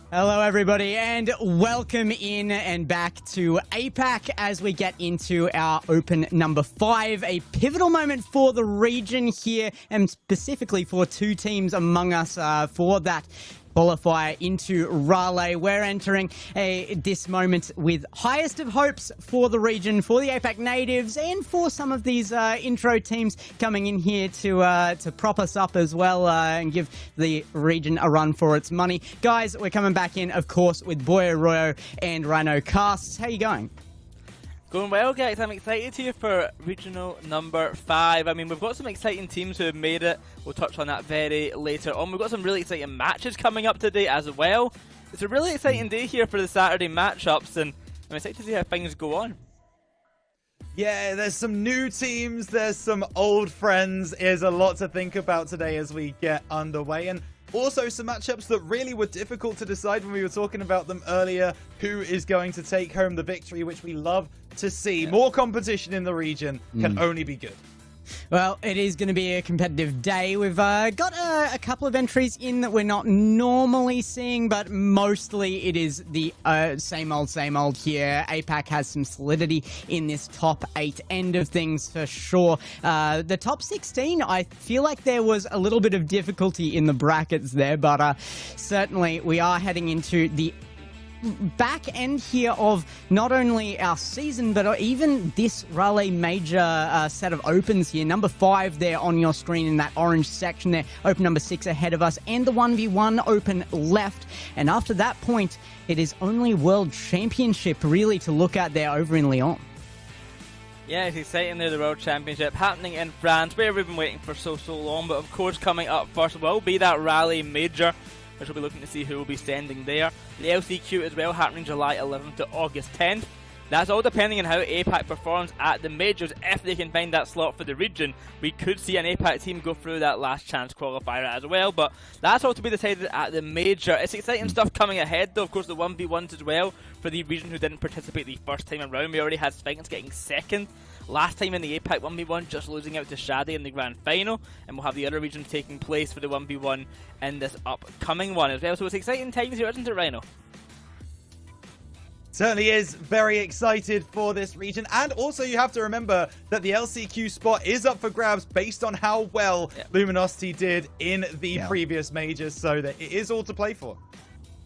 Hello everybody and welcome in and back to Apac as we get into our Open number 5, a pivotal moment for the region here and specifically for two teams among us for that qualifier into Raleigh. We're entering this moment with highest of hopes for the region, for the Apac natives, and for some of these intro teams coming in here to prop us up as well and give the region a run for its money. Guys, we're coming back in, of course, with Boy Arroyo and Rhino Casts. How you going? Going well, guys. I'm excited here for regional number 5. I mean, we've got some exciting teams who have made it. We'll touch on that very later on. We've got some really exciting matches coming up today as well. It's a really exciting day here for the Saturday matchups, and I'm excited to see how things go on. Yeah, there's some new teams, there's some old friends. There's a lot to think about today as we get underway. And also some matchups that really were difficult to decide when we were talking about them earlier. Who is going to take home the victory, which we love to see. Yeah. More competition in the region can only be good. Well, it is going to be a competitive day. We've got a couple of entries in that we're not normally seeing, but mostly it is the same old here. Apac has some solidity in this top 8 end of things for sure. The top 16, I feel like there was a little bit of difficulty in the brackets there, but certainly we are heading into the back end here of not only our season but even this Raleigh major set of opens here. Number 5 there on your screen in that orange section there, open number 6 ahead of us, and the 1v1 open left. And after that point, it is only World Championship really to look at there over in Lyon. Yeah, it's exciting there, the World Championship happening in France, where we've been waiting for so long. But of course, coming up first will be that Raleigh major, which we'll be looking to see who will be standing there. The LCQ as well, happening July 11th to August 10th. That's all depending on how Apac performs at the majors. If they can find that slot for the region, we could see an Apac team go through that last chance qualifier as well. But that's all to be decided at the major. It's exciting stuff coming ahead though. Of course, the 1v1s as well for the region who didn't participate the first time around. We already had Spikens getting second last time in the Apac 1v1, just losing out to Shadi in the grand final, and we'll have the other regions taking place for the 1v1 in this upcoming one as well. So it's exciting times here, isn't it, Rhino? Certainly is. Very excited for this region. And also you have to remember that the LCQ spot is up for grabs based on how well Luminosity did in the previous majors, so that it is all to play for.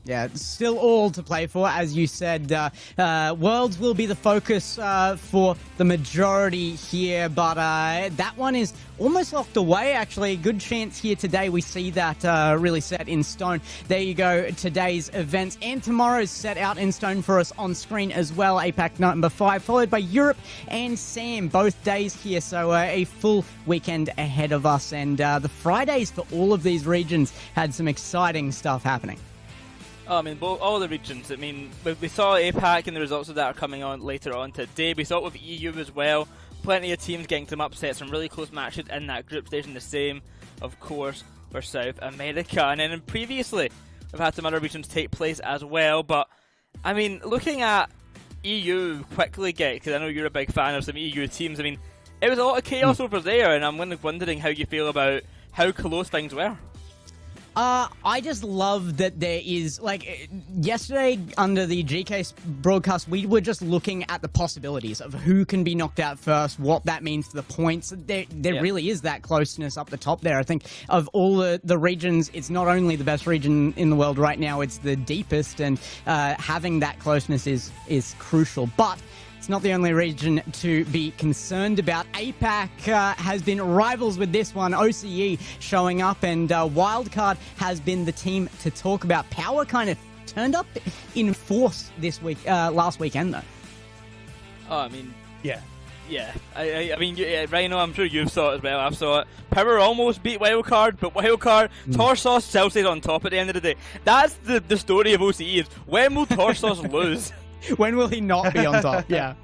Yeah, it's still all to play for, as you said. Worlds will be the focus for the majority here, but that one is almost locked away, actually. Good chance here today we see that really set in stone. There you go, today's events, and tomorrow's set out in stone for us on screen as well. Apac number 5, followed by Europe and SAM, both days here, so a full weekend ahead of us. And the Fridays for all of these regions had some exciting stuff happening. Oh, I mean, all the regions. I mean, we saw Apac and the results of that are coming on later on today. We saw it with EU as well. Plenty of teams getting some upsets, some really close matches in that group stage, and the same, of course, for South America. And then previously, we've had some other regions take place as well. But, I mean, looking at EU quickly, because I know you're a big fan of some EU teams, I mean, it was a lot of chaos over there, and I'm wondering how you feel about how close things were. I just love that there is, like, yesterday under the GK broadcast, we were just looking at the possibilities of who can be knocked out first, what that means to the points. There really is that closeness up the top there. I think of all the regions, it's not only the best region in the world right now, it's the deepest, and having that closeness is crucial. But it's not the only region to be concerned about. Apac has been rivals with this one. OCE showing up, and Wildcard has been the team to talk about. Power kind of turned up in force this week, last weekend though. Oh, I mean, yeah. I mean, Rhino, I'm sure you saw it as well. I saw it. Power almost beat Wildcard, but Wildcard, Torsos still stays on top at the end of the day. That's the story of OCE. Is when will Torsos lose? When will he not be on top? Yeah.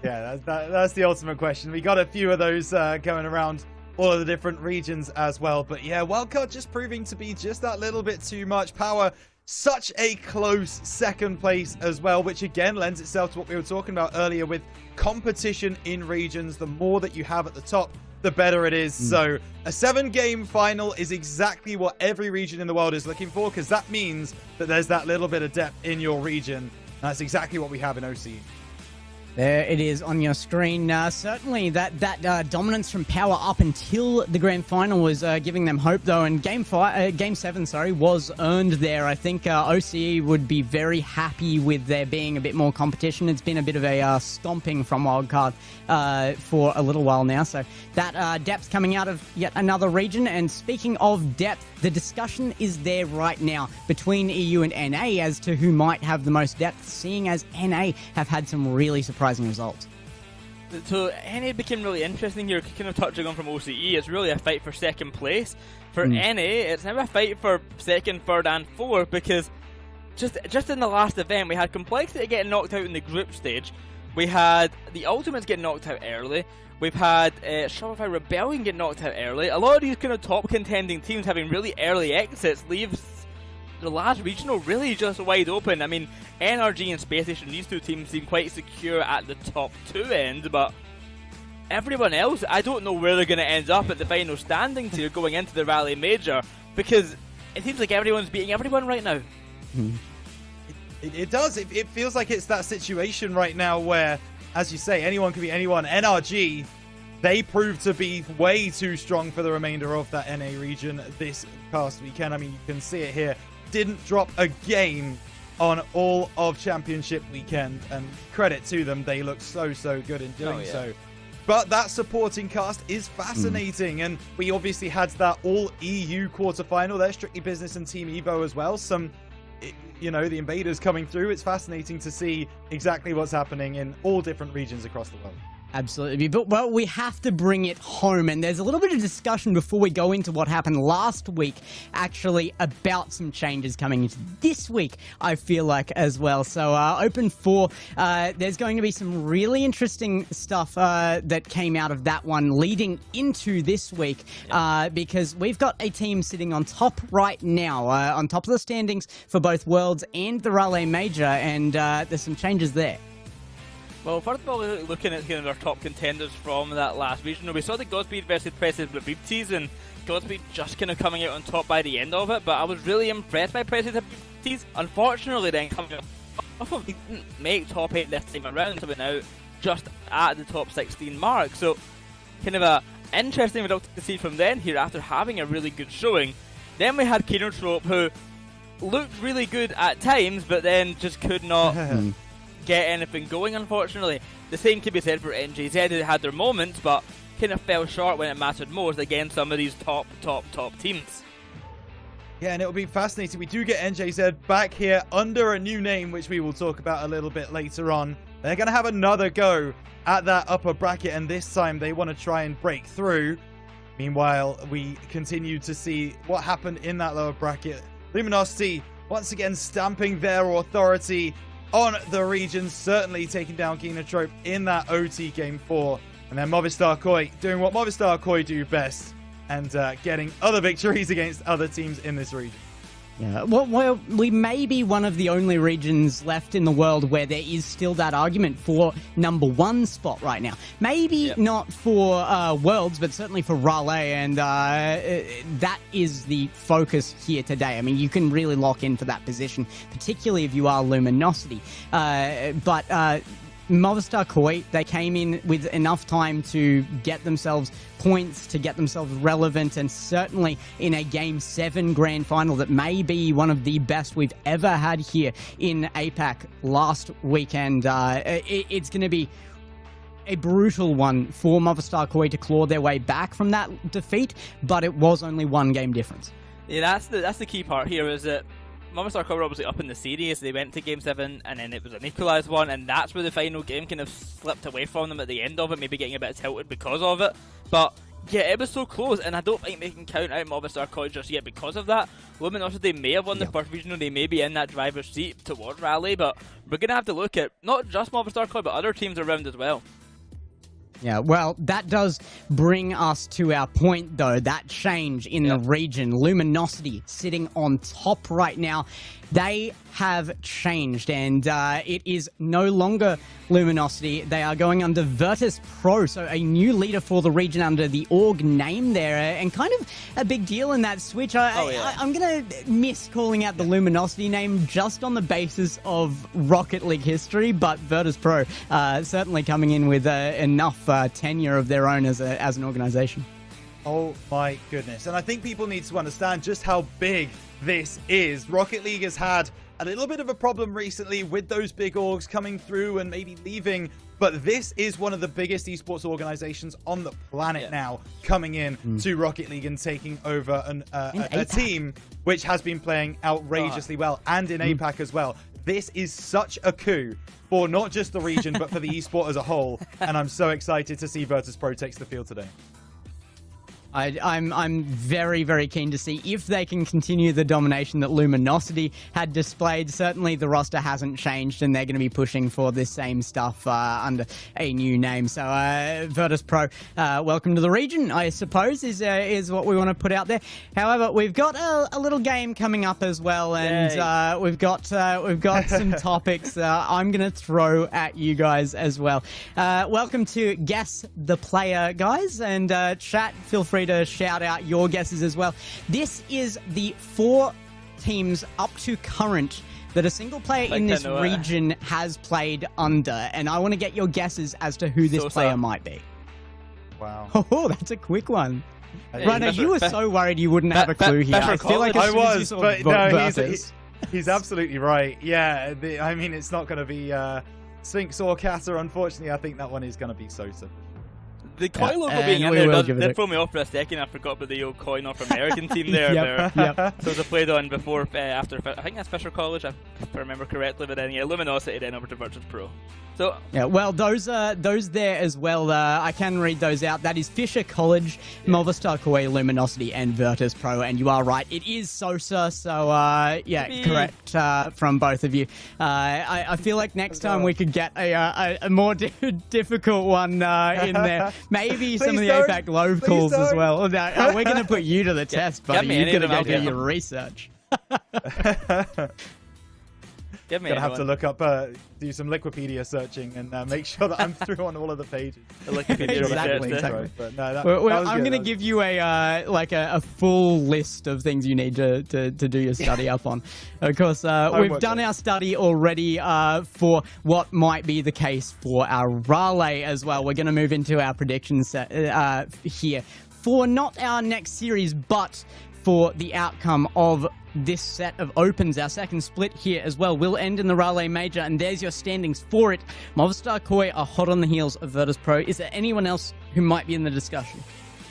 Yeah, that's the ultimate question. We got a few of those going around all of the different regions as well. But yeah, Wildcard just proving to be just that little bit too much. Power, such a close second place as well, which again lends itself to what we were talking about earlier with competition in regions. The more that you have at the top, the better it is. So a 7-game final is exactly what every region in the world is looking for, because that means that there's that little bit of depth in your region. That's exactly what we have in OC. There it is on your screen. Certainly that dominance from Power up until the grand final was giving them hope, though. And Game 7, was earned there. I think OCE would be very happy with there being a bit more competition. It's been a bit of a stomping from Wildcard for a little while now. So that depth coming out of yet another region. And speaking of depth, the discussion is there right now between EU and NA as to who might have the most depth, seeing as NA have had some really surprising results. So NA became really interesting here, kind of touching on from OCE. It's really a fight for second place. For NA, it's now a fight for second, third and fourth, because just in the last event we had Complexity getting knocked out in the group stage. We had the Ultimates getting knocked out early. We've had Shopify Rebellion get knocked out early. A lot of these kind of top contending teams having really early exits leaves the last regional really just wide open. I mean, NRG and Space Station, these two teams seem quite secure at the top 2 end, but everyone else, I don't know where they're going to end up at the final standings here going into the Raleigh Major, because it seems like everyone's beating everyone right now. It does. It feels like it's that situation right now where, as you say, anyone can be anyone. NRG, they proved to be way too strong for the remainder of that NA region this past weekend. I mean, you can see it here. Didn't drop a game on all of Championship weekend, and credit to them. They look so good in doing so. But that supporting cast is fascinating, and we obviously had that all-EU quarterfinal there, Strictly Business and Team Evo as well. Some, you know, the invaders coming through. It's fascinating to see exactly what's happening in all different regions across the world. Absolutely. But, well, we have to bring it home. And there's a little bit of discussion before we go into what happened last week, actually, about some changes coming into this week, I feel like, as well. So, Open 4, there's going to be some really interesting stuff that came out of that one leading into this week, because we've got a team sitting on top right now, on top of the standings for both Worlds and the Raleigh Major, and there's some changes there. Well, first of all, looking at kind of our top contenders from that last regional, we saw the Godspeed versus President Blabibtes, and Godspeed just kind of coming out on top by the end of it, but I was really impressed by President Blabibtes. Unfortunately, then coming off of didn't make top 8 this time around, so we're now just at the top 16 mark. So, kind of a interesting result to see from then here after having a really good showing. Then we had Kinotrope, who looked really good at times, but then just could not get anything going, unfortunately. The same can be said for NJZ, who had their moments, but kind of fell short when it mattered most against some of these top teams. Yeah, and it'll be fascinating. We do get NJZ back here under a new name, which we will talk about a little bit later on. They're going to have another go at that upper bracket, and this time they want to try and break through. Meanwhile, we continue to see what happened in that lower bracket. Luminosity once again stamping their authority on the region, certainly taking down Kinotrope in that OT Game 4. And then Movistar Koi doing what Movistar Koi do best, and getting other victories against other teams in this region. Yeah, well, we may be one of the only regions left in the world where there is still that argument for #1 spot right now. Maybe not for Worlds, but certainly for Raleigh, and that is the focus here today. I mean, you can really lock in for that position, particularly if you are Luminosity. But Movistar Koi, they came in with enough time to get themselves points, to get themselves relevant, and certainly in a Game 7 grand final that may be one of the best we've ever had here in Apac last weekend. It's going to be a brutal one for Movistar Koi to claw their way back from that defeat, but it was only 1 game difference. Yeah, that's the key part here, is that Movistar Koi were obviously up in the series. They went to Game 7, and then it was an equalised one, and that's where the final game kind of slipped away from them at the end of it, maybe getting a bit tilted because of it. But yeah, it was so close, and I don't think they can count out Movistar Koi just yet because of that. Luminosity may have won the first regional, they may be in that driver's seat towards Raleigh, but we're going to have to look at not just Movistar Koi, but other teams around as well. Yeah, well, that does bring us to our point, though, that change in the region. Luminosity sitting on top right now. They have changed, and it is no longer Luminosity. They are going under Virtus Pro, so a new leader for the region under the org name there, and kind of a big deal in that switch. I'm going to miss calling out the Luminosity name just on the basis of Rocket League history, but Virtus Pro certainly coming in with enough tenure of their own as an organization. Oh my goodness. And I think people need to understand just how big this is. Rocket League has had a little bit of a problem recently with those big orgs coming through and maybe leaving, but this is one of the biggest esports organizations on the planet now, coming in to Rocket League and taking over a team which has been playing outrageously well, and in Apac as well. This is such a coup for not just the region, but for the esport as a whole, and I'm so excited to see Virtus Pro takes the field today. I'm very, very keen to see if they can continue the domination that Luminosity had displayed. Certainly the roster hasn't changed, and they're going to be pushing for this same stuff under a new name. So Virtus Pro, welcome to the region, I suppose, is what we want to put out there. However, we've got a little game coming up as well, and we've got some topics I'm going to throw at you guys as well. Welcome to Guess the Player, guys, and chat, feel free to shout out your guesses as well. This is the 4 teams up to current that a single player in this region has played under, and I want to get your guesses as to who this player might be. Wow. Oh, that's a quick one. Rhino, you were so worried you wouldn't have a clue here. I feel like I was, but no, he's absolutely right. Yeah, I mean, it's not going to be Sphinx or Kata, unfortunately. I think that one is going to be Sosa. The coin logo being in there did throw me off for a second. I forgot about the old coin North American team there. So they played on before, after, I think that's Fisher College, if I remember correctly, but then Luminosity then over to Virtus Pro. So yeah, well, those there as well. I can read those out. That is Fisher College, Movistar Koi, Luminosity, and Virtus Pro. And you are right, it is Sosa. So yeah, correct from both of you. I feel like next time we could get a more difficult one in there. Maybe some of the Apac Love calls as well. No, we're going to put you to the test, buddy. You've got to go do your research. Gonna have to look up, do some Liquipedia searching, and make sure that I'm through on all of the pages. Exactly. But no, I'm going to give you a full list of things you need to do your study up on. Of course, we've done our study already for what might be the case for our Raleigh as well. We're going to move into our predictions here for not our next series, but for the outcome of this set of opens. Our second split here as well will end in the Raleigh Major, and there's your standings for it. Movistar Koi are hot on the heels of Virtus Pro. Is there anyone else who might be in the discussion?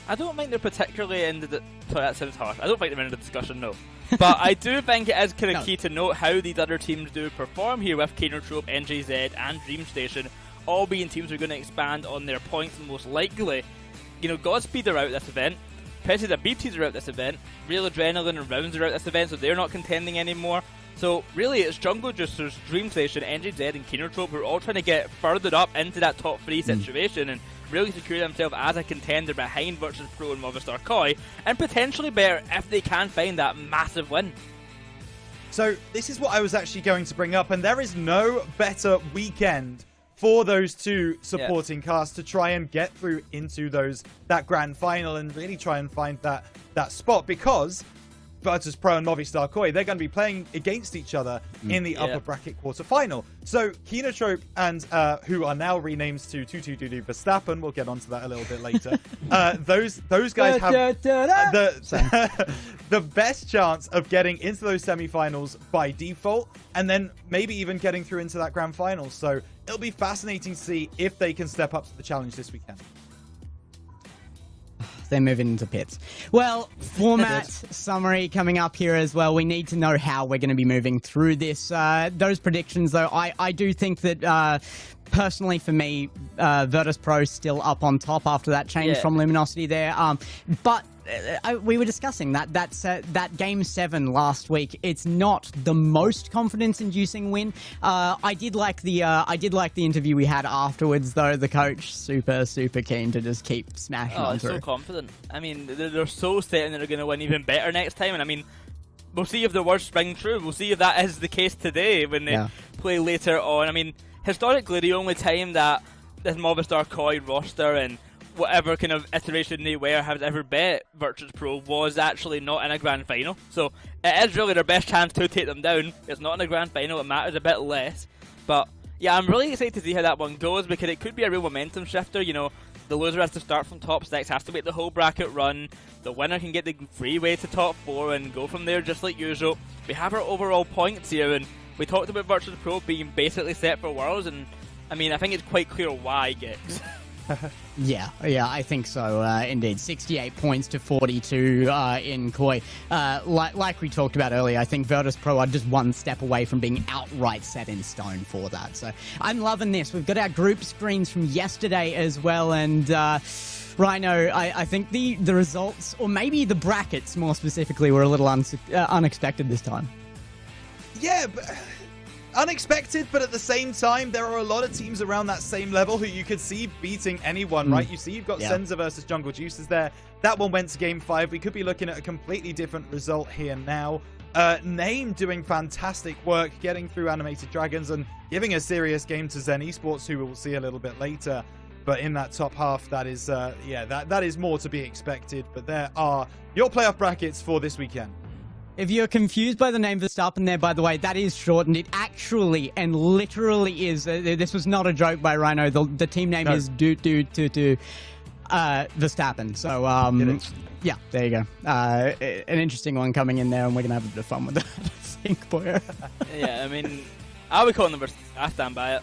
I don't think they're particularly in the... Sorry, that sounds harsh. I don't think they're in the discussion, no. But I do think it is kind of key to note how these other teams do perform here, with Kinotrope, NJZ and DreamStation all being teams who are going to expand on their points, and most likely, Godspeed are out this event. President BTs are out this event, Real Adrenaline and Rounds are out this event, so they're not contending anymore. So really it's Jungle Juicers, DreamStation, NJZ and Kinotrope who are all trying to get further up into that top 3 situation and really secure themselves as a contender behind Virtus Pro and Movistar Koi, and potentially better if they can find that massive win. So this is what I was actually going to bring up, and there is no better weekend for those two supporting casts to try and get through into that grand final and really try and find that spot, because Virtus Pro and Movistar Koi, they're going to be playing against each other in the upper bracket quarterfinal. So Kinotrope and who are now renamed to Tutu Verstappen, we'll get onto that a little bit later. Those guys have the best chance of getting into those semifinals by default, and then maybe even getting through into that grand final. So it'll be fascinating to see if they can step up to the challenge this weekend. They're moving into pits. Well, format summary coming up here as well. We need to know how we're going to be moving through this. Those predictions, though, I do think that personally for me, Virtus Pro still up on top after that change from Luminosity there. But we were discussing that Game 7 last week. It's not the most confidence-inducing win. I did like the interview we had afterwards, though. The coach super keen to just keep smashing on through. So confident. I mean, they're so certain that they're going to win even better next time. And I mean, we'll see if the words spring true. We'll see if that is the case today when they play later on. I mean, historically the only time that this Movistar Koi roster and whatever kind of iteration they were has ever bet Virtus Pro was actually not in a grand final. So it is really their best chance to take them down. It's not in a grand final, it matters a bit less. But yeah, I'm really excited to see how that one goes, because it could be a real momentum shifter. You know, the loser has to start from top 6, has to make the whole bracket run. The winner can get the freeway to top 4 and go from there just like usual. We have our overall points here, and we talked about Virtus Pro being basically set for Worlds, and I mean, I think it's quite clear why, Gex. Yeah, I think so, indeed. 68 points to 42 in Koi. Like we talked about earlier, I think Virtus Pro are just one step away from being outright set in stone for that. So I'm loving this. We've got our group screens from yesterday as well, and Rhino, I think the results, or maybe the brackets more specifically, were a little unexpected this time. Yeah, but unexpected, but at the same time, there are a lot of teams around that same level who you could see beating anyone, right? You see, you've got Senza versus Jungle Juices there. That one went to Game 5. We could be looking at a completely different result here now. Name doing fantastic work, getting through Animated Dragons and giving a serious game to Zen Esports, who we'll see a little bit later. But in that top half, that is, that is more to be expected. But there are your playoff brackets for this weekend. If you're confused by the name Verstappen there, by the way, that is shortened. It actually and literally is. This was not a joke by Rhino. The team name is Verstappen. So, yeah, there you go. An interesting one coming in there, and we're going to have a bit of fun with that, I think, boy. Yeah, I mean, I would call them I stand by it.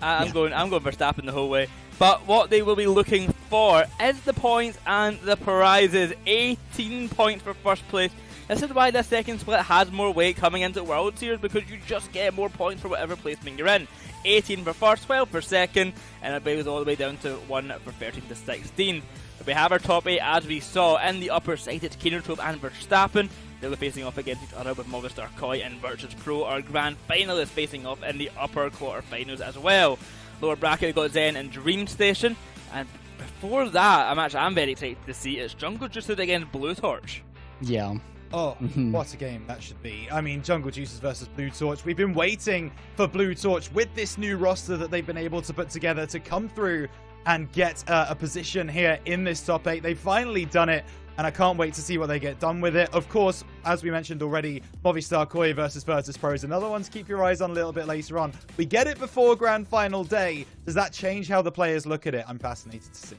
I'm going Verstappen the whole way. But what they will be looking for is the points and the prizes. 18 points for first place. This is why this second split has more weight coming into World Series, because you just get more points for whatever placement you're in. 18 for first, 12 for second, and it goes all the way down to 1 for 13 to 16. But we have our top 8 as we saw. In the upper side, it's Keenertrup and Verstappen. They'll be facing off against each other, with Movistar Koi and Virtus Pro, our grand finalists, facing off in the upper quarterfinals as well. Lower bracket, we've got Zen and Dream Station. And before that, I'm very excited to see it's Jungle Juices against Blue Torch. Yeah. Oh, what a game that should be. I mean, Jungle Juices versus Blue Torch. We've been waiting for Blue Torch with this new roster that they've been able to put together to come through and get a position here in this top 8. They've finally done it, and I can't wait to see what they get done with it. Of course, as we mentioned already, Movistar Koi versus Virtus Pro is another one to keep your eyes on a little bit later on. We get it before Grand Final Day. Does that change how the players look at it? I'm fascinated to see.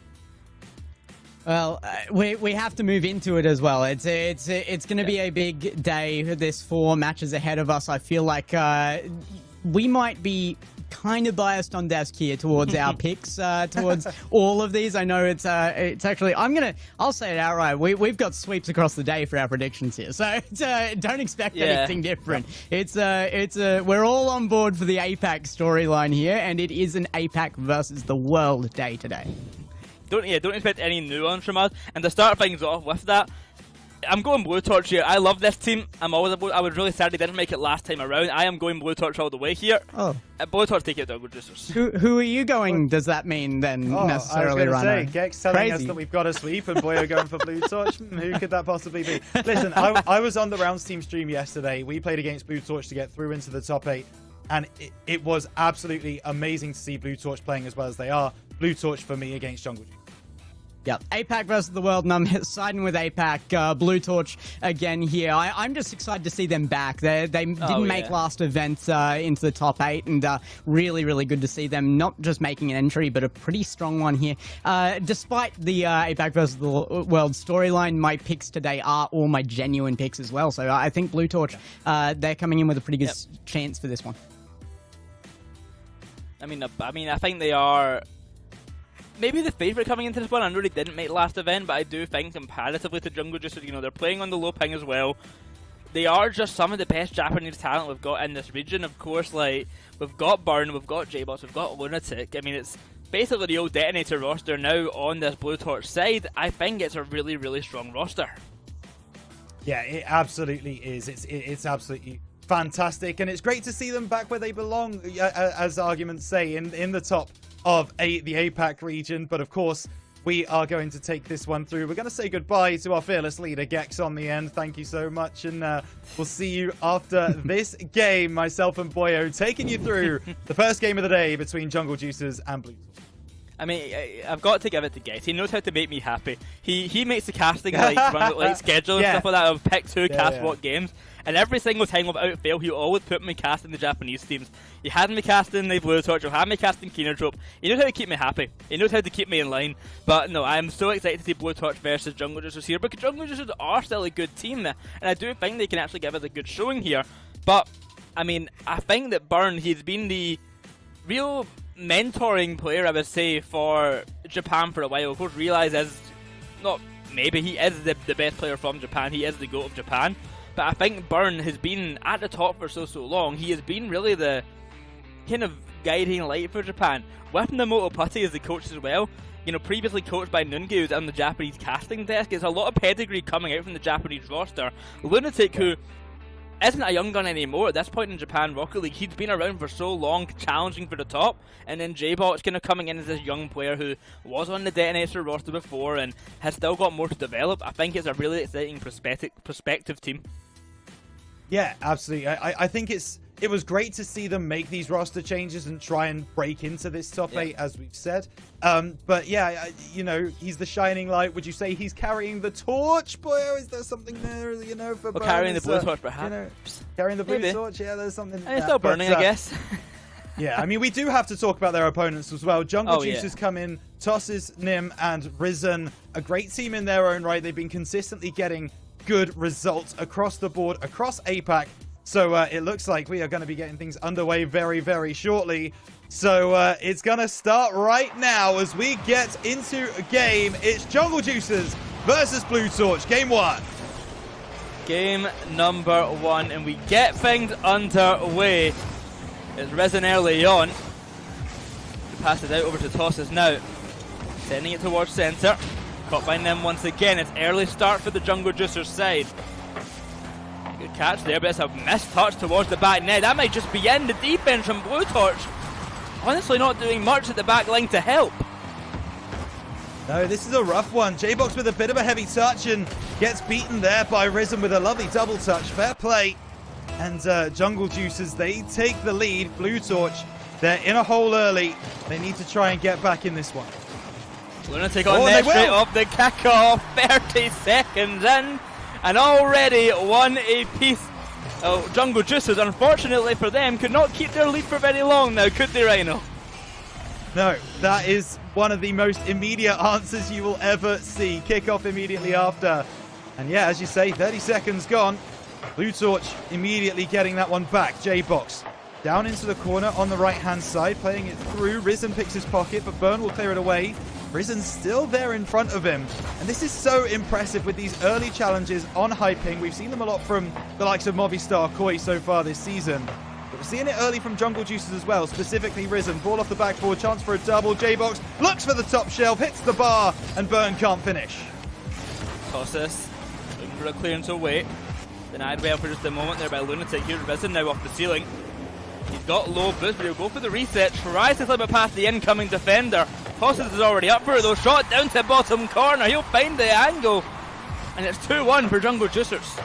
Well, we have to move into it as well. It's going to be a big day. There's 4 matches ahead of us. I feel like we might be kind of biased on desk here towards our picks, towards all of these. I know it's actually, I'll say it outright. We've got sweeps across the day for our predictions here, so don't expect anything different. We're all on board for the Apac storyline here, and it is an Apac versus the world day today. Don't expect any nuance from us. And to start things off with that, I'm going Blue Torch here. I love this team. I was really sad they didn't make it last time around. I am going Blue Torch all the way here. Oh. Blue Torch take it, Jungle Juicers. Who are you going, does that mean then, necessarily, I was Rhino? going to say, Gex telling us that we've got a sweep and Boyo going for Blue Torch. Who could that possibly be? Listen, I was on the Rounds team stream yesterday. We played against Blue Torch to get through into the top 8. And it was absolutely amazing to see Blue Torch playing as well as they are. Blue Torch for me against Jungle Juice. Yep, Apac versus the world, and I'm siding with Apac. Blue Torch again here. I'm just excited to see them back. They didn't make last event into the top 8, and really, really good to see them not just making an entry, but a pretty strong one here. Despite the Apac versus the world storyline, my picks today are all my genuine picks as well. So I think Blue Torch, they're coming in with a pretty good chance for this one. I mean, I think they are maybe the favourite coming into this one. I know they didn't make last event, but I do think comparatively to Jungle Juice, they're playing on the low ping as well. They are just some of the best Japanese talent we've got in this region. Of course, like, we've got Burn, we've got J-Boss, we've got Lunatic. I mean, it's basically the old Detonator roster now on this Blue Torch side. I think it's a really, really strong roster. Yeah, it absolutely is. It's absolutely fantastic, and it's great to see them back where they belong, as arguments say, in the top of the APAC region. But of course, we are going to take this one through. We're going to say goodbye to our fearless leader, Gex, on the end. Thank you so much, and we'll see you after this game. Myself and Boyo taking you through the first game of the day between Jungle Juicers and Blue. I mean, I've got to give it to Gex. He knows how to make me happy. He makes the casting run schedule and stuff like that. I've picked two cast what games, and every single time without fail, he always put me casting the Japanese teams. He had me casting the Blue Torch, he had me casting Kinotrope. He knows how to keep me happy. He knows how to keep me in line. But no, I'm so excited to see Blue Torch versus Jungle Juicers here, because Jungle Juicers are still a good team, and I do think they can actually give us a good showing here. But I mean, I think that Burn, he's been the real mentoring player, I would say, for Japan for a while. Of course, Realize is not maybe, he is the best player from Japan. He is the GOAT of Japan. But I think Burn has been at the top for so long. He has been really the kind of guiding light for Japan. With Namoto Putty as the coach as well, you know, previously coached by Nunge, who's on the Japanese casting desk. There's a lot of pedigree coming out from the Japanese roster. Lunatic, who isn't a young gun anymore at this point in Japan Rocket League. He's been around for so long, challenging for the top, and then J-Box kind of coming in as this young player who was on the Detonator roster before and has still got more to develop. I think it's a really exciting prospective team. Yeah, absolutely. I think it was great to see them make these roster changes and try and break into this top 8, as we've said. But yeah, you know, he's the shining light. Would you say he's carrying the torch? Boy, is there something there, you know, for Burn? Carrying the blue torch, perhaps. You know, carrying the blue torch, yeah, there's something. And it's still burning, I guess. Yeah, I mean, we do have to talk about their opponents as well. Jungle Juicers come in, Tosses, Nim, and Risen. A great team in their own right. They've been consistently getting good results across the board, across Apac. So it looks like we are going to be getting things underway very, very shortly. So it's going to start right now as we get into a game. It's Jungle Juicers versus Blue Torch. Game 1. Game number 1, and we get things underway. It's Risen early on. He passes out over to Tosses now. Sending it towards center. Caught by Nim once again. It's early start for the Jungle Juicers side. Good catch there, but it's a missed touch towards the back net. That might just be in. The defense from Blue Torch honestly not doing much at the back line to help. No, this is a rough one. J-Box with a bit of a heavy touch and gets beaten there by Risen with a lovely double touch. Fair play. And Jungle Juicers, they take the lead. Blue Torch, they're in a hole early. They need to try and get back in this one. Lunatic on there straight off the kickoff. 30 seconds in. And already one apiece. Oh, Jungle Juicers, unfortunately for them, could not keep their lead for very long now, could they, Rhino? No, that is one of the most immediate answers you will ever see. Kickoff immediately after. And yeah, as you say, 30 seconds gone. Blue Torch immediately getting that one back. J-Box down into the corner on the right-hand side, playing it through. Risen picks his pocket, but Burn will clear it away. Risen's still there in front of him. And this is so impressive with these early challenges on Hyping. We've seen them a lot from the likes of Movistar Koi so far this season. But we're seeing it early from Jungle Juicers as well, specifically Risen. Ball off the backboard, chance for a double. J-Box looks for the top shelf, hits the bar, and Burn can't finish. Tosses, looking for a clearance away. Denied well for just a moment there by Lunatic. Here's Risen now off the ceiling. He's got low boost, but he'll go for the reset. Tries to slip it past the incoming defender. Tosses is already up for it though. Shot down to bottom corner. He'll find the angle. And it's 2-1 for Jungle Juicers.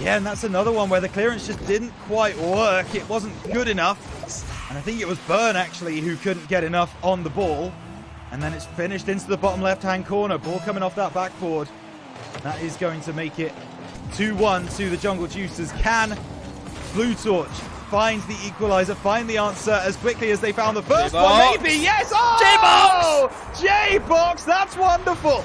Yeah, and that's another one where the clearance just didn't quite work. It wasn't good enough. And I think it was Burn, actually, who couldn't get enough on the ball. And then it's finished into the bottom left-hand corner. Ball coming off that backboard. That is going to make it 2-1 to the Jungle Juicers. Can Blue Torch find the equalizer, find the answer as quickly as they found the first one? Maybe, yes! Oh! J-Box! J-Box, that's wonderful!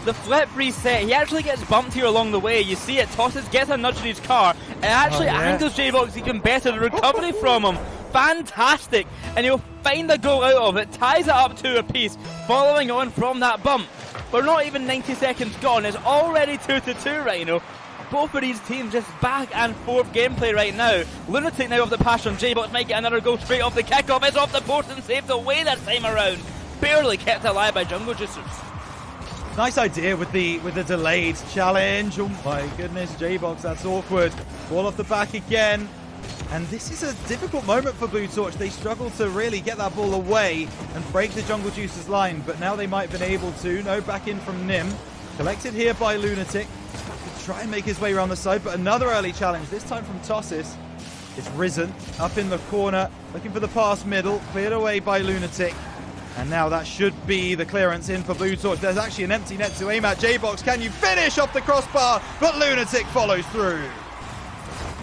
The flip reset, he actually gets bumped here along the way. You see it, Tosses gets a nudge in his car. It actually angles J-Box even better. The recovery from him, fantastic. And he'll find a goal out of it, ties it up to a piece, following on from that bump. We're not even 90 seconds gone, it's already 2-2 right now. Both of these teams just back and forth gameplay right now. Lunatic now off the pass from J-Box might get another goal straight off the kickoff. It's off the post and saved away that time around. Barely kept alive by Jungle Juicers. Nice idea with the delayed challenge. Oh my goodness, J-Box, that's awkward. Ball off the back again. And this is a difficult moment for Blue Torch. They struggle to really get that ball away and break the Jungle Juice's line, but now they might have been able to. No, back in from Nim. Collected here by Lunatic to try and make his way around the side, but another early challenge, this time from Tossis. It's Risen up in the corner, looking for the pass middle, cleared away by Lunatic. And now that should be the clearance in for Blue Torch. There's actually an empty net to aim at. J-Box, can you finish off the crossbar? But Lunatic follows through.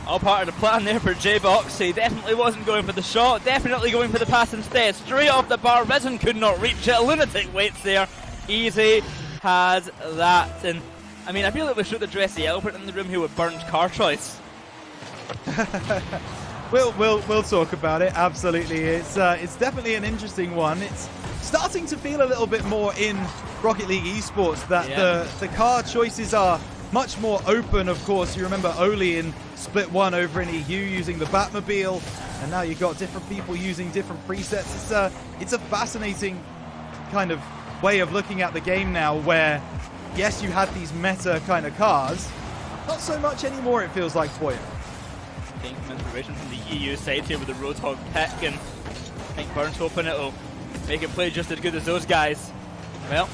All part of the plan there for J-Box. He definitely wasn't going for the shot, definitely going for the pass instead. Straight off the bar, Risen could not reach it. Lunatic waits there. Easy has that. And I mean, I feel like we should address the elephant in the room here with Burns' car choice. We'll talk about it. Absolutely, it's definitely an interesting one. It's starting to feel a little bit more in Rocket League Esports that the car choices are much more open. Of course, you remember Oli in Split 1 over in EU using the Batmobile, and now you've got different people using different presets. It's a fascinating kind of way of looking at the game now, where yes, you had these meta kind of cars, not so much anymore. It feels like Boya. Taking some inspiration from the EU side here with the Roadhog pick, and I think Burns hoping it'll make it play just as good as those guys. Well,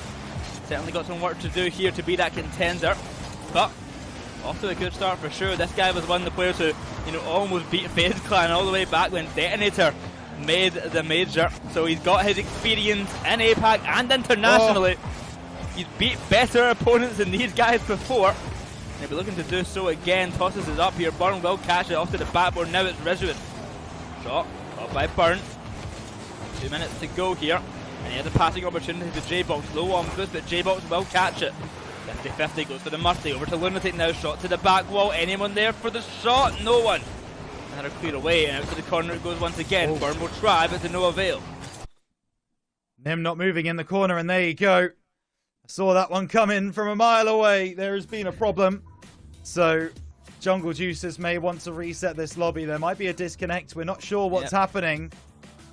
certainly got some work to do here to be that contender, but off to a good start for sure. This guy was one of the players who, you know, almost beat FaZe Clan all the way back when Detonator made the major. So he's got his experience in Apac and internationally. He's beat better opponents than these guys before. He'll be looking to do so again. Tosses is up here. Burn will catch it off to the backboard. Now it's Rizuin. Shot caught by Burn. 2 minutes to go here. And he has a passing opportunity to J-Box. Low on boost, but J-Box will catch it. 50-50 goes for the Murphy. Over to Lunatic now. Shot to the back wall. Anyone there for the shot? No one. Another clear away, and out to the corner it goes once again. Burn will try, but to no avail. Nim not moving in the corner, and there you go. I saw that one coming from a mile away. There has been a problem. So Jungle Juices may want to reset this lobby. There might be a disconnect. We're not sure what's happening,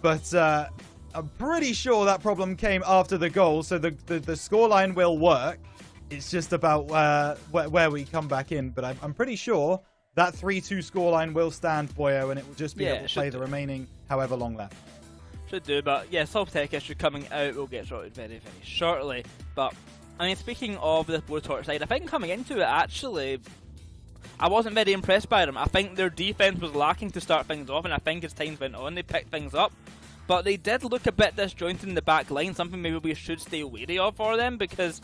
but I'm pretty sure that problem came after the goal. So the scoreline will work. It's just about where we come back in. But I'm pretty sure that 3-2 scoreline will stand, Boyo, and it will just be able to play the remaining however long left. Should do, but yeah, soft tech issue coming out will get sorted very, very shortly. But I mean, speaking of the Blue Torch side, I think coming into it, actually, I wasn't very impressed by them. I think their defense was lacking to start things off, and I think as time went on, they picked things up. But they did look a bit disjointed in the back line, something maybe we should stay wary of for them, because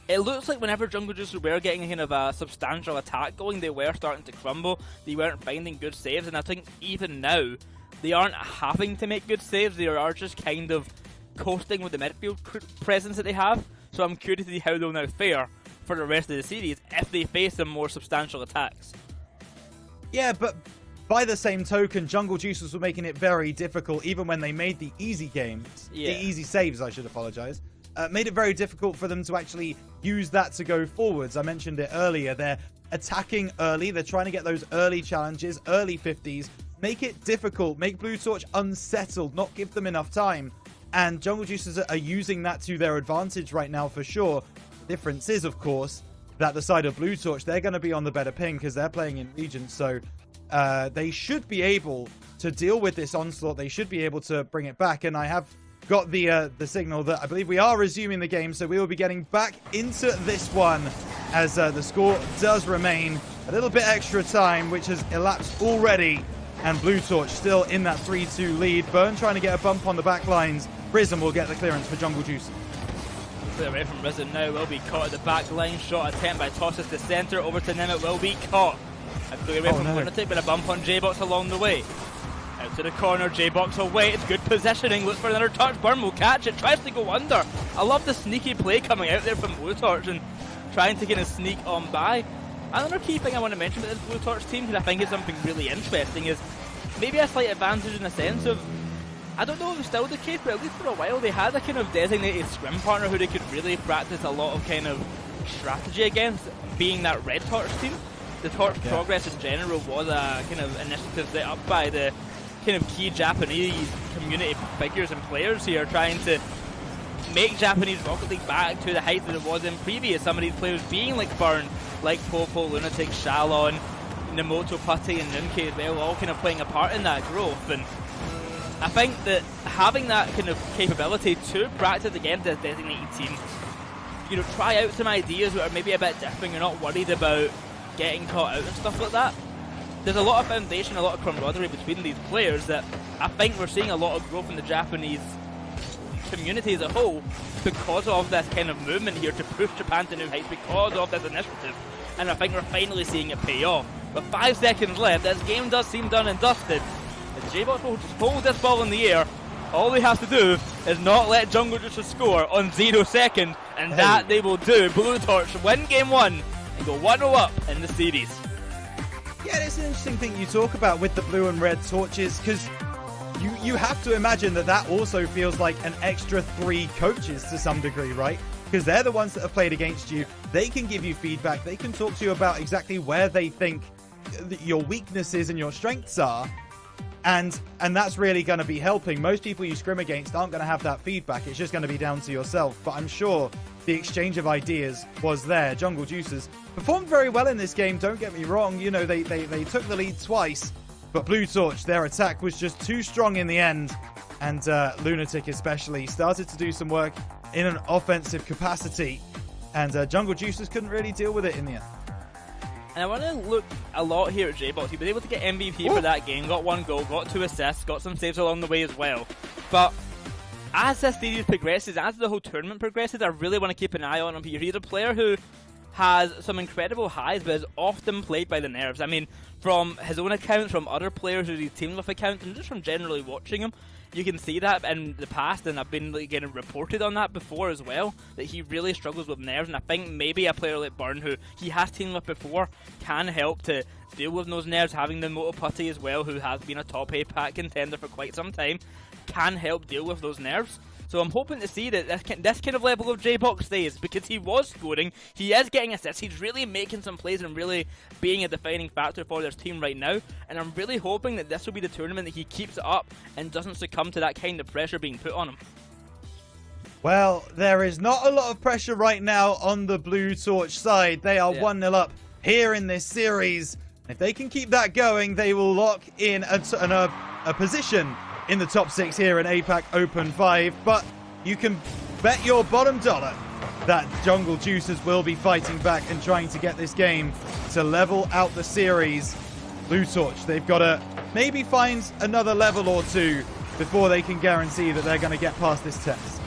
it looks like whenever Jungle Juice were getting kind of a substantial attack going, they were starting to crumble. They weren't finding good saves, and I think even now, they aren't having to make good saves. They are just kind of coasting with the midfield presence that they have. So I'm curious to see how they'll now fare for the rest of the series if they face some more substantial attacks. Yeah, but by the same token, Jungle Juices were making it very difficult even when they made the easy games. The easy saves, I should apologize. Made it very difficult for them to actually use that to go forwards. I mentioned it earlier. They're attacking early. They're trying to get those early challenges, early 50s. Make it difficult. Make Blue Torch unsettled. Not give them enough time. And Jungle Juices are using that to their advantage right now for sure. The difference is, of course, that the side of Blue Torch, they're going to be on the better ping because they're playing in region. So they should be able to deal with this onslaught. They should be able to bring it back. And I have got the signal that I believe we are resuming the game. So we will be getting back into this one as the score does remain a little bit extra time, which has elapsed already. And Blue Torch still in that 3-2 lead. Burn trying to get a bump on the back lines. Risen will get the clearance for Jungle Juice. Clear away from Risen now, will be caught at the back line. Shot attempt by Tosses to centre, over to Nim, it will be caught. A clear away from Lunatic, but a bump on J-Box along the way. Out to the corner, J-Box away, it's good positioning, looks for another touch, Burn will catch it, tries to go under. I love the sneaky play coming out there from Blue Torch and trying to kind of sneak on by. Another key thing I want to mention about this Blue Torch team, because I think is something really interesting, is maybe a slight advantage in the sense of, I don't know if it's still the case, but at least for a while they had a kind of designated scrim partner who they could really practice a lot of kind of strategy against, being that Red Torch team. The Torch Progress in general was a kind of initiative set up by the kind of key Japanese community figures and players here, trying to make Japanese Rocket League back to the heights that it was in previous. Some of these players being like Burn, like Popo, Lunatic, Shalon, Nemoto, Putty and Nunke as well, all kind of playing a part in that growth. And I think that having that kind of capability to practice against this designated team, you know, try out some ideas that are maybe a bit different, you're not worried about getting caught out and stuff like that. There's a lot of foundation, a lot of camaraderie between these players that I think we're seeing a lot of growth in the Japanese community as a whole because of this kind of movement here to push Japan to new heights, because of this initiative. And I think we're finally seeing it pay off. But 5 seconds left, this game does seem done and dusted. As J-Box will just hold this ball in the air, all they have to do is not let Jungle Juice score on 0 seconds, and that they will do. Blue Torch win game 1 and go 1-0 up in the series. Yeah, it's an interesting thing you talk about with the blue and red torches, because you have to imagine that also feels like an extra 3 coaches to some degree, right? Because they're the ones that have played against you. They can give you feedback. They can talk to you about exactly where they think your weaknesses and your strengths are. And that's really going to be helping. Most people you scrim against aren't going to have that feedback. It's just going to be down to yourself. But I'm sure the exchange of ideas was there. Jungle Juicers performed very well in this game, don't get me wrong. You know, they took the lead twice. But Blue Torch, their attack was just too strong in the end. And Lunatic especially started to do some work in an offensive capacity. And Jungle Juicers couldn't really deal with it in the end. And I want to look a lot here at J-Box. He was able to get MVP for that game, got 1 goal, got 2 assists, got some saves along the way as well. But as this series progresses, as the whole tournament progresses, I really want to keep an eye on him here. He's a player who has some incredible highs, but is often played by the nerves. I mean, from his own accounts, from other players who he's teamed with accounts, and just from generally watching him, you can see that in the past, and I've been getting reported on that before as well, that he really struggles with nerves. And I think maybe a player like Burn, who he has teamed with before, can help to deal with those nerves. Having the Moto Putty as well, who has been a top Apac contender for quite some time, can help deal with those nerves. So I'm hoping to see that this kind of level of J-Box stays, because he was scoring, he is getting assists, he's really making some plays and really being a defining factor for their team right now. And I'm really hoping that this will be the tournament that he keeps it up and doesn't succumb to that kind of pressure being put on him. Well, there is not a lot of pressure right now on the Blue Torch side. They are 1-0 up here in this series. If they can keep that going, they will lock in a position in the top 6 here in Apac Open 5. But you can bet your bottom dollar that Jungle Juicers will be fighting back and trying to get this game to level out the series. Blue Torch, they've got to maybe find another level or 2 before they can guarantee that they're going to get past this test.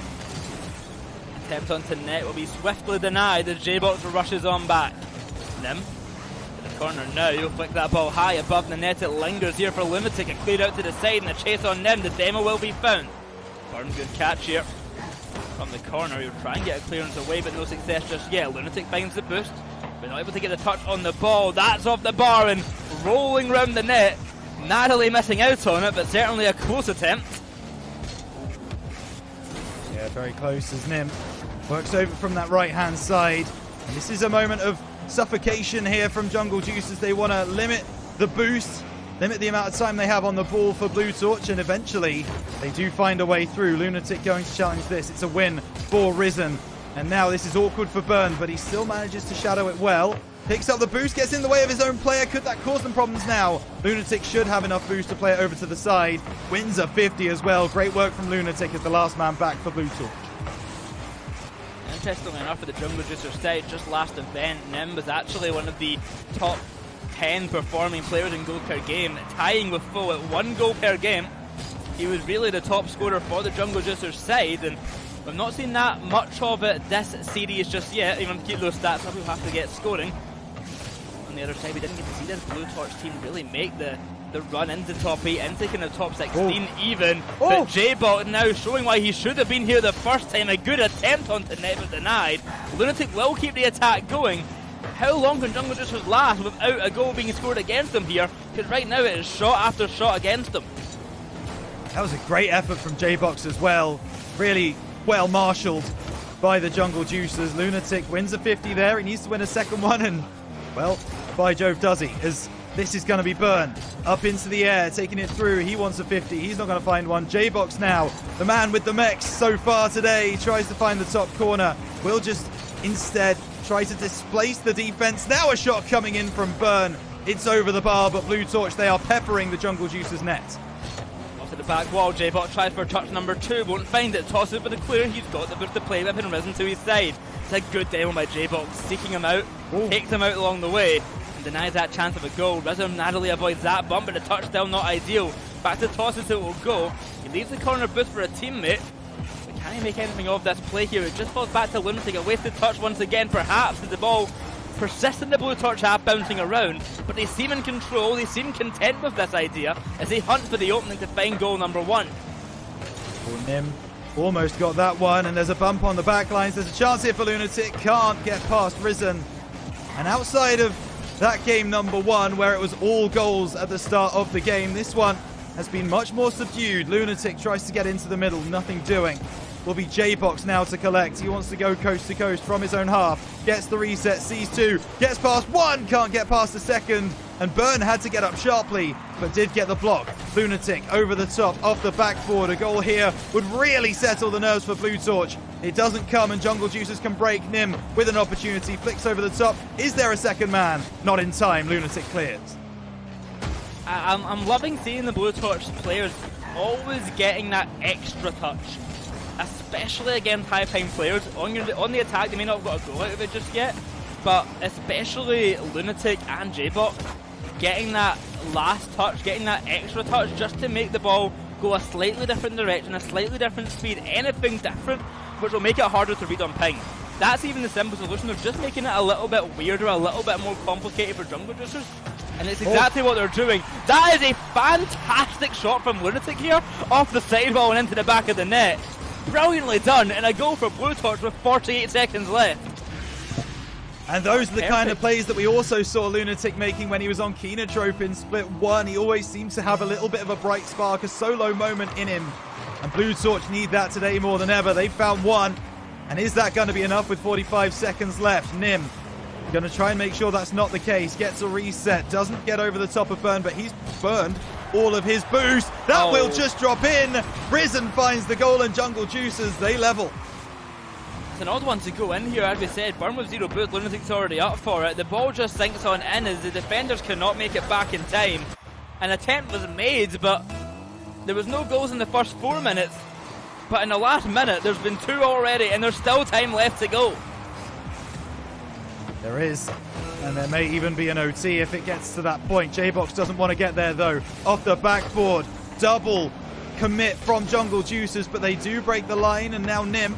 Attempt onto net will be swiftly denied as J-Box rushes on back. Nim to the corner now, he'll flick that ball high above the net. It lingers here for Lunatic and cleared out to the side, and the chase on Nim. The demo will be found. Burn, good catch here from the corner. He'll try and get a clearance away, but no success just yet. Lunatic finds the boost, but not able to get the touch on the ball. That's off the bar and rolling round the net, narrowly missing out on it, but certainly a close attempt. Yeah, very close as Nim works over from that right-hand side. And this is a moment of suffocation here from Jungle Juicers. They want to limit the boost, limit the amount of time they have on the ball for Blue Torch, and eventually they do find a way through. Lunatic going to challenge this. It's a win for Risen. And now this is awkward for Burn, but he still manages to shadow it well. Picks up the boost, gets in the way of his own player. Could that cause them problems now? Lunatic should have enough boost to play it over to the side. Wins a 50 as well. Great work from Lunatic as the last man back for Blue Torch. Interestingly enough, for the Jungle Juicer side, just last event, Nim was actually one of the top 10 performing players in goals per game, tying with Foe at 1 goal per game. He was really the top scorer for the Jungle Juicer side, and we've not seen that much of it this series just yet. Even to keep those stats up, we'll have to get scoring. On the other side, we didn't get to see this Blue Torch team really make the run into top 8, into kind of top 16 even. But J-Bot now showing why he should have been here the first time. A good attempt onto net but denied. Lunatic will keep the attack going. How long can Jungle Juicers last without a goal being scored against them here? Because right now it is shot after shot against them. That was a great effort from J-Box as well. Really well marshalled by the Jungle Juicers. Lunatic wins a 50 there. He needs to win a second one, and well, by Jove does he, as this is going to be Burn up into the air, taking it through. He wants a 50. He's not going to find one. J-Box now, the man with the mechs so far today. He tries to find the top corner. Will just instead try to displace the defense. Now a shot coming in from Burn It's over the bar, but Blue Torch, they are peppering the Jungle Juice's net. Off to the back wall, J-Bot tries for touch number 2, won't find it, tosses it for the clear, he's got the boost to play with and risen to his side. It's a good demo by J-Bot, seeking him out, takes him out along the way, and denies that chance of a goal. Risen narrowly avoids that bump, but the touch still not ideal. Back to tosses, it will go. He leaves the corner boost for a teammate. Can he make anything of this play here? It just falls back to Lunatic, a wasted touch once again, perhaps, as the ball persists in the Blue Torch half, bouncing around, but they seem in control, they seem content with this idea, as they hunt for the opening to find goal number 1. Oh, Nim almost got that one, and there's a bump on the back lines. There's a chance here for Lunatic, can't get past Risen. And outside of that game number 1, where it was all goals at the start of the game, this one has been much more subdued. Lunatic tries to get into the middle, nothing doing. Will be J-Box now to collect. He wants to go coast to coast from his own half. Gets the reset, sees 2, gets past 1, can't get past the second. And Burn had to get up sharply, but did get the block. Lunatic over the top, off the backboard. A goal here would really settle the nerves for Blue Torch. It doesn't come, and Jungle Juices can break. Nim with an opportunity, flicks over the top. Is there a second man? Not in time, Lunatic clears. I'm loving seeing the Blue Torch players always getting that extra touch, especially against high-paying players. On the attack, they may not have got a goal out of it just yet, but especially Lunatic and J-Bot getting that last touch, getting that extra touch just to make the ball go a slightly different direction, a slightly different speed, anything different, which will make it harder to read on ping. That's even the simple solution of just making it a little bit weirder, a little bit more complicated for Jungle Juicers. And it's exactly what they're doing. That is a fantastic shot from Lunatic here, off the sidewall and into the back of the net. Brilliantly done, and a goal for Blue Torch with 48 seconds left. And those are the kind of plays that we also saw Lunatic making when he was on Keenatrope in Split 1. He always seems to have a little bit of a bright spark, a solo moment in him. And Blue Torch need that today more than ever. They've found one. And is that going to be enough with 45 seconds left? Nim going to try and make sure that's not the case. Gets a reset. Doesn't get over the top of Burn, but he's burned all of his boost. That will just drop in. Risen finds the goal, and Jungle Juicers, they level. It's an odd one to go in here, as we said. Burn with 0 boost, Lunatic's already up for it. The ball just sinks on in as the defenders cannot make it back in time. An attempt was made, but there was no goals in the first 4 minutes. But in the last minute, there's been 2 already, and there's still time left to go. There is, and there may even be an OT if it gets to that point. J-Box doesn't want to get there though. Off the backboard, double commit from Jungle Juicers, but they do break the line, and now Nim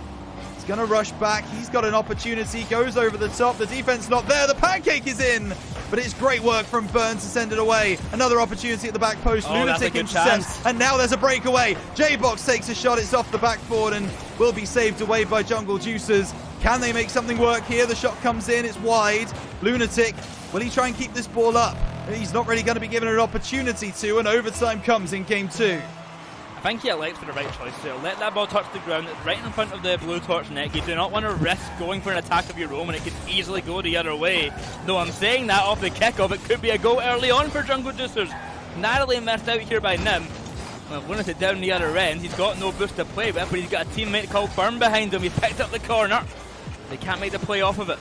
is going to rush back. He's got an opportunity, goes over the top. The defense not there, the pancake is in, but it's great work from Burn to send it away. Another opportunity at the back post. Lunatic intercepts, and now there's a breakaway. J-Box takes a shot, it's off the backboard and will be saved away by Jungle Juicers. Can they make something work here? The shot comes in, it's wide. Lunatic, will he try and keep this ball up? He's not really going to be given an opportunity to, and overtime comes in game 2. I think he elects for the right choice there. Let that ball touch the ground. It's right in front of the Blue Torch net. You do not want to risk going for an attack of your own when it could easily go the other way. Though I'm saying that off the kickoff, it could be a goal early on for Jungle Juicers. Narrowly missed out here by Nim. Well, Lunatic down the other end. He's got no boost to play with, but he's got a teammate called Burn behind him. He's picked up the corner. They can't make the play off of it.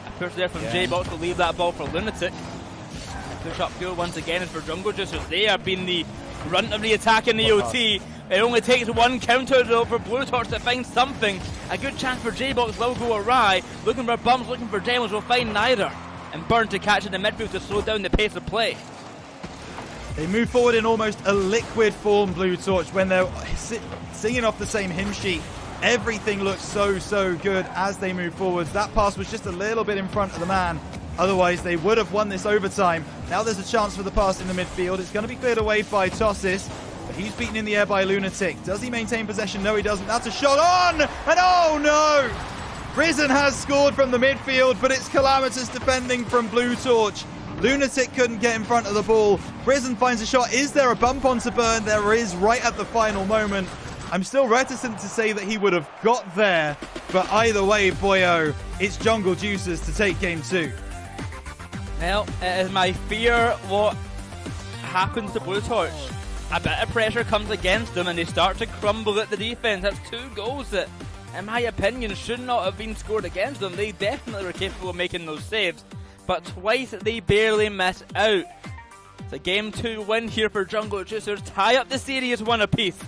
A push there from J-Box to leave that ball for Lunatic. A push upfield once again is for Jungle Juicers. They have been the brunt of the attack in the OT. It only takes one counter though for Blue Torch to find something. A good chance for J-Box will go awry. Looking for bumps, looking for demos, will find neither. And Burn to catch in the midfield to slow down the pace of play. They move forward in almost a liquid form, Blue Torch, when they're singing off the same hymn sheet. Everything looks so good as they move forwards. That pass was just a little bit in front of the man. Otherwise, they would have won this overtime. Now there's a chance for the pass in the midfield. It's going to be cleared away by Tossis, but he's beaten in the air by Lunatic. Does he maintain possession? No, he doesn't. That's a shot on! And oh no! Risen has scored from the midfield, but it's calamitous defending from Blue Torch. Lunatic couldn't get in front of the ball. Risen finds a shot. Is there a bump onto Burn? There is, right at the final moment. I'm still reticent to say that he would have got there, but either way, boyo, it's Jungle Juicers to take game 2. Well, it is my fear what happens to Blue Torch. A bit of pressure comes against them and they start to crumble at the defense. That's 2 goals that, in my opinion, should not have been scored against them. They definitely were capable of making those saves. but twice they barely miss out. It's a Game 2 win here for Jungle Juicers, tie up the series 1 apiece.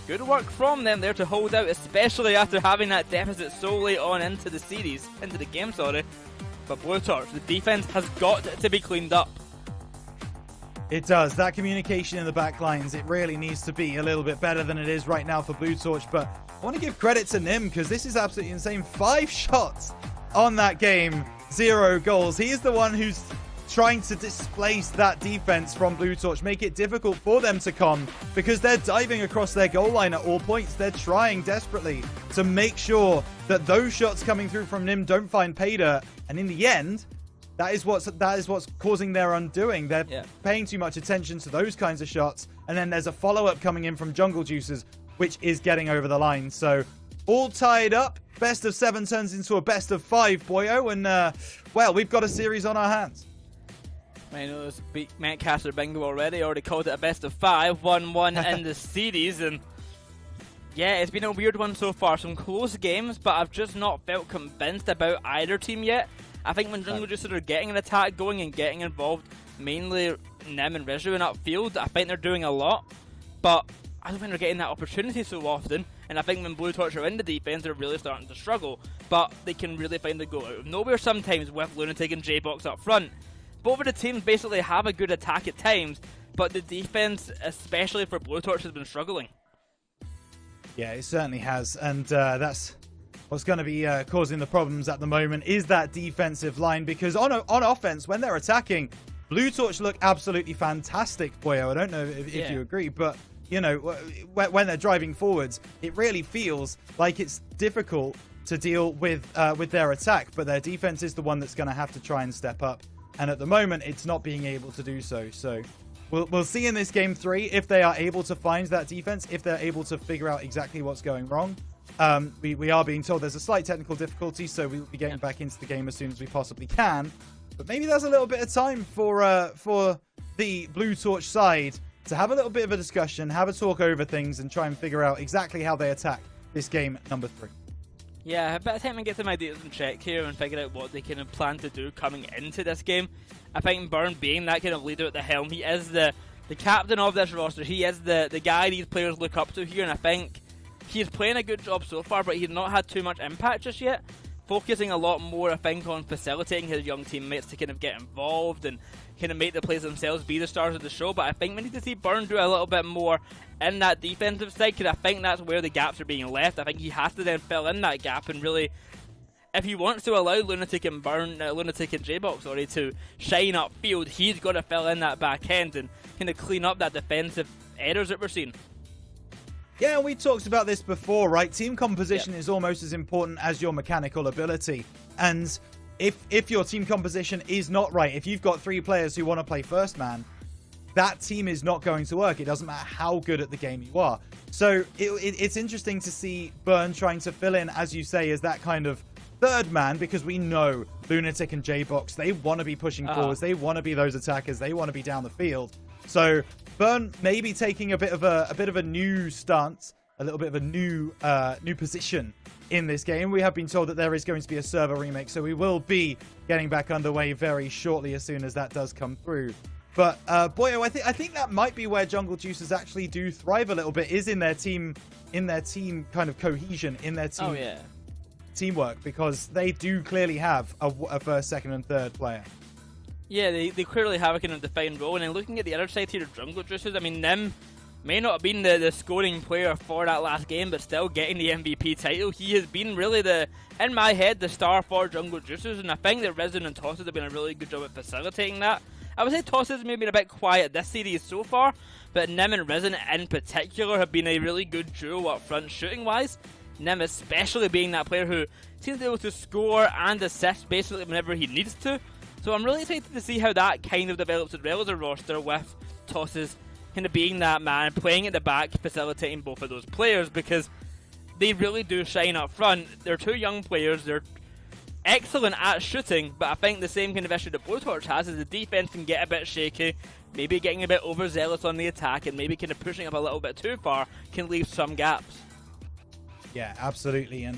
Good work from them there to hold out, especially after having that deficit so late on into the game, sorry. But Blue Torch, the defense has got to be cleaned up. It does. That communication in the back lines, it really needs to be a little bit better than it is right now for Blue Torch. But I want to give credit to Nim because this is absolutely insane. 5 shots on that game, 0 goals. He is the one who's trying to displace that defense from Blue Torch, make it difficult for them to come because they're diving across their goal line at all points. They're trying desperately to make sure that those shots coming through from Nim don't find pay dirt. And in the end, that is what's causing their undoing. They're paying too much attention to those kinds of shots. And then there's a follow-up coming in from Jungle Juicers, which is getting over the line. So all tied up. Best of 7 turns into a best of 5, Boyo. And, well, we've got a series on our hands. I know this beat Metcaster Bingo already called it a best of 5, 1-1 in the series, and yeah, it's been a weird one so far. Some close games, but I've just not felt convinced about either team yet. I think when Jungle Juicers are getting an attack going and getting involved, mainly Nim and Rizu in upfield, I think they're doing a lot, but I don't think they're getting that opportunity so often, and I think when Blue Torch are in the defense, they're really starting to struggle, but they can really find the goal out of nowhere sometimes with Lunatic and J-Box up front. Both of the teams basically have a good attack at times, but the defense, especially for Blue Torch, has been struggling. Yeah, it certainly has, and that's what's going to be causing the problems at the moment is that defensive line, because on offense, when they're attacking, Blue Torch look absolutely fantastic, Boyo. I don't know if you agree, but you know, when they're driving forwards, it really feels like it's difficult to deal with their attack, but their defense is the one that's going to have to try and step up. And at the moment, it's not being able to do so. So we'll see in this game 3 if they are able to find that defense, if they're able to figure out exactly what's going wrong. We are being told there's a slight technical difficulty, so we'll be getting back into the game as soon as we possibly can. But maybe there's a little bit of time for the Blue Torch side to have a little bit of a discussion, have a talk over things, and try and figure out exactly how they attack this game number 3. Yeah, a bit of time to get some ideas in check here and figure out what they kind of plan to do coming into this game. I think Burn being that kind of leader at the helm, he is the captain of this roster. He is the guy these players look up to here, and I think he's playing a good job so far, but he's not had too much impact just yet. Focusing a lot more, I think, on facilitating his young teammates to kind of get involved and kind of make the players themselves be the stars of the show. But I think we need to see Burn do a little bit more in that defensive side, because I think that's where the gaps are being left. I think he has to then fill in that gap and really, if he wants to allow Lunatic and J-Box to shine up field, he's got to fill in that back end and kind of clean up that defensive errors that we're seeing. Yeah, we talked about this before, right? Team composition is almost as important as your mechanical ability. And if your team composition is not right, if you've got 3 players who want to play first man, that team is not going to work. It doesn't matter how good at the game you are. So it's interesting to see Burn trying to fill in, as you say, as that kind of third man, because we know Lunatic and J-Box, they want to be pushing forwards. They want to be those attackers. They want to be down the field. So Burn may be taking a bit of a new stance, a little bit of a new position in this game. We have been told that there is going to be a server remake, so we will be getting back underway very shortly as soon as that does come through. But Boyo, I think that might be where Jungle Juicers actually do thrive a little bit, is in their team kind of cohesion, in their team teamwork, because they do clearly have a first, second, and third player. Yeah, they clearly have a kind of defined role. And then looking at the other side here of Jungle Juicers, I mean, Nim may not have been the scoring player for that last game, but still getting the MVP title. He has been really in my head, the star for Jungle Juicers, and I think that Risen and Tosses have been a really good job at facilitating that. I would say Tosses may have been a bit quiet this series so far, but Nim and Risen in particular have been a really good duo up front shooting-wise. Nim especially being that player who seems to be able to score and assist basically whenever he needs to. So I'm really excited to see how that kind of develops as well as a roster, with Tosses kind of being that man, playing at the back, facilitating both of those players, because they really do shine up front. They're 2 young players, they're excellent at shooting, but I think the same kind of issue that Blue Torch has is the defense can get a bit shaky, maybe getting a bit overzealous on the attack, and maybe kind of pushing up a little bit too far can leave some gaps. Yeah, absolutely, and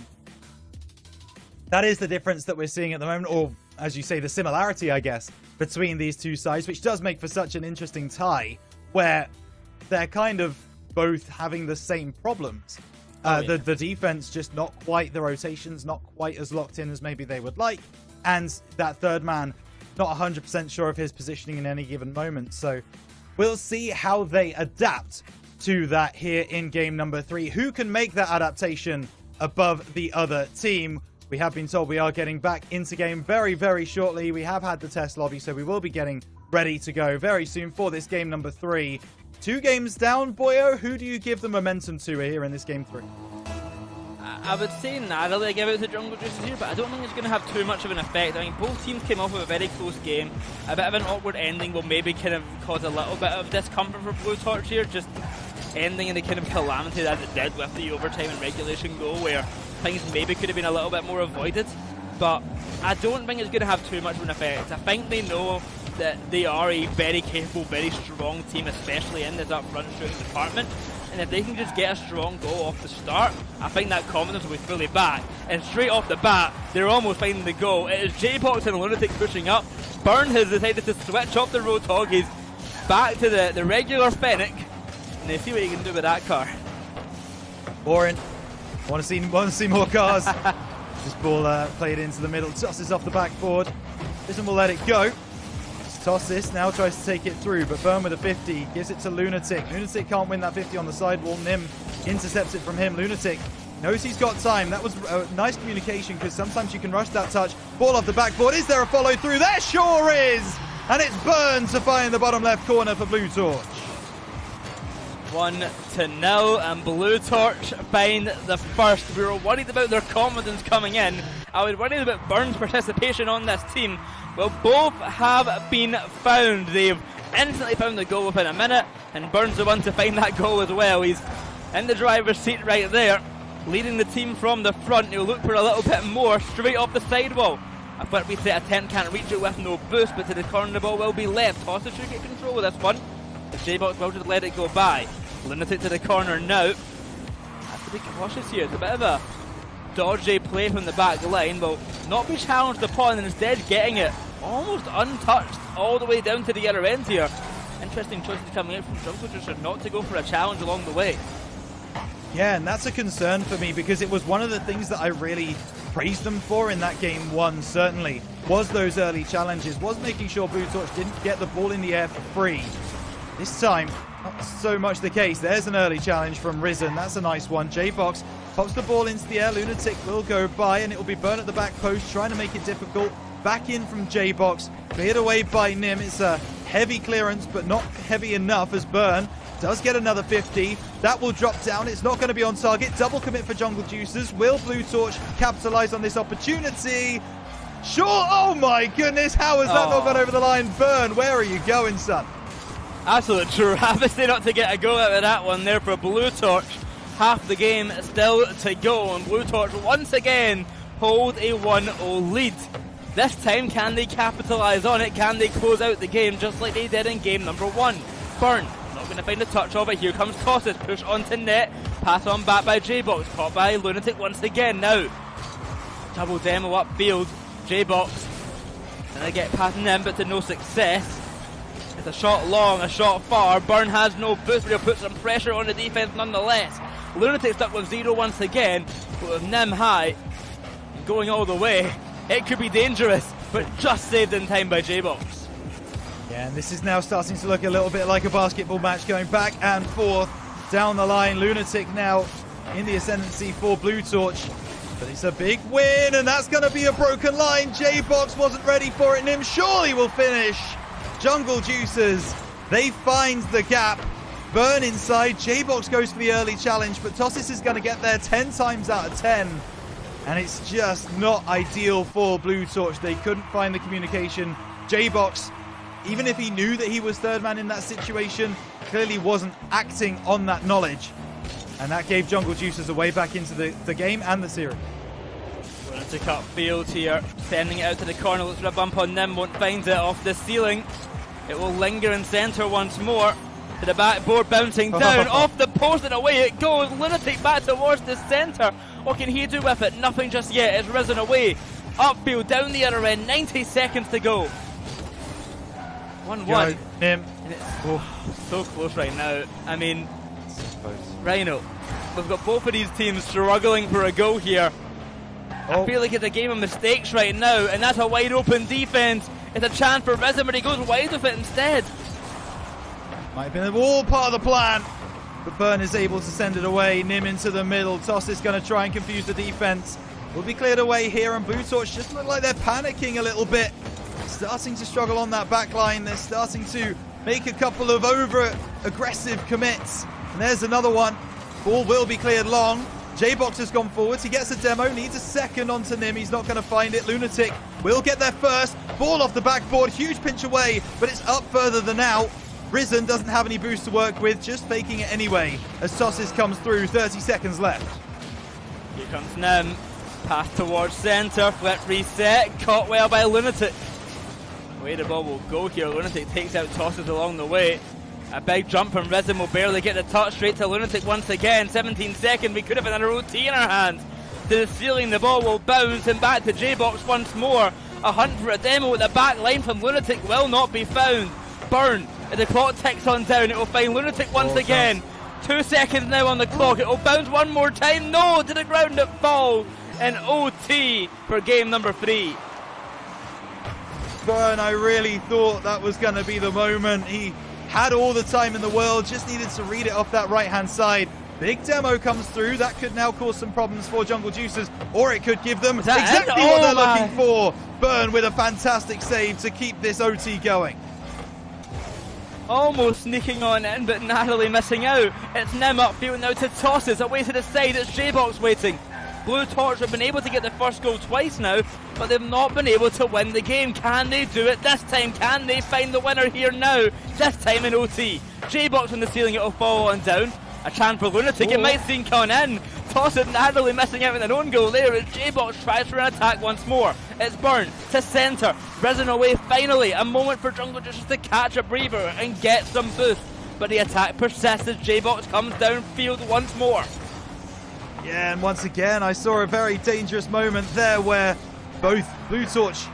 that is the difference that we're seeing at the moment, or as you say, the similarity, I guess, between these two sides, which does make for such an interesting tie, where they're kind of both having the same problems. The defense just not quite, the rotations not quite as locked in as maybe they would like, and that third man not 100% sure of his positioning in any given moment. So we'll see how they adapt to that here in game number 3. Who can make that adaptation above the other team? We have been told we are getting back into game very, very shortly. We have had the test lobby, so we will be getting ready to go very soon for this game number 3. 2 games down, Boyo. Who do you give the momentum to here in this game 3? I would say narrowly I give it to Jungle Juices here, but I don't think it's going to have too much of an effect. I mean, both teams came off with a very close game. A bit of an awkward ending will maybe kind of cause a little bit of discomfort for Blue Torch here, just ending in the kind of calamity that it did with the overtime and regulation goal, where things maybe could have been a little bit more avoided. But I don't think it's going to have too much of an effect. I think they know that they are a very capable, very strong team, especially in this up-front shooting department. And if they can just get a strong goal off the start, I think that confidence will be fully back. And straight off the bat, they're almost finding the goal. It is J-Box and Lunatic pushing up. Burn has decided to switch off the Roadhoggies back to the regular Fennec. And they see what you can do with that car. Boring. Want to see more cars. This ball played into the middle. Tosses off the backboard. This one will let it go. Tossis now tries to take it through, but Burn with a 50 gives it to Lunatic. Lunatic can't win that 50 on the sidewall. Nim intercepts it from him. Lunatic knows he's got time. That was nice communication, because sometimes you can rush that touch. Ball off the backboard. Is there a follow through? There sure is! And it's Burn to find the bottom left corner for Blue Torch. 1-0, and Blue Torch find the first. We were worried about their confidence coming in. I was worried about Burn's participation on this team. Well, both have been found. They've instantly found the goal within a minute, and Burn's the one to find that goal as well. He's in the driver's seat right there, leading the team from the front. He'll look for a little bit more straight off the sidewall. A quick reset attempt, can't reach it with no boost, but to the corner the ball will be left. Tossis should get control of this one. The J-Box will just let it go by. Lunatic to the corner now. Has to be cautious here. It's a bit of a dodgy play from the back line. Will not be challenged upon, and instead getting it almost untouched all the way down to the other end here. Interesting choices coming out from Jungle Juicer not to go for a challenge along the way. Yeah, and that's a concern for me, because it was one of the things that I really praised them for in that game 1, certainly, was those early challenges, was making sure Blue Torch didn't get the ball in the air for free. This time, not so much the case. There's an early challenge from Risen. That's a nice one. J-Box pops the ball into the air. Lunatic will go by, and it will be Burn at the back post, trying to make it difficult. Back in from J-Box, cleared away by Nim. It's a heavy clearance, but not heavy enough, as Burn does get another 50. That will drop down. It's not going to be on target. Double commit for Jungle Juicers. Will Blue Torch capitalize on this opportunity? Sure. Oh my goodness. How has that not gone over the line? Burn, where are you going, son? Absolute travesty not to get a go out of that one there for Blue Torch. Half the game still to go, and Blue Torch once again hold a 1-0 lead. This time, can they capitalise on it? Can they close out the game just like they did in game number 1? Burn not going to find a touch of it. Here comes Tossis, push onto net, pass on back by J-Box, caught by Lunatic once again now. Double demo upfield, J-Box and they get past Nim, but to no success. It's a shot long, a shot far. Burn has no boost, but he'll put some pressure on the defence nonetheless. Lunatic stuck with 0 once again, but with Nim high and going all the way, it could be dangerous, but just saved in time by J-Box. Yeah, and this is now starting to look a little bit like a basketball match, going back and forth down the line. Lunatic now in the ascendancy for Blue Torch, but it's a big win, and that's going to be a broken line. J-Box wasn't ready for it. Nim surely will finish. Jungle Juicers, they find the gap. Burn inside. J-Box goes for the early challenge, but Tossis is going to get there 10 times out of 10. And it's just not ideal for Blue Torch. They couldn't find the communication. J-Box, even if he knew that he was third man in that situation, clearly wasn't acting on that knowledge. And that gave Jungle Juicers a way back into the game and the series. Lunatic upfield here, sending it out to the corner. Looks for a bump on Nim, won't find it off the ceiling. It will linger in centre once more. To the backboard, bouncing down, off the post, and away it goes. Lunatic back towards the centre. What can he do with it? Nothing just yet. It's Risen away. upfield, down the other end, 90 seconds to go. 1-1. Nim. So close right now. I mean, Rhino, we've got both of these teams struggling for a goal here. I feel like it's a game of mistakes right now, and that's a wide open defense. It's a chance for Risen, but he goes wide with it instead. Might have been all part of the plan, but Burn is able to send it away. Nim into the middle. Toss is going to try and confuse the defense. Will be cleared away here, and Blue Torch just look like they're panicking a little bit. Starting to struggle on that back line. They're starting to make a couple of over-aggressive commits. And there's another one. Ball will be cleared long. J-Box has gone forwards. He gets a demo, needs a second onto Nim. He's not going to find it. Lunatic will get there first. Ball off the backboard. Huge pinch away, but it's up further than out. Risen doesn't have any boost to work with, just faking it anyway as Tossis comes through. 30 seconds left. Here comes Nim. Pass towards centre. Flip reset. Caught well by Lunatic. Way the ball will go here. Lunatic takes out Tossis along the way. A big jump from Risen will barely get the touch. Straight to Lunatic once again. 17 seconds. We could have another OT in our hands. To the ceiling, the ball will bounce and back to J-Box once more. A hunt for a demo at the back line from Lunatic will not be found. Burn. As the clock ticks on down, it will find Lunatic once again. 2 seconds now on the clock. It will bounce one more time. No, to the ground it falls. An OT for game number 3. Burn, I really thought that was going to be the moment. He had all the time in the world, just needed to read it off that right-hand side. Big demo comes through. That could now cause some problems for Jungle Juicers, or it could give them exactly what they're looking for. Burn with a fantastic save to keep this OT going. Almost sneaking on in, but narrowly missing out. It's Nim upfield now to Tosses, away to the side. It's J-Box waiting. Blue Torch have been able to get the first goal twice now, but they've not been able to win the game. Can they do it this time? Can they find the winner here now? This time in OT. J-Box on the ceiling, it'll fall on down. A chance for Lunatic, it might seem coming in. Toss it narrowly missing out with an own goal there as J-Box tries for an attack once more. It's Burn to centre, Risen away finally. A moment for Jungle just to catch a breather and get some boost. But the attack persists as J-Box comes downfield once more. Yeah, and once again, I saw a very dangerous moment there where both Blue Torch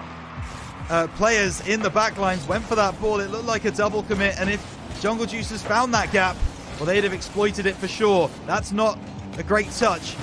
players in the backlines went for that ball. It looked like a double commit, and if Jungle Juicers found that gap, well, they'd have exploited it for sure. That's not a great touch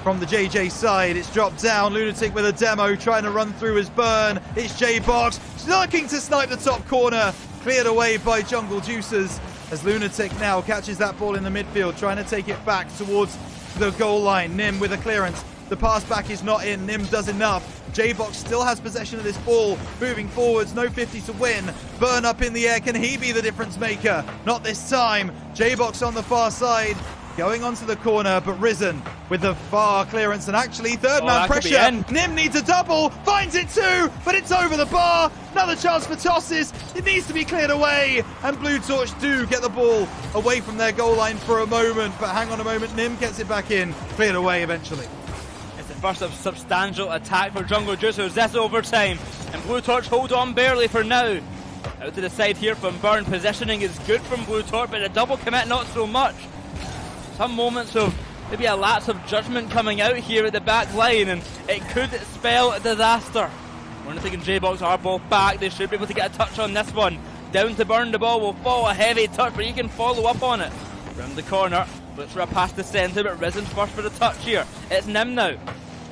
from the JJ side. It's dropped down. Lunatic with a demo, trying to run through his Burn. It's J-Box, looking to snipe the top corner. Cleared away by Jungle Juicers as Lunatic now catches that ball in the midfield, trying to take it back towards the goal line. Nim with a clearance. The pass back is not in. Nim does enough. J-Box still has possession of this ball. Moving forwards, no 50 to win. Burn up in the air. Can he be the difference maker? Not this time. J-Box on the far side. Going onto the corner, but Risen with the far clearance, and actually third man pressure. Nim needs a double, finds it too, but it's over the bar. Another chance for Tosses. It needs to be cleared away, and Blue Torch do get the ball away from their goal line for a moment, but hang on a moment, Nim gets it back in, cleared away eventually. It's the first of substantial attack for Jungle Juicers this overtime, and Blue Torch hold on barely for now. Out to the side here from Burn, positioning is good from Blue Torch, but a double commit not so much. Some moments of maybe a lapse of judgment coming out here at the back line, and it could spell a disaster. Lunatic and J-Box are both back. They should be able to get a touch on this one. Down to Burn, the ball will fall, a heavy touch, but he can follow up on it. Round the corner, looks for a pass to centre, but Risen first for the touch here. It's Nim now.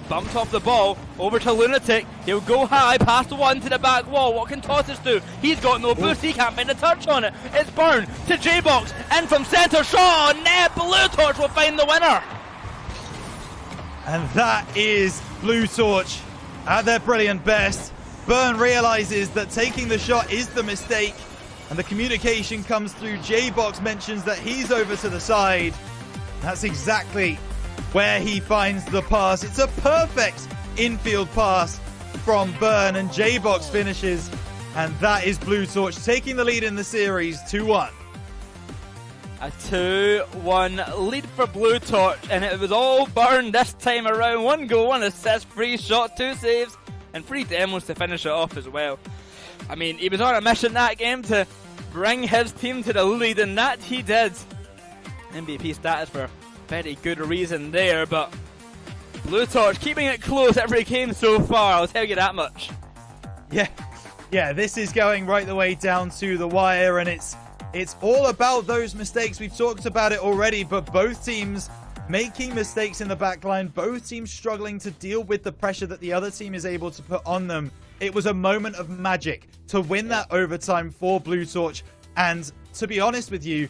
Bumped off the ball, over to Lunatic. He'll go high, past one to the back wall. What can Tosses do? He's got no boost, he can't find a touch on it. It's Burn to J-Box, in from centre, Shaw, net, Blue Torch will find the winner. And that is Blue Torch at their brilliant best. Burn realizes that taking the shot is the mistake, and the communication comes through. J-Box mentions that he's over to the side. That's exactly where he finds the pass. It's a perfect infield pass from Burn, and J-Box finishes, and that is Blue Torch taking the lead in the series 2-1. A 2-1 lead for Blue Torch, and it was all Burn this time around. 1 goal, 1 assist, 3 shot, 2 saves, and 3 demos to finish it off as well. I mean, he was on a mission that game to bring his team to the lead, and that he did. MVP status for very good reason there, but Blue Torch keeping it close every game so far, I'll tell you that much. Yeah, this is going right the way down to the wire, and it's all about those mistakes. We've talked about it already, but both teams making mistakes in the backline, both teams struggling to deal with the pressure that the other team is able to put on them. It was a moment of magic to win that overtime for Blue Torch, and to be honest with you,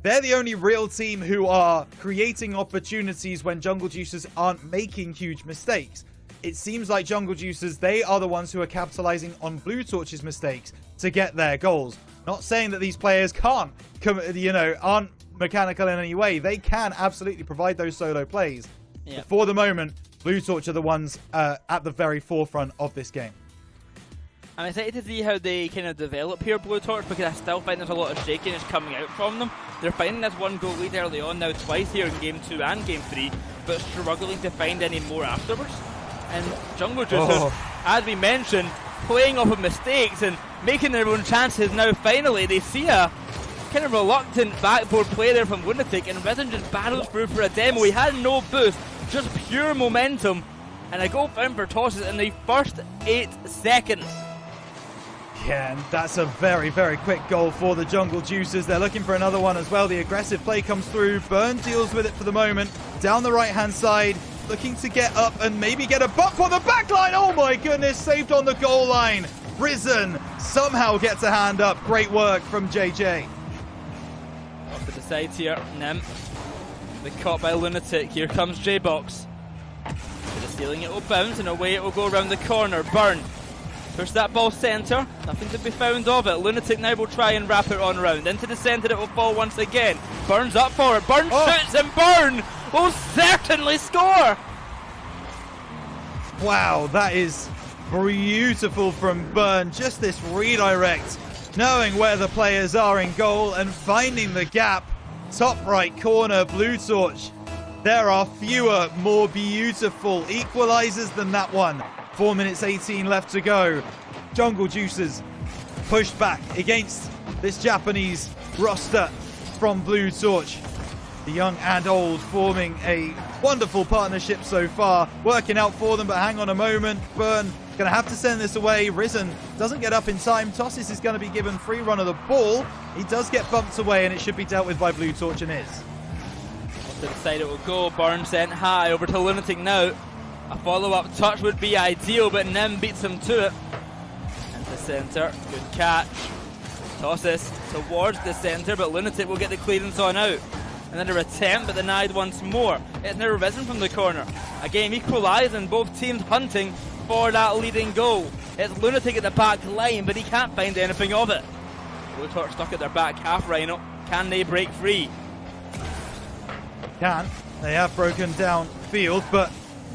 they're the only real team who are creating opportunities when Jungle Juicers aren't making huge mistakes. It seems like Jungle Juicers, they are the ones who are capitalizing on Blue Torch's mistakes to get their goals. Not saying that these players can't, aren't mechanical in any way. They can absolutely provide those solo plays. Yep. But for the moment, Blue Torch are the ones at the very forefront of this game. I'm excited to see how they kind of develop here, Blue Torch, because I still find there's a lot of shakiness coming out from them. They're finding this one goal lead early on now twice here in Game 2 and Game 3, but struggling to find any more afterwards. And Jungle Juicers, as we mentioned, playing off of mistakes and making their own chances now. Finally, they see a kind of reluctant backboard play there from Lunatic, and Risen just barrels through for a demo. He had no boost, just pure momentum, and a goal found for tosses in the first 8 seconds. Yeah, and that's a very, very quick goal for the Jungle Juicers. They're looking for another one as well. The aggressive play comes through. Burn deals with it for the moment. Down the right-hand side, looking to get up and maybe get a bump on the back line. Oh my goodness, saved on the goal line. Risen somehow gets a hand up. Great work from JJ. Off to the side here, Nim. The caught by Lunatic. Here comes J-Box. To the ceiling, it will bounce and away it will go around the corner. Burn. Push that ball centre, nothing to be found of it. Lunatic now will try and wrap it on round. Into the centre it will fall once again. Burns up for it, Burn shoots, and Burn will certainly score! Wow, that is beautiful from Burn. Just this redirect, knowing where the players are in goal and finding the gap. Top right corner, Blue Torch. There are fewer, more beautiful equalizers than that one. 4 minutes 18 left to go. Jungle Juicers pushed back against this Japanese roster from Blue Torch. The young and old forming a wonderful partnership so far. Working out for them, but hang on a moment. Burn going to have to send this away. Risen doesn't get up in time. Tossis is going to be given free run of the ball. He does get bumped away, and it should be dealt with by Blue Torch, and is. To the side it will go. Burn sent high over to Lunatic now. A follow-up touch would be ideal, but Nim beats him to it. Into centre, good catch. Tosses towards the centre, but Lunatic will get the clearance on out. Another attempt, but denied once more. It's now Risen from the corner. A game equalising, both teams hunting for that leading goal. It's Lunatic at the back line, but he can't find anything of it. Blue Torch stuck at their back half, Rhino. Can they break free? Can. They have broken down field, but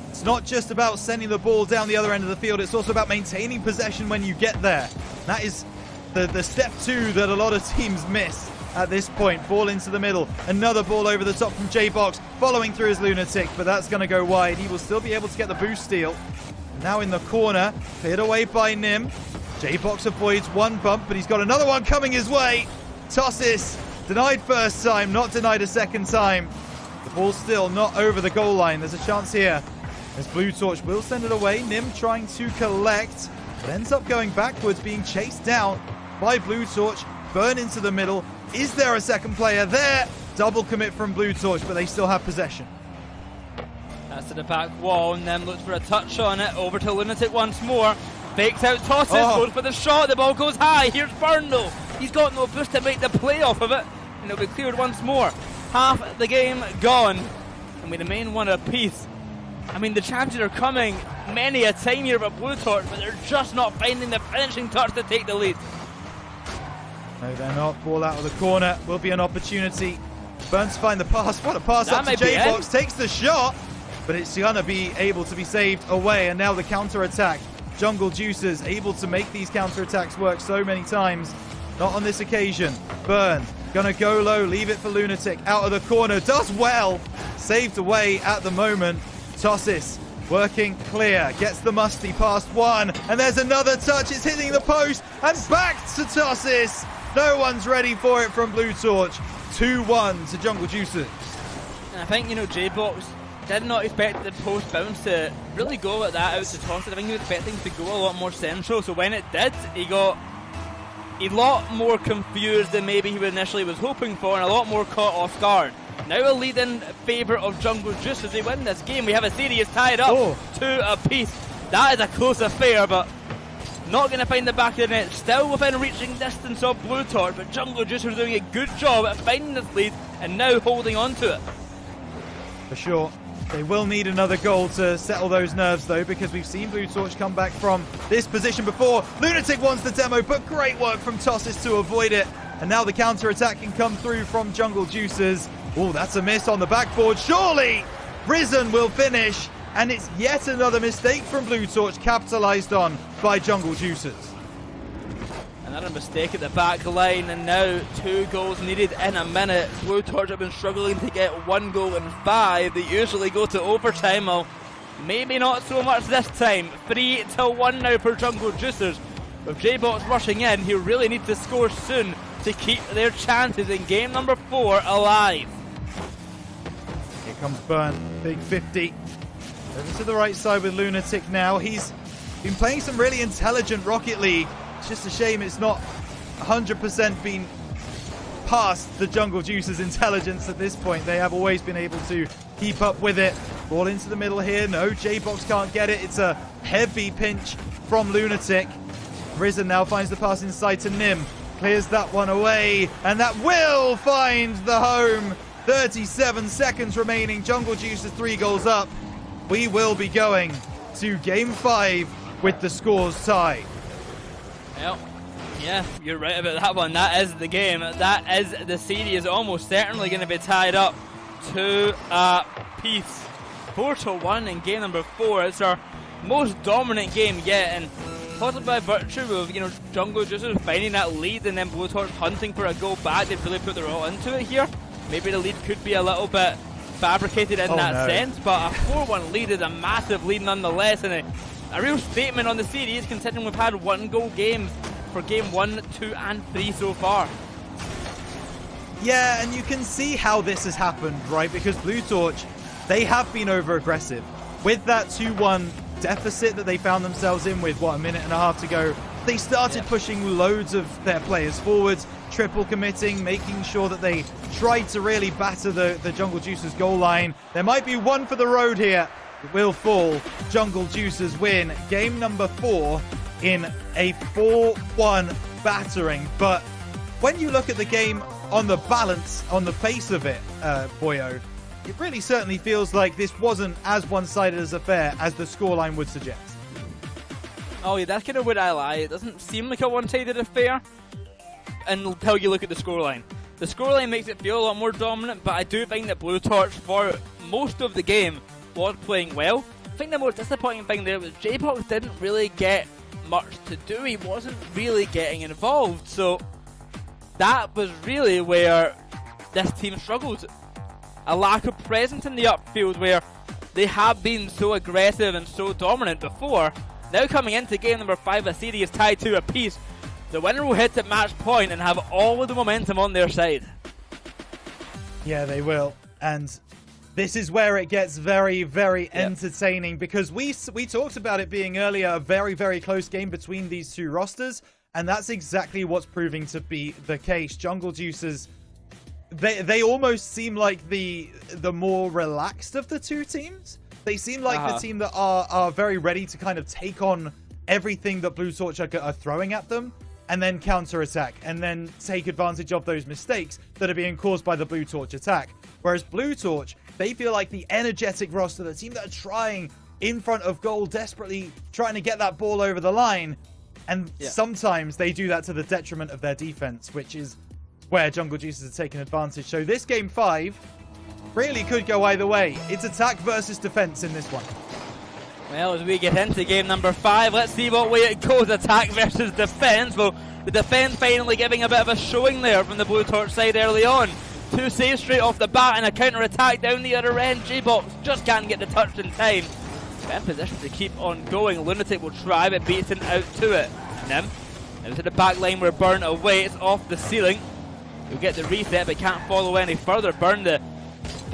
it's not just about sending the ball down the other end of the field, it's also about maintaining possession when you get there. That is the step 2 that a lot of teams miss at this point. Ball into the middle, another ball over the top from J-Box, following through his Lunatic, but that's going to go wide. He will still be able to get the boost steal. Now in the corner, cleared away by Nim. J-Box avoids one bump, but he's got another one coming his way. Tossis, denied first time, not denied a second time. The ball's still not over the goal line. There's a chance here as Blue Torch will send it away. Nim trying to collect, but ends up going backwards, being chased down by Blue Torch. Burn into the middle. Is there a second player there? Double commit from Blue Torch, but they still have possession. That's to the back wall, and then looks for a touch on it. Over to Lunatic once more. Fakes out Tossis, goes for the shot. The ball goes high. Here's Burn though. He's got no boost to make the play off of it, and it'll be cleared once more. Half the game gone, and we remain one apiece. I mean, the chances are coming many a time here for Blue Torch, but they're just not finding the finishing touch to take the lead. No, they're not. Ball out of the corner. Will be an opportunity. Burns find the pass. What a pass up to J-Box. Takes the shot, but it's going to be able to be saved away. And now the counter-attack. Jungle Juicers able to make these counter-attacks work so many times. Not on this occasion. Burn going to go low. Leave it for Lunatic. Out of the corner. Does well. Saved away at the moment. Tossis working clear, gets the musty past one, and there's another touch. It's hitting the post, and back to Tossis. No one's ready for it from Blue Torch. 2-1 to Jungle Juicers. And I think, J-Box did not expect the post bounce to really go at that out to toss it. I think he was expecting to go a lot more central, so when it did, he got a lot more confused than maybe he initially was hoping for, and a lot more caught off guard. Now a lead in favour of Jungle Juice as they win this game. We have a series tied up 2 apiece. That is a close affair, but not going to find the back of the net. Still within reaching distance of Blue Torch, but Jungle Juice are doing a good job at finding this lead and now holding on to it. For sure. They will need another goal to settle those nerves, though, because we've seen Blue Torch come back from this position before. Lunatic wants the demo, but great work from Tossis to avoid it. And now the counter-attack can come through from Jungle Juicers. Oh, that's a miss on the backboard. Surely Risen will finish. And it's yet another mistake from Blue Torch, capitalized on by Jungle Juicers. Another mistake at the back line, and now 2 goals needed in a minute. Blue Torch have been struggling to get 1 goal in 5. They usually go to overtime. Well, maybe not so much this time. 3-1 now for Jungle Juicers. With J-Box rushing in, he really needs to score soon to keep their chances in game number 4 alive. Here comes Burn, big 50. Over to the right side with Lunatic now. He's been playing some really intelligent Rocket League. It's just a shame it's not 100% been past the Jungle Juicers' intelligence at this point. They have always been able to keep up with it. Ball into the middle here. No, J-Box can't get it. It's a heavy pinch from Lunatic. Risen now finds the pass inside to Nim. Clears that one away, and that will find the home. 37 seconds remaining. Jungle Juicers 3 goals up. We will be going to game 5 with the scores tied. Well, yeah, you're right about that one. That is the game. That is the series. Almost certainly going to be tied up 2 apiece. 4-1 in game number 4. It's our most dominant game yet, and possibly by virtue of, you know, Jungle Juicers finding that lead and then Blue Torch hunting for a goal back. They've really put their all into it here. Maybe the lead could be a little bit fabricated in that sense, but a 4-1 lead is a massive lead nonetheless, and a real statement on the series considering we've had 1 goal games for game 1, 2 and 3 so far. Yeah, and you can see how this has happened, right? Because Blue Torch, they have been over aggressive. With that 2-1 deficit that they found themselves in with, what, a minute and a half to go, they started pushing loads of their players forwards, triple committing, making sure that they tried to really batter the Jungle Juicers goal line. There might be one for the road here. It will fall. Jungle Juicers win game number 4 in a 4-1 battering. But when you look at the game on the balance, on the face of it, Boyo, it really certainly feels like this wasn't as one-sided as affair as the scoreline would suggest. Oh yeah, that's kind of where I lie. It doesn't seem like a one-sided affair until you look at the scoreline. The scoreline makes it feel a lot more dominant, but I do think that Blue Torch, for most of the game, was playing well. I think the most disappointing thing there was J-Box didn't really get much to do. He wasn't really getting involved, so that was really where this team struggled. A lack of presence in the upfield where they have been so aggressive and so dominant before. Now coming into game number 5, a series tied 2 apiece. The winner will hit at match point and have all of the momentum on their side. Yeah, they will. And this is where it gets very, very entertaining, because we talked about it being earlier a very, very close game between these two rosters, and that's exactly what's proving to be the case. Jungle Juicers, they almost seem like the more relaxed of the two teams. They seem like the team that are very ready to kind of take on everything that Blue Torch are throwing at them, and then counter-attack, and then take advantage of those mistakes that are being caused by the Blue Torch attack. Whereas Blue Torch, they feel like the energetic roster, the team that are trying in front of goal, desperately trying to get that ball over the line, and sometimes they do that to the detriment of their defense, which is where Jungle Juicers are taking advantage. So this game 5 really could go either way. It's attack versus defense in this one. Well, as we get into game number 5, let's see what way it goes. Attack versus defense. Well, the defense finally giving a bit of a showing there from the Blue Torch side early on. 2 saves straight off the bat and a counter-attack down the other end. J-Box just can't get the touch in time. In position to keep on going. Lunatic will try, but beaten out to it. Nim into the back line where Burn away. It's off the ceiling. He'll get the reset, but can't follow any further. Burn, the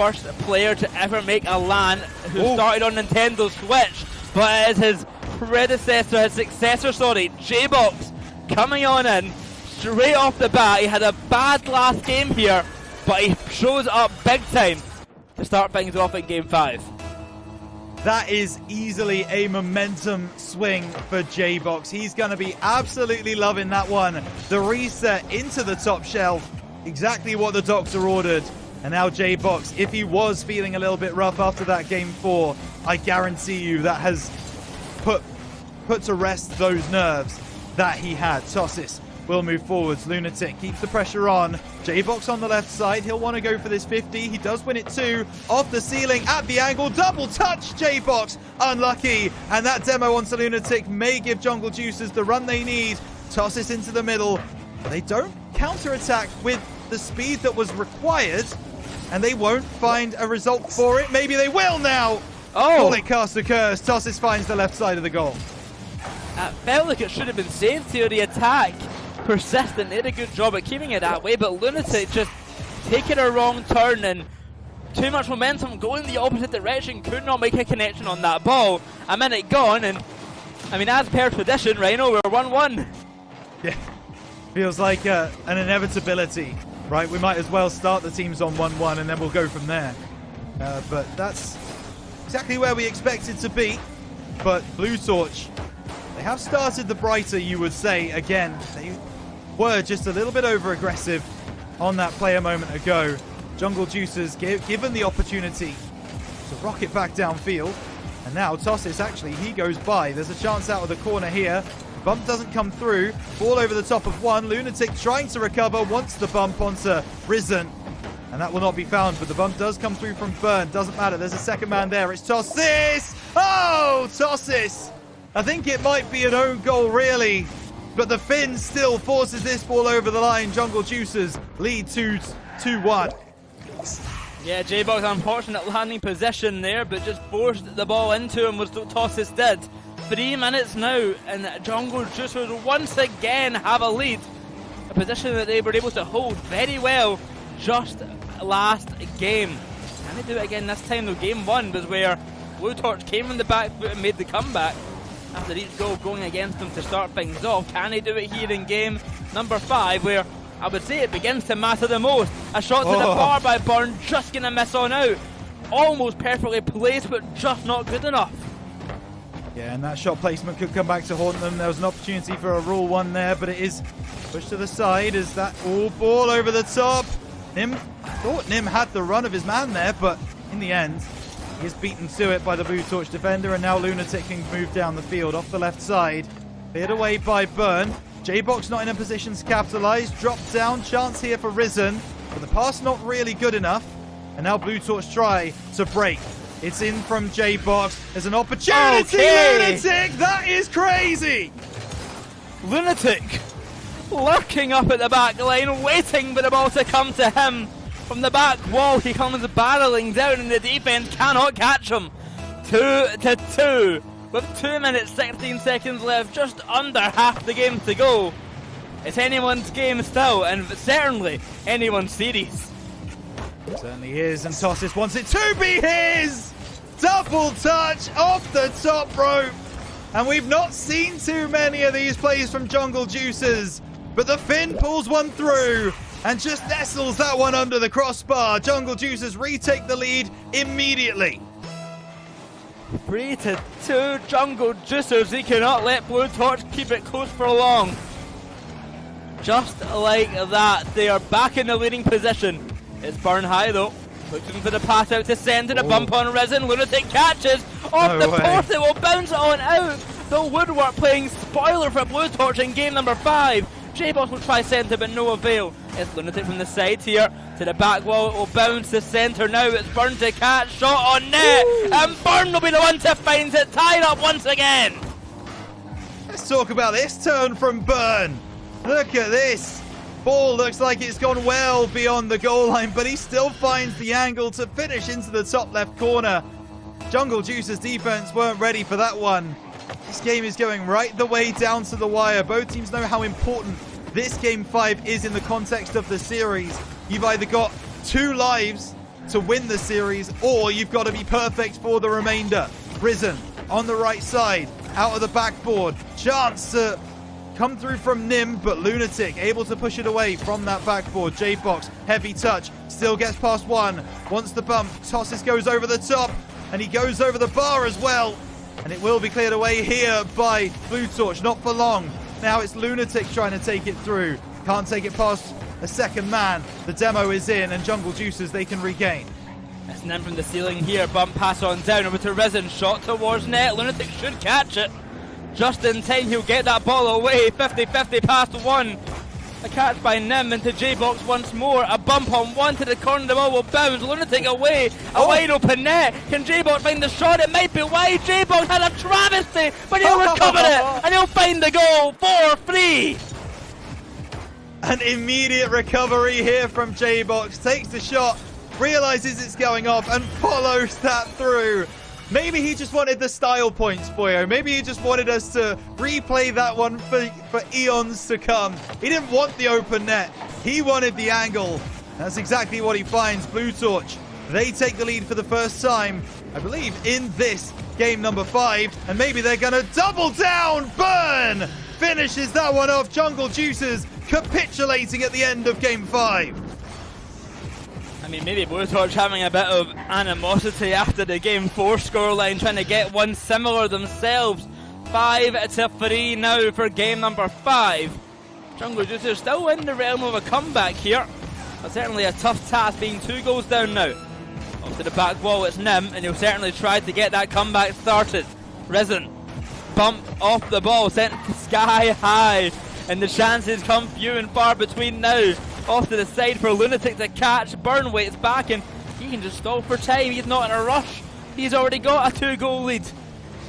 first player to ever make a LAN who started on Nintendo Switch, but it is his predecessor, his successor, sorry, J-Box, coming on in straight off the bat. He had a bad last game here, but he shows up big time to start things off in Game 5. That is easily a momentum swing for J-Box. He's going to be absolutely loving that one. The reset into the top shelf, exactly what the doctor ordered. And now J-Box, if he was feeling a little bit rough after that Game 4, I guarantee you that has put to rest those nerves that he had. Tossis will move forwards. Lunatic keeps the pressure on. J-Box on the left side. He'll want to go for this 50. He does win it too. Off the ceiling at the angle. Double touch. J-Box unlucky. And that demo onto Lunatic may give Jungle Juicers the run they need. Tossis into the middle. They don't counter-attack with the speed that was required. And they won't find a result for it. Maybe they will now. Call it cast a curse. Tossis finds the left side of the goal. It felt like it should have been saved here. The attack persistent. They did a good job at keeping it that way, but Lunatic just taking a wrong turn and too much momentum going the opposite direction. Could not make a connection on that ball. A minute gone, and I mean, as per tradition, Rhino, we're 1-1. Yeah, feels like an inevitability, right? We might as well start the teams on 1-1 and then we'll go from there. But that's exactly where we expected to be. But Blue Torch, they have started the brighter, you would say. Again, they were just a little bit over-aggressive on that play a moment ago. Jungle Juicers given the opportunity to rocket back downfield. And now Tossis, actually, he goes by. There's a chance out of the corner here. Bump doesn't come through. Ball over the top of one. Lunatic trying to recover, wants the bump onto Risen. And that will not be found, but the bump does come through from Burn. Doesn't matter, there's a second man there. It's Tossis! Oh, Tossis! I think it might be an own goal, really. But the Finn still forces this ball over the line. Jungle Juicers lead 2-1. Yeah, J-Box, unfortunate landing position there, but just forced the ball into him, was what Tossis did. 3 minutes now, and Jungle Juicers once again have a lead. A position that they were able to hold very well just last game. Can they do it again this time though? Game 1 was where Blue Torch came from the back foot and made the comeback after each goal going against them to start things off. Can they do it here in game number 5, where I would say it begins to matter the most? A shot to the bar by Burn, just gonna miss on out. Almost perfectly placed, but just not good enough. Yeah, and that shot placement could come back to haunt them. There was an opportunity for a Rule 1 there, but it is pushed to the side as that ball over the top. Nim thought Nim had the run of his man there, but in the end, he is beaten to it by the Blue Torch defender, and now Lunatic can move down the field off the left side. Cleared away by Burn. J-Box not in a position to capitalise. Drop down, chance here for Risen, but the pass not really good enough. And now Blue Torch try to break. It's in from J-Box. There's an opportunity. Lunatic, that is crazy. Lunatic lurking up at the back line, waiting for the ball to come to him. From the back wall, he comes barreling down, and the defense cannot catch him. 2-2. With 2 minutes, 16 seconds left, just under half the game to go. It's anyone's game still, and certainly anyone's series. Certainly is, and Tossis wants it to be his! Double touch off the top rope. And we've not seen too many of these plays from Jungle Juicers, but the Finn pulls one through and just nestles that one under the crossbar. Jungle Juicers retake the lead immediately. 3-2 Jungle Juicers. They cannot let Blue Torch keep it close for long. Just like that, they are back in the leading position. It's Burn high though. Looking for the pass out to center. A bump on Risen. Lunatic catches off the post. It will bounce on out. The woodwork playing spoiler for Blue Torch in game number 5. J-Box will try center, but no avail. It's Lunatic from the side here to the back wall. It will bounce to center now. It's Burn to catch. Shot on net. And Burn will be the one to find it. Tied up once again. Let's talk about this turn from Burn. Look at this. Ball looks like it's gone well beyond the goal line, but he still finds the angle to finish into the top left corner. Jungle Juicers defense weren't ready for that one. This game is going right the way down to the wire. Both teams know how important this game 5 is in the context of the series. You've either got 2 lives to win the series, or you've got to be perfect for the remainder. Risen on the right side, out of the backboard. Chance to come through from Nim, but Lunatic able to push it away from that backboard. J-Box, heavy touch, still gets past one. Wants the bump. Tossis goes over the top, and he goes over the bar as well. And it will be cleared away here by Blue Torch, not for long. Now it's Lunatic trying to take it through. Can't take it past a second man. The demo is in, and Jungle Juicers, they can regain. It's Nim from the ceiling here. Bump pass on down over to Risen. Shot towards net. Lunatic should catch it. Just in time, he'll get that ball away. 50-50 past one. A catch by Nim into J-Box once more. A bump on one to the corner. The ball will bounce. Lunatic away. A wide open net. Can J-Box find the shot? It might be wide. J-Box had a travesty, but he'll recover it. And he'll find the goal. 4-3. An immediate recovery here from J-Box. Takes the shot, realizes it's going off, and follows that through. Maybe he just wanted the style points, Boyo. Maybe he just wanted us to replay that one for eons to come. He didn't want the open net. He wanted the angle. That's exactly what he finds. Blue Torch, they take the lead for the first time, I believe, in this game number 5. And maybe they're going to double down. Burn finishes that one off. Jungle Juicers capitulating at the end of game 5. I mean, maybe Blue Torch having a bit of animosity after the game 4 scoreline, trying to get one similar themselves. 5-3 now for game number 5. Jungle Juicers still in the realm of a comeback here, but certainly a tough task being 2 goals down now. Off to the back wall, it's Nim, and he'll certainly try to get that comeback started. Risen, bump off the ball, sent sky high, and the chances come few and far between now. Off to the side for Lunatic to catch. Burn waits back, and he can just stall for time. He's not in a rush. He's already got a 2-goal lead.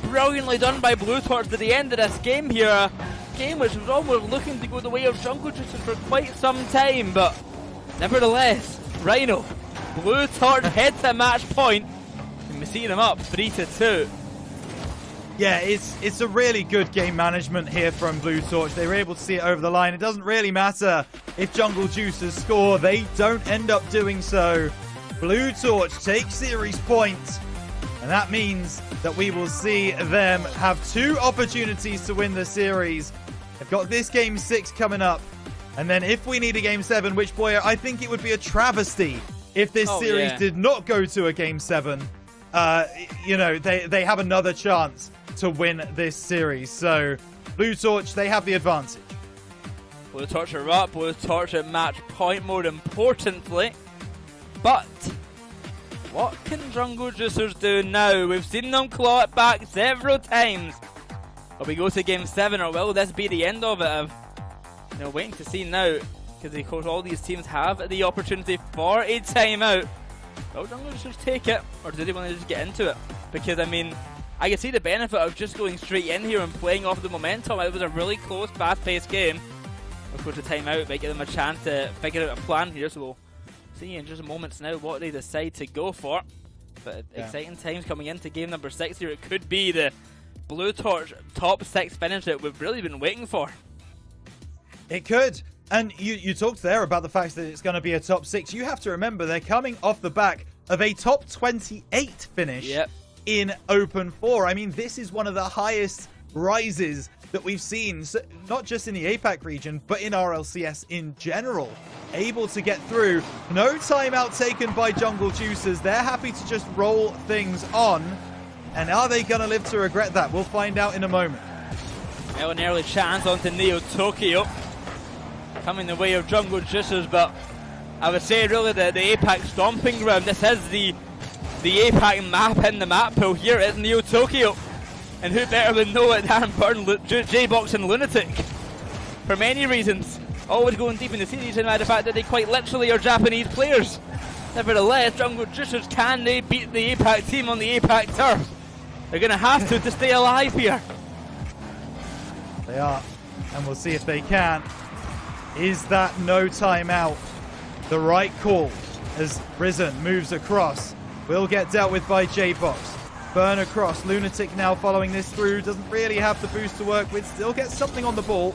Brilliantly done by Blue Torch to the end of this game here. A game which was almost looking to go the way of Jungle Juicers for quite some time, but nevertheless, Rhino, Blue Torch head to match point, and we're seeing him up 3-2. Yeah, it's a really good game management here from Blue Torch. They were able to see it over the line. It doesn't really matter if Jungle Juicers score. They don't end up doing so. Blue Torch takes series points, and that means that we will see them have 2 opportunities to win the series. They've got this game 6 coming up, and then if we need a game 7, which, boy, I think it would be a travesty if this series did not go to a game 7. You know, they have another chance to win this series. So Blue Torch, they have the advantage. Blue Torch are up. Blue Torch at match point, more importantly. But what can Jungle Juicers do now? We've seen them claw it back several times. Will we go to game 7, or will this be the end of it? You know, waiting to see now, because of course all these teams have the opportunity for a timeout. Will Jungle Juicers take it, or do they want to just get into it? Because I mean, I can see the benefit of just going straight in here and playing off the momentum. It was a really close, fast-paced game. Of course, the timeout might give them a chance to figure out a plan here, so we'll see in just moments now what they decide to go for. But exciting times coming into game number 6 here. It could be the Blue Torch top 6 finish that we've really been waiting for. It could. And you talked there about the fact that it's going to be a top 6. You have to remember they're coming off the back of a top 28 finish. In Open 4. I mean, this is one of the highest rises that we've seen, so not just in the Apac region, but in RLCS in general. Able to get through. No timeout taken by Jungle Juicers. They're happy to just roll things on. And are they going to live to regret that? We'll find out in a moment. Well, an early chance onto Neo Tokyo. Coming the way of Jungle Juicers, but I would say really the Apac stomping ground. This is the Apac map in the map pool. Here is Neo Tokyo, and who better would know it than Burn, J-Box and Lunatic, for many reasons. Always going deep in the series, and by the fact that they quite literally are Japanese players. Nevertheless, Jungle Juicers, can they beat the Apac team on the Apac turf? They're going to have to stay alive here. They are, and we'll see if they can. Is that no timeout the right call as Risen moves across? Will get dealt with by J-Box. Burn across. Lunatic now following this through. Doesn't really have the boost to work with. Still gets something on the ball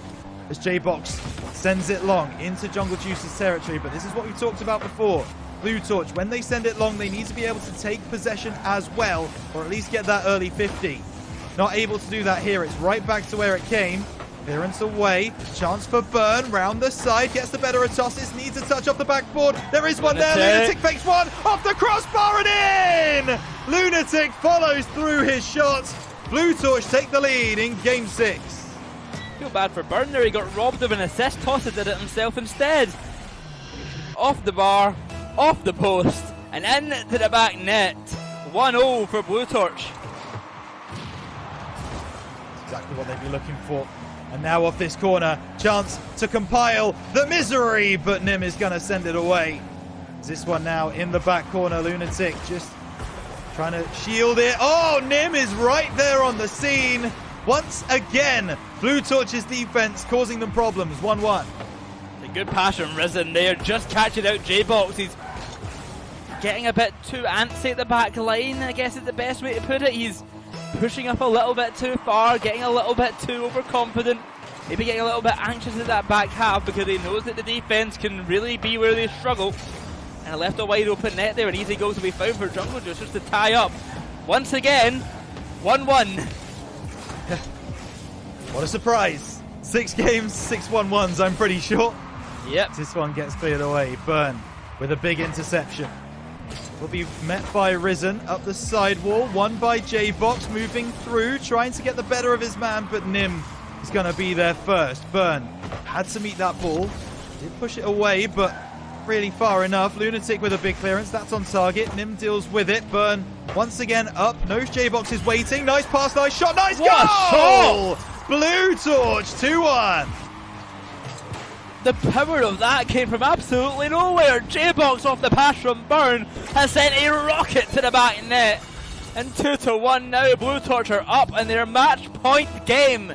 as J-Box sends it long into Jungle Juicers territory. But this is what we talked about before. Blue Torch, when they send it long, they need to be able to take possession as well, or at least get that early 50. Not able to do that here. It's right back to where it came. Clearance away. Chance for Burn. Round the side. Gets the better of Tossis. Needs a touch off the backboard. There is one there. Lunatic fakes one. Off the crossbar and in! Lunatic follows through his shots. Blue Torch take the lead in Game 6. Feel bad for Burn there. He got robbed of an assist. Tossis did it himself instead. Off the bar. Off the post. And in to the back net. 1-0 for Blue Torch. Exactly what they'd be looking for. And now off this corner, chance to compile the misery, but Nim is going to send it away. This one now in the back corner, Lunatic just trying to shield it. Oh, Nim is right there on the scene. Once again, Blue Torch's defense causing them problems. 1-1. A good pass from Risen there, just catching out J-Box. He's getting a bit too antsy at the back line, I guess is the best way to put it. He's pushing up a little bit too far, getting a little bit too overconfident, maybe getting a little bit anxious at that back half because he knows that the defense can really be where they struggle. And I left a wide open net there, an easy goal to be found for Jungle Juice just to tie up. Once again, 1-1. What a surprise. 6 games, 6 1-1s, I'm pretty sure. Yep. This one gets cleared away. Burn with a big interception. Will be met by Risen up the side wall. One by J-Box moving through, trying to get the better of his man, but Nim is going to be there first. Burn had to meet that ball. Did push it away, but really far enough. Lunatic with a big clearance. That's on target. Nim deals with it. Burn once again up. Knows J-Box is waiting. Nice pass, nice shot, nice goal! Blue Torch 2-1. The power of that came from absolutely nowhere. J-Box off the pass from Burn has sent a rocket to the back net. And 2-1 now. Blue Torch are up in their match point game.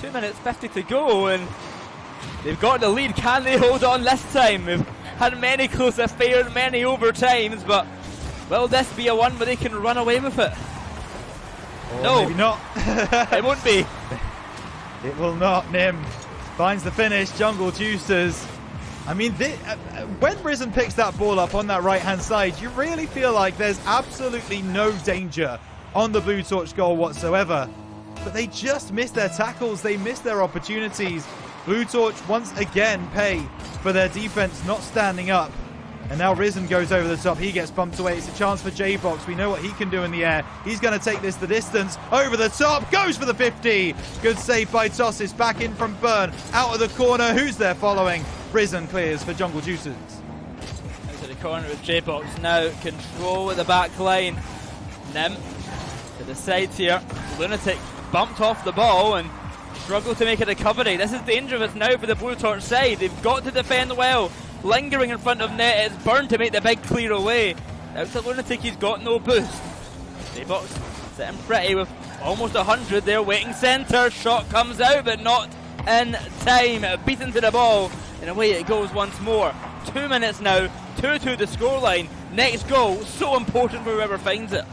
2 minutes 50 to go and they've got the lead. Can they hold on this time? We've had many close affairs, many overtimes, but will this be a one where they can run away with it? Or no. Maybe not. It won't be. It will not. Nim finds the finish. Jungle Juicers. I mean, when Risen picks that ball up on that right-hand side, you really feel like there's absolutely no danger on the Blue Torch goal whatsoever. But they just miss their tackles. They miss their opportunities. Blue Torch once again pay for their defense not standing up. And now Risen goes over the top. He gets bumped away. It's a chance for J-Box. We know what he can do in the air. He's going to take this the distance. Over the top. Goes for the 50. Good save by Tossis. Back in from Burn. Out of the corner. Who's there following? Risen clears for Jungle Juicers. Out of the corner with J-Box now. Control at the back line. Nim to the sides here. Lunatic bumped off the ball and struggled to make a recovery. This is dangerous now for the Blue Torch side. They've got to defend well. Lingering in front of net, it's Burn to make the big clear away. Out to Lunatic, he's got no boost. J-Box sitting pretty with almost 100 there, waiting centre. Shot comes out, but not in time. Beaten to the ball, and away it goes once more. 2 minutes now, 2-2 the scoreline. Next goal, so important for whoever finds it.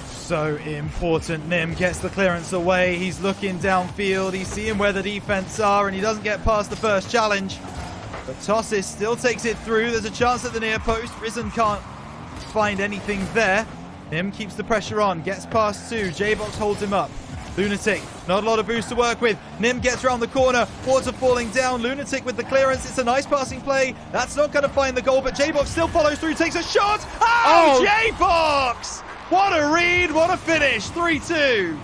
So important. Nim gets the clearance away. He's looking downfield. He's seeing where the defense are, and he doesn't get past the first challenge. But Tossis still takes it through. There's a chance at the near post. Risen can't find anything there. Nim keeps the pressure on. Gets past two. J-Box holds him up. Lunatic, not a lot of boost to work with. Nim gets around the corner. Water falling down. Lunatic with the clearance. It's a nice passing play. That's not going to find the goal, but J-Box still follows through. Takes a shot. Oh! J-Box! What a read. What a finish. 3-2.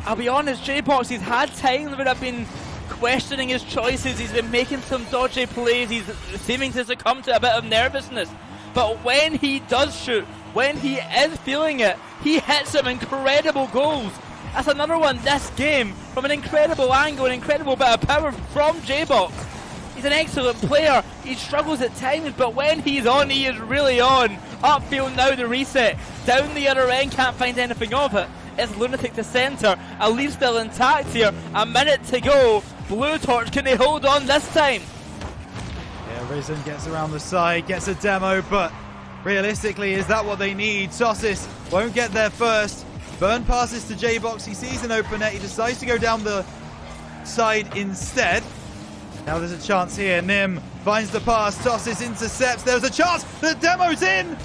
I'll be honest, J-Box, he's had times where I've been questioning his choices. He's been making some dodgy plays. He's seeming to succumb to a bit of nervousness. But when he does shoot, when he is feeling it, he hits some incredible goals. That's another one this game from an incredible angle, an incredible bit of power from J-Box. He's an excellent player. He struggles at times, but when he's on, he is really on. Upfield now, the reset. Down the other end, can't find anything of it. It's Lunatic to centre. A lead still intact here. A minute to go. Blue Torch, can they hold on this time? Yeah, Risen gets around the side, gets a demo, but realistically, is that what they need? Tossis won't get there first. Burn passes to J-Box. He sees an open net. He decides to go down the side instead. Now there's a chance here. Nim finds the pass, tosses, intercepts. There's a chance. The demo's in,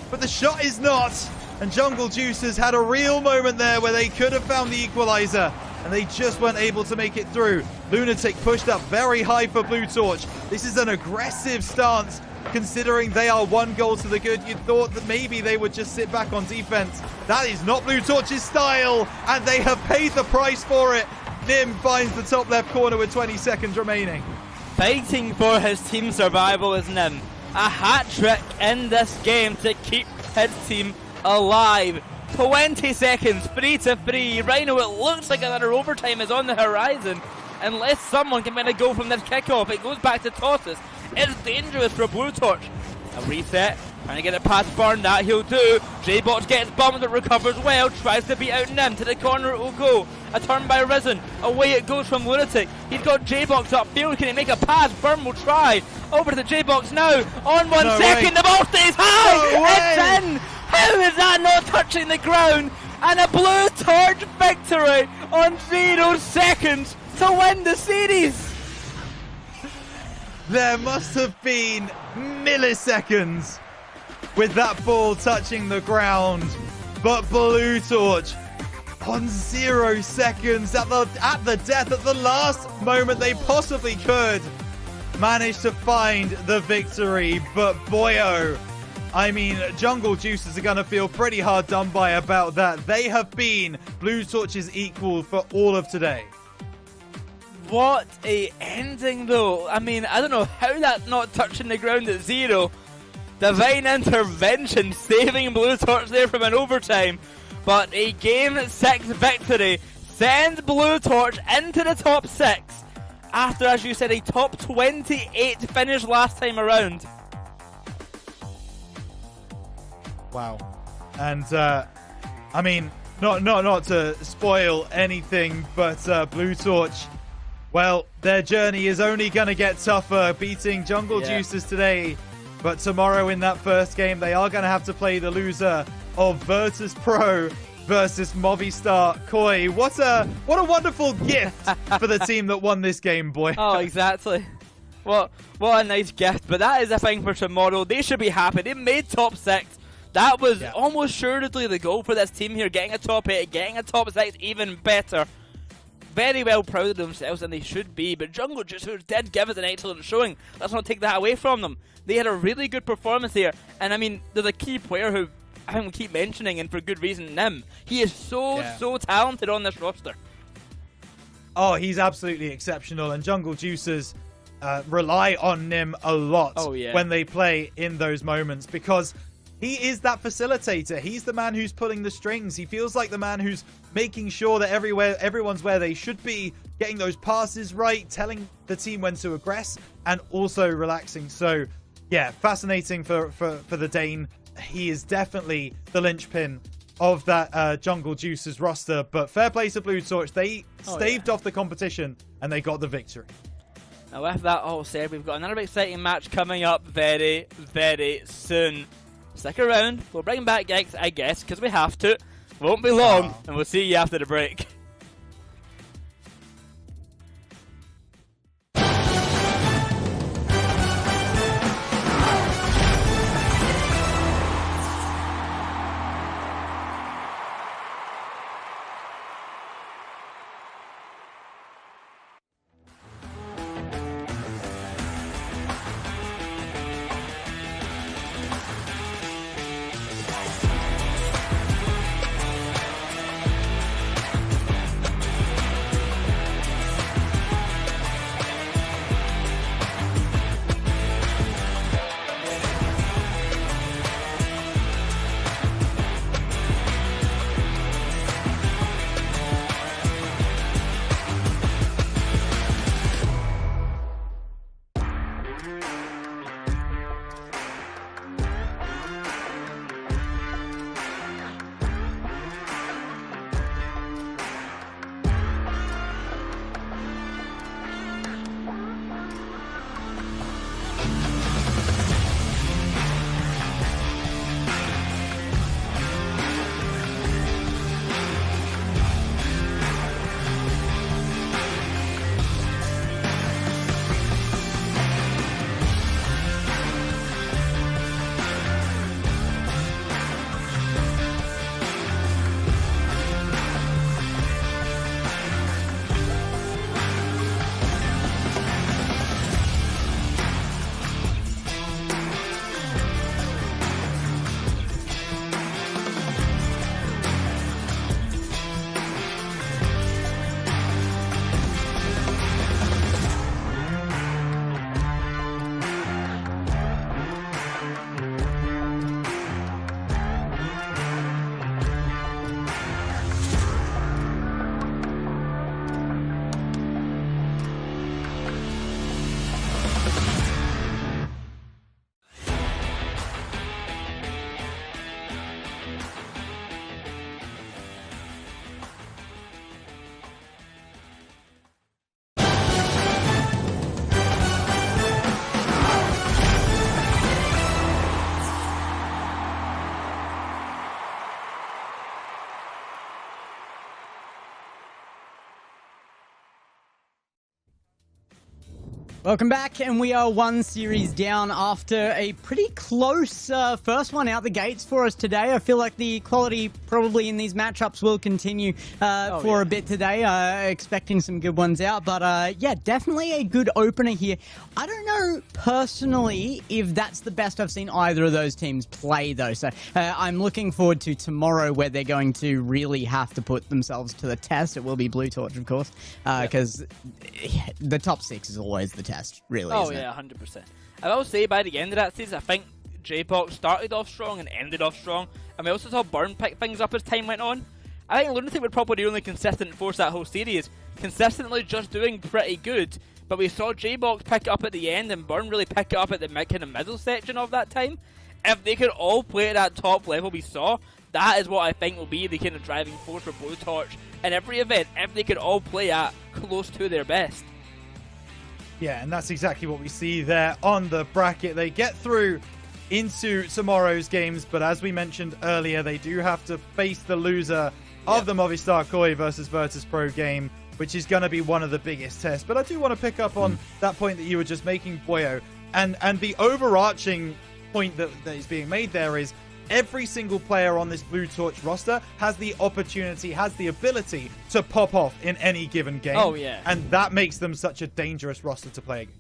but the shot is not. And Jungle Juicers had a real moment there where they could have found the equalizer, and they just weren't able to make it through. Lunatic pushed up very high for Blue Torch. This is an aggressive stance, considering they are 1 goal to the good. You'd thought that maybe they would just sit back on defense. That is not Blue Torch's style, and they have paid the price for it. Nim finds the top left corner with 20 seconds remaining. Fighting for his team survival is Nim. A hat-trick in this game to keep his team alive. 20 seconds, 3-3. Rhino, it looks like another overtime is on the horizon. Unless someone can win a goal from this kickoff, it goes back to tosses. It's dangerous for Blue Torch. A reset, trying to get it past Burn, that he'll do. J-Box gets bombed, it recovers well, tries to beat out Nim. To the corner it will go. A turn by Risen, away it goes from Lunatic. He's got J-Box upfield, can he make a pass? Burn will try. Over to the J-Box now, on 1 second, the ball stays high! It's in! How is that not touching the ground? And a Blue Torch victory on 0 seconds to win the series! There must have been milliseconds with that ball touching the ground, but Blue Torch on 0 seconds at the death, at the last moment they possibly could, managed to find the victory. But boyo, I mean, Jungle Juicers are going to feel pretty hard done by about that. They have been Blue Torch's equal for all of today. What a ending though. I mean, I don't know how that's not touching the ground at 0. Divine intervention saving Blue Torch there from an overtime. But a Game 6 victory sends Blue Torch into the top 6 after, as you said, a top 28 finish last time around. Wow. And, I mean, not to spoil anything, but Blue Torch, well, their journey is only going to get tougher, beating Jungle Juicers today. But tomorrow in that first game, they are going to have to play the loser of Virtus Pro versus Movistar Koi. What a wonderful gift for the team that won this game, boy. Oh, exactly. What a nice gift. But that is a thing for tomorrow. They should be happy. They made top 6. That was almost assuredly the goal for this team here. Getting a top 8, getting a top 6, even better. Very well proud of themselves, and they should be. But Jungle Juicers did give us an excellent showing. Let's not take that away from them. They had a really good performance here. And I mean, there's a key player who I don't keep mentioning, and for good reason, Nim. He is so talented on this roster. Oh, he's absolutely exceptional. And Jungle Juicers rely on Nim a lot when they play in those moments, because he is that facilitator. He's the man who's pulling the strings. He feels like the man who's making sure that everyone's where they should be, getting those passes right, telling the team when to aggress, and also relaxing. So, yeah, fascinating for the Dane. He is definitely the linchpin of that Jungle Juicers roster. But fair play to Blue Torch. They staved off the competition, and they got the victory. Now, with that all said, we've got another exciting match coming up very, very soon. Stick around. We'll bring back Gex, I guess, because we have to. Won't be long, and we'll see you after the break. Welcome back, and we are one series down after a pretty close first one out the gates for us today. I feel like the quality probably in these matchups will continue for a bit today, expecting some good ones out. But yeah, definitely a good opener here. I don't know personally if that's the best I've seen either of those teams play, though. So I'm looking forward to tomorrow, where they're going to really have to put themselves to the test. It will be Blue Torch, of course, because the top 6 is always the test, really. Oh yeah, 100%. I will say by the end of that season, I think J-Box started off strong and ended off strong, and we also saw Burn pick things up as time went on. I think Lunatic would probably be the only consistent force that whole series, consistently just doing pretty good, but we saw J-Box pick it up at the end and Burn really pick it up at the kind of middle section of that time. If they could all play at that top level we saw, that is what I think will be the kind of driving force for Blue Torch in every event, if they could all play at close to their best. Yeah, and that's exactly what we see there on the bracket. They get through into tomorrow's games, but as we mentioned earlier, they do have to face the loser of the Movistar Koi versus Virtus Pro game, which is going to be one of the biggest tests. But I do want to pick up on that point that you were just making, Boyo, and the overarching point that is being made there is every single player on this Blue Torch roster has the opportunity, has the ability to pop off in any given game. Oh, yeah. And that makes them such a dangerous roster to play against.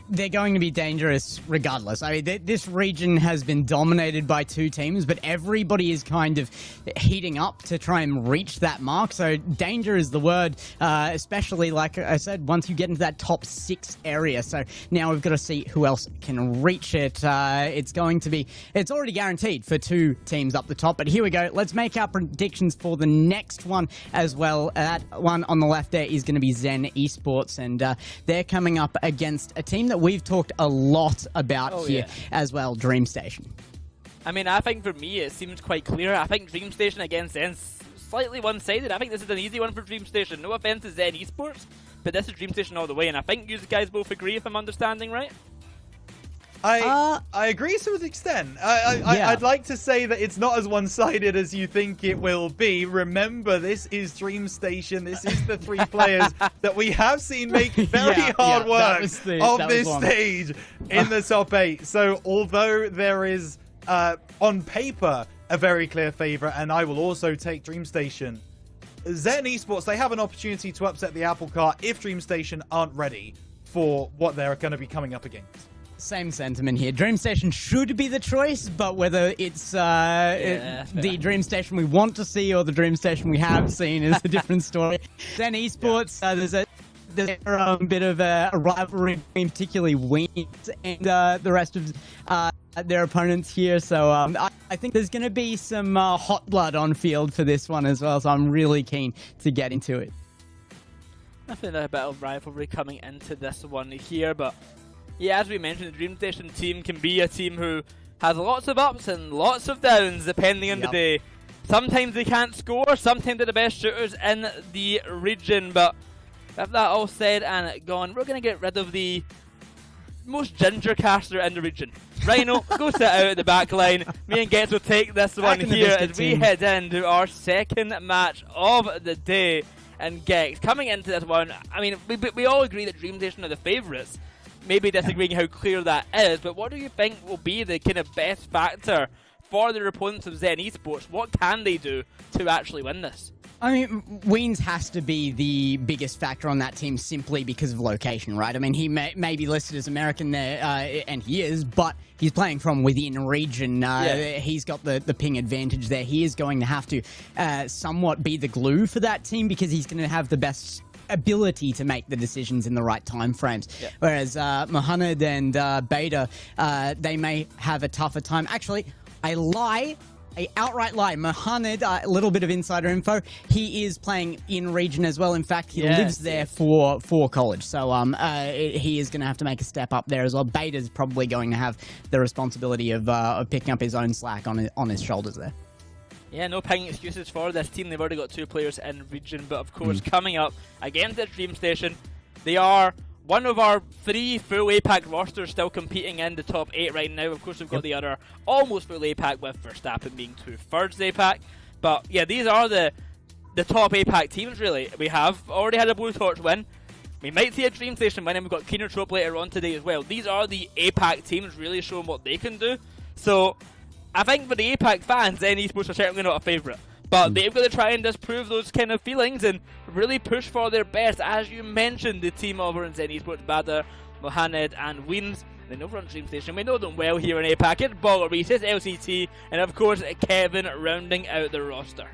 They're going to be dangerous regardless. I mean, this region has been dominated by 2 teams, but everybody is kind of heating up to try and reach that mark. So danger is the word, especially, like I said, once you get into that top 6 area. So now we've got to see who else can reach it. It's already guaranteed for 2 teams up the top. But here we go. Let's make our predictions for the next one as well. That one on the left there is going to be Zen Esports, and they're coming up against a team that we've talked a lot about here as well, Dream Station. I mean, I think for me it seems quite clear. I think Dream Station against Zen's slightly one-sided. I think this is an easy one for Dream Station. No offense to Zen Esports, but this is Dream Station all the way, and I think you guys both agree, if I'm understanding right. I agree to an extent. I'd like to say that it's not as one-sided as you think it will be. Remember, this is Dream Station. This is the 3 players that we have seen make very hard work of this stage in the top 8. So although there is, on paper, a very clear favourite, and I will also take Dream Station, Zen Esports, they have an opportunity to upset the apple cart if Dream Station aren't ready for what they're going to be coming up against. Same sentiment here. Dream Station should be the choice, but whether it's the Dream Station we want to see or the Dream Station we have seen is a different story. Then Esports, there's a bit of a rivalry between particularly Wings and the rest of their opponents here. So I think there's going to be some hot blood on field for this one as well. So I'm really keen to get into it. I think there's a bit of rivalry coming into this one here, but yeah, as we mentioned, the Dream Station team can be a team who has lots of ups and lots of downs depending on the day. Sometimes they can't score, sometimes they're the best shooters in the region, but with that all said and gone, we're going to get rid of the most ginger caster in the region. Rhino, go sit out at the back line. Me and Getz will take this one here as we head into our second match of the day. And Gex, coming into this one, I mean, we all agree that Dream Station are the favourites. Maybe disagreeing how clear that is, but what do you think will be the kind of best factor for their opponents of Zen Esports? What can they do to actually win this? I mean, Weens has to be the biggest factor on that team simply because of location, right? I mean, he may be listed as American there, and he is, but he's playing from within region. He's got the ping advantage there. He is going to have to somewhat be the glue for that team because he's going to have the best ability to make the decisions in the right time frames. Whereas Mohamed and Beta, they may have a tougher time. Actually, I outright lie. Mohamed, a little bit of insider info, he is playing in region as well. In fact, he lives there for college. So he is going to have to make a step up there as well. Beta's probably going to have the responsibility of picking up his own slack on his shoulders there. Yeah, no pinging excuses for this team. They've already got 2 players in region, but of course, coming up against the Dream Station, they are one of our 3 full APAC rosters still competing in the top 8 right now. Of course, we've got the other almost full APAC with Verstappen being 2/3 APAC. But yeah, these are the top APAC teams, really. We have already had a Blue Torch win. We might see a Dream Station win, and we've got Keener Trope later on today as well. These are the APAC teams really showing what they can do. So I think for the APAC fans, Zen Esports are certainly not a favourite. But they've got to try and disprove those kind of feelings and really push for their best. As you mentioned, the team over in Zen Esports, Badr, Mohamed and Weens. And then over on Dream Station, we know them well here in APAC. It's Rlcs, it's LCT, and of course Kevin rounding out the roster.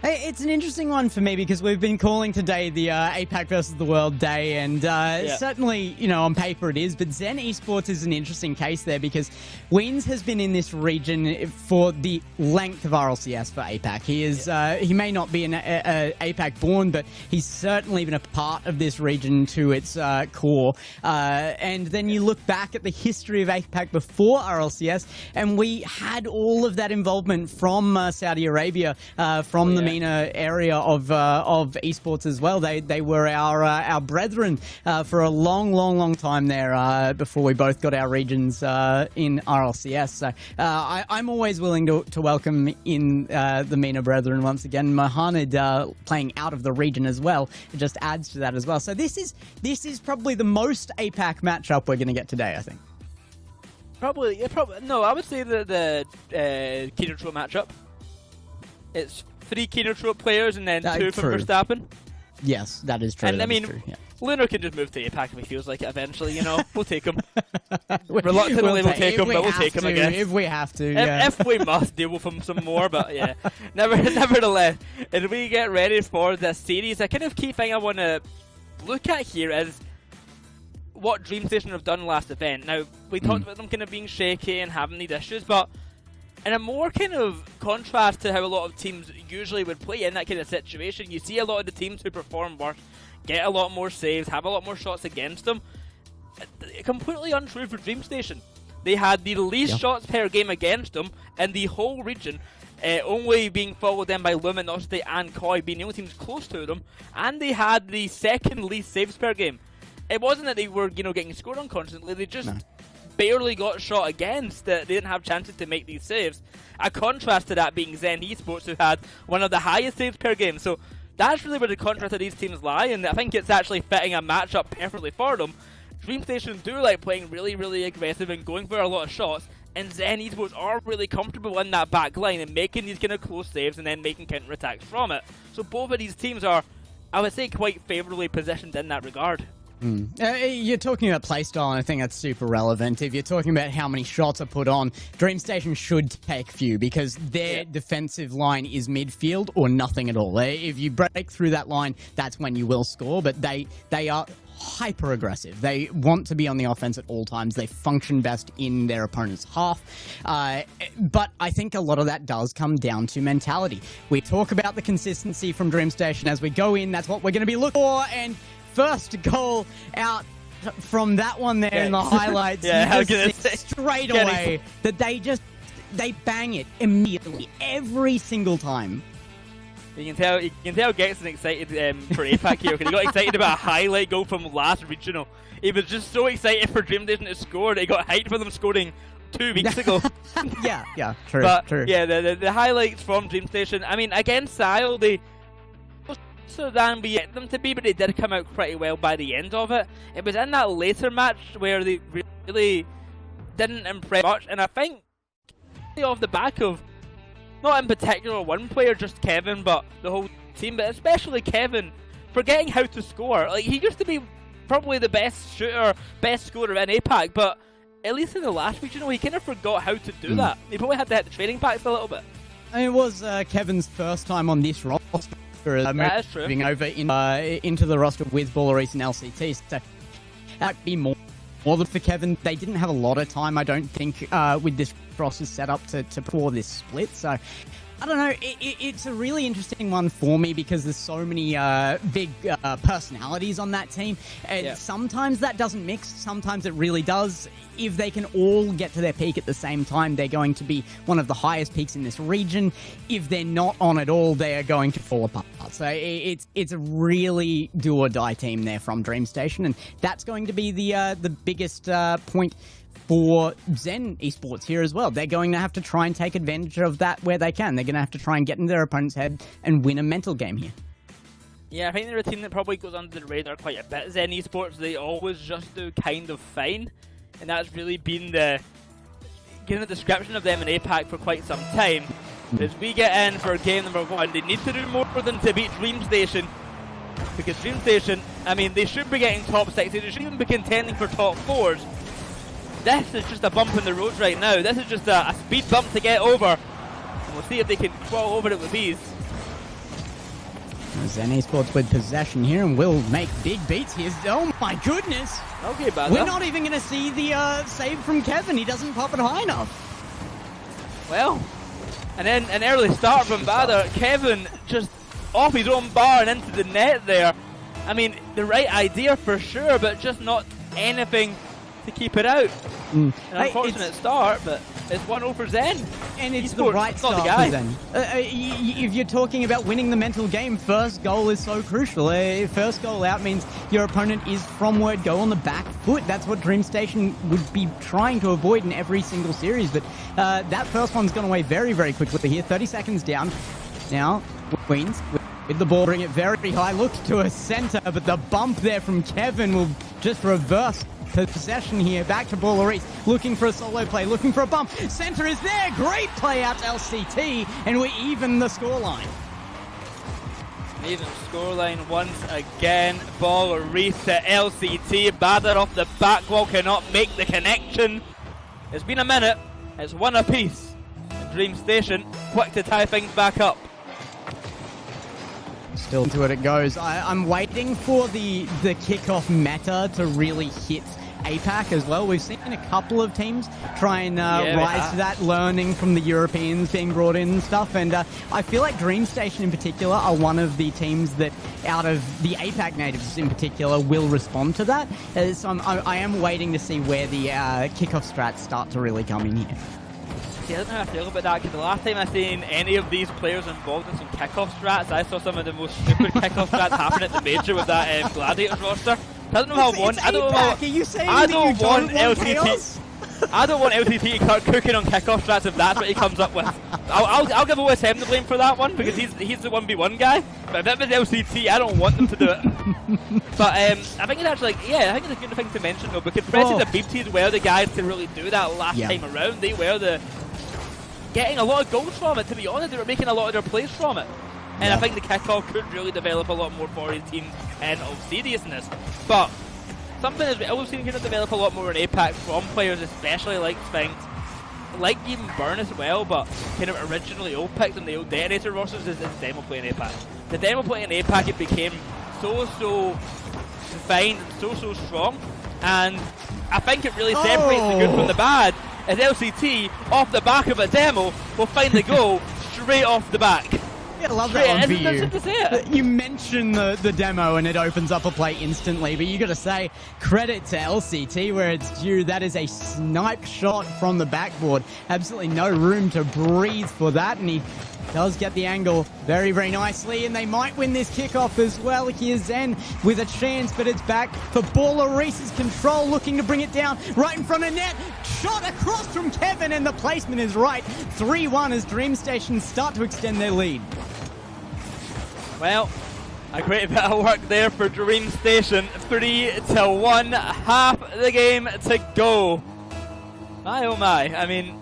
Hey, it's an interesting one for me because we've been calling today the APAC versus the World Day, and certainly, you know, on paper it is, but Zen Esports is an interesting case there because Weens has been in this region for the length of RLCS for APAC. He is he may not be an APAC born, but he's certainly been a part of this region to its core. And then you look back at the history of APAC before RLCS, and we had all of that involvement from Saudi Arabia, from the MENA area of esports as well. They were our brethren for a long time there before we both got our regions in RLCS. So I'm always willing to welcome in the MENA brethren once again. Mohamed playing out of the region as well. It just adds to that as well. So this is probably the most APAC matchup we're going to get today, I think. Probably. No, I would say the Keener Trope matchup. It's 3 Keener Trope players and then 2 from Verstappen. Yes, that is true. And I mean, Lunar can just move to APAC if he feels like it eventually, you know. We'll take him. Reluctantly we'll take him, but we'll take him, I guess. If we have to, If we must deal with him some more, but yeah. Nevertheless, as we get ready for this series, a kind of key thing I want to look at here is what Dream Station have done last event. Now, we talked about them kind of being shaky and having these issues, but in a more kind of contrast to how a lot of teams usually would play in that kind of situation, you see a lot of the teams who perform worse get a lot more saves, have a lot more shots against them. Completely untrue for Dream Station. They had the least shots per game against them in the whole region, only being followed then by Luminosity and Koi being the only teams close to them, and they had the second least saves per game. It wasn't that they were, you know, getting scored on constantly, they just barely got shot against, that they didn't have chances to make these saves. A contrast to that being Zen Esports, who had one of the highest saves per game. So that's really where the contrast of these teams lie, and I think it's actually fitting a matchup perfectly for them. Dream Station do like playing really aggressive and going for a lot of shots, and Zen Esports are really comfortable in that back line and making these kind of close saves and then making counter-attacks from it. So both of these teams are, I would say, quite favourably positioned in that regard. You're talking about playstyle, and I think that's super relevant. If you're talking about how many shots are put on, Dream Station should take few because their defensive line is midfield or nothing at all. If you break through that line, that's when you will score, but they are hyper aggressive. They want to be on the offense at all times. They function best in their opponent's half. But I think a lot of that does come down to mentality. We talk about the consistency from Dream Station as we go in. That's what we're going to be looking for, and first goal out from that one there in the highlights. Straight away that they bang it immediately every single time. You can tell Gexon excited for APAC here because he got excited about a highlight goal from last regional. He was just so excited for Dream Station to score that he got hyped for them scoring 2 weeks ago. True. Yeah, the highlights from Dream Station. I mean, against Sile, they than we get them to be, but they did come out pretty well by the end of it. It was in that later match where they really didn't impress much, and I think off the back of, not in particular one player, just Kevin, but the whole team, but especially Kevin, forgetting how to score. Like, he used to be probably the best shooter, best scorer in APAC, but at least in the last week, you know, he kind of forgot how to do that. He probably had to hit the training packs a little bit. And it was Kevin's first time on this roster. That is true. Moving over into the roster with Rlcs and LCT, so that'd be more than for Kevin. They didn't have a lot of time, I don't think, with this roster set up to pour this split. So I don't know. It's a really interesting one for me because there's so many big personalities on that team, and sometimes that doesn't mix. Sometimes it really does. If they can all get to their peak at the same time, they're going to be one of the highest peaks in this region. If they're not on at all, they are going to fall apart. So it's a really do or die team there from Dream Station, and that's going to be the biggest point for Zen Esports here as well. They're going to have to try and take advantage of that where they can. They're going to have to try and get in their opponent's head and win a mental game here. Yeah, I think they're a team that probably goes under the radar quite a bit. Zen Esports, they always just do kind of fine, and that's really been the description of them in APAC for quite some time. But as we get in for game number 1, they need to do more than to beat DreamStation, because DreamStation, I mean, they should be getting top 6, they should even be contending for top 4s. This is just a bump in the road right now. This is just a speed bump to get over, and we'll see if they can crawl over it with ease. Zen Esports with possession here and will make big beats here. Oh my goodness! Okay, bad We're enough. not even going to see the save from Kevin. He doesn't pop it high enough. Well, and then an early start from Badr. Kevin just off his own bar and into the net there. I mean, the right idea for sure, but just not anything to keep it out. An unfortunate start, but it's 1-0 for Zen. And it's Esports, the right not the start guy. for Zen. If you're talking about winning the mental game, first goal is so crucial. First goal out means your opponent is from word go on the back foot. That's what DreamStation would be trying to avoid in every single series. But that first one's gone away very, very quickly here. 30 seconds down. Now, Queens with the ball, bring it very high. Looks to a center, but the bump there from Kevin will just reverse possession here. Back to Rlcs, looking for a solo play, looking for a bump. Center is there. Great play out to LCT, and we even the scoreline. Even scoreline once again. Rlcs to LCT. Badr off the back wall, cannot make the connection. It's been a minute. It's 1 apiece. And DreamStation quick to tie things back up. Still to it goes. I'm waiting for the kickoff meta to really hit Apac as well. We've seen a couple of teams try and rise to that, learning from the Europeans being brought in and stuff, and I feel like DreamStation in particular are one of the teams that, out of the Apac natives in particular, will respond to that. So I am waiting to see where the kickoff strats start to really come in here. See, I don't know how I feel about that, because the last time I seen any of these players involved in some kickoff strats, I saw some of the most stupid kickoff strats happen at the major with that Gladiators roster. I don't know how one. I don't know. Are you saying I that don't you want don't want LCT. chaos? I don't want LCT to start cooking on kickoff strats if that's what he comes up with. I'll give OSM the blame for that one, because he's the 1v1 guy. But if it was LCT, I don't want them to do it. But I think it's actually, I think it's a good thing to mention though, because President and Beepties were the guys to really do that last time around. They were getting a lot of goals from it, to be honest. They were making a lot of their plays from it. And I think the kickoff could really develop a lot more for his team and of seriousness. But something is we've seen kind of develop a lot more in APAC from players, especially like Sphinx, like even Burn as well, but kind of originally old picked in the old Detonator rosters is demo play in APAC. The demo play in APAC, it became so defined and so strong, and I think it really separates the good from the bad, as LCT, off the back of a demo, will find the goal straight off the back. I love that one for you. To say it. You mention the demo and it opens up a play instantly, but you got to say credit to LCT where it's due. That is a snipe shot from the backboard. Absolutely no room to breathe for that, and he does get the angle very, very nicely, and they might win this kickoff as well. Here's Zen with a chance, but it's back for Rlcs' control, looking to bring it down right in front of net. Shot across from Kevin, and the placement is right. 3-1 as DreamStation start to extend their lead. Well, a great bit of work there for DreamStation. 3-1, half the game to go. My oh my, I mean,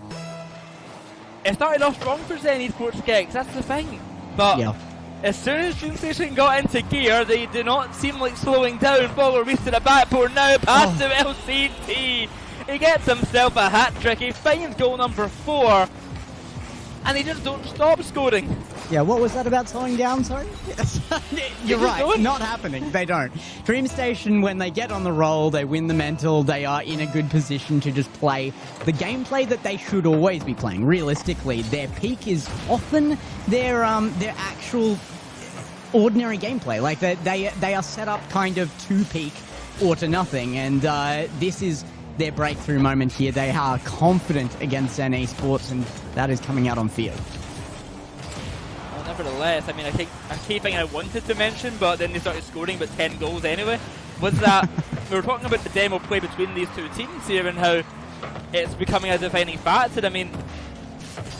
it started off strong for Zen Esports Gex, that's the thing. But as soon as DreamStation got into gear, they do not seem like slowing down. Rlcs to the backboard now, pass to LCT. He gets himself a hat-trick, he finds goal number 4, and they just don't stop scoring. Yeah, what was that about slowing down, sorry? You're right, not happening, they don't. DreamStation, when they get on the roll, they win the mental, they are in a good position to just play the gameplay that they should always be playing. Realistically, their peak is often their actual ordinary gameplay. Like, they are set up kind of to peak or to nothing, and this is their breakthrough moment here. They are confident against Zen Esports, and that is coming out on field. Well, nevertheless, I mean, I think a key thing I wanted to mention, but then they started scoring about 10 goals anyway, was that we were talking about the demo play between these two teams here and how it's becoming a defining factor. I mean,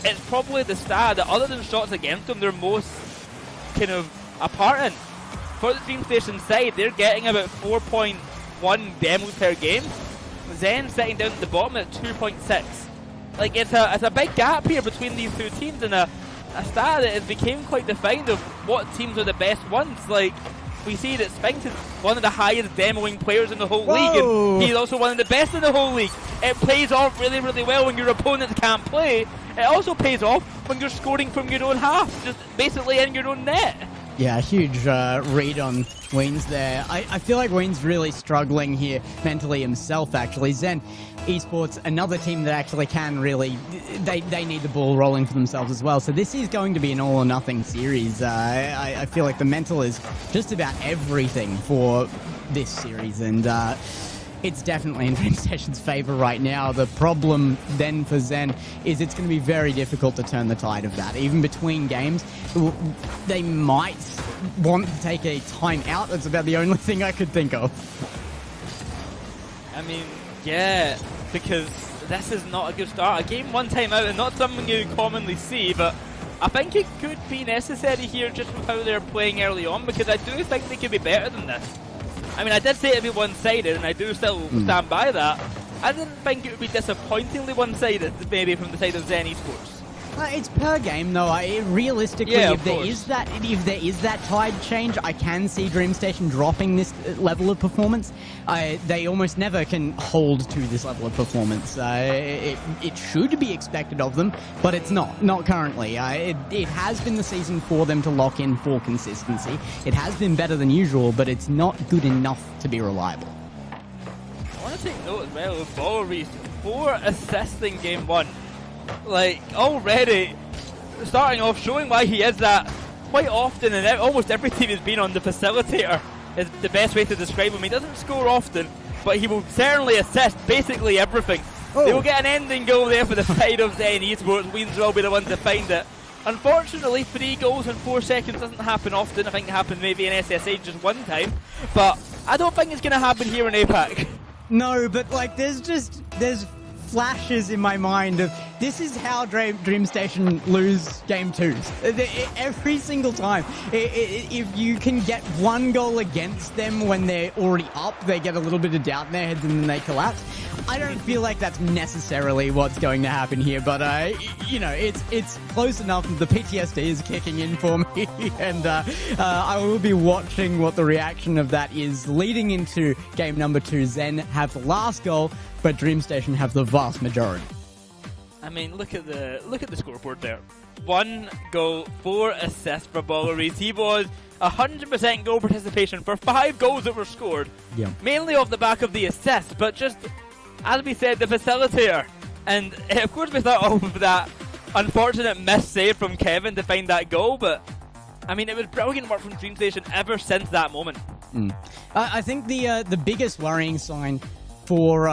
it's probably the stat that, other than shots against them, they're most kind of apart in. for the DreamStation side, they're getting about 4.1 demos per game. Zen sitting down at the bottom at 2.6. Like, it's a big gap here between these two teams, and a stat that has became quite defined of what teams are the best ones. Like, we see that Spinks is one of the highest demoing players in the whole league, and he's also one of the best in the whole league. It plays off really, really well when your opponents can't play. It also pays off when you're scoring from your own half, just basically in your own net. Yeah, huge read on Weens there. I feel like Weens really struggling here mentally himself, actually. Zen Esports, another team that actually can really, they need the ball rolling for themselves as well. So this is going to be an all or nothing series. I feel like the mental is just about everything for this series, and it's definitely in DreamStation's favor right now. The problem then for Zen is it's going to be very difficult to turn the tide of that. Even between games, they might want to take a timeout. That's about the only thing I could think of. I mean, yeah, because this is not a good start. A game one timeout is not something you commonly see, but I think it could be necessary here just with how they're playing early on, because I do think they could be better than this. I mean, I did say it would be one-sided, and I do still stand by that. I didn't think it would be disappointingly one-sided, maybe from the side of Zen Esports. It's per game, though. Realistically, yeah, if there is that tide change, I can see DreamStation dropping this level of performance. They almost never can hold to this level of performance. It should be expected of them, but it's not currently. It has been the season for them to lock in for consistency. It has been better than usual, but it's not good enough to be reliable. I want to take note as well of Rlcs, 4 assists in game 1. Like, already starting off showing why he is that. Quite often, and almost every team has been on, the facilitator is the best way to describe him. He doesn't score often, but he will certainly assist basically everything. They will get an ending goal there for the side of Zen Esports. Weens will be the ones to find it. Unfortunately, 3 goals in 4 seconds doesn't happen often. I think it happened maybe in SSA just one time, but I don't think it's going to happen here in Apac. No, but like there's flashes in my mind of this is how DreamStation lose game 2s. Every single time. If you can get 1 goal against them when they're already up, they get a little bit of doubt in their heads and then they collapse. I don't feel like that's necessarily what's going to happen here, but you know, it's close enough that the PTSD is kicking in for me, and I will be watching what the reaction of that is leading into game number 2. Zen have the last goal, but DreamStation have the vast majority. I mean, look at the scoreboard there. 1 goal, 4 assists for Rlcs. He was 100% goal participation for 5 goals that were scored. Yeah. Mainly off the back of the assists, but just, as we said, the facilitator. And of course we thought of that unfortunate miss save from Kevin to find that goal, but I mean, it was brilliant work from DreamStation ever since that moment. I think the biggest worrying sign for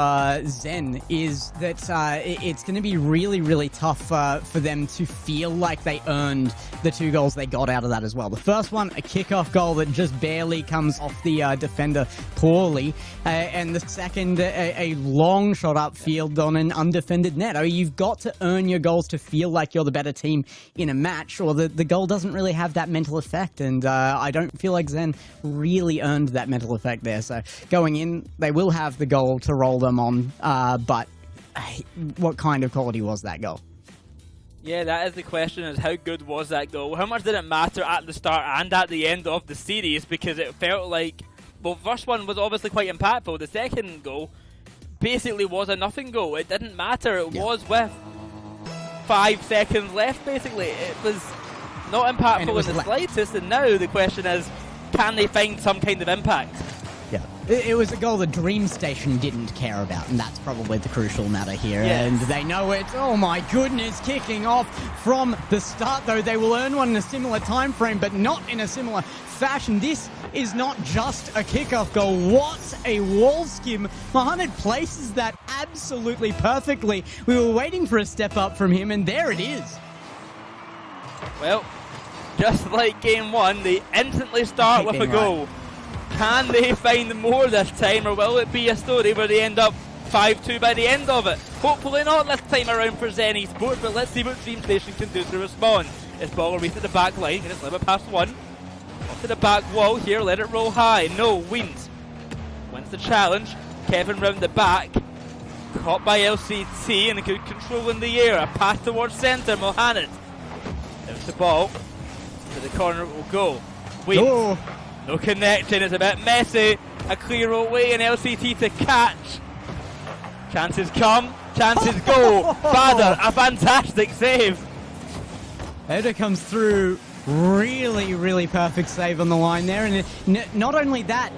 Zen is that it's going to be really, really tough for them to feel like they earned the 2 goals they got out of that as well. The first one, a kickoff goal that just barely comes off the defender poorly, and the second, a long shot upfield on an undefended net. I mean, you've got to earn your goals to feel like you're the better team in a match, or the goal doesn't really have that mental effect, and I don't feel like Zen really earned that mental effect there. So going in, they will have the goal to roll them on, but what kind of quality was that goal? Yeah, that is the question, is how good was that goal? How much did it matter at the start and at the end of the series? Because it felt like, well, the first one was obviously quite impactful. The second goal basically was a nothing goal. It didn't matter. It was with 5 seconds left, basically. It was not impactful in the slightest, and now the question is, can they find some kind of impact? Yeah, it was a goal that DreamStation didn't care about, and that's probably the crucial matter here. Yes. And they know it. Oh my goodness, kicking off from the start, though. They will earn one in a similar time frame, but not in a similar fashion. This is not just a kickoff goal. What a wall skim. Mohamed places that absolutely perfectly. We were waiting for a step up from him, and there it is. Well, just like game 1, they instantly start with a goal. Can they find more this time, or will it be a story where they end up 5-2 by the end of it? Hopefully not this time around for Zen Esports, but let's see what DreamStation can do to respond. It's Rlcs at the back line, and it's limit past 1. to the back wall here, let it roll high. No, wins the challenge. Kevin round the back, caught by LCT and good control in the air. A pass towards centre, Mohamed. There's the ball, to the corner it will go. Wins. Oh. No connection, it's a bit messy. A clear away and LCT to catch. Chances come, chances go. Bader, a fantastic save. Oda comes through, really perfect save on the line there, and not only that,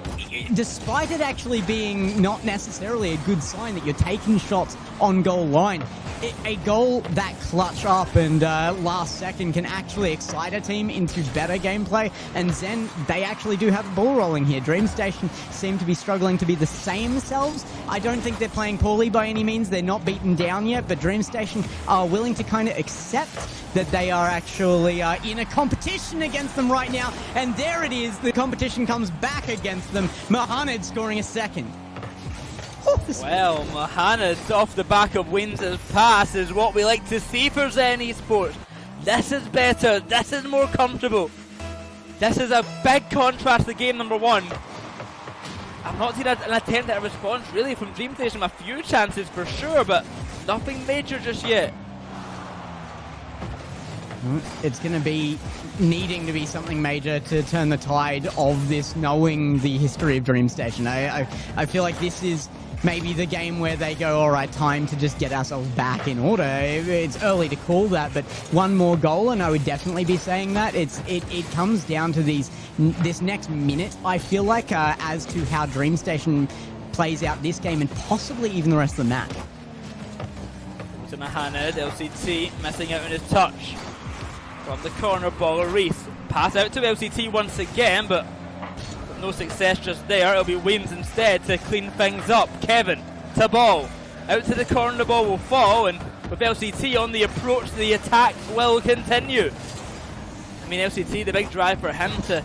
despite it actually being not necessarily a good sign that you're taking shots on goal line, a goal that clutch up and last second can actually excite a team into better gameplay. And Zen, they actually do have the ball rolling here. Dream Station seem to be struggling to be the same selves. I don't think they're playing poorly by any means. They're not beaten down yet, but Dream Station are willing to kind of accept that they are actually in a competition against them right now. And there it is. The competition comes back against them. Mohamed scoring a second. Well, Mohaned's off the back of Wins' pass is what we like to see for Zen Esports. This is better, this is more comfortable. This is a big contrast to game number one. I've not seen an attempt at a response really from Dream Station. A few chances for sure, but nothing major just yet. It's going to be needing to be something major to turn the tide of this, knowing the history of Dream Station. I feel like this is maybe the game where they go, all right, time to just get ourselves back in order. It's early to call that, but one more goal, and I would definitely be saying that. It comes down to this next minute, I feel like, as to how Dream Station plays out this game and possibly even the rest of the match. To Mohamed, LCT missing out on his touch. From the corner, Rlcs. Pass out to LCT once again, but no success just there. It'll be Wins instead to clean things up. Kevin to ball. Out to the corner, the ball will fall, and with LCT on the approach, the attack will continue. I mean, LCT, the big drive for him to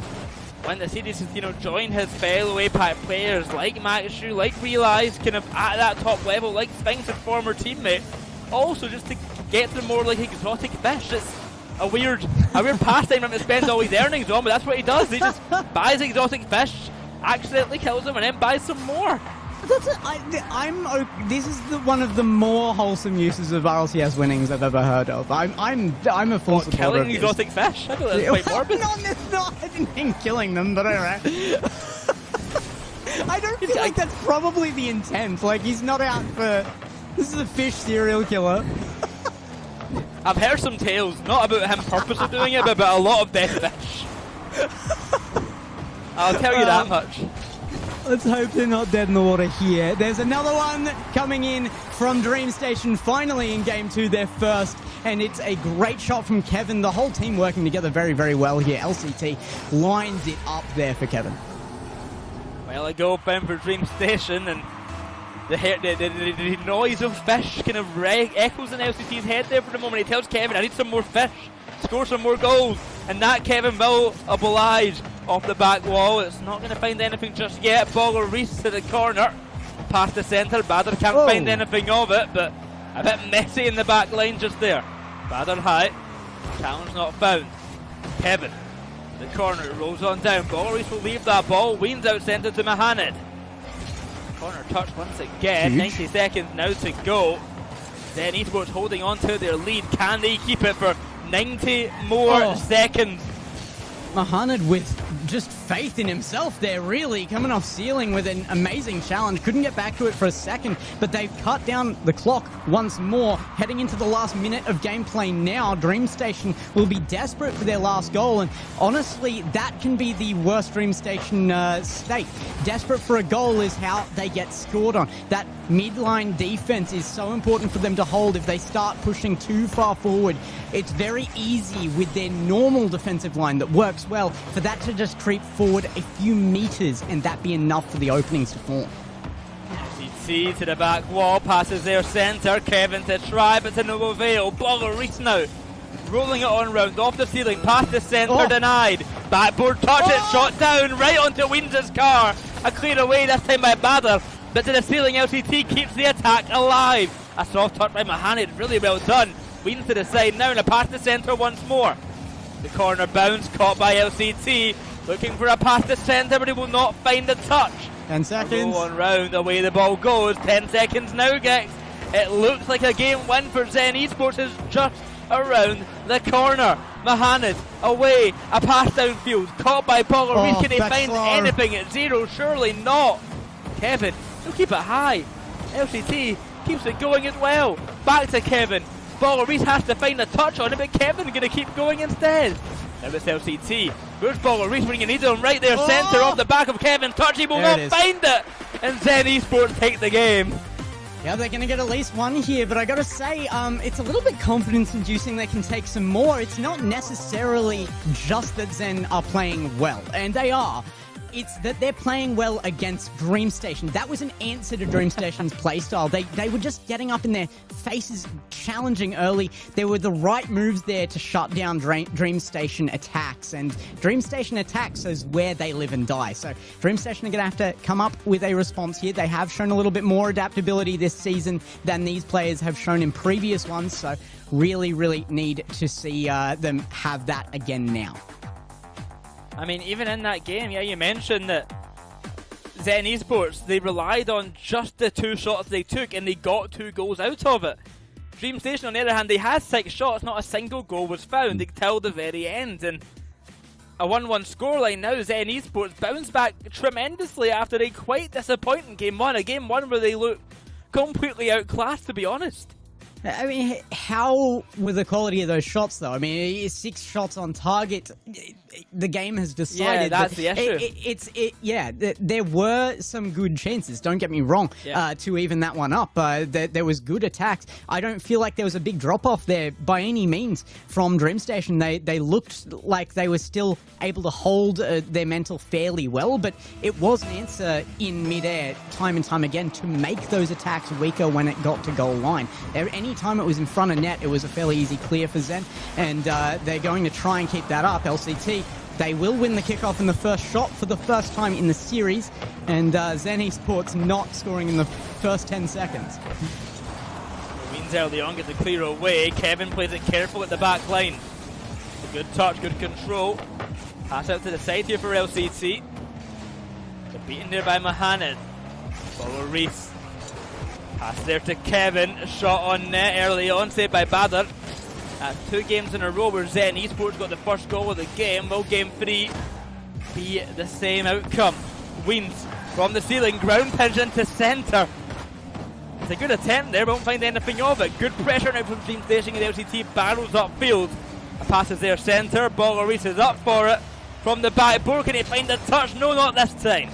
win the series is, join his fellow Apac players like Maxu, like Rlcs, kind of at that top level, like Sphinx, his former teammate. Also, just to get them more like exotic fish. It's a weird pastime him to spend all his earnings on, but that's what he does. He just buys exotic fish, accidentally kills them, and then buys some more. This is one of the more wholesome uses of Rlcs winnings I've ever heard of. I'm a full supporter killing of exotic fish? I thought that was quite morbid. No, I didn't mean killing them, but alright. I don't feel like that's probably the intent. Like, he's not out for... This is a fish serial killer. I've heard some tales, not about him purposely doing it, but about a lot of dead fish. I'll tell you that much. Let's hope they're not dead in the water here. There's another one coming in from Dream Station, finally in Game 2, their first. And it's a great shot from Kevin. The whole team working together very well here. LCT lines it up there for Kevin. Well, a goal bound for Dream Station, and the noise of fish kind of echoes in LCT's head there for the moment. He tells Kevin, I need some more fish, score some more goals, and that Kevin will oblige off the back wall. It's not going to find anything just yet. Rlcs to the corner, past the centre. Bader can't find anything of it, but a bit messy in the back line just there. Bader high, challenge not found. Kevin, the corner, it rolls on down. Rlcs will leave that ball. Weans out centre to Mohamed. Corner touch once again. Huge. 90 seconds now to go. Then Esports holding on to their lead. Can they keep it for 90 more seconds? Mohamed with just faith in himself there, really coming off ceiling with an amazing challenge. Couldn't get back to it for a second, but they've cut down the clock once more. Heading into the last minute of gameplay now, Dream Station will be desperate for their last goal, and honestly, that can be the worst Dream Station state. Desperate for a goal is how they get scored on. That midline defense is so important for them to hold. If they start pushing too far forward, it's very easy with their normal defensive line that works well for that to just creep forward a few meters and that be enough for the openings to form. CC to the back wall, passes their centre. Kevin to try, but to no avail. Rlcs now rolling it on round off the ceiling, past the centre, denied. Backboard touch, it shot down right onto Wins' car. A clear away this time by Bader, but to the ceiling. LCT keeps the attack alive. A soft touch by Mohamed, really well done. Wins to the side now, and a pass to centre once more. The corner bounce caught by LCT. Looking for a pass to centre, but he will not find the touch. 10 seconds. One round, away the ball goes. 10 seconds now, Gex. It looks like a game win for Zen Esports is just around the corner. Mohamed away, a pass downfield, caught by Boggle. Can he find anything at 0? Surely not. Kevin, he'll keep it high. LCT keeps it going as well. Back to Kevin. Boggle has to find a touch on it, but Kevin going to keep going instead. Now it's LCT. Where's Boggle when you need him? Right there, centre off the back of Kevin. Touch, he will not find it. And Zen Esports take the game. Yeah, they're going to get at least one here, but I got to say, it's a little bit confidence-inducing they can take some more. It's not necessarily just that Zen are playing well, and they are. It's that they're playing well against DreamStation. That was an answer to DreamStation's playstyle. They were just getting up in their faces, challenging early. There were the right moves there to shut down DreamStation attacks, and DreamStation attacks is where they live and die. So DreamStation are going to have to come up with a response here. They have shown a little bit more adaptability this season than these players have shown in previous ones, so really, really need to see them have that again now. I mean, even in that game, yeah, you mentioned that Zen Esports, they relied on just the 2 shots they took and they got 2 goals out of it. DreamStation, on the other hand, they had 6 shots, not a single goal was found until the very end. And a 1-1 scoreline now, Zen Esports bounced back tremendously after a quite disappointing game 1, a game 1 where they looked completely outclassed, to be honest. I mean, how were the quality of those shots, though? I mean, 6 shots on target. The game has decided. Yeah, that's the issue. There were some good chances, don't get me wrong, to even that one up. There was good attacks. I don't feel like there was a big drop-off there by any means from DreamStation. They looked like they were still able to hold their mental fairly well, but it was an answer in midair time and time again to make those attacks weaker when it got to goal line. Any time it was in front of net, it was a fairly easy clear for Zen, and they're going to try and keep that up. LCT, they will win the kickoff in the first shot for the first time in the series, and Zen Esports not scoring in the first 10 seconds. Means early on gets a clear away. Kevin plays it careful at the back line. Good touch, good control. Pass out to the side here for LCT. They're beaten there by Mohamed. Follow Reese. Pass there to Kevin, shot on net early on, saved by Badr. That's 2 games in a row where Zen Esports got the first goal of the game. Will game 3 be the same outcome? Weens from the ceiling, ground pigeon to centre. It's a good attempt there, but won't find anything of it. Good pressure now from DreamStation and LCT barrels upfield. A pass is there centre, Boggle is up for it. From the backboard, can he find the touch? No, not this time.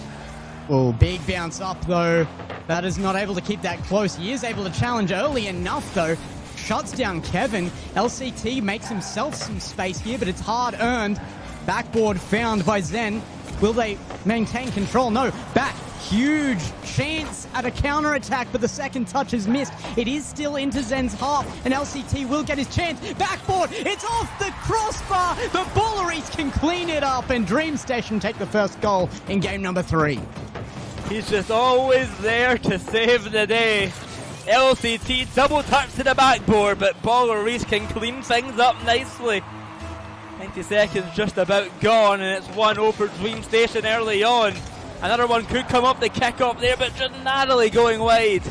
Oh, big bounce up though. That is not able to keep that close. He is able to challenge early enough though. Shuts down Kevin. LCT makes himself some space here, but it's hard earned. Backboard found by Zen. Will they maintain control? No. Back. Huge chance at a counter-attack, but the second touch is missed. It is still into Zen's half, and LCT will get his chance. Backboard, it's off the crossbar. The Bulleries can clean it up, and DreamStation take the first goal in game number 3. He's just always there to save the day. LCT double touch to the backboard, but Bulleries can clean things up nicely. 90 seconds just about gone, and it's 1-0 for DreamStation early on. Another one could come up the kick-off there, but just narrowly going wide.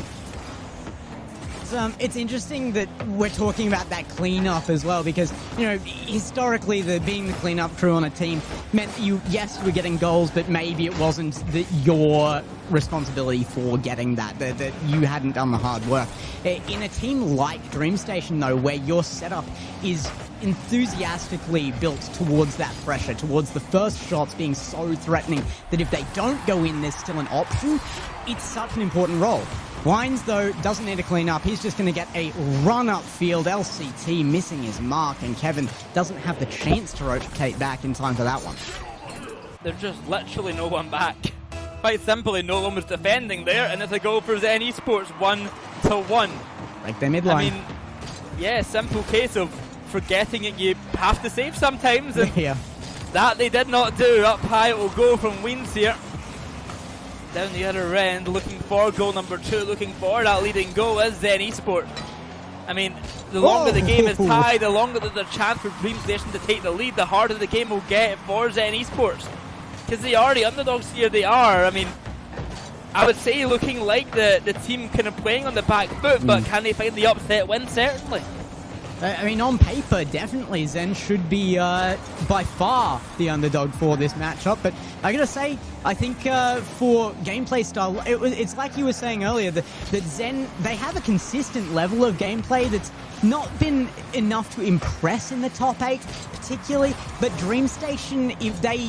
It's interesting that we're talking about that clean-up as well, because, you know, historically, being the clean-up crew on a team meant you were getting goals, but maybe it wasn't your responsibility for getting that you hadn't done the hard work. In a team like DreamStation, though, where your setup is enthusiastically built towards that pressure, towards the first shots being so threatening that if they don't go in, there's still an option. It's such an important role. Wines, though, doesn't need to clean up. He's just going to get a run up field. LCT missing his mark, and Kevin doesn't have the chance to rotate back in time for that one. There's just literally no one back. Quite simply, no one was defending there, and it's a goal for Zen Esports, 1-1. Like their midline. I mean, yeah, simple case of forgetting it. You have to save sometimes, and that they did not do. Up high it will go from Weens here. Down the other end, looking for goal number 2, looking for that leading goal is Zen Esports. I mean, the longer the game is tied, the longer there's a chance for DreamStation to take the lead, the harder the game will get for Zen Esports. because they are the underdogs here. They are. I mean, I would say looking like the team kind of playing on the back foot, but can they find the upset win? Certainly. I mean, on paper, definitely Zen should be by far the underdog for this matchup. But I gotta say, I think for gameplay style, it's like you were saying earlier that Zen, they have a consistent level of gameplay that's not been enough to impress in the top 8 particularly. But Dream Station, if they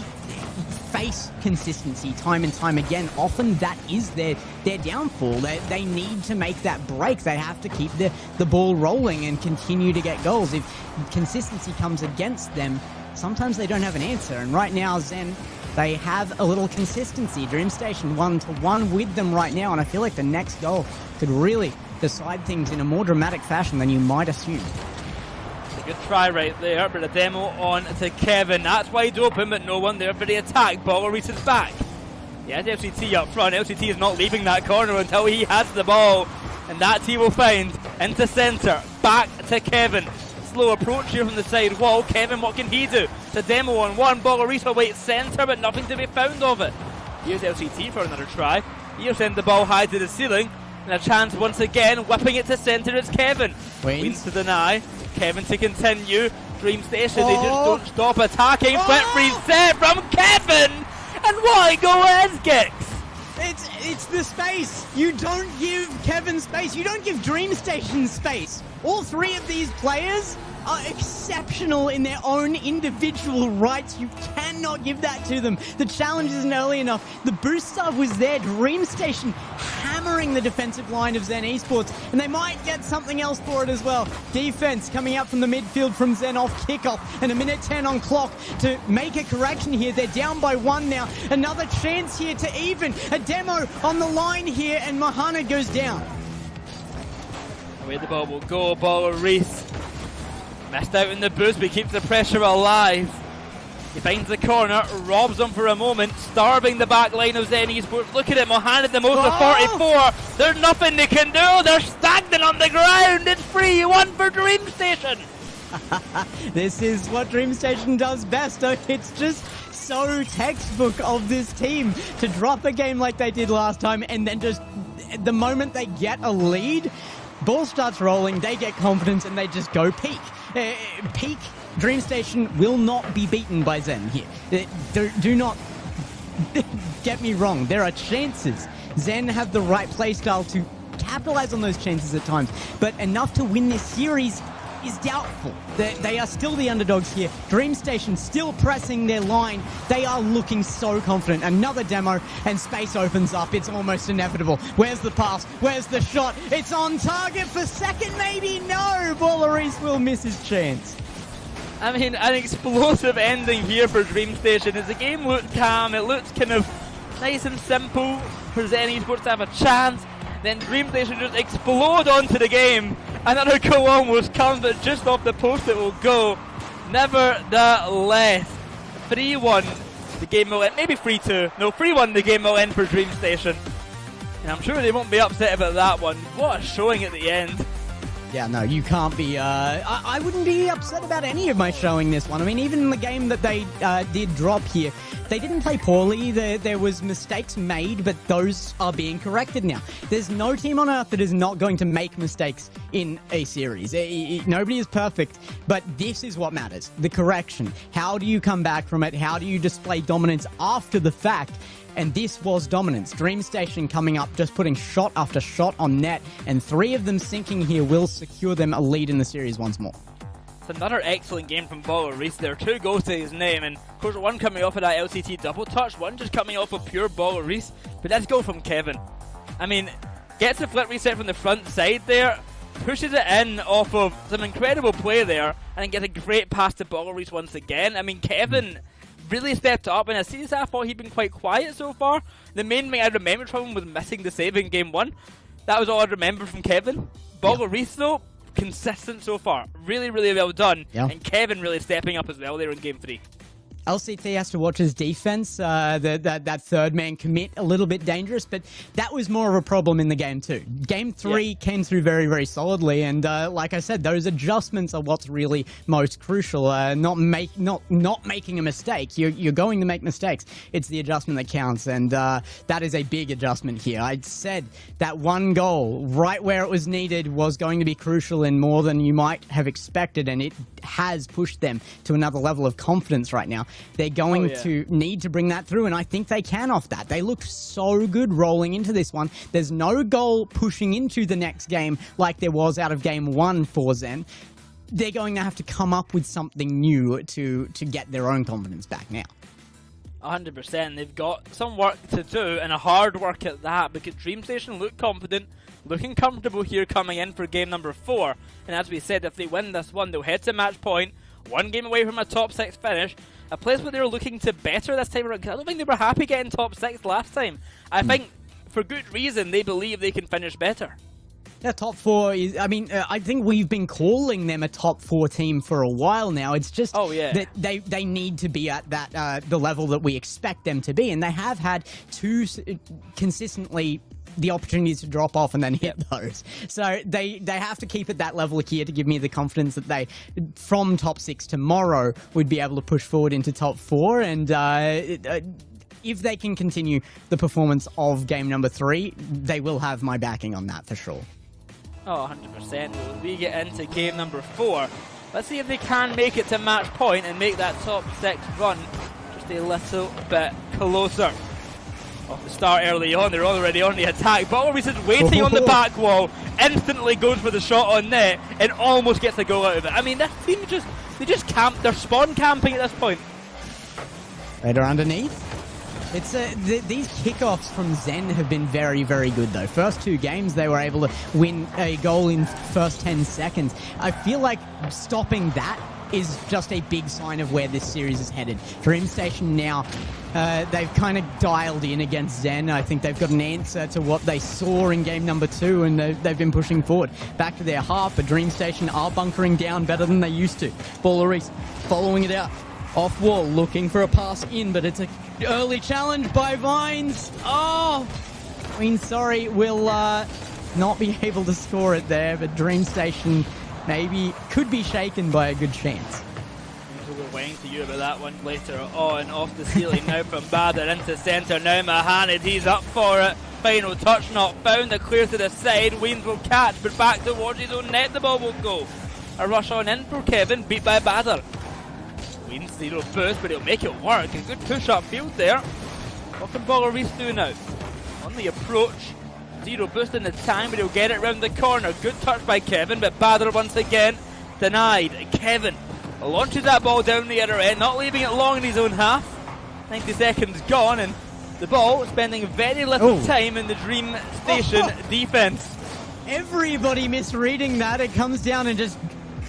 face consistency time and time again, often that is their downfall. They need to make that break. They have to keep the ball rolling and continue to get goals. If consistency comes against them, sometimes they don't have an answer. And right now, Zen, they have a little consistency. Dream Station 1-1 with them right now, and I feel like the next goal could really decide things in a more dramatic fashion than you might assume. Good try right there, but a demo on to Kevin. That's wide open, but no one there for the attack. Ball reaches back. Yeah, LCT up front. LCT is not leaving that corner until he has the ball. And that he will find into centre. Back to Kevin. Slow approach here from the side wall. Kevin, what can he do? The demo on one. Ball awaits centre, but nothing to be found of it. Here's LCT for another try. He'll send the ball high to the ceiling. And a chance once again, whipping it to centre. It's Kevin. Wins to deny. Kevin to continue. Dream Station, they just don't stop attacking. Flip reset from Kevin! And why go as Gex? It's the space. You don't give Kevin space. You don't give Dream Station space. All three of these players are exceptional in their own individual rights. You cannot give that to them. The challenge isn't early enough. The boost sub was there. Dream Station hammering the defensive line of Zen Esports, and they might get something else for it as well. Defense coming up from the midfield from Zen off kickoff, and a minute 10 on clock to make a correction here. They're down by 1 now. Another chance here to even. A demo on the line here, and Mahana goes down. Away the ball will go. Ball Reese. Missed out in the boost, but keeps the pressure alive. He finds the corner, robs them for a moment, starving the back line of Zen Esports. Look at it, Mohamed the most of 44. There's nothing they can do. They're stagnant on the ground. It's 3-1 for Dream Station. This is what Dream Station does best. It's just so textbook of this team to drop a game like they did last time, and then just the moment they get a lead, ball starts rolling, they get confidence, and they just go peak. Peak Dream Station will not be beaten by Zen here. Do not get me wrong. There are chances. Zen have the right playstyle to capitalize on those chances at times, but enough to win this series is doubtful. They are still the underdogs here. Dream Station still pressing their line. They are looking so confident. Another demo, and space opens up. It's almost inevitable. Where's the pass? Where's the shot? It's on target for second, maybe? No! Ballaris will miss his chance. I mean, an explosive ending here for Dream Station. As the game looked calm, it looked kind of nice and simple for Zen Esports to have a chance. Then Dream Station just explode onto the game. Another goal almost comes, but just off the post it will go. Nevertheless, 3-1 the game will end. Maybe 3-2. No, 3-1 the game will end for Dream Station. And I'm sure they won't be upset about that one. What a showing at the end. Yeah, no, you can't be... I wouldn't be upset about any of my showing this one. I mean, even in the game that they did drop here, they didn't play poorly. There was mistakes made, but those are being corrected now. There's no team on Earth that is not going to make mistakes in a series. Nobody is perfect, but this is what matters. The correction. How do you come back from it? How do you display dominance after the fact? And this was dominance. Dream Station coming up, just putting shot after shot on net, and 3 of them sinking here will secure them a lead in the series once more. It's another excellent game from Ballaris. There are 2 goals to his name, and of course one coming off of that LCT double touch, one just coming off of pure Ballaris. But let's go from Kevin. I mean, gets a flip reset from the front side there, pushes it in off of some incredible play there, and gets a great pass to Ballaris once again. I mean, Kevin really stepped up, and I see this, I thought he'd been quite quiet so far. The main thing I remembered from him was missing the save in game 1. That was all I remember from Kevin. Ballaris though, consistent so far. Really, really well done. Yeah. And Kevin really stepping up as well there in game 3. LCT has to watch his defense. That third man commit a little bit dangerous, but that was more of a problem in the game too. Game 3 came through very, very solidly, and like I said, those adjustments are what's really most crucial. Not making a mistake. You're going to make mistakes. It's the adjustment that counts, and that is a big adjustment here. I said that one goal right where it was needed was going to be crucial in more than you might have expected, and it has pushed them to another level of confidence right now. They're going to need to bring that through, and I think they can off that. They looked so good rolling into this one. There's no goal pushing into the next game like there was out of game 1 for Zen. They're going to have to come up with something new to get their own confidence back now. 100%. They've got some work to do, and a hard work at that, because DreamStation look confident, looking comfortable here coming in for game number 4. And as we said, if they win this one, they'll head to match point, one game away from a top 6 finish. A place where they're looking to better this time around. I don't think they were happy getting top 6 last time. I think, for good reason, they believe they can finish better. Yeah, top 4 is, I mean, I think we've been calling them a top 4 team for a while now. It's just that they need to be at that the level that we expect them to be. And they have had 2 consistently the opportunities to drop off and then hit those. So they have to keep at that level here to give me the confidence that they, from top 6 tomorrow, would be able to push forward into top 4. And if they can continue the performance of game number 3, they will have my backing on that for sure. Oh, 100%. When we get into game number 4, let's see if they can make it to match point and make that top 6 run just a little bit closer. Off the start early on, they're already on the attack. Butlerby's just waiting on the back wall, instantly goes for the shot on net, and almost gets a goal out of it. I mean, this team they just camp, they're spawn camping at this point. Right underneath. It's these kickoffs from Zen have been very, very good though. First 2 games they were able to win a goal in first 10 seconds. I feel like stopping that is just a big sign of where this series is headed. DreamStation now, they've kind of dialed in against Zen. I think they've got an answer to what they saw in game number 2, and they've been pushing forward. Back to their half, but DreamStation are bunkering down better than they used to. Rlcs following it out. Off wall, looking for a pass in, but it's an early challenge by Vines. Oh! I mean, sorry, we'll not be able to score it there, but DreamStation maybe could be shaken by a good chance. We're waiting to you about that one later on. Off the ceiling now from Badr into centre. Now Mahanid, he's up for it. Final touch not found. A clear to the side. Weens will catch, but back towards his own net. The ball will go. A rush on in for Kevin, beat by Badr. Weens 0 boost, but he'll make it work. A good push up field there. What can Rlcs do now? On the approach. 0 boost in the time, but he'll get it round the corner. Good touch by Kevin, but Badr once again denied. Kevin launches that ball down the other end, not leaving it long in his own half. 90 seconds gone, and the ball spending very little time in the DreamStation defense. Everybody misreading that. It comes down and just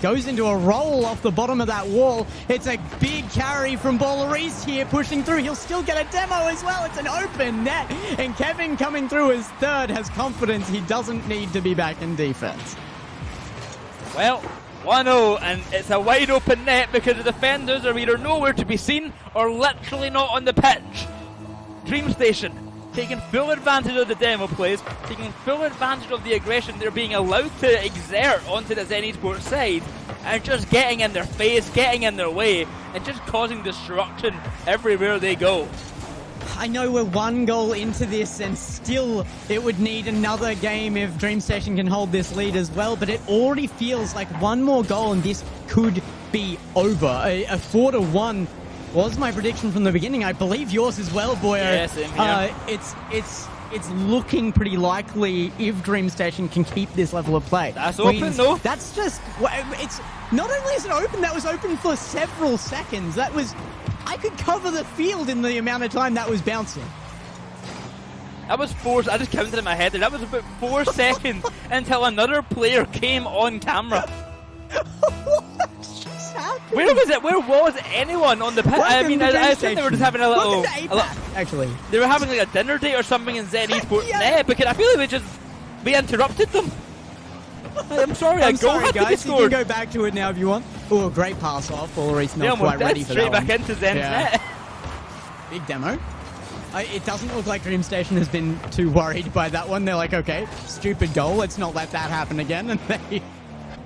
goes into a roll off the bottom of that wall. It's a big carry from Rlcs here, pushing through. He'll still get a demo as well. It's an open net. And Kevin coming through as third has confidence he doesn't need to be back in defense. Well, 1-0, and it's a wide open net because the defenders are either nowhere to be seen or literally not on the pitch. DreamStation taking full advantage of the demo plays, taking full advantage of the aggression they're being allowed to exert onto the Zen Esports side, and just getting in their face, getting in their way, and just causing destruction everywhere they go. I know we're 1 goal into this, and still it would need another game if DreamStation can hold this lead as well, but it already feels like 1 more goal and this could be over. A 4-1 was my prediction from the beginning. I believe yours as well, Boyo. Yeah, same here. It's looking pretty likely if DreamStation can keep this level of play. That's open though. That's just, it's not only is it open, that was open for several seconds. That was, I could cover the field in the amount of time that was bouncing. That was 4, I just counted in my head, that was about 4 seconds until another player came on camera. What's just happened? Where was it? Where was anyone on the pitch? I mean, I think they were just having a little... Actually. They were having like a dinner date or something in Zen Esports net, because I feel like we interrupted them. I'm sorry, I'm a goal sorry, had to be guys. You can scored. go back to it now if you want. Oh, great pass off. Balleri's not Yeah, quite ready for straight that back one. into Zen's net. Big demo. It doesn't look like DreamStation has been too worried by that one. They're like, okay, stupid goal. Let's not let that happen again. And they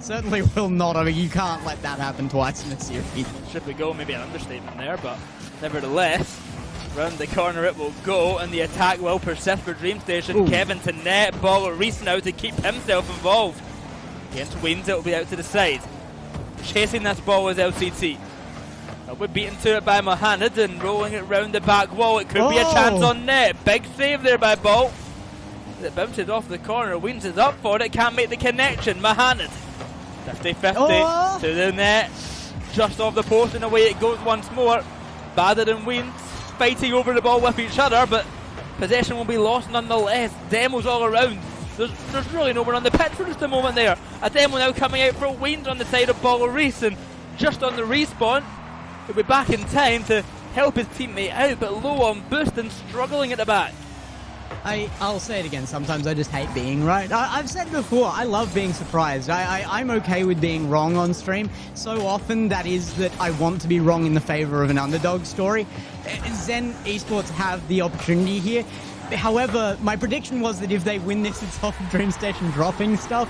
certainly will not. I mean, you can't let that happen twice in a series. Should we go? Maybe an understatement there, but nevertheless, round the corner it will go, and the attack will persist for DreamStation. Ooh. Kevin to net, Rlcs now to keep himself involved. Against Waynes, it will be out to the side. Chasing this ball is LCT. We're beaten to it by Mohamed and rolling it round the back wall. It could be a chance on net. Big save there by Ball. It bounces off the corner. Waynes is up for it. Can't make the connection. Mohamed 50-50 to the net. Just off the post and away it goes once more. Badder and Waynes fighting over the ball with each other, but possession will be lost nonetheless. Demos all around. There's really no one on the pitch for just a moment there. A demo now coming out for Waynes on the side of Rlcs, and just on the respawn. He'll be back in time to help his teammate out, but low on boost and struggling at the back. I'll say it again. Sometimes I just hate being right. I've said it before. I love being surprised. I'm okay with being wrong on stream. So often that is that I want to be wrong in the favor of an underdog story. Zen Esports have the opportunity here. However, my prediction was that if they win this, it's off of DreamStation dropping stuff.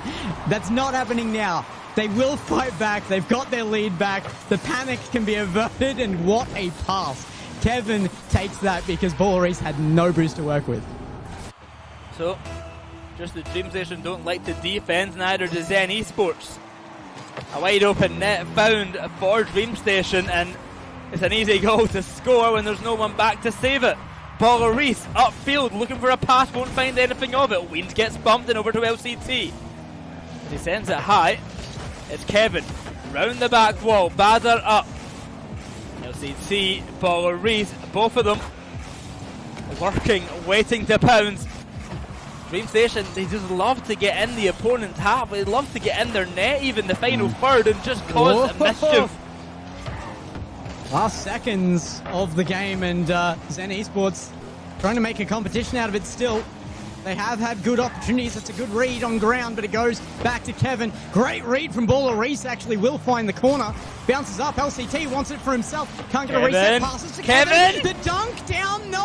That's not happening now. They will fight back. They've got their lead back. The panic can be averted, and what a pass. Kevin takes that because Rlcs had no boost to work with. So, just the DreamStation don't like to defend, neither does Zen Esports. A wide open net found for DreamStation, and it's an easy goal to score when there's no one back to save it. Rlcs upfield looking for a pass, won't find anything of it. Waynes gets bumped and over to LCT. He sends it high. It's Kevin, round the back wall, Badder up. LCT, Rlcs, both of them working, waiting to pounce. DreamStation, they just love to get in the opponent's half. They love to get in their net, even the final third, and just cause mischief. Last seconds of the game, and Zen Esports trying to make a competition out of it still. They have had good opportunities. It's a good read on ground, but it goes back to Kevin. Great read from Rlcs, actually will find the corner. Bounces up, LCT wants it for himself. Can't get a reset, passes to Kevin. The dunk down, no!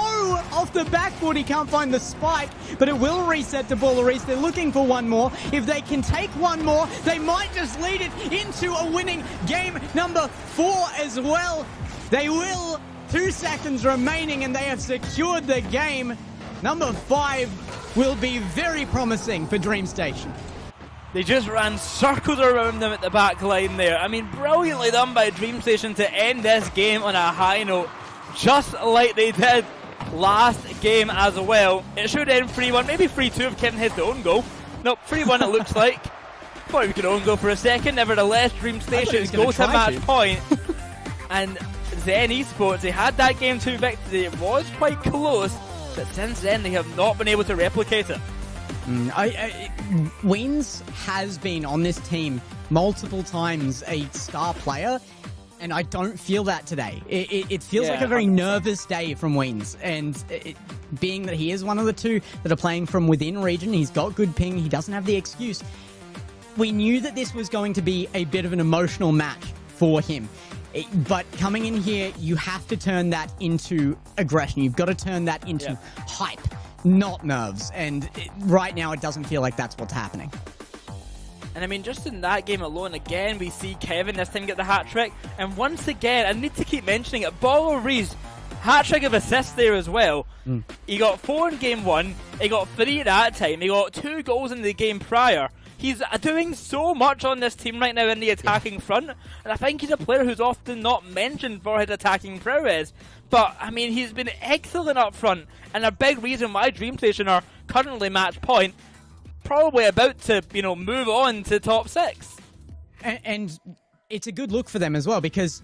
Off the back foot, he can't find the spike, but it will reset to Rlcs. They're looking for one more. If they can take one more, they might just lead it into a winning game number 4 as well. They will. 2 seconds remaining, and they have secured the game. Number 5 will be very promising for DreamStation. They just ran circles around them at the back line there. I mean, brilliantly done by DreamStation to end this game on a high note, just like they did last game as well. It should end 3-1, maybe 3-2 if Kevin hits the own goal. Nope, 3-1 it looks like. Thought we could own goal for a second. Nevertheless, DreamStation go to match point. And Zen Esports, they had that game 2 victory. It was quite close, but since then they have not been able to replicate it. Waynes has been on this team multiple times a star player, and I don't feel that today. It feels like a very 100%. nervous day from Waynes, and being that he is one of the 2 that are playing from within region, he's got good ping, he doesn't have the excuse. We knew that this was going to be a bit of an emotional match for him. But coming in here, you have to turn that into aggression. You've got to turn that into hype, not nerves. And right now, it doesn't feel like that's what's happening. And I mean, just in that game alone, again, we see Kevin this time get the hat-trick. And once again, I need to keep mentioning it, Rlcs, hat-trick of assists there as well. He got 4 in game 1, he got 3 at that time, he got 2 goals in the game prior. He's doing so much on this team right now in the attacking front, and I think he's a player who's often not mentioned for his attacking prowess. But, I mean, he's been excellent up front, and a big reason why DreamStation are currently match point, probably about to, move on to top 6. And it's a good look for them as well, because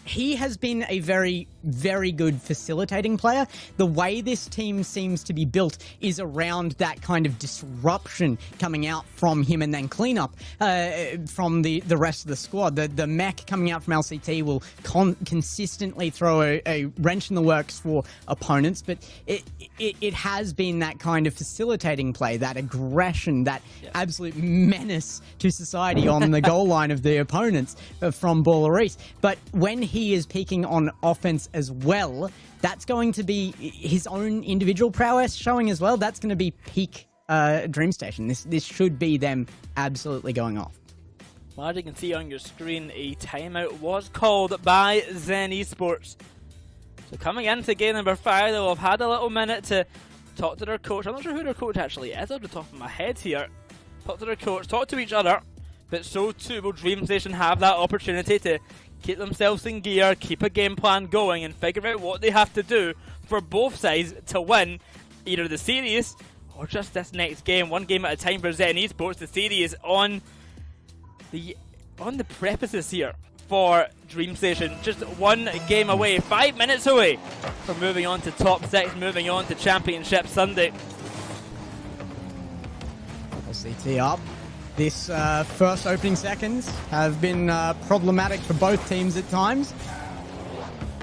he has been a very, very good facilitating player. The way this team seems to be built is around that kind of disruption coming out from him and then cleanup from the rest of the squad. The mech coming out from LCT will consistently throw a wrench in the works for opponents, but it has been that kind of facilitating play, that aggression, that absolute menace to society on the goal line of the opponents from Rlcs. But when he is peaking on offense as well, that's going to be his own individual prowess showing as well. That's going to be peak DreamStation. This should be them absolutely going off. Well, as you can see on your screen, a timeout was called by Zen Esports. So coming into game number 5, they'll have had a little minute to talk to their coach. I'm not sure who their coach actually is off the top of my head here. Talk to their coach, talk to each other, but so too will DreamStation have that opportunity to keep themselves in gear, keep a game plan going, and figure out what they have to do for both sides to win either the series or just this next game. One game at a time for Zen Esports. The series on the premises here for DreamStation. Just one game away, 5 minutes away from moving on to top 6, moving on to Championship Sunday. LCT up. This first opening seconds have been problematic for both teams at times.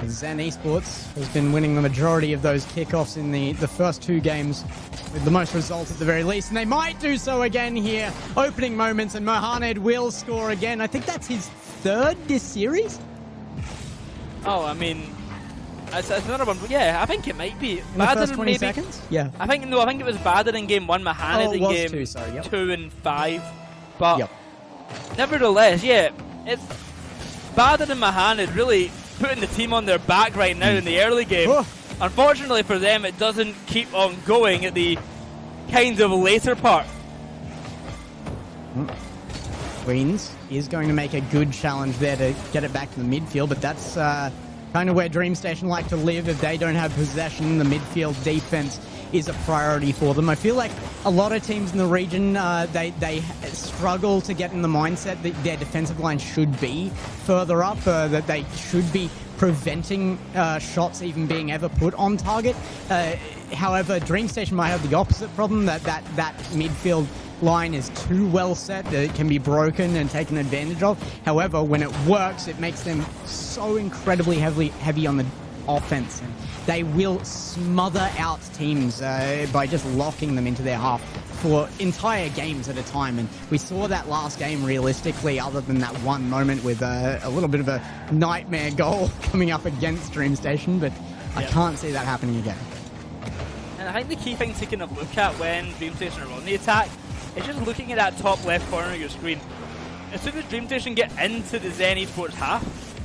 Zen Esports has been winning the majority of those kickoffs in the first 2 games, with the most results at the very least, and they might do so again here. Opening moments, and Mohamed will score again. I think that's his 3rd this series. Oh, I mean, it's another one. Yeah, I think it might be. In the first 20 seconds? Yeah. I think it was Badr in game 1, Mohamed in game 2 and 5. But nevertheless, yeah, it's Badr and Mohamed really putting the team on their back right now in the early game. Unfortunately for them, it doesn't keep on going at the kind of later part. Queens is going to make a good challenge there to get it back to the midfield, but that's kind of where DreamStation like to live. If they don't have possession, the midfield defense is a priority for them. I feel like a lot of teams in the region, they struggle to get in the mindset that their defensive line should be further up, that they should be preventing shots even being ever put on target. However, DreamStation might have the opposite problem, that midfield line is too well set that it can be broken and taken advantage of. However, when it works, it makes them so incredibly heavy on the offense, and they will smother out teams by just locking them into their half for entire games at a time. And we saw that last game realistically, other than that one moment with a little bit of a nightmare goal coming up against DreamStation, but I can't see that happening again. And I think the key thing to kind of look at when DreamStation are on the attack is just looking at that top left corner of your screen. As soon as DreamStation get into the Zen Esports half,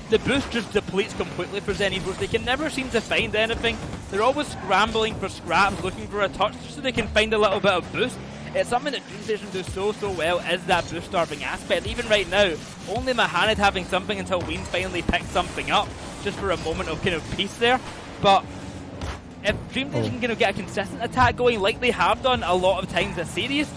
the boost just depletes completely for Zen Esports. They can never seem to find anything. They're always scrambling for scraps, looking for a touch just so they can find a little bit of boost. It's something that DreamStation do so well, is that boost starving aspect. Even right now, only Mohamed having something until Ween finally picks something up, just for a moment of kind of peace there. But if DreamStation can get a consistent attack going like they have done a lot of times this series,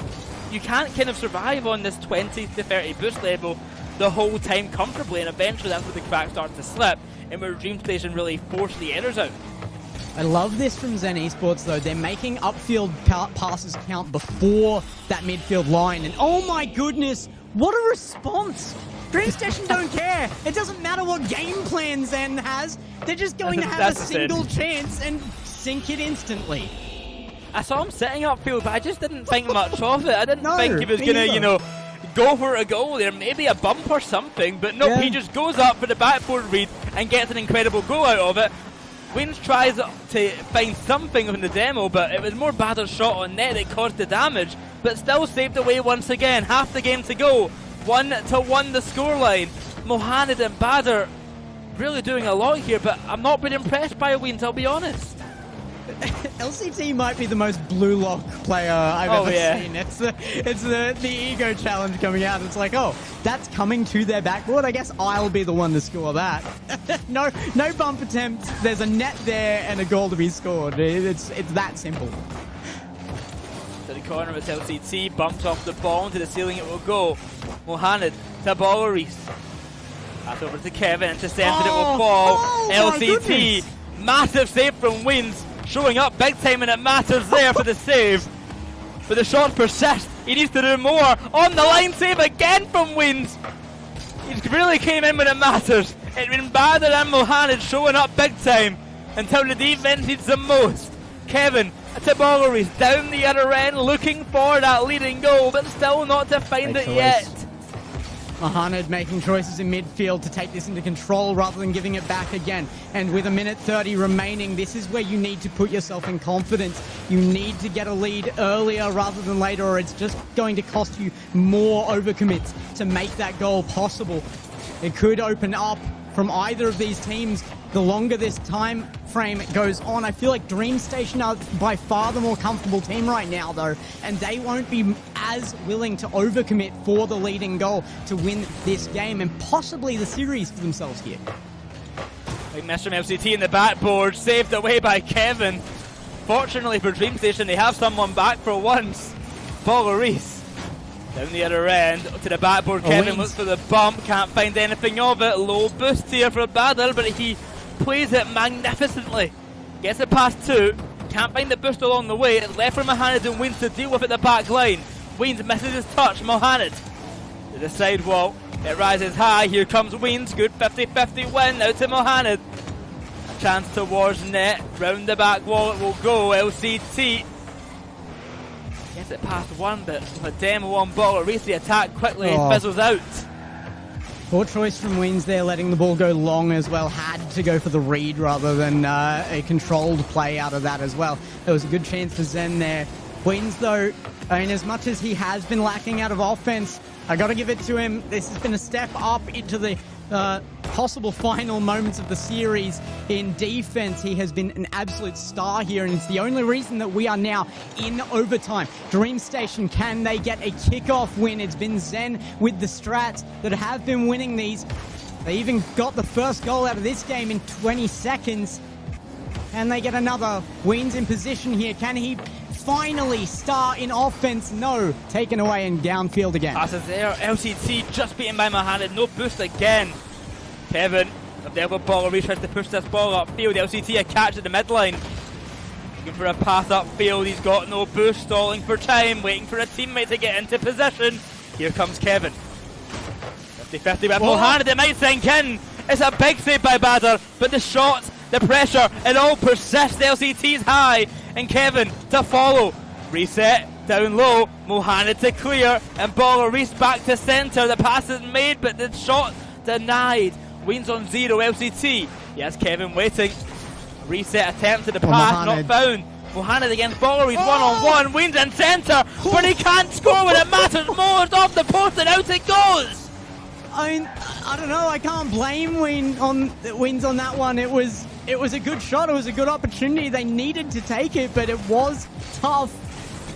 you can't kind of survive on this 20 to 30 boost level the whole time comfortably, and eventually that's where the cracks start to slip and where DreamStation really force the errors out. I love this from Zen Esports though. They're making upfield passes count before that midfield line, and oh my goodness, what a response! DreamStation don't care. It doesn't matter what game plan Zen has. They're just going to have a single chance and sink it instantly. I saw him setting upfield, but I just didn't think much of it. I didn't think he was going to, go for a goal there, maybe a bump or something, but no, he just goes up for the backboard read and gets an incredible goal out of it. Wins tries to find something in the demo, but it was more Badr's shot on net that caused the damage, but still saved away once again. Half the game to go, 1-1 the scoreline. Mohamed and Badr really doing a lot here, but I'm not been impressed by Wins, I'll be honest. LCT might be the most blue lock player I've ever seen. It's the ego challenge coming out. It's like, oh, that's coming to their backboard. I guess I'll be the one to score that. no bump attempt. There's a net there and a goal to be scored. It's that simple. To the corner of LCT, bumps off the ball into the ceiling. It will go. Mohamed to Rlcs. Pass over to Kevin, intercepted it with ball. LCT, massive save from Wins, showing up big time, and it matters there for the save. But the shot persists, he needs to do more. On the line save again from Wins. He really came in when it matters. It's been Badr and Mohanad showing up big time until the defense needs the most. Kevin to Boleries down the other end, looking for that leading goal, but still not to find it yet. Mohanad making choices in midfield to take this into control rather than giving it back again. And with 1:30 remaining, this is where you need to put yourself in confidence. You need to get a lead earlier rather than later, or it's just going to cost you more overcommits to make that goal possible. It could open up from either of these teams. The longer this time frame goes on, I feel like DreamStation are by far the more comfortable team right now, though, and they won't be as willing to overcommit for the leading goal to win this game and possibly the series for themselves here. Big miss from LCT in the backboard, saved away by Kevin. Fortunately for DreamStation, they have someone back for once. Boleries down the other end to the backboard. Kevin looks for the bump, can't find anything of it. Low boost here for Badr, but he plays it magnificently. Gets it past two, can't find the boost along the way. It's left for Mohanad and Wins to deal with at the back line. Wins misses his touch. Mohanad to the side wall. It rises high. Here comes Wins. Good 50-50 win. Out to Mohanad. A chance towards net. Round the back wall it will go. LCT gets it past one, but with a demo on ball, it reaches the attack quickly and fizzles out. Poor choice from Wins there, letting the ball go long as well. Had to go for the read rather than a controlled play out of that as well. There was a good chance for Zen there. Wins, though, I mean, as much as he has been lacking out of offense, I got to give it to him. This has been a step up into the possible final moments of the series in defense. He has been an absolute star here, and it's the only reason that we are now in overtime. DreamStation, can they get a kickoff win? It's been Zen with the strats that have been winning these. They even got the first goal out of this game in 20 seconds. Can they get another? Wins in position here. Can he finally start in offense? No. Taken away and downfield again. Passes there. LCT just beaten by Mohanad. No boost again. Kevin, up there with Boleries, tries to push this ball upfield. LCT a catch at the midline. Looking for a pass upfield. He's got no boost. Stalling for time. Waiting for a teammate to get into position. Here comes Kevin. 50-50 with Mohanad. It might sink in. It's a big save by Badr, but the shots, the pressure, it all persists. LCT's high, and Kevin to follow. Reset, down low, Mohanad to clear, and Boleries back to centre. The pass is made, but the shot denied. Wins on 0, LCT. Yes, Kevin waiting. Reset attempt to the pass, not found. Mohanad against Boleries, one-on-one. Wins in centre, but he can't score when it matters most. Off the post and out it goes. I don't know. I can't blame Wins on that one. It was a good shot. It was a good opportunity. They needed to take it, but it was tough.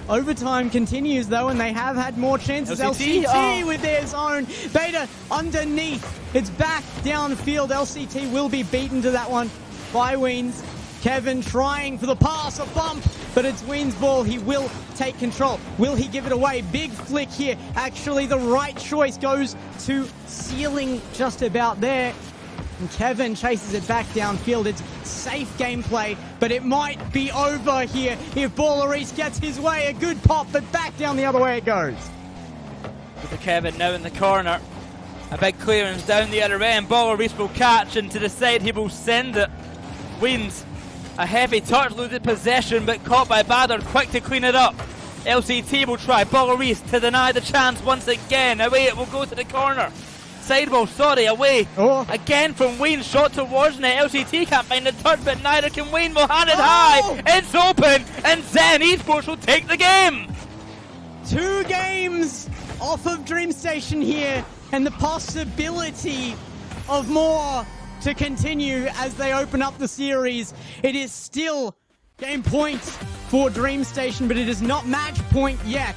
Overtime continues though, and they have had more chances. LCT with their zone. Beta underneath. It's back downfield. LCT will be beaten to that one by Wins. Kevin trying for the pass, a bump, but it's Wins' ball. He will take control. Will he give it away? Big flick here. Actually, the right choice goes to ceiling just about there. And Kevin chases it back downfield. It's safe gameplay, but it might be over here if Boleries gets his way. A good pop, but back down the other way it goes. With the Kevin now in the corner. A big clearance down the other end. Boleries will catch, and to the side he will send it. Wins. A heavy touch, loses possession, but caught by Badr, quick to clean it up. LCT will try. Boleries to deny the chance once again. Away it will go to the corner. Sideball, away. Again from Wayne, shot towards net. LCT can't find the touch, but neither can Wayne. Mohanad high, it's open, and Zen Esports will take the game. 2 games off of DreamStation here, and the possibility of more to continue as they open up the series. It is still game point for DreamStation, but it is not match point yet.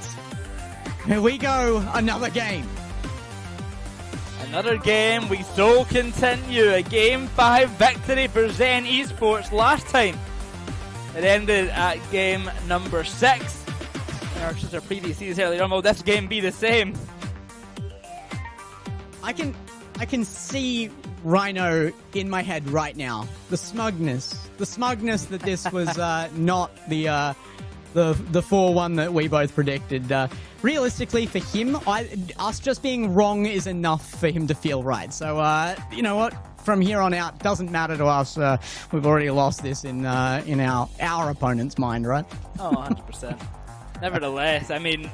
Here we go, another game. Another game, we still continue. A Game 5 victory for Zen Esports last time. It ended at game number 6. In our previous series earlier on, will this game be the same? I can I can see Rhino in my head right now. The smugness that this was not the 4-1 that we both predicted. Realistically, for him, us just being wrong is enough for him to feel right. So, you know what? From here on out, doesn't matter to us. We've already lost this in our opponent's mind, right? Oh, 100%. Nevertheless, I mean,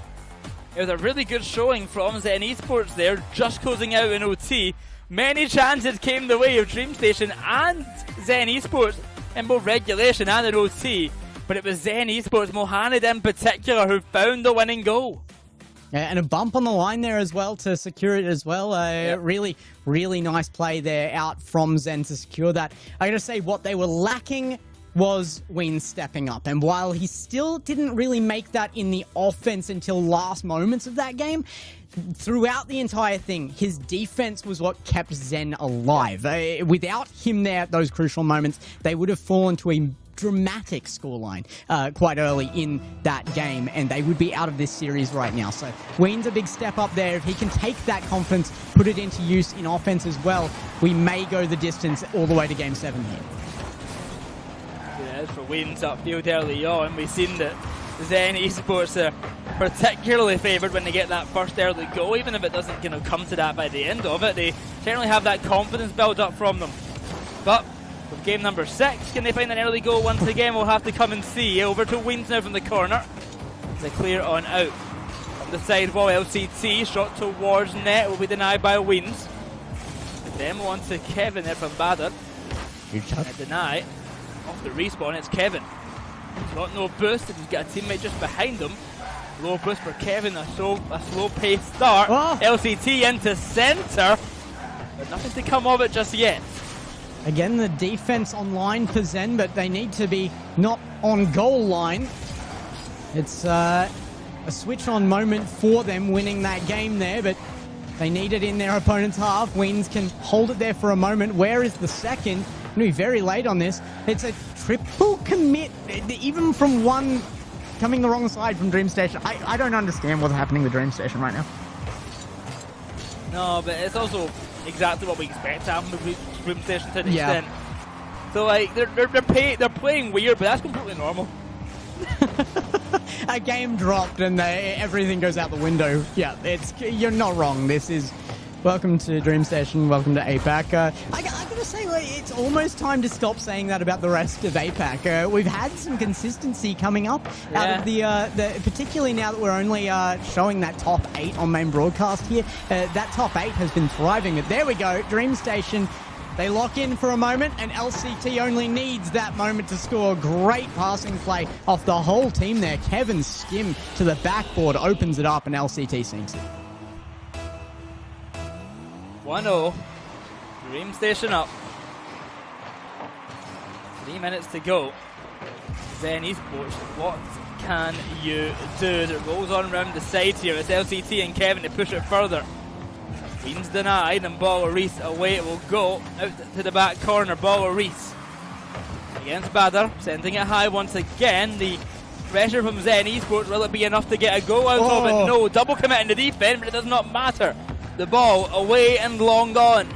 it was a really good showing from Zen Esports there, just closing out in OT. Many chances came the way of DreamStation and Zen Esports in both regulation and in OT, but it was Zen Esports, Mohamed in particular, who found the winning goal. Yeah, and a bump on the line there as well to secure it as well. Yep. Really, really nice play there out from Zen to secure that. I gotta say, what they were lacking was Ween stepping up. And while he still didn't really make that in the offense until last moments of that game, throughout the entire thing, his defense was what kept Zen alive. Without him there at those crucial moments, they would have fallen to a dramatic scoreline quite early in that game, and they would be out of this series right now. So Ween's a big step up there. If he can take that confidence, put it into use in offense as well, we may go the distance all the way to Game 7 here. Yeah, as for Ween's upfield early on, we've seen that Zen Esports are particularly favoured when they get that first early goal, even if it doesn't come to that by the end of it. They certainly have that confidence built up from them. But with game number 6, can they find an early goal once again? We'll have to come and see. Over to Weens now from the corner. They clear on out. On the side wall, LCT, shot towards net, will be denied by Weens. Then on to Kevin there from Badr. And a deny. Off the respawn, it's Kevin. He's got no boost, and he's got a teammate just behind him. Low boost for Kevin, a slow-paced start. Oh. LCT into centre, but nothing to come of it just yet. Again, the defense online for Zen, but they need to be not on goal line. It's a switch-on moment for them winning that game there, but they need it in their opponent's half. Weens can hold it there for a moment. Where is the second? Going to be very late on this. It's a triple commit, even from one coming the wrong side from DreamStation. I don't understand what's happening with DreamStation right now. No, but it's also exactly what we expect to happen with DreamStation to an Yeah. extent. So like they're playing weird, but that's completely normal. A game dropped and everything goes out the window. Yeah, you're not wrong. This is welcome to DreamStation, welcome to Apac. I gotta say, it's almost time to stop saying that about the rest of Apac. We've had some consistency coming up out of the particularly now that we're only showing that top 8 on main broadcast here. That top 8 has been thriving. But there we go, DreamStation. They lock in for a moment, and LCT only needs that moment to score. Great passing play off the whole team there. Kevin's skim to the backboard opens it up, and LCT sinks it. 1-0. DreamStation up. 3 minutes to go. Zen Esports, what can you do? It rolls on around the side here. It's LCT and Kevin to push it further. Queen's denied, and Ball Reese away it will go. Out to the back corner, Ball Reese against Badr, sending it high once again. The pressure from Zen Esports, will it be enough to get a goal out of it? No, double commit in the defense, but it does not matter. The ball away and long gone.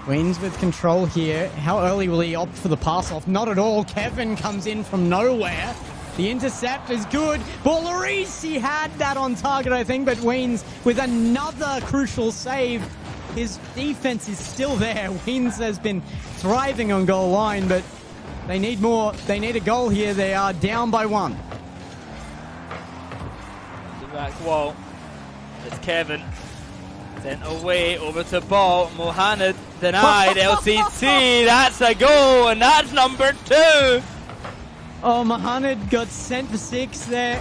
Weens with control here. How early will he opt for the pass off? Not at all. Kevin comes in from nowhere. The intercept is good. Ballarese, he had that on target, I think, but Weens with another crucial save. His defense is still there. Weens has been thriving on goal line, but they need more. They need a goal here. They are down by 1. The back wall. It's Kevin. Sent away over to Ball. Mohamed denied. LCT. That's a goal, and that's number 2. Oh, Mohamed got sent for 6 there.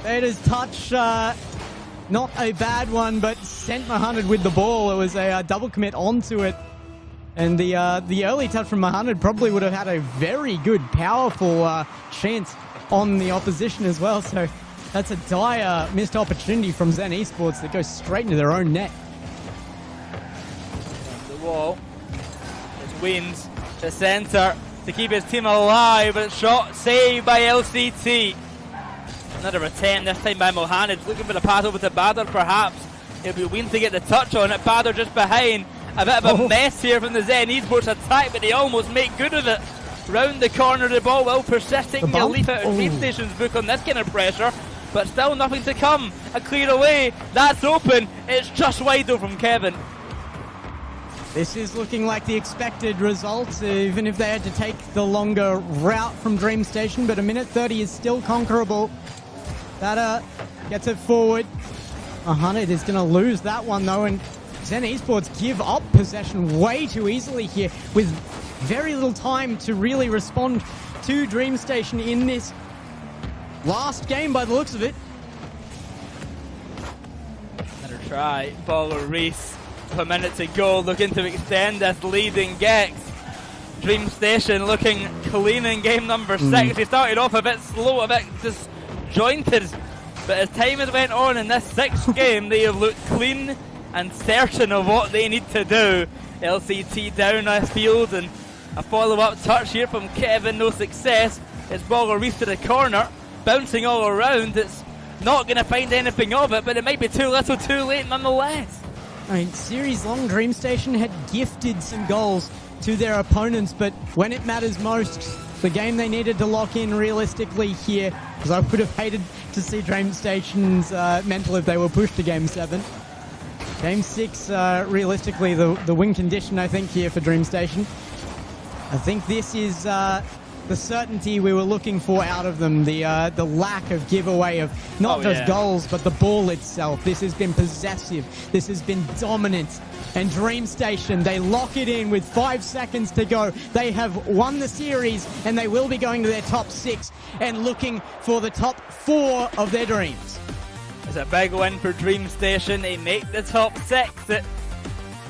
That is touch, not a bad one, but sent Mohamed with the ball. It was a double commit onto it. And the early touch from Mohamed probably would have had a very good, powerful chance on the opposition as well. So that's a dire missed opportunity from Zen Esports that goes straight into their own net. The wall. It's Wins to centre to keep his team alive, but it's shot saved by LCT. Another attempt, this time by Mohamed, looking for the pass over to Badr perhaps. It'll be Ween to get the touch on it. Badr just behind. A bit of a mess here from the Zen Esports attack, but they almost make good of it. Round the corner, the ball will persist, taking a leaf out of Dream Station's book on this kind of pressure, but still nothing to come. A clear away, that's open. It's just wide though from Kevin. This is looking like the expected results, even if they had to take the longer route from Dream Station, but a minute 30 is still conquerable. That gets it forward. 100 is going to lose that one though, and Zen Esports give up possession way too easily here with very little time to really respond to Dream Station in this last game by the looks of it. Better try. Baller Reese. A minute to go, looking to extend this leading Gex. Dream Station looking clean in game number 6. He started off a bit slow, a bit disjointed, but as time has went on in this 6th game, they have looked clean and certain of what they need to do. LCT down a field, and a follow-up touch here from Kevin, no success. It's Baller Reese to the corner, bouncing all around. It's not going to find anything of it, but it might be too little too late nonetheless. I mean, series long, Dream Station had gifted some goals to their opponents, but when it matters most, the game they needed to lock in realistically here, because I would have hated to see Dream Station's mental if they were pushed to Game 7. Game 6, realistically, the win condition, I think, here for Dream Station. I think this is the certainty we were looking for out of them, the lack of giveaway of not just goals, but the ball itself. This has been possessive. This has been dominant. And Dream Station, they lock it in with 5 seconds to go. They have won the series, and they will be going to their top 6 and looking for the top 4 of their dreams. It's a big win for Dream Station. They make the top 6. It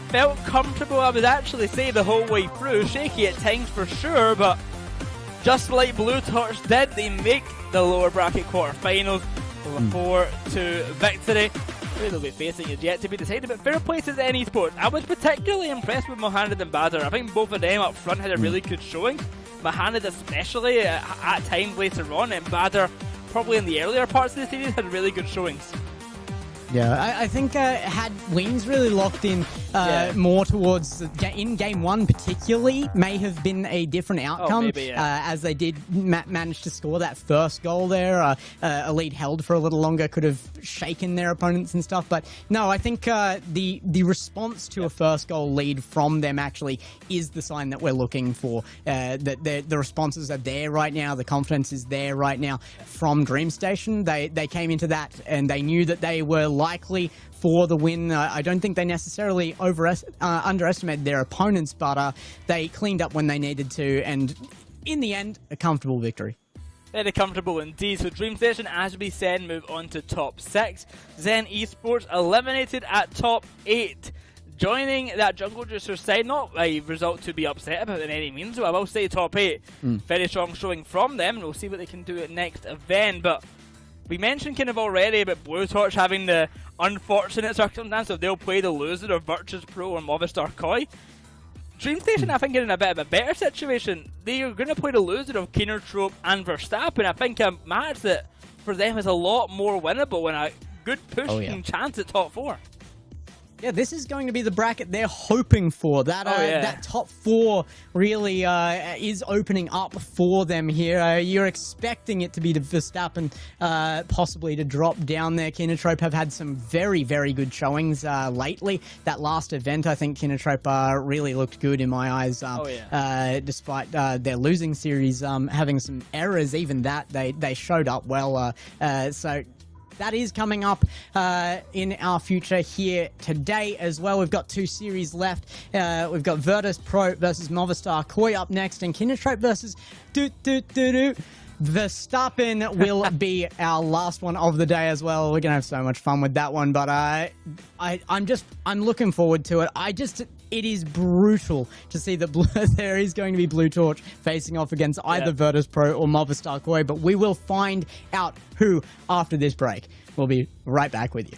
felt comfortable, I would actually say, the whole way through. Shaky at times for sure, but just like Blue Torch did, they make the lower bracket quarterfinals with a 4-2 victory. Who they'll be facing is yet to be decided, but fair play to Zen Esports. I was particularly impressed with Mohamed and Badr. I think both of them up front had a really good showing. Mohamed especially at times later on, and Badr probably in the earlier parts of the series had really good showings. Yeah, I think had Wings really locked in more towards in game 1 particularly, may have been a different outcome. Maybe, as they did manage to score that first goal there. A lead held for a little longer could have shaken their opponents and stuff. But no, I think the response to a first goal lead from them actually is the sign that we're looking for. That the responses are there right now. The confidence is there right now from Dream Station. They came into that and they knew that they were likely for the win. I don't think they necessarily underestimated their opponents, but they cleaned up when they needed to, and in the end, a comfortable victory. Very comfortable indeed. So Dream Station, as we said, move on to top 6. Zen Esports eliminated at top 8. Joining that Jungle Juicer side, not a result to be upset about in any means, so I will say top 8. Very strong showing from them, and we'll see what they can do at next event. But we mentioned kind of already about Blue Torch having the unfortunate circumstance of they'll play the loser of Virtus Pro or Movistar Koi. Dream Station, I think, are in a bit of a better situation. They are going to play the loser of Keener Trope and Verstappen. I think a match that for them is a lot more winnable and a good push and chance at top 4. Yeah, this is going to be the bracket they're hoping for. That top 4 really is opening up for them here. You're expecting it to be the Verstappen possibly to drop down there. Kinotrope have had some very, very good showings lately. That last event, I think Kinotrope really looked good in my eyes. Despite their losing series having some errors, even that, they showed up well. So that is coming up in our future here today as well. We've got 2 series left. We've got Virtus Pro versus Movistar Koi up next, and Kindertrope versus Verstappen will be our last one of the day as well. We're going to have so much fun with that one, but I'm looking forward to it. It is brutal to see that there is going to be Blue Torch facing off against either Virtus Pro or Movistar Koi, but we will find out who after this break. We'll be right back with you.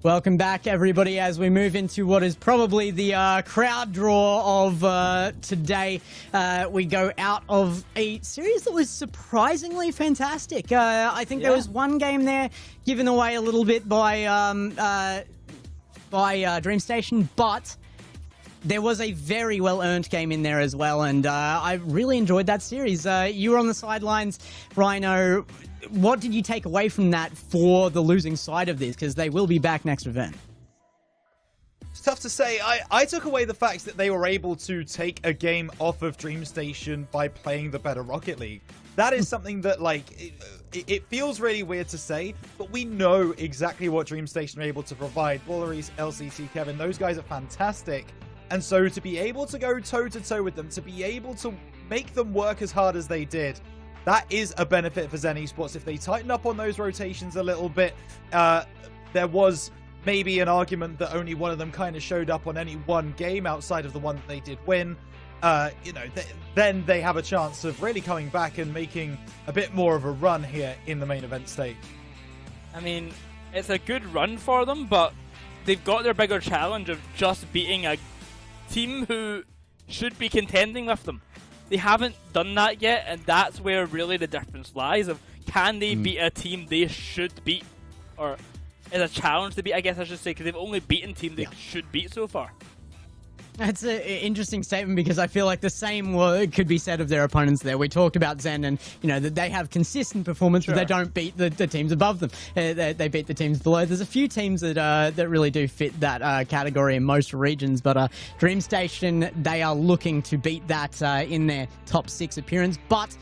Welcome back, everybody, as we move into what is probably the crowd draw of today. We go out of a series that was surprisingly fantastic. I think there was one game there given away a little bit by DreamStation, but there was a very well-earned game in there as well, and I really enjoyed that series. You were on the sidelines, Rhino. What did you take away from that for the losing side of this? Because they will be back next event. It's tough to say. I took away the fact that they were able to take a game off of DreamStation by playing the better Rocket League. That is something that, like, it feels really weird to say, but we know exactly what DreamStation are able to provide. Rlcs, LCC, Kevin, those guys are fantastic. And so to be able to go toe-to-toe with them, to be able to make them work as hard as they did, that is a benefit for Zen Esports. If they tighten up on those rotations a little bit, there was maybe an argument that only one of them kind of showed up on any one game outside of the one that they did win. Then they have a chance of really coming back and making a bit more of a run here in the main event stage. I mean, it's a good run for them, but they've got their bigger challenge of just beating a team who should be contending with them. They haven't done that yet, and that's where really the difference lies of can they beat a team they should beat, or is a challenge to beat, I guess I should say, because they've only beaten teams they should beat so far. That's an interesting statement, because I feel like the same could be said of their opponents there. We talked about Zen and, that they have consistent performance, but they don't beat the teams above them. They beat the teams below. There's a few teams that really do fit that category in most regions, but DreamStation, they are looking to beat that in their top 6 appearance, but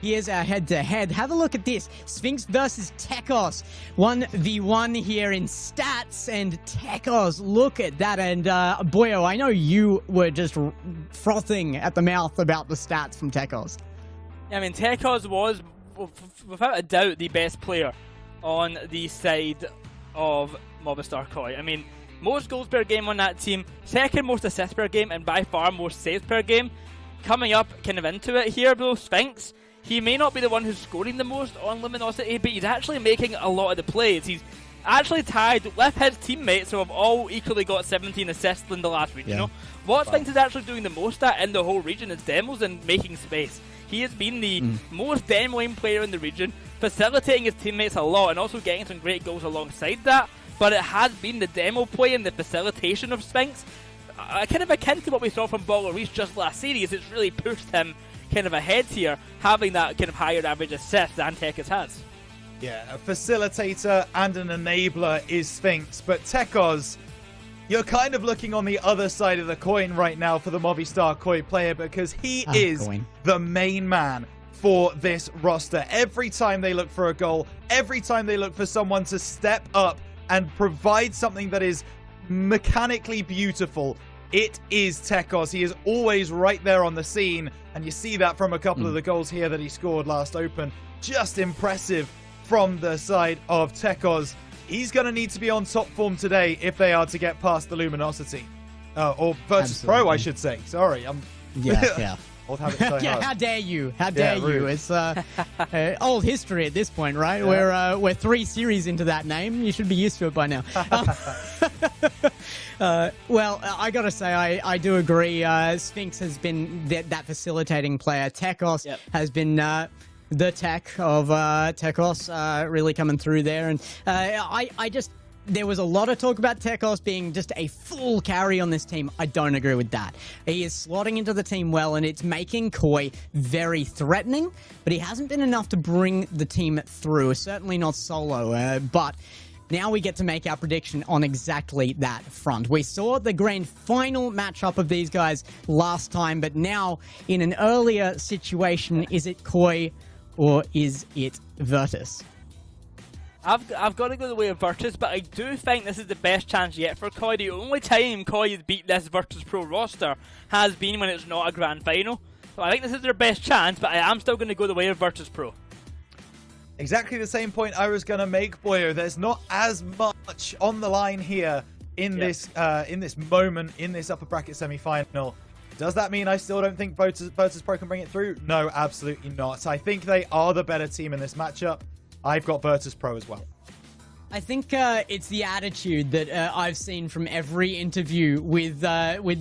here's our head-to-head. Have a look at this. Sphinx versus Tekos. 1v1 here in stats, and Tekos, look at that. And Boyo, I know you were just frothing at the mouth about the stats from Tekos. I mean, Tekos was, without a doubt, the best player on the side of Movistar Koi. I mean, most goals per game on that team, second most assists per game, and by far most saves per game. Coming up kind of into it here, though, Sphinx, he may not be the one who's scoring the most on Luminosity, but he's actually making a lot of the plays. He's actually tied with his teammates who have all equally got 17 assists in the last regional. What Sphinx is actually doing the most at in the whole region is demos and making space. He has been the most demoing player in the region, facilitating his teammates a lot and also getting some great goals alongside that. But it has been the demo play and the facilitation of Sphinx, kind of akin to what we saw from Rlcs just last series. It's really pushed him kind of ahead here, having that kind of higher average assist than Tekos has. Yeah, a facilitator and an enabler is Sphinx, but Tekos, you're kind of looking on the other side of the coin right now for the Movistar Koi player, because he is the main man for this roster. Every time they look for a goal, every time they look for someone to step up and provide something that is mechanically beautiful, it is Tekos. He is always right there on the scene, and you see that from a couple of the goals here that he scored last open. Just impressive from the side of Tekos. He's going to need to be on top form today if they are to get past the Luminosity. Or Virtus Pro, I should say. Sorry. Yeah. Old habit so hard. How dare you? How dare you? It's old history at this point, right? Yeah. We're 3 series into that name. You should be used to it by now. Well, I gotta say, I do agree. Sphinx has been that facilitating player. Tekos has been the tech of Tekos really coming through there. And there was a lot of talk about Tekos being just a full carry on this team. I don't agree with that. He is slotting into the team well, and it's making Koi very threatening, but he hasn't been enough to bring the team through. Certainly not solo, but now we get to make our prediction on exactly that front. We saw the grand final matchup of these guys last time, but now in an earlier situation, is it Koi or is it Virtus? I've got to go the way of Virtus, but I do think this is the best chance yet for Koi. The only time Koi has beat this Virtus Pro roster has been when it's not a grand final. So I think this is their best chance, but I am still going to go the way of Virtus Pro. Exactly the same point I was going to make, Boyo. There's not as much on the line here in this moment, in this upper bracket semi-final. Does that mean I still don't think Virtus Pro can bring it through? No, absolutely not. I think they are the better team in this matchup. I've got Virtus Pro as well. I think it's the attitude that I've seen from every interview with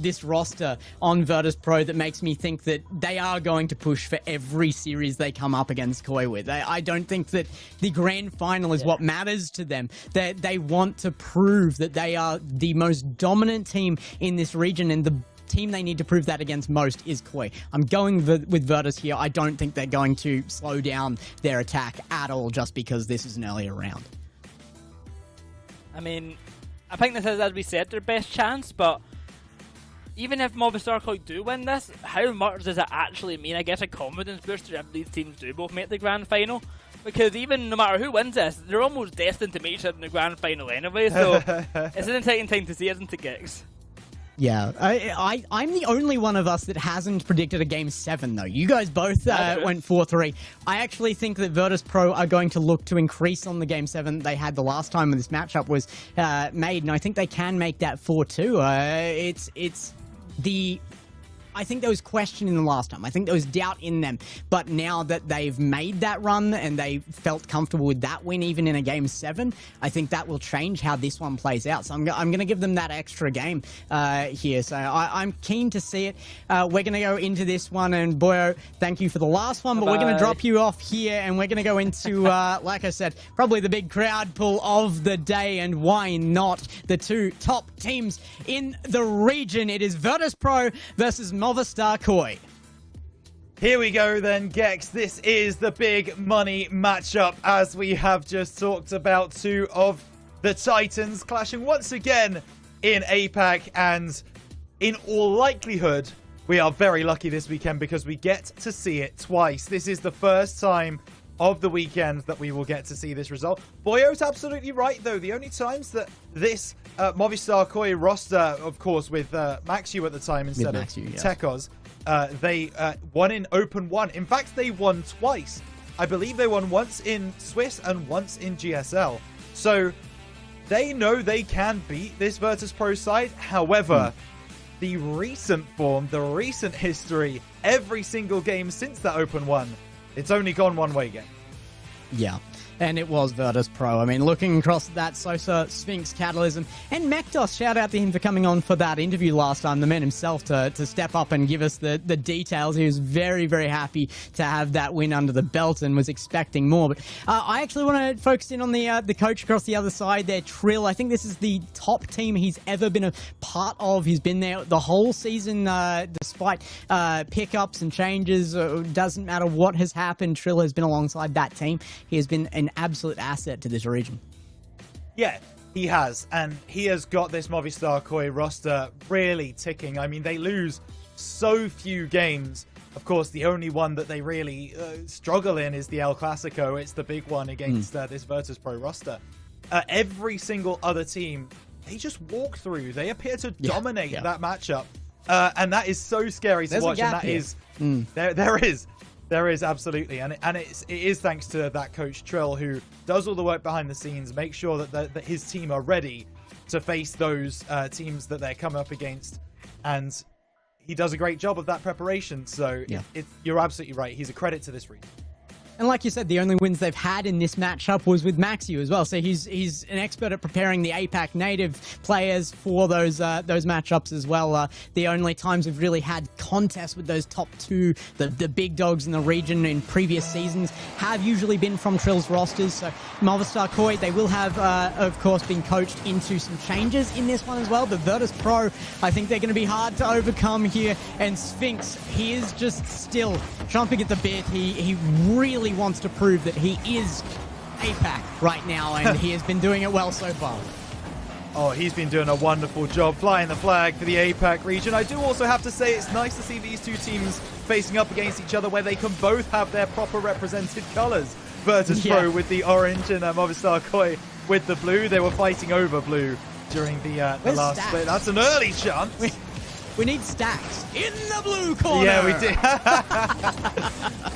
this roster on Virtus Pro that makes me think that they are going to push for every series they come up against Koi with. I don't think that the grand final is what matters to them. They want to prove that they are the most dominant team in this region, and the team they need to prove that against most is Koi. I'm going with Virtus here. I don't think they're going to slow down their attack at all just because this is an earlier round. I mean, I think this is, as we said, their best chance, but even if Movistar Koi do win this, how much does it actually mean? I guess a confidence booster if these teams do both make the grand final, because even no matter who wins this, they're almost destined to meet each other in the grand final anyway, so it's an exciting time to see, isn't it, Gex? Yeah, I'm the only one of us that hasn't predicted a Game 7, though. You guys both went 4-3. I actually think that Virtus Pro are going to look to increase on the Game 7 they had the last time when this matchup was made, and I think they can make that 4-2. I think there was question in the last time. I think there was doubt in them. But now that they've made that run and they felt comfortable with that win, even in a Game 7, I think that will change how this one plays out. So I'm going to give them that extra game here. So I'm keen to see it. We're going to go into this one. And Boyo, thank you for the last one. But we're going to drop you off here. And we're going to go into, like I said, probably the big crowd pull of the day. And why not? The two top teams in the region. It is Virtus Pro versus Movistar Koi. Here we go then, Gex. This is the big money matchup, as we have just talked about. Two of the Titans clashing once again in Apac, and in all likelihood, we are very lucky this weekend because we get to see it twice. This is the first time of the weekend that we will get to see this result. Boyo's absolutely right, though. The only times that this Movistar Koi roster, of course, with Maxu at the time instead of Tekos, they won in Open 1. In fact, they won twice. I believe they won once in Swiss and once in GSL. So they know they can beat this Virtus Pro side. However, the recent form, the recent history, every single game since that Open 1, it's only gone one way again. Yeah. And it was Virtus Pro. I mean, looking across at that, Sosa, Sphinx, Catalysm, and Mektos, shout out to him for coming on for that interview last time, the man himself, to step up and give us the details. He was very, very happy to have that win under the belt and was expecting more. But I actually want to focus in on the coach across the other side there, Trill. I think this is the top team he's ever been a part of. He's been there the whole season, despite pickups and changes. Doesn't matter what has happened, Trill has been alongside that team. He has been an absolute asset to this region. Yeah, he has, and he has got this Movistar Koi roster really ticking. I mean, they lose so few games. Of course, the only one that they really struggle in is the El Clasico. It's the big one against this Virtus Pro roster. Every single other team, they just walk through. They appear to dominate that matchup, and that is so scary to watch. And that is there is absolutely, and it is thanks to that coach Trill, who does all the work behind the scenes, make sure that his team are ready to face those teams that they're coming up against, and he does a great job of that preparation. So you're absolutely right. He's a credit to this region. And like you said, the only wins they've had in this matchup was with Maxu as well. So he's an expert at preparing the APAC native players for those matchups as well. The only times we've really had contests with those top two, the big dogs in the region in previous seasons, have usually been from Trill's rosters. So Movistar Koi, they will have, of course, been coached into some changes in this one as well. But Virtus Pro, I think they're going to be hard to overcome here. And Sphinx, he is just still chomping at the bit. He really wants to prove that he is APAC right now, and he has been doing it well so far. Oh, he's been doing a wonderful job flying the flag for the APAC region. I do also have to say it's nice to see these two teams facing up against each other where they can both have their proper represented colors. Virtus Pro with the orange and Movistar Koi with the blue. They were fighting over blue during the last split. That's an early chance. We need stacks in the blue corner. Yeah, we do.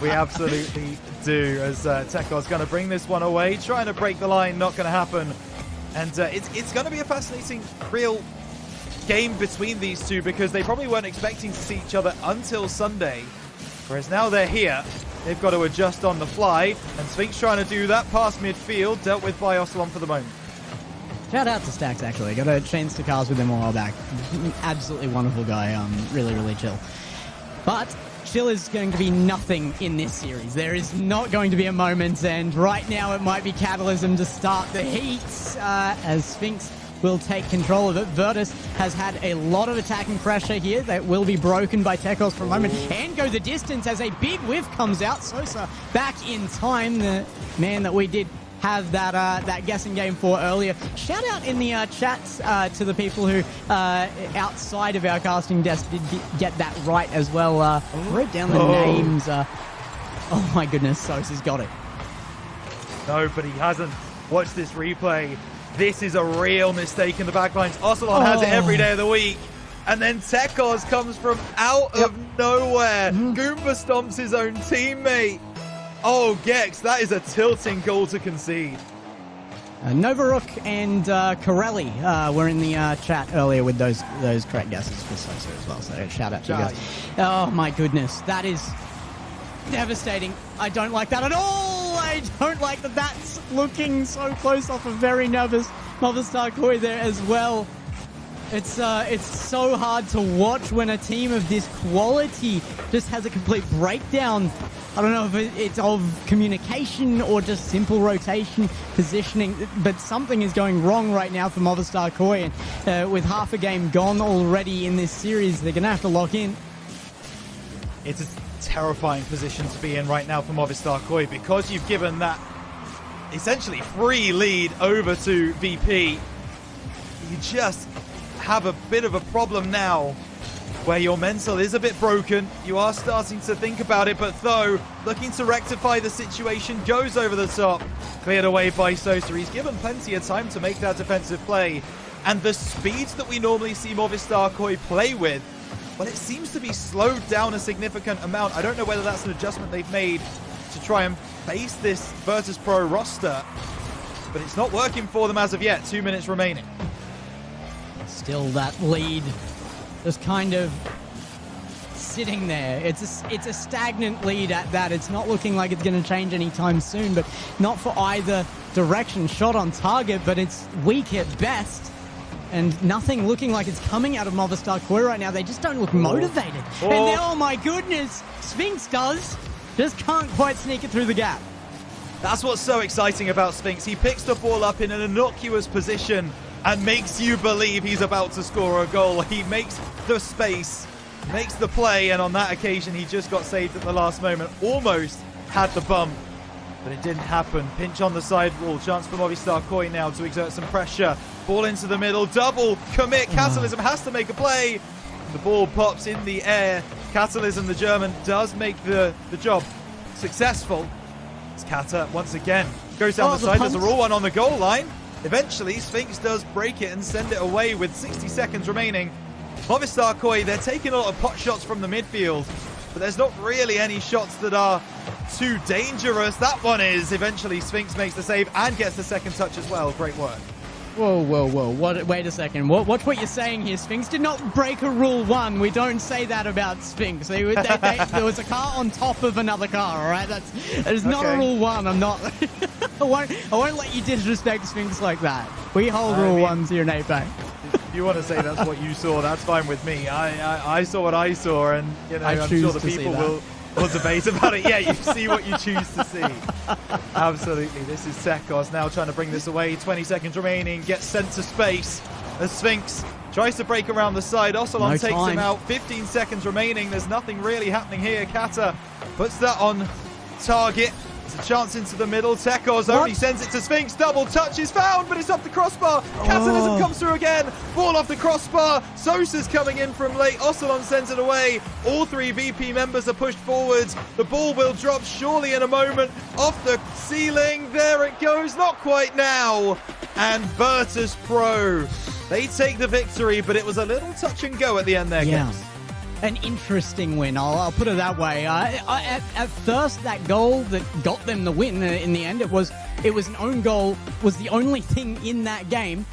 We absolutely do. As Teko's going to bring this one away, trying to break the line, not going to happen. And it's going to be a fascinating, real game between these two, because they probably weren't expecting to see each other until Sunday. Whereas now they're here, they've got to adjust on the fly. And Sphinx trying to do that past midfield, dealt with by Ocelon for the moment. Shout out to Stacks, actually. Got a chance to cast with him a while back. Absolutely wonderful guy. Really, really chill. But chill is going to be nothing in this series. There is not going to be a moment's end. Right now, it might be Catalysm to start the heat as Sphinx will take control of it. Virtus has had a lot of attacking pressure here that will be broken by Tekos for a moment and go the distance as a big whiff comes out. Sosa back in time, the man that we did have that guessing game for earlier. Shout out in the chats to the people who outside of our casting desk did get that right as well. Wrote down the names. Oh my goodness, Sosa's got it. No, but he hasn't. Watch this replay. This is a real mistake in the backlines. Ocelot has it every day of the week. And then Tekos comes from out of nowhere. Goomba stomps his own teammate. Oh, Gex, that is a tilting goal to concede. Novarook and Corelli were in the chat earlier with those correct guesses for Sosa as well. So shout out to you guys. Oh my goodness, that is devastating. I don't like that at all. I don't like that. That's looking so close off a very nervous Movistar Koi there as well. It's so hard to watch when a team of this quality just has a complete breakdown. I don't know if it's of communication or just simple rotation, positioning, but something is going wrong right now for Movistar Koi. And with half a game gone already in this series, they're going to have to lock in. It's a terrifying position to be in right now for Movistar Koi because you've given that essentially free lead over to VP. You just have a bit of a problem now where your mental is a bit broken. You are starting to think about it, but though looking to rectify the situation, goes over the top, cleared away by Sosa. He's given plenty of time to make that defensive play, and the speeds that we normally see Movistar Koi play with, well, it seems to be slowed down a significant amount. I don't know whether that's an adjustment they've made to try and face this Virtus Pro roster, but it's not working for them as of yet. 2 minutes remaining. Still that lead just kind of sitting there. It's a stagnant lead at that. It's not looking like it's going to change anytime soon, but not for either direction. Shot on target, but it's weak at best. And nothing looking like it's coming out of Movistar Koi right now. They just don't look motivated. And then, oh my goodness, Sphinx does. Just can't quite sneak it through the gap. That's what's so exciting about Sphinx. He picks the ball up in an innocuous position and makes you believe he's about to score a goal. He makes the space, makes the play, and on that occasion he just got saved at the last moment. Almost had the bump, but it didn't happen. Pinch on the side wall. Chance for Movistar Koi now to exert some pressure. Ball into the middle. Double commit. Catalysm has to make a play. The ball pops in the air. Catalysm, the German, does make the job successful. It's Kata once again. Goes down the side. There's a raw one on the goal line. Eventually, Sphinx does break it and send it away with 60 seconds remaining. Movistar Koi, they're taking a lot of pot shots from the midfield, but there's not really any shots that are too dangerous. That one is. Eventually, Sphinx makes the save and gets the second touch as well. Great work. Whoa. Wait a second. Watch what you're saying here. Sphinx did not break a rule 1. We don't say that about Sphinx. There was a car on top of another car, all right? That is not a rule 1. I'm not... I won't let you disrespect Sphinx like that. We hold rule 1s here in Apac. If you want to say that's what you saw, that's fine with me. I saw what I saw, and I'm sure the people will debate about it. Yeah, you see what you choose to see. Absolutely. This is Tekos now trying to bring this away. 20 seconds remaining. Gets sent to space. The Sphinx tries to break around the side. Ocelot takes him out. 15 seconds remaining. There's nothing really happening here. Kata puts that on target. It's a chance into the middle. Tekos only sends it to Sphinx. Double touch is found, but it's off the crossbar. Catalysm comes through again. Ball off the crossbar. Sosa's coming in from late. Ocelot sends it away. All 3 VP members are pushed forwards. The ball will drop surely in a moment. Off the ceiling. There it goes. Not quite now. And Virtus Pro, they take the victory, but it was a little touch and go at the end there, guys. An interesting win, I'll put it that way. At first, that goal that got them the win in the end, it was an own goal, was the only thing in that game.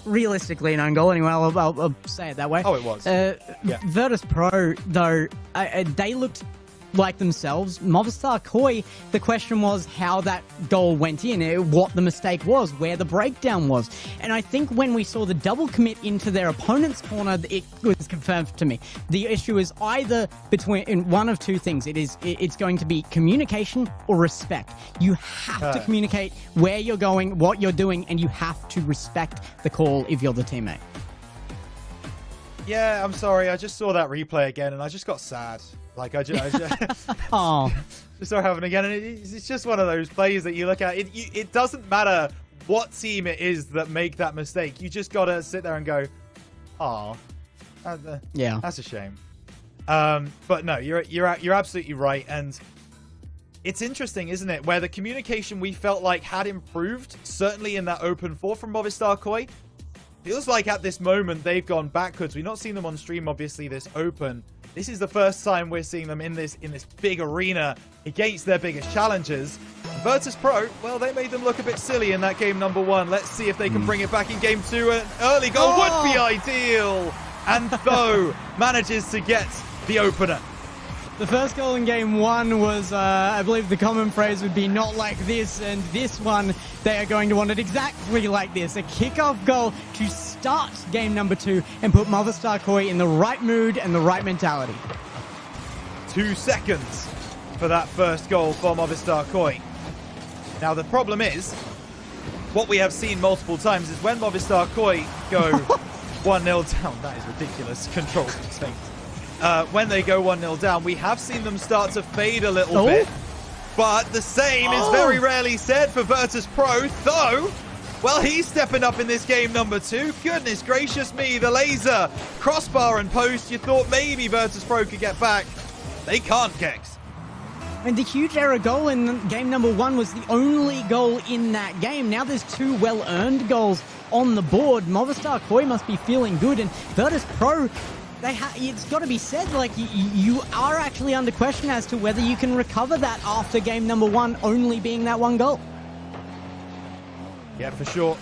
Realistically, an own goal, anyway, I'll say it that way. Oh, it was. Virtus Pro, though, they looked like themselves. Movistar Koi, the question was how that goal went in, what the mistake was, where the breakdown was. And I think when we saw the double commit into their opponent's corner, it was confirmed to me. The issue is either between one of two things. It's going to be communication or respect. You have to communicate where you're going, what you're doing, and you have to respect the call if you're the teammate. Yeah, I'm sorry. I just saw that replay again, and I just got sad. Like, I just Oh, just saw it happen again, and it's just one of those plays that you look at. It doesn't matter what team it is that make that mistake. You just gotta sit there and go, "Oh, yeah, that's a shame." But no, you're absolutely right, and it's interesting, isn't it? Where the communication we felt like had improved, certainly in that open 4 from Movistar Koi. Feels like at this moment they've gone backwards. We've not seen them on stream, obviously, this open. This is the first time we're seeing them in this big arena against their biggest challengers. Virtus Pro, well, they made them look a bit silly in that game number 1. Let's see if they can bring it back in game 2. An early goal would be ideal. And Tho manages to get the opener. the first goal in game 1 was, I believe the common phrase would be not like this, and this one, they are going to want it exactly like this. A kickoff goal to start game number 2 and put Movistar Koi in the right mood and the right mentality. 2 seconds for that first goal for Movistar Koi. Now, the problem is, what we have seen multiple times is when Movistar Koi go 1-0 down, that is ridiculous, control things. When they go 1-0 down, we have seen them start to fade a little bit. But the same is very rarely said for Virtus Pro, though, well, he's stepping up in this game number 2. Goodness gracious me, the laser, crossbar and post. You thought maybe Virtus Pro could get back. They can't, Kex. And the huge error goal in game number 1 was the only goal in that game. Now there's 2 well-earned goals on the board. Movistar Koi must be feeling good, and Virtus Pro, it's got to be said, like, you are actually under question as to whether you can recover that after game number 1 only being that 1 goal. Yeah, for sure.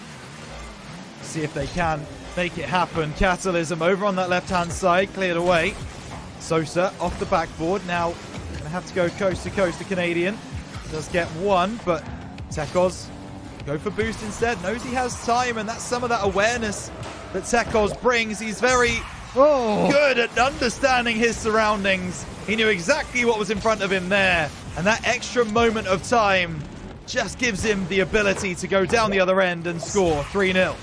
See if they can make it happen. Catalysm over on that left-hand side, cleared away. Sosa off the backboard. Now, going to have to go coast to coast. The Canadian does get 1, but Tekos go for boost instead. Knows he has time, and that's some of that awareness that Tekos brings. He's very good at understanding his surroundings. He knew exactly what was in front of him there, and that extra moment of time just gives him the ability to go down the other end and score 3-0.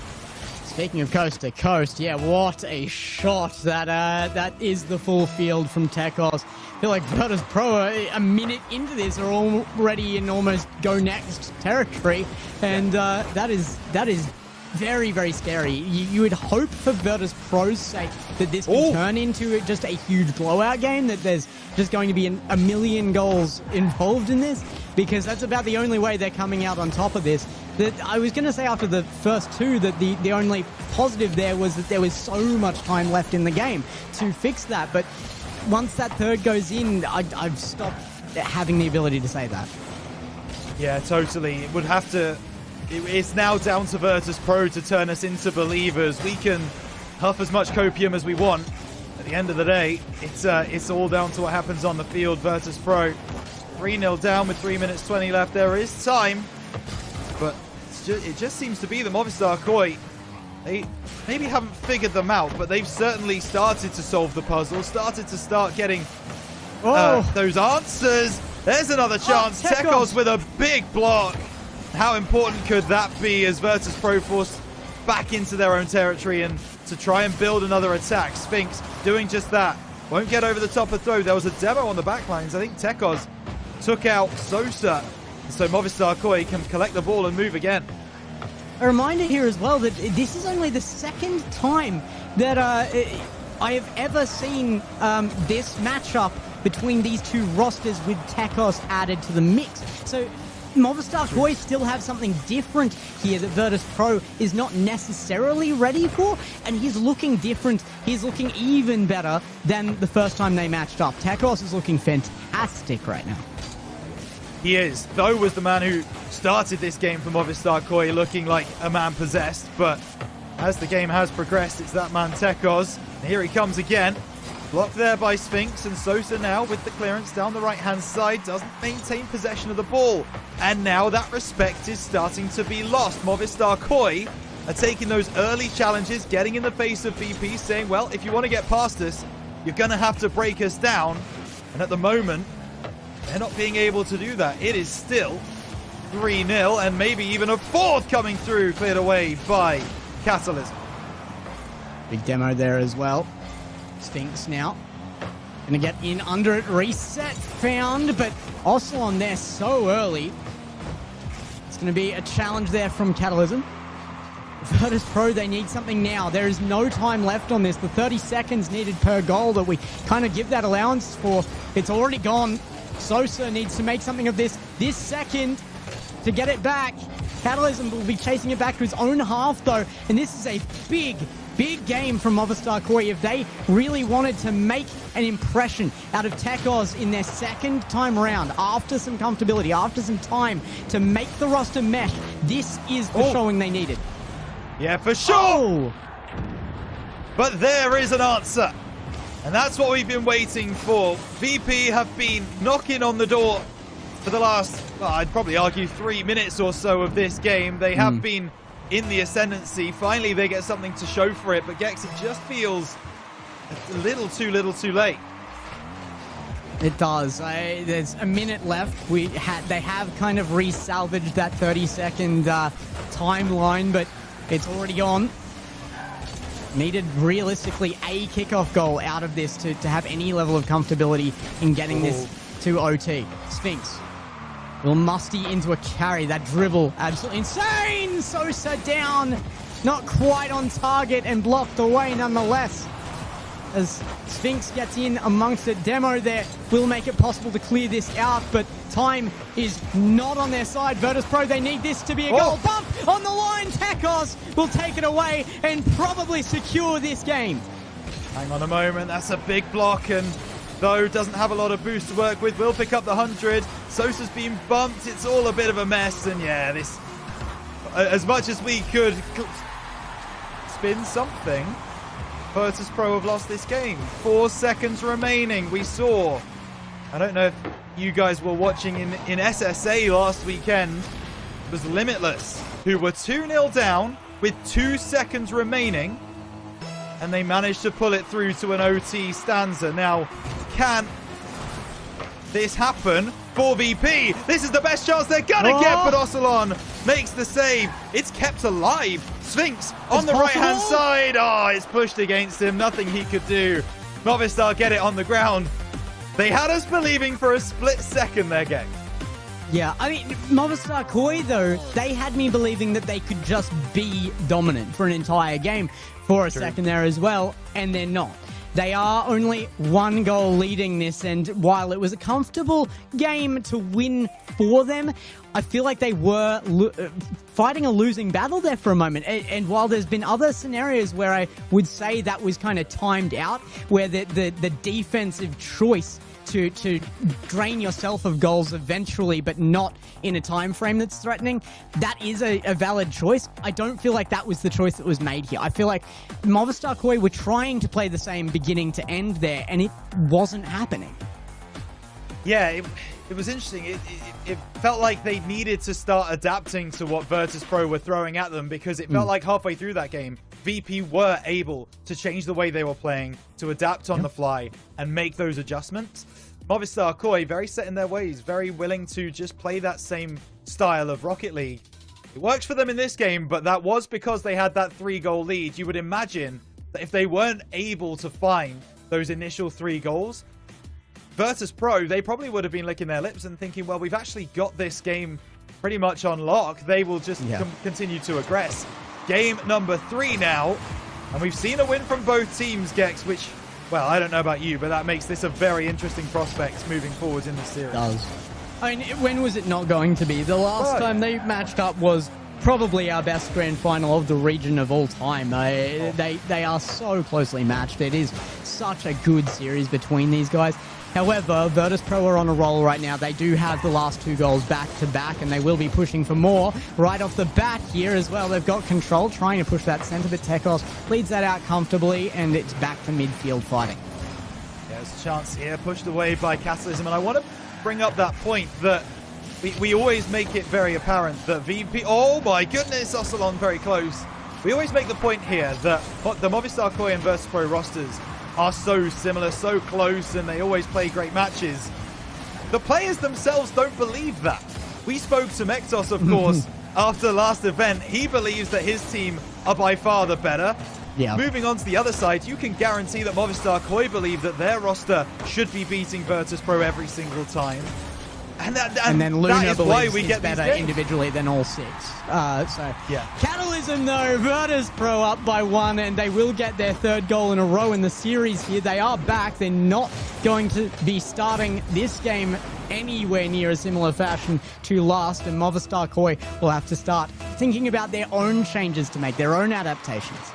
Speaking of coast to coast, yeah, what a shot. That is the full field from Tekos. I feel like Virtus Pro, a minute into this, are already in almost go next territory, and that is very, very scary. You would hope for Virtus Pro's sake that this can turn into just a huge blowout game, that there's just going to be a million goals involved in this, because that's about the only way they're coming out on top of this. That I was going to say after the first 2 that the only positive there was that there was so much time left in the game to fix that, but once that third goes in, I've stopped having the ability to say that. Yeah, totally. It would have to... It's now down to Virtus Pro to turn us into believers. We can huff as much copium as we want. At the end of the day, it's all down to what happens on the field. Virtus Pro 3-0 down with 3 minutes 20 left. There is time, but it just seems to be the Movistar Koi. They maybe haven't figured them out, but they've certainly started to solve the puzzle, started to getting those answers. There's another chance. Tekos with a big block. How important could that be as Virtus Pro forced back into their own territory and to try and build another attack? Sphinx doing just that. Won't get over the top of Throw. There was a demo on the backlines. I think Tekos took out Sosa. So Movistar Koi can collect the ball and move again. A reminder here as well that this is only the second time that I have ever seen this matchup between these 2 rosters with Tekos added to the mix. So Movistar Koi still have something different here that Virtus Pro is not necessarily ready for, and he's looking different. He's looking even better than the first time they matched up. Tekos is looking fantastic right now. He is. Tho was the man who started this game for Movistar Koi looking like a man possessed, but as the game has progressed, it's that man Tekos. And here he comes again. Blocked there by Sphinx, and Sosa now with the clearance down the right-hand side doesn't maintain possession of the ball. And now that respect is starting to be lost. Movistar Koi are taking those early challenges, getting in the face of VP, saying, well, if you want to get past us, you're going to have to break us down. And at the moment, they're not being able to do that. It is still 3-0, and maybe even a fourth coming through, cleared away by Catalysm. Big demo there as well. Sphinx now. Gonna get in under it. Reset found, but Ocelon there so early. It's gonna be a challenge there from Catalysm. Virtus Pro, they need something now. There is no time left on this. The 30 seconds needed per goal that we kind of give that allowance for, it's already gone. Sosa needs to make something of this second to get it back. Catalysm will be chasing it back to his own half though, and this is a big game from Movistar Koi. If they really wanted to make an impression out of Tekos in their second time around, after some comfortability, after some time to make the roster mesh, this is the showing they needed. Yeah, for sure! Oh. But there is an answer. And that's what we've been waiting for. VP have been knocking on the door for the last, well, I'd probably argue 3 minutes or so of this game. They have been in the ascendancy. Finally, they get something to show for it. But Gex, it just feels a little too late. It does. There's a minute left. They have kind of re-salvaged that 30-second timeline, but it's already gone. Needed realistically a kickoff goal out of this to have any level of comfortability in getting this to OT. Sphinx. Will musty into a carry. That dribble, absolutely insane! Sosa down. Not quite on target and blocked away nonetheless. As Sphinx gets in amongst it. Demo there will make it possible to clear this out, but time is not on their side. Virtus Pro, they need this to be a goal. Bump on the line. Tekos will take it away and probably secure this game. Hang on a moment. That's a big block, and though doesn't have a lot of boost to work with, will pick up the 100. Sosa's been bumped. It's all a bit of a mess, and yeah, this, as much as we could spin something, Virtus Pro have lost this game. 4 seconds remaining. We saw, I don't know if you guys were watching in SSA last weekend, it was Limitless, who were 2-0 down with 2 seconds remaining, and they managed to pull it through to an OT stanza. Now, can this happen for VP? This is the best chance they're gonna get, but Ocelon makes the save. It's kept alive. Sphinx on the right-hand side. Oh, it's pushed against him. Nothing he could do. Movistar get it on the ground. They had us believing for a split second their game. Yeah, I mean, Movistar Koi, though, they had me believing that they could just be dominant for an entire game for a second there as well, and they're not. They are only 1 goal leading this, and while it was a comfortable game to win for them, I feel like they were fighting a losing battle there for a moment. And while there's been other scenarios where I would say that was kind of timed out, where the defensive choice to drain yourself of goals eventually, but not in a time frame that's threatening, that is a valid choice. I don't feel like that was the choice that was made here. I feel like Movistar Koi were trying to play the same beginning to end there, and it wasn't happening. Yeah, it was interesting. It felt like they needed to start adapting to what Virtus Pro were throwing at them, because it felt like halfway through that game, VP were able to change the way they were playing, to adapt on the fly, and make those adjustments. Movistar Koi, very set in their ways, very willing to just play that same style of Rocket League. It worked for them in this game, but that was because they had that 3-goal lead. You would imagine that if they weren't able to find those initial 3 goals, Virtus Pro, they probably would have been licking their lips and thinking, well, we've actually got this game pretty much on lock. They will just continue to aggress. Game number 3 now, and we've seen a win from both teams, Gex, which, well, I don't know about you, but that makes this a very interesting prospect moving forward in the series. It does. I mean, when was it not going to be? The last time they matched up was probably our best grand final of the region of all time. They are so closely matched. It is such a good series between these guys. However, Virtus Pro are on a roll right now. They do have the last 2 goals back-to-back, and they will be pushing for more right off the bat here as well. They've got control, trying to push that center, but Tekos leads that out comfortably, and it's back to midfield fighting. There's a chance here, pushed away by Catalysm, and I want to bring up that point that we always make it very apparent that VP... Oh my goodness, Ocelon very close. We always make the point here that the Movistar Koi and Virtus Pro rosters are so similar, so close, and they always play great matches. The players themselves don't believe that. We spoke to Mektos, of course, after the last event. He believes that his team are by far the better. Yeah. Moving on to the other side, you can guarantee that Movistar Koi believe that their roster should be beating Virtus Pro every single time. And then Luna that is why believes we he's get these better games. individually than all six. Yeah. Catalysm though, Virtus Pro up by 1, and they will get their 3rd goal in a row in the series here. They are back. They're not going to be starting this game anywhere near a similar fashion to last, and Movistar Koi will have to start thinking about their own changes to make, their own adaptations.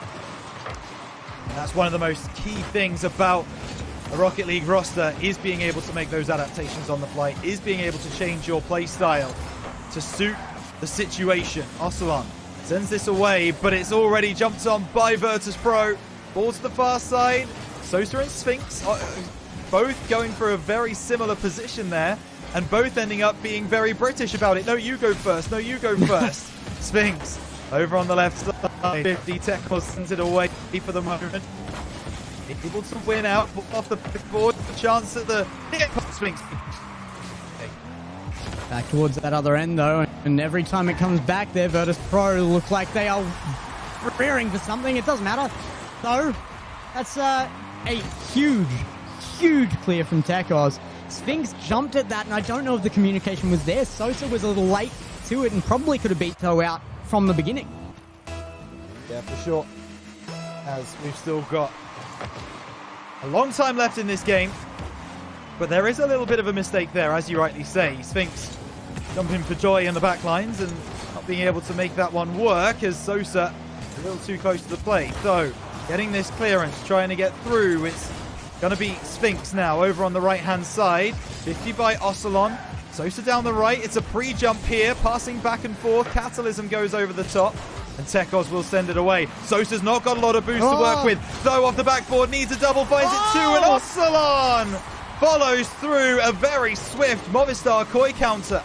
And that's one of the most key things about a Rocket League roster, is being able to make those adaptations on the fly, is being able to change your play style to suit the situation. Ocelon sends this away, but it's already jumped on by Virtus Pro. Ball to the far side. Sosa and Sphinx both going for a very similar position there, and both ending up being very British about it. No, you go first. No, you go first. Sphinx over on the left side. 50 Tekos sends it away for the moment. Able to win out off the board. The chance at the Sphinx. Back towards that other end though, and every time it comes back there, Virtus Pro look like they are rearing for something. It doesn't matter. So that's a huge clear from Tekos. Sphinx jumped at that, and I don't know if the communication was there. Sosa was a little late to it and probably could have beat Toe out from the beginning. Yeah, for sure. As we've still got a long time left in this game, but there is a little bit of a mistake there, as you rightly say. Sphinx jumping for joy in the back lines and not being able to make that one work, as Sosa a little too close to the plate. So, getting this clearance, trying to get through. It's going to be Sphinx now over on the right-hand side. 50 by Ocelon. Sosa down the right. It's a pre-jump here, passing back and forth. Catalysm goes over the top, and Tekos will send it away. Sosa's not got a lot of boost to work with, though off the backboard, needs a double, finds it 2, and Ocelon follows through a very swift Movistar Koi counter.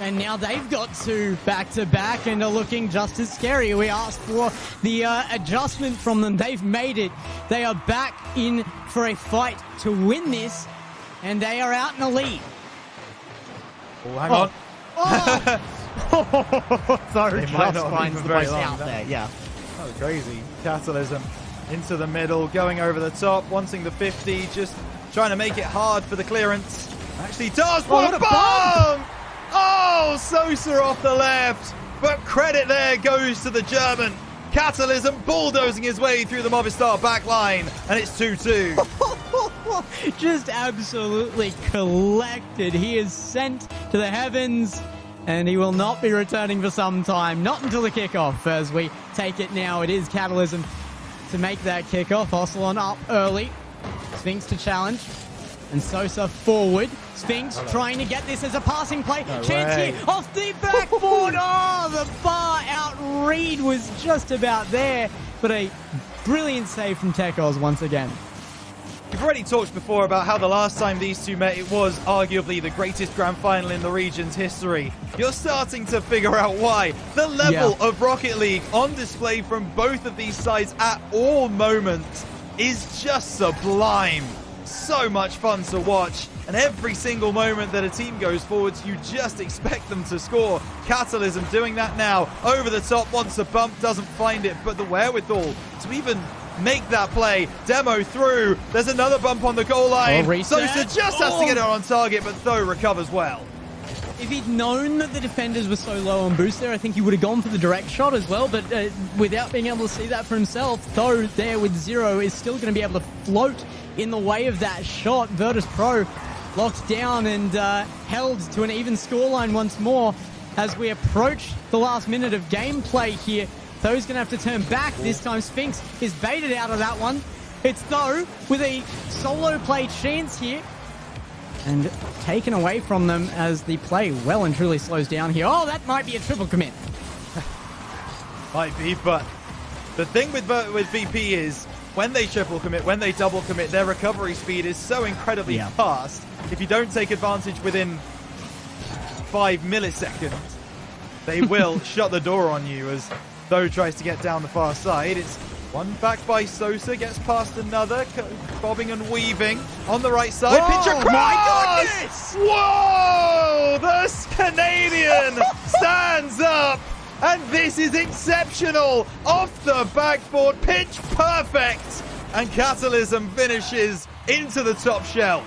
And now they've got 2 back-to-back and are looking just as scary. We asked for the adjustment from them. They've made it. They are back in for a fight to win this, and they are out in the lead. Oh, hang on. So they just might not finds have the been very base long. out there, yeah. That was crazy. Catalysm into the middle, going over the top, wanting the 50, just trying to make it hard for the clearance. Actually does. What a bomb! Oh, Sosa off the left, but credit there goes to the German. Catalysm bulldozing his way through the Movistar back line, and it's 2-2. Just absolutely collected. He is sent to the heavens, and he will not be returning for some time. Not until the kickoff, as we take it now. It is Catalysm to make that kickoff. Ocelon up early. Sphinx to challenge. And Sosa forward. Sphinx trying to get this as a passing play. Chance here off the backboard. Oh, the bar out read was just about there. But a brilliant save from Tekos once again. We've already talked before about how the last time these two met, it was arguably the greatest grand final in the region's history. You're starting to figure out why. The level of Rocket League on display from both of these sides at all moments is just sublime. So much fun to watch, and every single moment that a team goes forwards, you just expect them to score. Catalysm doing that now, over the top, wants a bump, doesn't find it, but the wherewithal to even make that play. Demo through, there's another bump on the goal line. Sosa just has to get it on target, but Tho recovers well. If he'd known that the defenders were so low on boost there, I think he would have gone for the direct shot as well, but without being able to see that for himself, Tho there with 0 is still going to be able to float in the way of that shot. Virtus Pro locked down and held to an even scoreline once more as we approach the last minute of gameplay here. Tho's going to have to turn back this time. Sphinx is baited out of that one. It's Tho with a solo play chance here and taken away from them as the play well and truly slows down here. Oh, that might be a triple commit. Might be, but the thing with VP is when they triple commit, when they double commit, their recovery speed is so incredibly fast. If you don't take advantage within 5 milliseconds, they will shut the door on you as Though tries to get down the far side. It's one back by Sosa, gets past another, bobbing and weaving on the right side. Whoa, Pitch across! my goodness! Whoa! The Canadian stands up, and this is exceptional. Off the backboard, pitch perfect, and Catalysm finishes into the top shelf.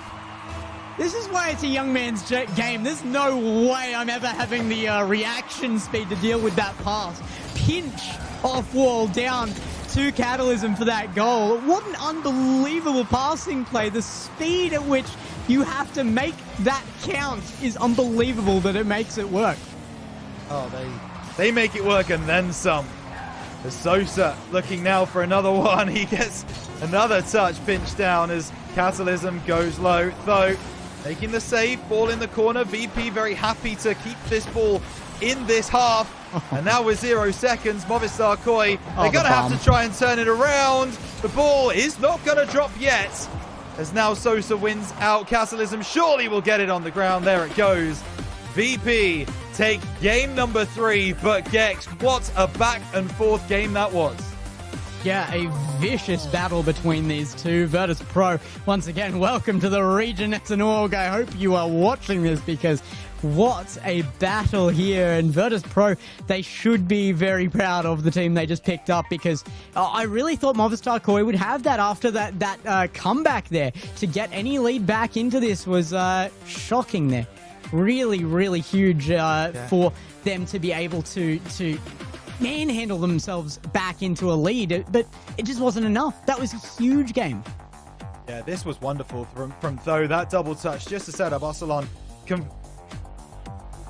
This is why it's a young man's game. There's no way I'm ever having the reaction speed to deal with that pass. Pinch off wall down to Catalysm for that goal. What an unbelievable passing play. The speed at which you have to make that count is unbelievable, that it makes it work. Oh, they make it work and then some. The Sosa looking now for another one. He gets another touch, pinch down as Catalysm goes low. Though making the save, ball in the corner. VP very happy to keep this ball in this half. And now with 0 seconds, Movistar Koi, they're going to have to try and turn it around. The ball is not going to drop yet, as now Sosa wins out. Catalysm surely will get it on the ground. There it goes. VP take game number 3, but Gex, what a back and forth game that was. Yeah, a vicious battle between these two. Virtus Pro, once again, welcome to the region. It's an org. I hope you are watching this, because what a battle here. And Virtus Pro, they should be very proud of the team they just picked up, because I really thought Movistar Koi would have that after that comeback there. To get any lead back into this was shocking there. Really, really huge for them to be able to manhandle themselves back into a lead, but it just wasn't enough. That was a huge game. Yeah, this was wonderful from Though. That double touch just to set up Arsalan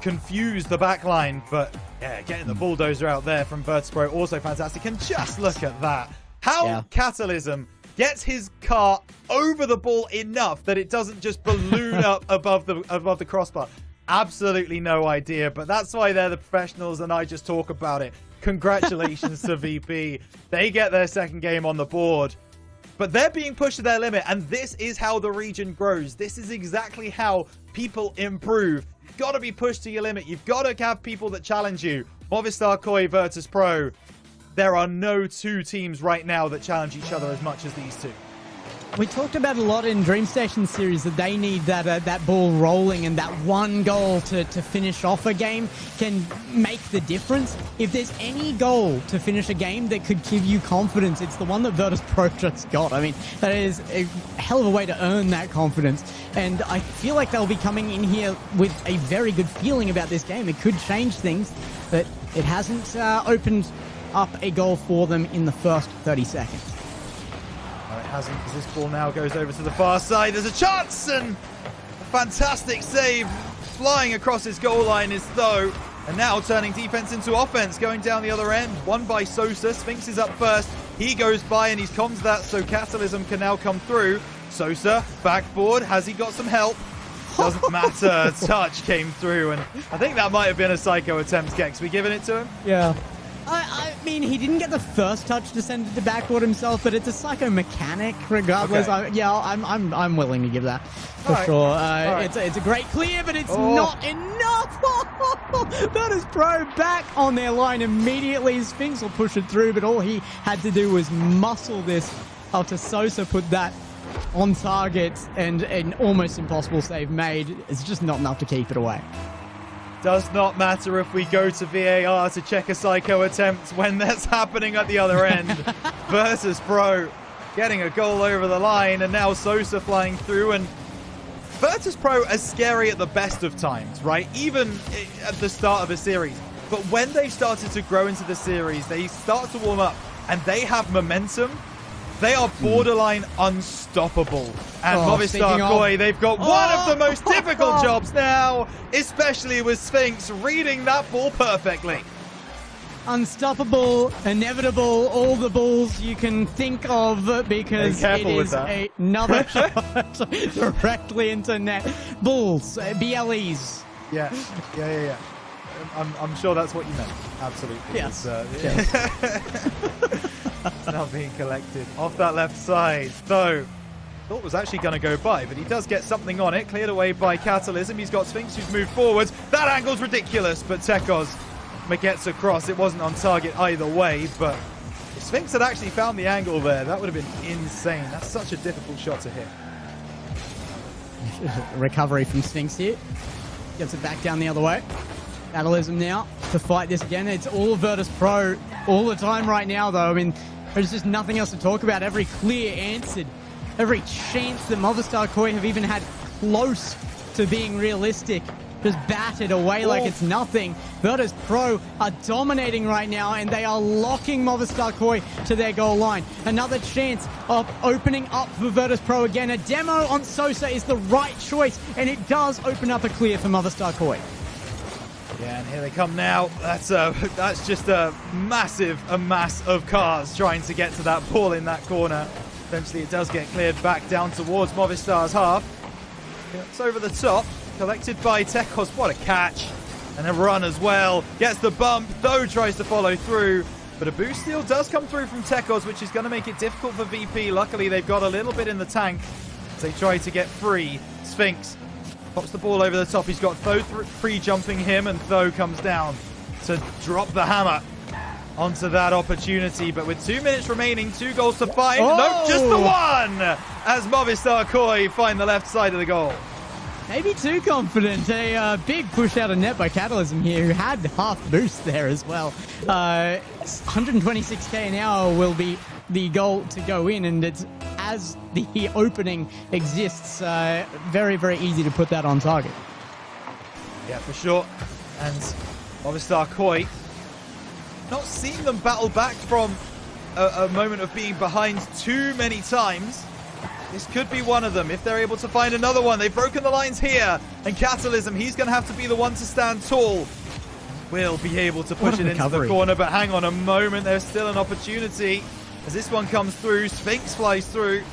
confused the back line, but yeah, getting the bulldozer out there from Virtus Pro also fantastic. And just look at that. How Catalysm gets his car over the ball enough that it doesn't just balloon up above the crossbar. Absolutely no idea, but that's why they're the professionals and I just talk about it. Congratulations to VP. They get their second game on the board, but they're being pushed to their limit, and this is how the region grows. This is exactly how people improve. You've got to be pushed to your limit. You've got to have people that challenge you. Movistar Koi, Virtus Pro. There are no two teams right now that challenge each other as much as these two. We talked about a lot in Dream Station series that they need that ball rolling, and that one goal to finish off a game can make the difference. If there's any goal to finish a game that could give you confidence, it's the one that Virtus Pro just got. I mean, that is a hell of a way to earn that confidence. And I feel like they'll be coming in here with a very good feeling about this game. It could change things, but it hasn't opened up a goal for them in the first 30 seconds. No, it hasn't, because this ball now goes over to the far side. There's a chance, and a fantastic save flying across his goal line is Though. And now turning defense into offense, going down the other end. One by Sosa. Sphinx is up first. He goes by and he's comms that, so Catalysm can now come through. Sosa, backboard. Has he got some help? Doesn't matter. Touch came through, and I think that might have been a psycho attempt, Gex. We giving it to him? Yeah. I mean, he didn't get the first touch to send it to backboard himself, but it's a psycho mechanic regardless. Okay. I'm willing to give that for sure. It's a great clear, but it's not enough. Virtus Pro back on their line immediately. Sphinx will push it through, but all he had to do was muscle this after Sosa put that on target, and an almost impossible save made. It's just not enough to keep it away. Does not matter if we go to VAR to check a psycho attempt when that's happening at the other end. Virtus Pro getting a goal over the line, and now Sosa flying through. And Virtus Pro are scary at the best of times, right? Even at the start of a series. But when they started to grow into the series, they start to warm up and they have momentum. They are borderline unstoppable. And Movistar Koi, they've got one of the most difficult jobs now, especially with Sphinx reading that ball perfectly. Unstoppable, inevitable, all the balls you can think of, because it is another shot directly into net. Bulls, BLEs. Yeah. I'm sure that's what you meant. Absolutely. Yes. now being collected off that left side. Though, thought was actually going to go by, but he does get something on it. Cleared away by Catalysm. He's got Sphinx who's moved forwards. That angle's ridiculous, but Tekos gets across. It wasn't on target either way, but if Sphinx had actually found the angle there, that would have been insane. That's such a difficult shot to hit. Recovery from Sphinx here. Gets it back down the other way. Catalysm now to fight this again. It's all Virtus Pro all the time right now, though. I mean, there's just nothing else to talk about. Every clear answered. Every chance that Movistar Koi have even had close to being realistic just batted away like it's nothing. Virtus Pro are dominating right now, and they are locking Movistar Koi to their goal line. Another chance of opening up for Virtus Pro again. A demo on Sosa is the right choice, and it does open up a clear for Movistar Koi. Yeah, and here they come now. That's just a mass of cars trying to get to that ball in that corner. Eventually it does get cleared back down towards Movistar's half. It's over the top, collected by Tekos. What a catch. And a run as well. Gets the bump, though tries to follow through. But a boost steal does come through from Tekos, which is going to make it difficult for VP. Luckily, they've got a little bit in the tank as they try to get free. Sphinx pops the ball over the top. He's got Tho pre-jumping him, and Tho comes down to drop the hammer onto that opportunity. But with 2 minutes remaining, 2 goals to find. Oh! Nope, just the one as Movistar Koi find the left side of the goal. Maybe too confident. A big push out of net by Catalysm here, who had half boost there as well. 126k an hour will be the goal to go in, and it's as the opening exists, very, very easy to put that on target. Yeah, for sure. And Movistar Koi, not seeing them battle back from a moment of being behind too many times. This could be one of them if they're able to find another one. They've broken the lines here, and Catalysm, he's going to have to be the one to stand tall. Will be able to push it into the corner, but hang on a moment, there's still an opportunity. As this one comes through, Sphinx flies through.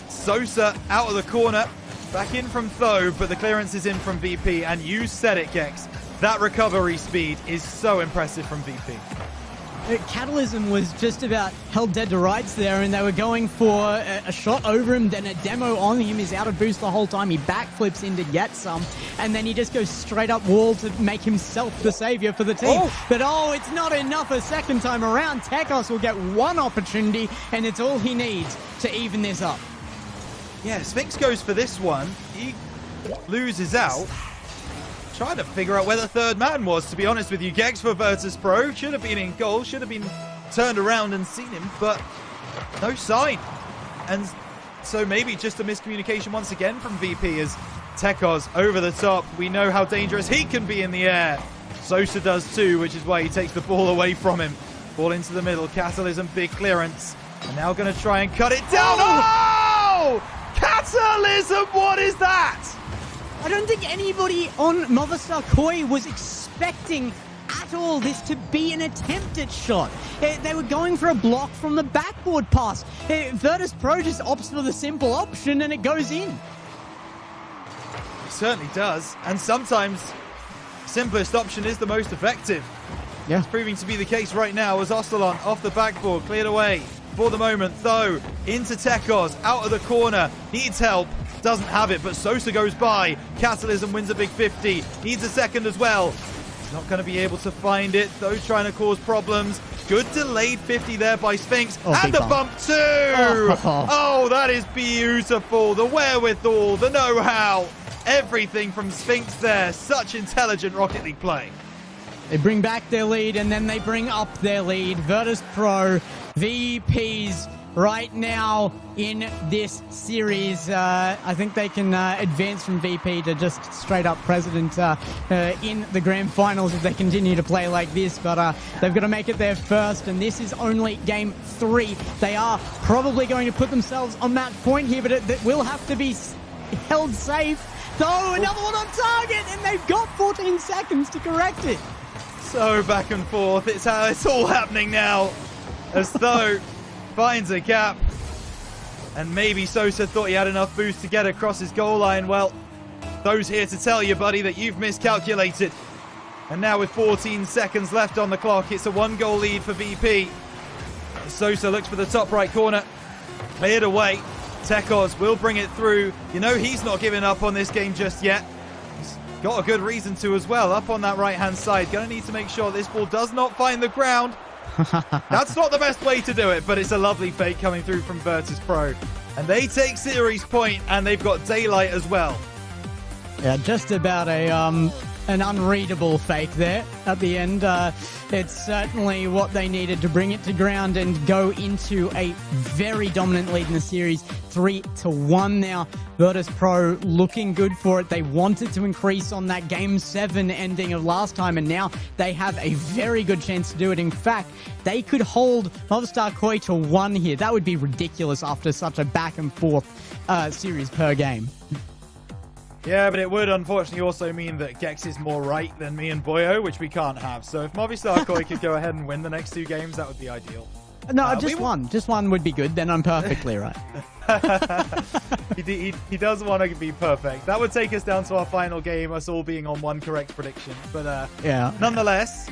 Sosa out of the corner, back in from Tho, but the clearance is in from VP, and you said it, Gex. That recovery speed is so impressive from VP. Catalysm was just about held dead to rights there, and they were going for a shot over him, then a demo on him. He's out of boost the whole time. He backflips in to get some, and then he just goes straight up wall to make himself the savior for the team. But it's not enough a second time around. Tekos will get one opportunity, and it's all he needs to even this up. Yeah, Sphinx goes for this one. He loses out. Trying to figure out where the third man was, to be honest with you. Gex for Virtus Pro. Should have been in goal. Should have been turned around and seen him, but no sign. And so maybe just a miscommunication once again from VP as Tekos over the top. We know how dangerous he can be in the air. Sosa does too, which is why he takes the ball away from him. Ball into the middle. Catalysm, big clearance. And now going to try and cut it down. Oh! Catalysm, what is that? I don't think anybody on Movistar Koi was expecting at all this to be an attempted shot. They were going for a block from the backboard pass. Virtus Pro just opts for the simple option, and it goes in. It certainly does. And sometimes simplest option is the most effective. Yeah. It's proving to be the case right now as Ostalon off the backboard, cleared away for the moment. Tho into Tekos, out of the corner, needs help. Doesn't have it, but Sosa goes by. Catalysm wins a big 50. Needs a second as well. He's not going to be able to find it, though, trying to cause problems. Good delayed 50 there by Sphinx. And a bump too! Oh, that is beautiful. The wherewithal, the know-how. Everything from Sphinx there. Such intelligent Rocket League play. They bring back their lead, and then they bring up their lead. Virtus Pro, VPs right now in this series. I think they can advance from VP to just straight up president in the grand finals if they continue to play like this, but they've got to make it their first, and this is only game 3. They are probably going to put themselves on match point here, but it will have to be held safe. Though another one on target, and they've got 14 seconds to correct it. So back and forth, it's how it's all happening now, as though finds a gap, and maybe Sosa thought he had enough boost to get across his goal line. Well, those here to tell you, buddy, that you've miscalculated. And now with 14 seconds left on the clock, it's a 1-goal lead for VP. Sosa looks for the top right corner. Cleared away. Tekos will bring it through. You know he's not giving up on this game just yet. He's got a good reason to as well. Up on that right-hand side. Going to need to make sure this ball does not find the ground. That's not the best way to do it, but it's a lovely fake coming through from Virtus Pro. And they take series point, and they've got daylight as well. Yeah, just about an unreadable fake there at the end. It's certainly what they needed to bring it to ground and go into a very dominant lead in the series, 3-1 now. Virtus Pro looking good for it. They wanted to increase on that Game 7 ending of last time, and now they have a very good chance to do it. In fact, they could hold Movistar Koi to 1 here. That would be ridiculous after such a back and forth series per game. Yeah, but it would unfortunately also mean that Gex is more right than me and Boyo, which we can't have. So if Movistar Koi could go ahead and win the next 2 games, that would be ideal. No, just one. Just one would be good. Then I'm perfectly right. He does want to be perfect. That would take us down to our final game, us all being on 1 correct prediction. But yeah, nonetheless,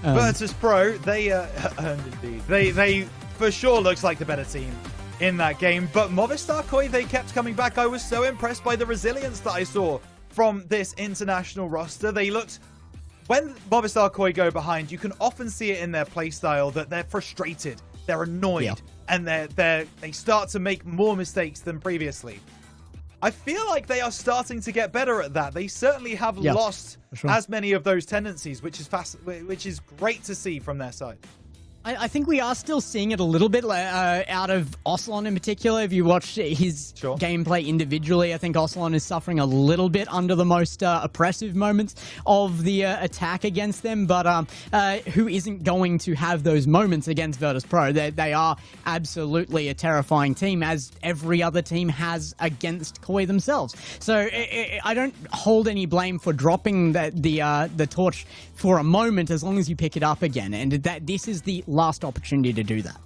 Virtus Pro, they indeed. They for sure looks like the better team in that game, but Movistar Koi, they kept coming back. I was so impressed by the resilience that I saw from this international roster. They looked, when Movistar Koi go behind, you can often see it in their playstyle that they're frustrated, they're annoyed, and they start to make more mistakes than previously. I feel like they are starting to get better at that. They certainly have lost as many of those tendencies, which is great to see from their side. I think we are still seeing it a little bit out of Ocelon in particular. If you watch his gameplay individually, I think Ocelon is suffering a little bit under the most oppressive moments of the attack against them. But who isn't going to have those moments against Virtus Pro? They are absolutely a terrifying team, as every other team has against Koi themselves. So I don't hold any blame for dropping the torch for a moment, as long as you pick it up again. And this is the last opportunity to do that.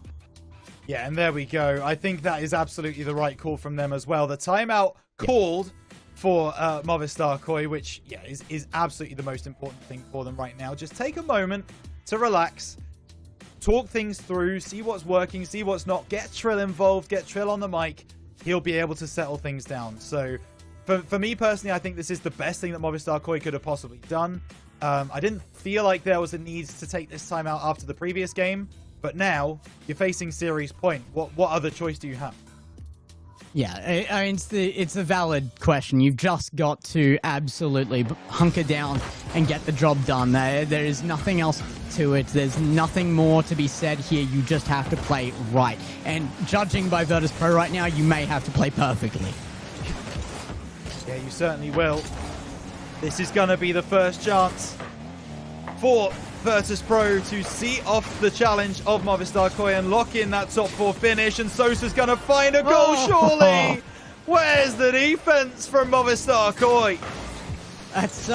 Yeah, and there we go. I think that is absolutely the right call from them as well. The timeout called for Movistar Koi, which is absolutely the most important thing for them right now. Just take a moment to relax, talk things through, see what's working, see what's not. Get Trill involved, get Trill on the mic. He'll be able to settle things down. So for me personally, I think this is the best thing that Movistar Koi could have possibly done. I didn't feel like there was a need to take this time out after the previous game, but now you're facing series point. What other choice do you have? Yeah, I mean, it's a valid question. You've just got to absolutely hunker down and get the job done. There is nothing else to it. There's nothing more to be said here. You just have to play right. And judging by Virtus Pro right now, you may have to play perfectly. Yeah, you certainly will. This is going to be the first chance for Virtus Pro to see off the challenge of Movistar Koi and lock in that top 4 finish. And Sosa's going to find a goal, surely. Where's the defense from Movistar Koi? That's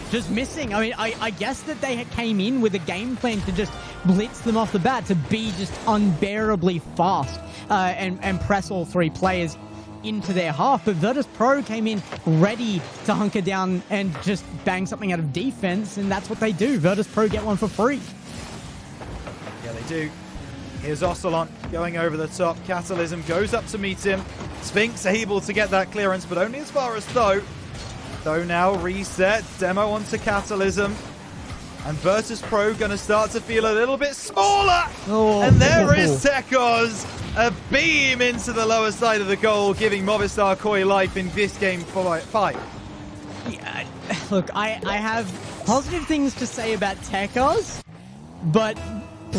just missing. I mean, I guess that they came in with a game plan to just blitz them off the bat, to be just unbearably fast and press all 3 players into their half, but Virtus Pro came in ready to hunker down and just bang something out of defense, and that's what they do. Virtus Pro get one for free. Yeah, they do. Here's Ocelon going over the top. Catalysm goes up to meet him. Sphinx able to get that clearance, but only as far as Tho. Tho now reset. Demo onto Catalysm. And Virtus Pro going to start to feel a little bit smaller. And there is Tekos. A beam into the lower side of the goal, giving Movistar Koi life in this game 5. Yeah, look, I have positive things to say about Tekos, but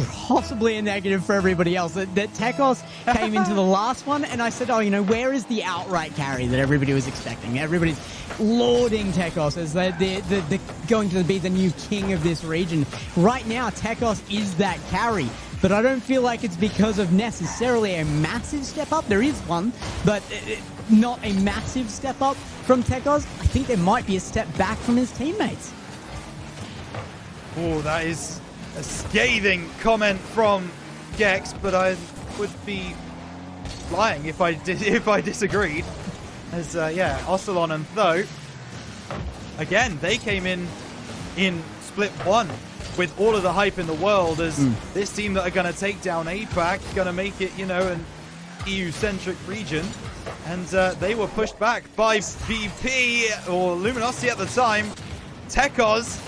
possibly a negative for everybody else. That Tekos came into the last one, and I said, where is the outright carry that everybody was expecting? Everybody's lauding Tekos as they're going to be the new king of this region. Right now, Tekos is that carry. But I don't feel like it's because of necessarily a massive step up. There is one, but not a massive step up from Tekos. I think there might be a step back from his teammates. Oh, that is a scathing comment from Gex, but I would be lying if I disagreed. As Ocelon and Tho, again, they came in split 1 with all of the hype in the world as this team that are going to take down Apac, going to make it, you know, an EU-centric region. And they were pushed back by VP, or Luminosity at the time. Tekos,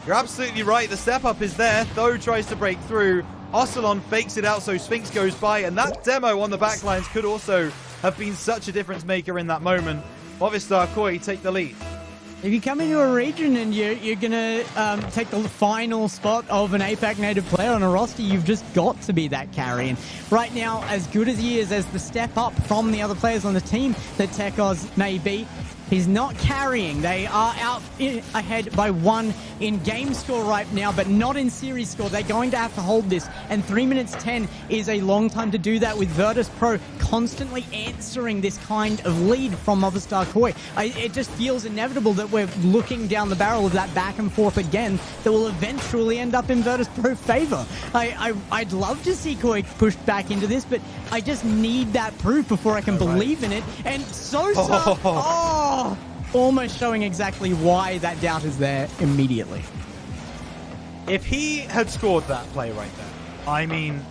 you're absolutely right. The step up is there. Tho tries to break through. Ocelon fakes it out, so Sphinx goes by. And that demo on the backlines could also have been such a difference maker in that moment. Movistar Koi take the lead. If you come into a region and you're going to take the final spot of an Apac native player on a roster, you've just got to be that carry. And right now, as good as he is as the step up from the other players on the team that Tekos may be, he's not carrying. They are out ahead by 1 in game score right now, but not in series score. They're going to have to hold this, and 3 minutes 10 is a long time to do that with Virtus Pro constantly answering this kind of lead from Movistar Koi. It just feels inevitable that we're looking down the barrel of that back and forth again that will eventually end up in Virtus Pro favor. I'd love to see Koi pushed back into this, but I just need that proof before I can believe in it. And Sosa, almost showing exactly why that doubt is there immediately. If he had scored that play right there, I mean,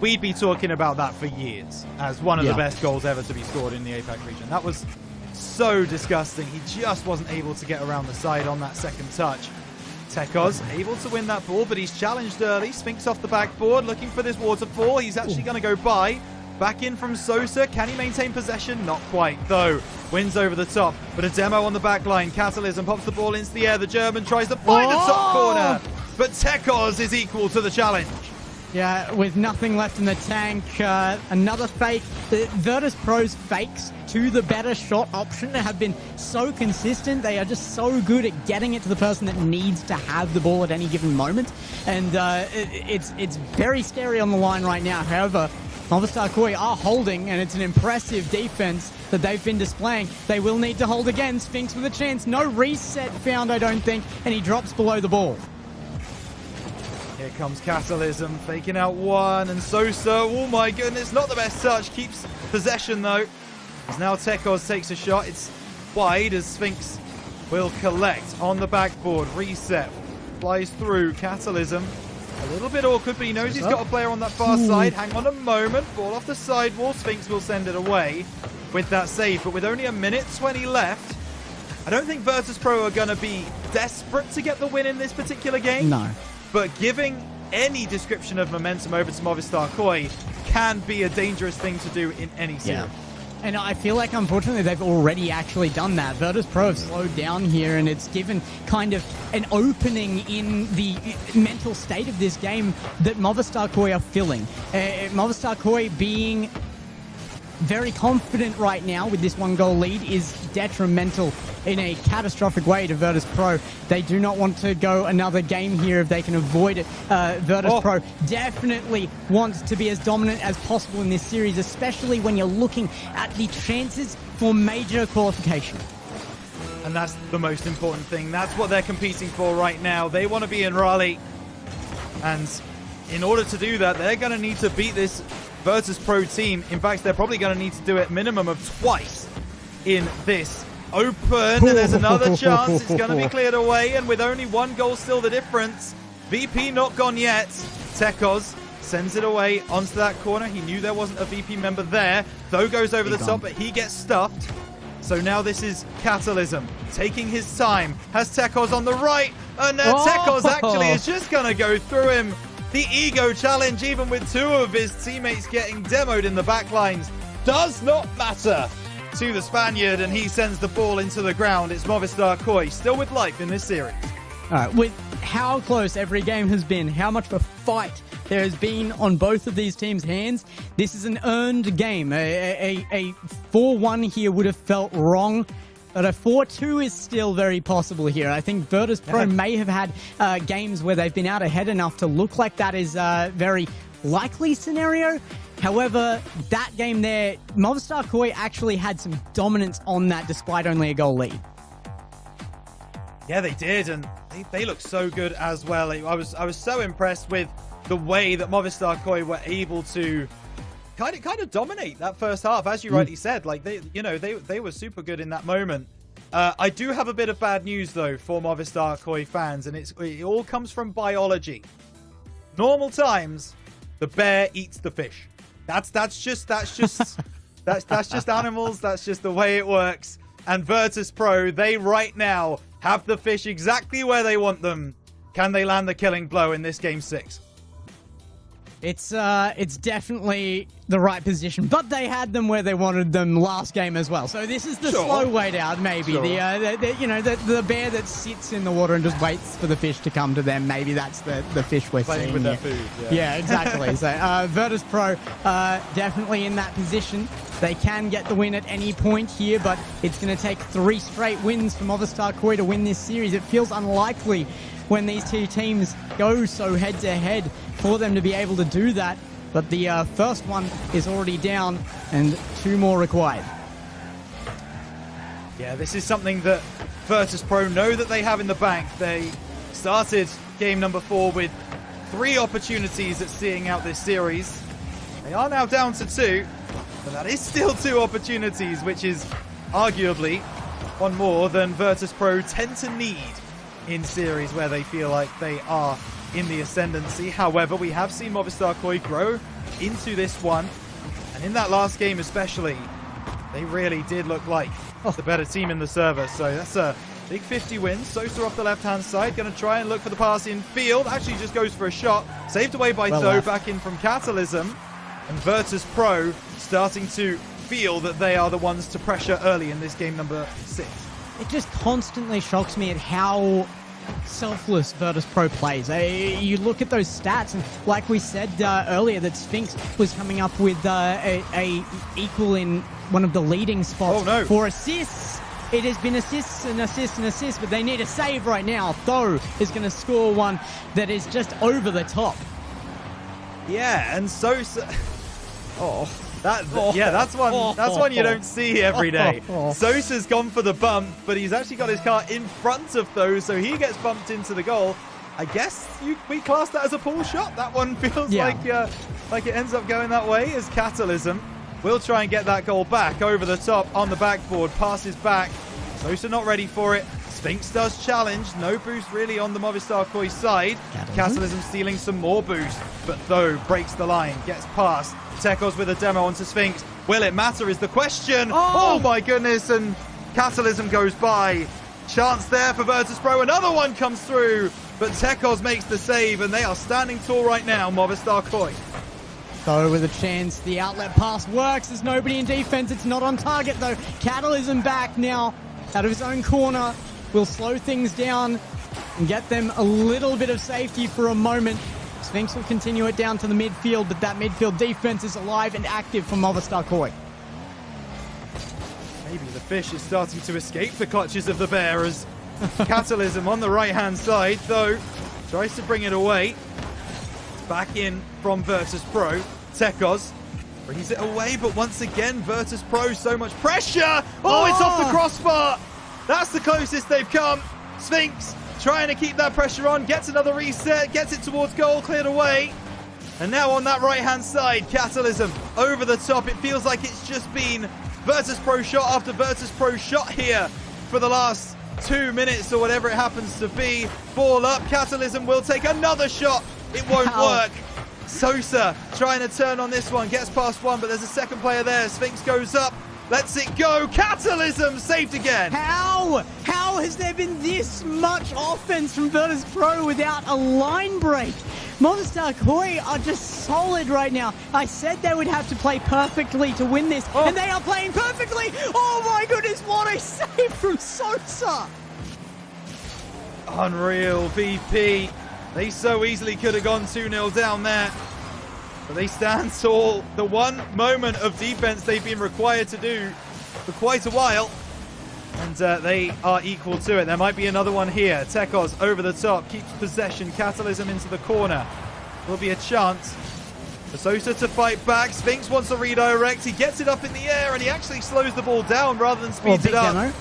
we'd be talking about that for years as one of the best goals ever to be scored in the Apac region. That was so disgusting. He just wasn't able to get around the side on that second touch. Tekos able to win that ball, but he's challenged early. Sphinx off the backboard, looking for this waterfall. He's actually going to go by. Back in from Sosa. Can he maintain possession? Not quite, though. Wins over the top, but a demo on the back line. Catalysm pops the ball into the air. The German tries to find the top corner, but Tekos is equal to the challenge. Yeah, with nothing left in the tank, another fake. The Virtus Pro's fakes to the better shot option have been so consistent. They are just so good at getting it to the person that needs to have the ball at any given moment. And it's very scary on the line right now. However, Movistar Koi are holding, and it's an impressive defense that they've been displaying. They will need to hold again. Sphinx with a chance. No reset found, I don't think, and he drops below the ball. Here comes Catalysm, faking out one, and Sosa, oh my goodness, not the best touch. Keeps possession, though. As now Tekos takes a shot. It's wide as Sphinx will collect on the backboard. Reset, flies through. Catalysm, a little bit awkward, but he knows he's got a player on that far side. Hang on a moment, ball off the sidewall. Sphinx will send it away with that save, but with only a minute 20 left, I don't think Virtus Pro are going to be desperate to get the win in this particular game. No. But giving any description of momentum over to Movistar Koi can be a dangerous thing to do in any series. Yeah. And I feel like, unfortunately, they've already actually done that. Virtus Pro have slowed down here, and it's given kind of an opening in the mental state of this game that Movistar Koi are filling. Movistar Koi being very confident right now with this 1-goal lead is detrimental in a catastrophic way to Virtus Pro. They do not want to go another game here if they can avoid it. Virtus Pro definitely wants to be as dominant as possible in this series, especially when you're looking at the chances for major qualification. And that's the most important thing. That's what they're competing for right now. They want to be in Raleigh. And in order to do that, they're going to need to beat this Virtus Pro team. In fact, they're probably going to need to do it minimum of twice in this open. And there's another chance. It's going to be cleared away. And with only 1 goal still the difference, VP not gone yet. Tekos sends it away onto that corner. He knew there wasn't a VP member there. Tho goes over the top, but he gets stuffed. So now this is Catalysm taking his time. Has Tekos on the right. And Tekos actually is just going to go through him. The ego challenge, even with 2 of his teammates getting demoed in the backlines, does not matter to the Spaniard, and he sends the ball into the ground. It's Movistar Koi still with life in this series. All right, with how close every game has been, how much of a fight there has been on both of these teams' hands, this is an earned game. A 4-1 here would have felt wrong. But a 4-2 is still very possible here. I think Virtus Pro may have had games where they've been out ahead enough to look like that is a very likely scenario. However, that game there, Movistar Koi actually had some dominance on that despite only a goal lead. Yeah, they did, and they look so good as well. I was so impressed with the way that Movistar Koi were able to kind of dominate that first half, as you rightly said. Like they were super good in that moment. I do have a bit of bad news, though, for Movistar Koi fans, and it all comes from biology. Normal times, the bear eats the fish. That's just animals. That's just the way it works. And Virtus Pro, they right now have the fish exactly where they want them. Can they land the killing blow in this game 6? It's definitely the right position, but they had them where they wanted them last game as well. So this is the slow wait out, maybe. Sure. The bear that sits in the water and just waits for the fish to come to them. Maybe that's the fish we're Playing seeing with their here. food. Yeah, exactly. So Virtus Pro definitely in that position. They can get the win at any point here, but it's going to take 3 straight wins for Movistar Koi to win this series. It feels unlikely when these two teams go so head-to-head for them to be able to do that. But the first one is already down and 2 more required. Yeah, this is something that Virtus Pro know that they have in the bank. They started game number 4 with 3 opportunities at seeing out this series. They are now down to 2, but that is still 2 opportunities, which is arguably one more than Virtus Pro tend to need in series where they feel like they are in the ascendancy. However, we have seen Movistar Koi grow into this one, and in that last game especially, they really did look like the better team in the server. So that's a big 50 win. Sosa off the left-hand side, going to try and look for the pass in field. Actually just goes for a shot. Saved away by Tho, back in from Catalysm. And Virtus Pro starting to feel that they are the ones to pressure early in this game number 6. It just constantly shocks me at how selfless Virtus Pro plays. You look at those stats, and like we said earlier, that Sphinx was coming up with a equal in one of the leading spots for assists. It has been assists and assists and assists, but they need a save right now. Tho is going to score one that is just over the top. Yeah, and Sosa... that's one you don't see every day. Sosa's gone for the bump, but he's actually got his car in front of those, so he gets bumped into the goal. I guess we class that as a pull shot. That one feels like it ends up going that way, as Catalysm will try and get that goal back over the top on the backboard. Passes back. Sosa not ready for it. Sphinx does challenge. No boost really on the Movistar Koi side. Catalysm stealing some more boost, but Tho breaks the line, gets past. Tekos with a demo onto Sphinx. Will it matter is the question. Oh my goodness, and Catalysm goes by. Chance there for Virtus Pro. Another one comes through, but Tekos makes the save, and they are standing tall right now, Movistar Koi. Tho with a chance. The outlet pass works. There's nobody in defense. It's not on target, though. Catalysm back now out of his own corner. Will slow things down and get them a little bit of safety for a moment. Sphinx will continue it down to the midfield, but that midfield defense is alive and active for Movistar Koi. Maybe the fish is starting to escape the clutches of the bear as Catalysm on the right-hand side, though tries to bring it away. Back in from Virtus Pro. Tekos brings it away, but once again, Virtus Pro, so much pressure! Oh, it's off the crossbar! That's the closest they've come. Sphinx trying to keep that pressure on, gets another reset, gets it towards goal, cleared away. And now on that right-hand side, Catalysm over the top. It feels like it's just been Virtus Pro shot after Virtus Pro shot here for the last 2 minutes or whatever it happens to be. Ball up, Catalysm will take another shot. It won't work. Sosa trying to turn on this one, gets past one, but there's a second player there. Sphinx goes up. Lets it go. Catalysm saved again. How has there been this much offense from Virtus Pro without a line break? Movistar Koi are just solid right now. I said they would have to play perfectly to win this, and they are playing perfectly. Oh my goodness, what a save from Sosa. Unreal, VP. They so easily could have gone 2-0 down there. But they stand tall. The one moment of defense they've been required to do for quite a while. And they are equal to it. There might be another one here. Tekos over the top. Keeps possession. Catalysm into the corner. Will be a chance for Sosa to fight back. Sphinx wants to redirect. He gets it up in the air and he actually slows the ball down rather than speeds it up. Demo.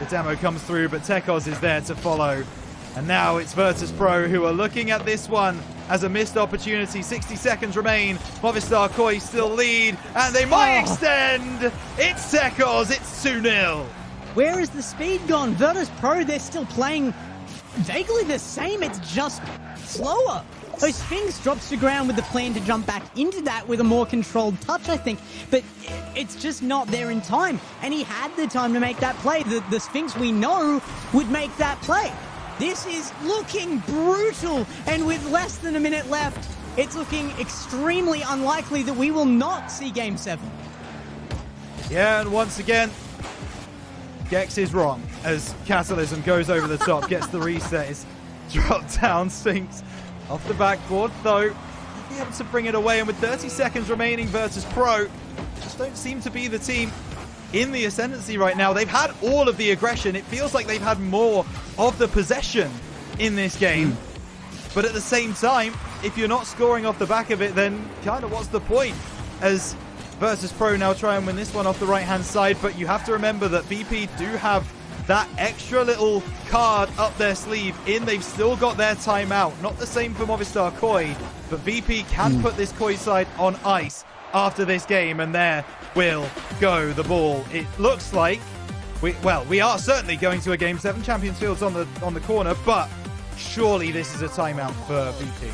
The demo comes through, but Tekos is there to follow. And now it's Virtus Pro who are looking at this one as a missed opportunity. 60 seconds remain. Movistar Koi still lead, and they might extend. It's Tekos. It's 2-0. Where is the speed gone? Virtus Pro, they're still playing vaguely the same. It's just slower. So Sphinx drops to ground with the plan to jump back into that with a more controlled touch, I think. But it's just not there in time. And he had the time to make that play. The Sphinx we know would make that play. This is looking brutal. And with less than a minute left, it's looking extremely unlikely that we will not see Game 7. Yeah, and once again, Gex is wrong as Catalysm goes over the top, gets the reset. It's dropped down. Sphinx off the backboard, though, he'll be able to bring it away. And with 30 seconds remaining, Virtus Pro just don't seem to be the team in the ascendancy right now. They've had all of the aggression. It feels like they've had more of the possession in this game. But at the same time, if you're not scoring off the back of it, then kind of what's the point? As Virtus Pro now try and win this one off the right-hand side. But you have to remember that VP do have that extra little card up their sleeve in. They've still got their timeout. Not the same for Movistar Koi, but VP can put this Koi side on ice after this game, and there will go the ball. It looks like we are certainly going to a Game 7. Champions Field's on the corner, but surely this is a timeout for VP.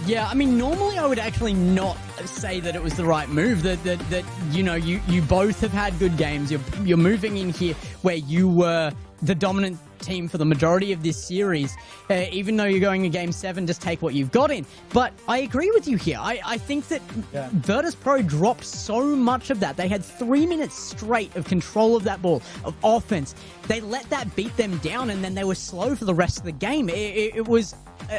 Yeah, I mean, normally I would actually not say that it was the right move. That you know, you both have had good games. You're moving in here where you were the dominant team for the majority of this series. Even though you're going to Game 7, just take what you've got in. But I agree with you here. I think that Virtus Pro dropped so much of that. They had 3 minutes straight of control of that ball, of offense. They let that beat them down, and then they were slow for the rest of the game. It was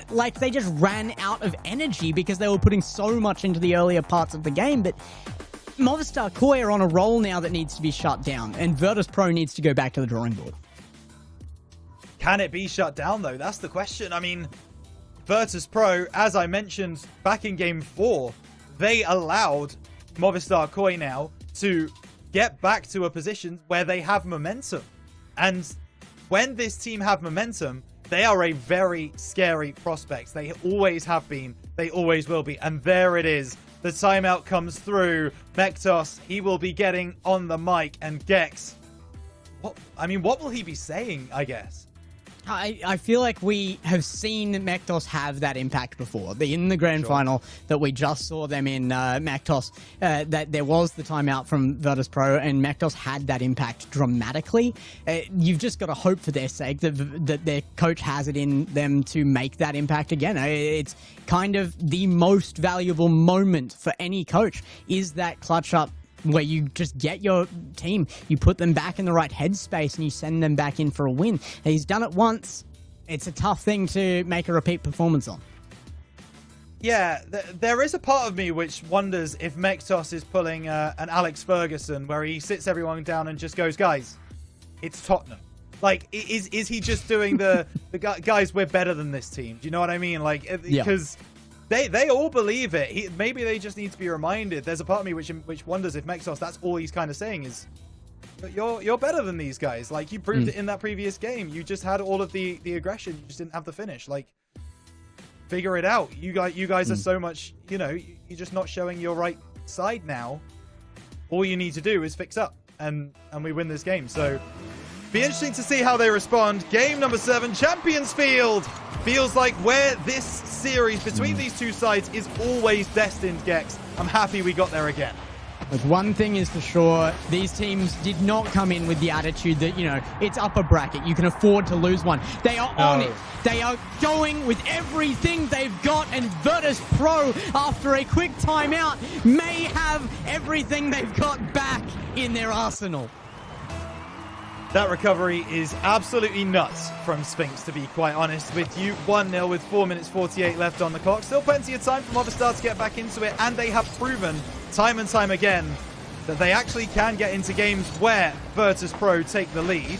like they just ran out of energy because they were putting so much into the earlier parts of the game. But Movistar Koi are on a roll now that needs to be shut down, and Virtus Pro needs to go back to the drawing board. Can it be shut down, though? That's the question. I mean, Virtus Pro, as I mentioned back in Game 4, they allowed Movistar Koi now to get back to a position where they have momentum. And when this team have momentum, they are a very scary prospect. They always have been. They always will be. And there it is. The timeout comes through. Mektos, he will be getting on the mic. And Gex, what will he be saying, I guess? I feel like we have seen Mektos have that impact before. In the grand final that we just saw them in, Mektos, that there was the timeout from Virtus Pro, and Mektos had that impact dramatically. You've just got to hope for their sake that their coach has it in them to make that impact again. It's kind of the most valuable moment for any coach, is that clutch up where you just get your team, you put them back in the right headspace, and you send them back in for a win. And he's done it once. It's a tough thing to make a repeat performance on. Yeah, there is a part of me which wonders if Mektos is pulling an Alex Ferguson, where he sits everyone down and just goes, guys, it's Tottenham. Like, is he just doing the guys, we're better than this team? Do you know what I mean? Like, because... Yeah. They all believe it. Maybe they just need to be reminded. There's a part of me which wonders if Mektos, that's all he's kind of saying is, you're better than these guys. Like, you proved it in that previous game. You just had all of the aggression. You just didn't have the finish. Like, figure it out. You guys are so much, you're just not showing your right side now. All you need to do is fix up, and we win this game. So, be interesting to see how they respond. Game number 7, Champions Field. Feels like where this series between these two sides is always destined, Gex. I'm happy we got there again. Look, one thing is for sure, these teams did not come in with the attitude that, it's upper bracket. You can afford to lose one. They are on it. They are going with everything they've got, and Virtus Pro, after a quick timeout, may have everything they've got back in their arsenal. That recovery is absolutely nuts from Sphinx, to be quite honest with you. 1-0 with 4 minutes 48 left on the clock. Still plenty of time for Movistar to get back into it, and they have proven time and time again that they actually can get into games where Virtus Pro take the lead.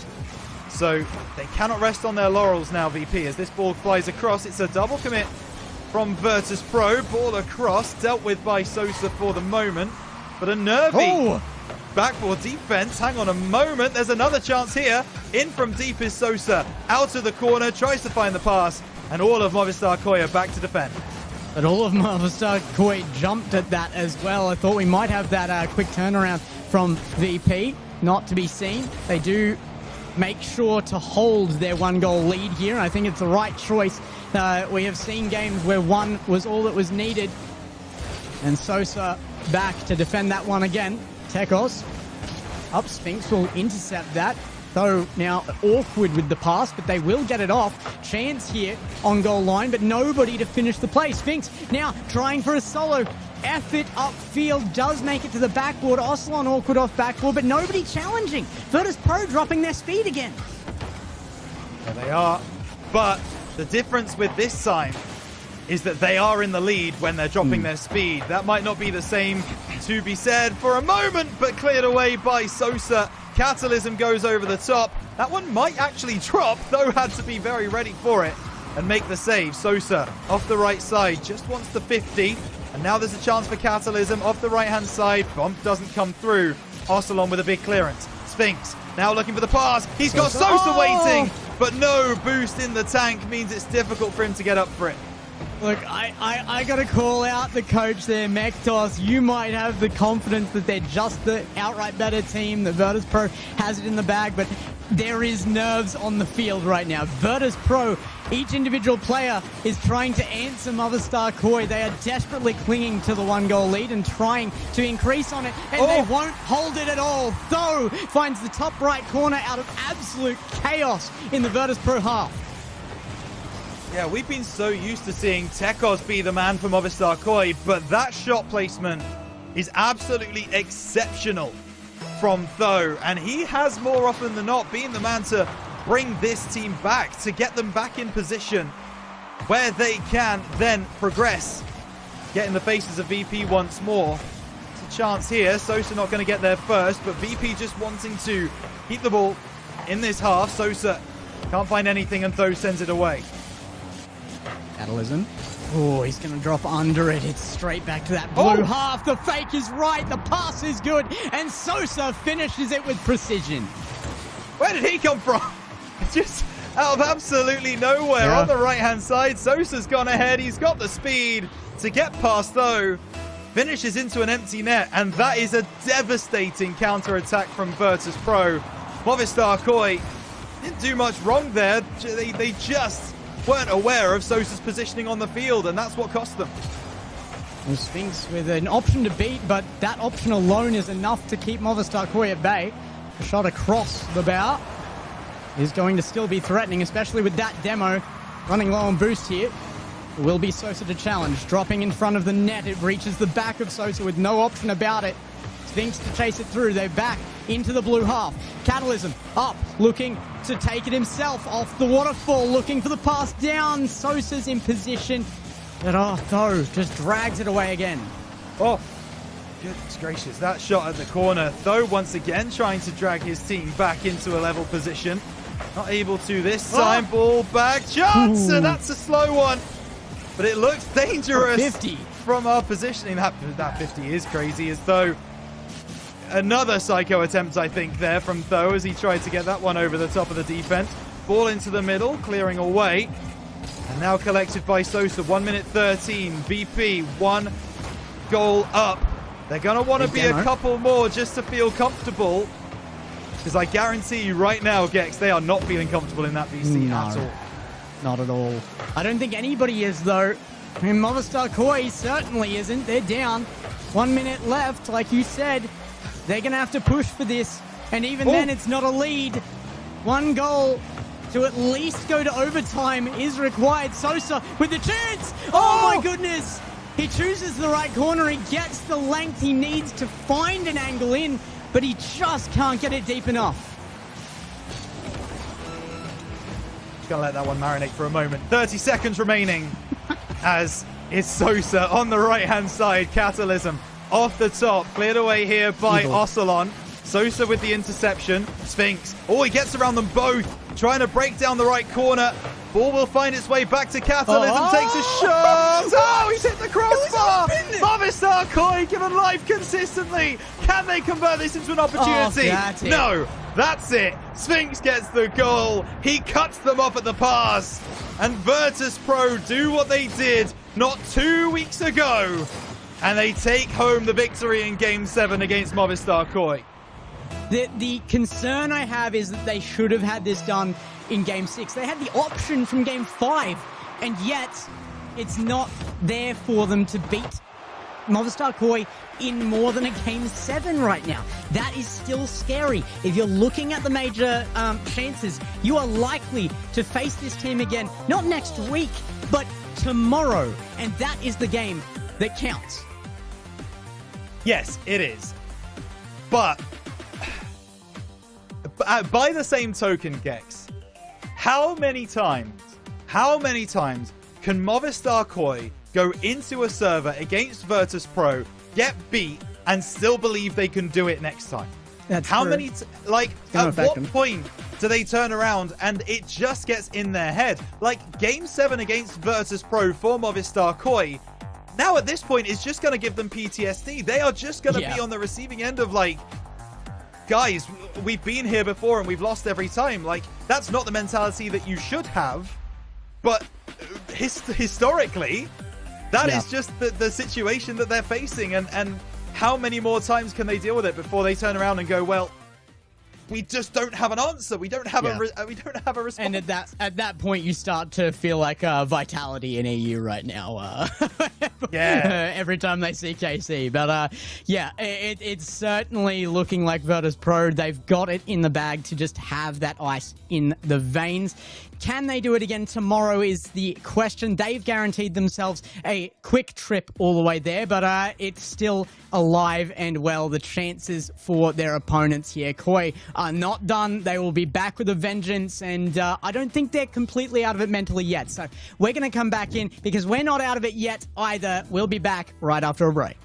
So they cannot rest on their laurels now, VP, as this ball flies across. It's a double commit from Virtus Pro. Ball across, dealt with by Sosa for the moment, but a nervy backboard defense. Hang on a moment. There's another chance here. In from deep is Sosa. Out of the corner. Tries to find the pass. And all of Movistar Koi are back to defend. But all of Movistar Koi jumped at that as well. I thought we might have that quick turnaround from VP. Not to be seen. They do make sure to hold their 1-goal lead here. And I think it's the right choice. We have seen games where one was all that was needed. And Sosa back to defend that one again. Tekos up, Sphinx will intercept that. Though now awkward with the pass, but they will get it off. Chance here on goal line, but nobody to finish the play. Sphinx now trying for a solo effort upfield, does make it to the backboard. Ocelon awkward off backboard, but nobody challenging. Virtus Pro dropping their speed again. There they are. But the difference with this time is that they are in the lead when they're dropping their speed. That might not be the same to be said for a moment, but cleared away by Sosa. Catalysm goes over the top. That one might actually drop, though had to be very ready for it and make the save. Sosa off the right side, just wants the 50. And now there's a chance for Catalysm off the right-hand side. Bump doesn't come through. Ocelon with a big clearance. Sphinx now looking for the pass. He's got Sosa waiting, but no boost in the tank means it's difficult for him to get up for it. Look, I got to call out the coach there, Mektos. You might have the confidence that they're just the outright better team. The Virtus Pro has it in the bag, but there is nerves on the field right now. Virtus Pro, each individual player is trying to answer Movistar Koi. They are desperately clinging to the 1-goal lead and trying to increase on it, and they won't hold it at all. Though finds the top right corner out of absolute chaos in the Virtus Pro half. Yeah, we've been so used to seeing Tekos be the man for Movistar Koi, but that shot placement is absolutely exceptional from Tho, and he has more often than not been the man to bring this team back, to get them back in position where they can then progress. Get in the faces of VP once more. It's a chance here. Sosa not going to get there first, but VP just wanting to keep the ball in this half. Sosa can't find anything, and Tho sends it away. Catalysm. Oh, he's going to drop under it. It's straight back to that blue half. The fake is right. The pass is good. And Sosa finishes it with precision. Where did he come from? Just out of absolutely nowhere on the right-hand side. Sosa's gone ahead. He's got the speed to get past, though. Finishes into an empty net. And that is a devastating counter-attack from Virtus Pro. Movistar Koi didn't do much wrong there. They just weren't aware of Sosa's positioning on the field, and that's what cost them. Well, Sphinx with an option to beat, but that option alone is enough to keep Movistar Koi at bay. A shot across the bow is going to still be threatening, especially with that demo running low on boost here. It will be Sosa to challenge, dropping in front of the net. It reaches the back of Sosa with no option about it. Sphinx to chase it through. They back into the blue half. Catalysm up, looking to take it himself off the waterfall, looking for the pass down. Sosa's in position, but Tho just drags it away again. Oh, goodness gracious, that shot at the corner. Tho once again trying to drag his team back into a level position. Not able to this time. Ball back, chance, and that's a slow one. But it looks dangerous 50 from our positioning. That 50 is crazy, as though another psycho attempt, I think, there from Tho as he tried to get that one over the top of the defense. Ball into the middle, clearing away. And now collected by Sosa. 1 minute 13. VP, 1 goal up. They're going to want to be a couple more just to feel comfortable. Because I guarantee you right now, Gex, they are not feeling comfortable in that VC at all. Not at all. I don't think anybody is, though. I mean, Movistar Koi certainly isn't. They're down. 1 minute left, like you said. They're going to have to push for this. And even then, it's not a lead. 1 goal to at least go to overtime is required. Sosa with the chance. Oh my goodness. He chooses the right corner. He gets the length he needs to find an angle in, but he just can't get it deep enough. Just going to let that one marinate for a moment. 30 seconds remaining as it's Sosa on the right-hand side. Catalysm off the top, cleared away here by Ocelon. Sosa with the interception. Sphinx. Oh, he gets around them both, trying to break down the right corner. Ball will find its way back to Catalysm. Takes a shot. Oh, he's hit the crossbar. Movistar Koi given life consistently. Can they convert this into an opportunity? No, that's it. Sphinx gets the goal. He cuts them off at the pass. And Virtus Pro do what they did not 2 weeks ago. And they take home the victory in Game 7 against Movistar Koi. The concern I have is that they should have had this done in Game 6. They had the option from Game 5, and yet it's not there for them to beat Movistar Koi in more than a Game 7 right now. That is still scary. If you're looking at the major chances, you are likely to face this team again, not next week, but tomorrow. And that is the game that counts. Yes, it is. But by the same token, Gex, how many times can Movistar Koi go into a server against Virtus Pro, get beat, and still believe they can do it next time? That's how true. many at what point do they turn around and it just gets in their head? Like Game 7 against Virtus Pro for Movistar Koi, now at this point it's just going to give them PTSD. They are just going to be on the receiving end of like, guys, we've been here before and we've lost every time. Like, that's not the mentality that you should have, but historically, that is just the situation that they're facing. And how many more times can they deal with it before they turn around and go, well, we just don't have an answer. We don't have a response. And at that point, you start to feel like Vitality in EU right now. Every time they see KC. But it's certainly looking like Virtus Pro. They've got it in the bag to just have that ice in the veins. Can they do it again tomorrow is the question. They've guaranteed themselves a quick trip all the way there, but it's still alive and well. The chances for their opponents here, Koi, are not done. They will be back with a vengeance, and I don't think they're completely out of it mentally yet. So we're going to come back in because we're not out of it yet either. We'll be back right after a break.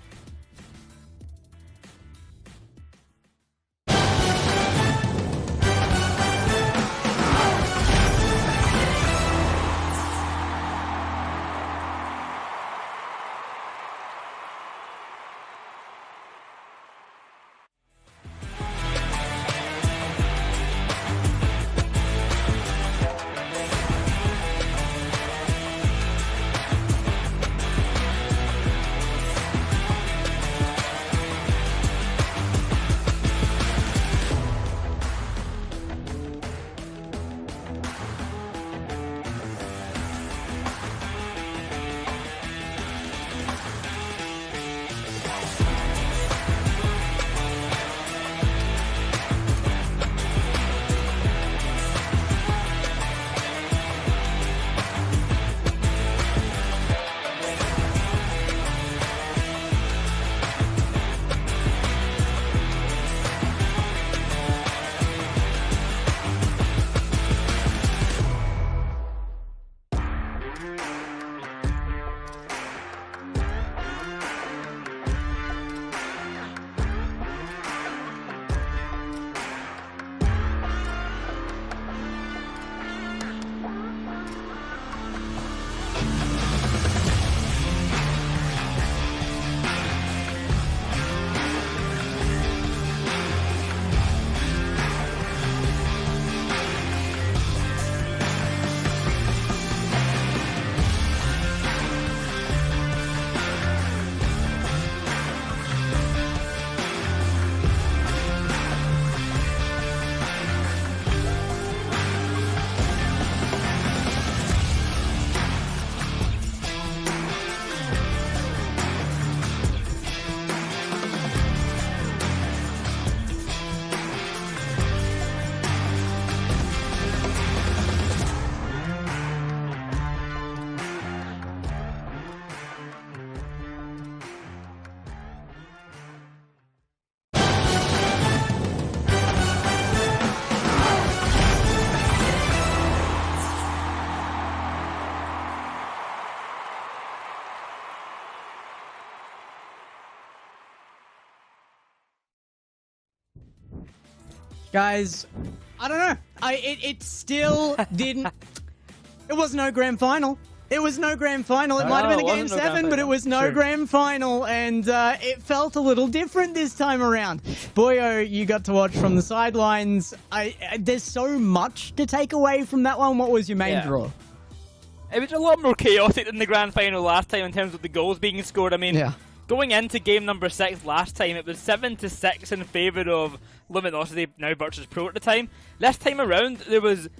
Guys, I don't know. It still didn't... It was no grand final. It was no grand final. It might have been a Game 7, but it was no grand final, and it felt a little different this time around. Boyo, you got to watch from the sidelines. There's so much to take away from that one. What was your main draw? It was a lot more chaotic than the grand final last time in terms of the goals being scored. I mean, going into game number 6 last time, it was 7-6 in favour of Luminosity, now Virtus Pro at the time. This time around, it was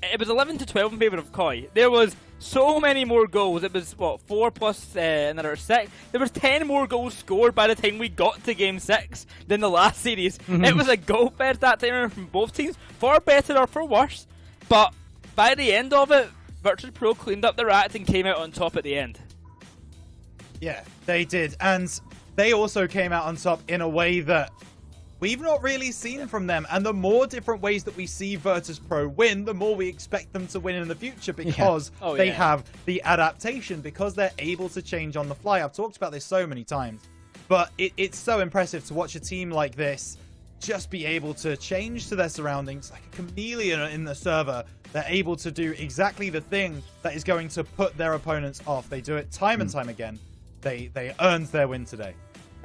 11-12 in favour of Koi. There was so many more goals. It was, what, 4 plus another 6? There was 10 more goals scored by the time we got to game 6 than the last series. It was a goal fest that time around from both teams, for better or for worse. But by the end of it, Virtus Pro cleaned up their act and came out on top at the end. Yeah, they did. And they also came out on top in a way that we've not really seen from them. And the more different ways that we see Virtus Pro win, the more we expect them to win in the future, because they have the adaptation, because they're able to change on the fly. I've talked about this so many times, but it's so impressive to watch a team like this just be able to change to their surroundings like a chameleon in the server. They're able to do exactly the thing that is going to put their opponents off. They do it time and time again. They earned their win today.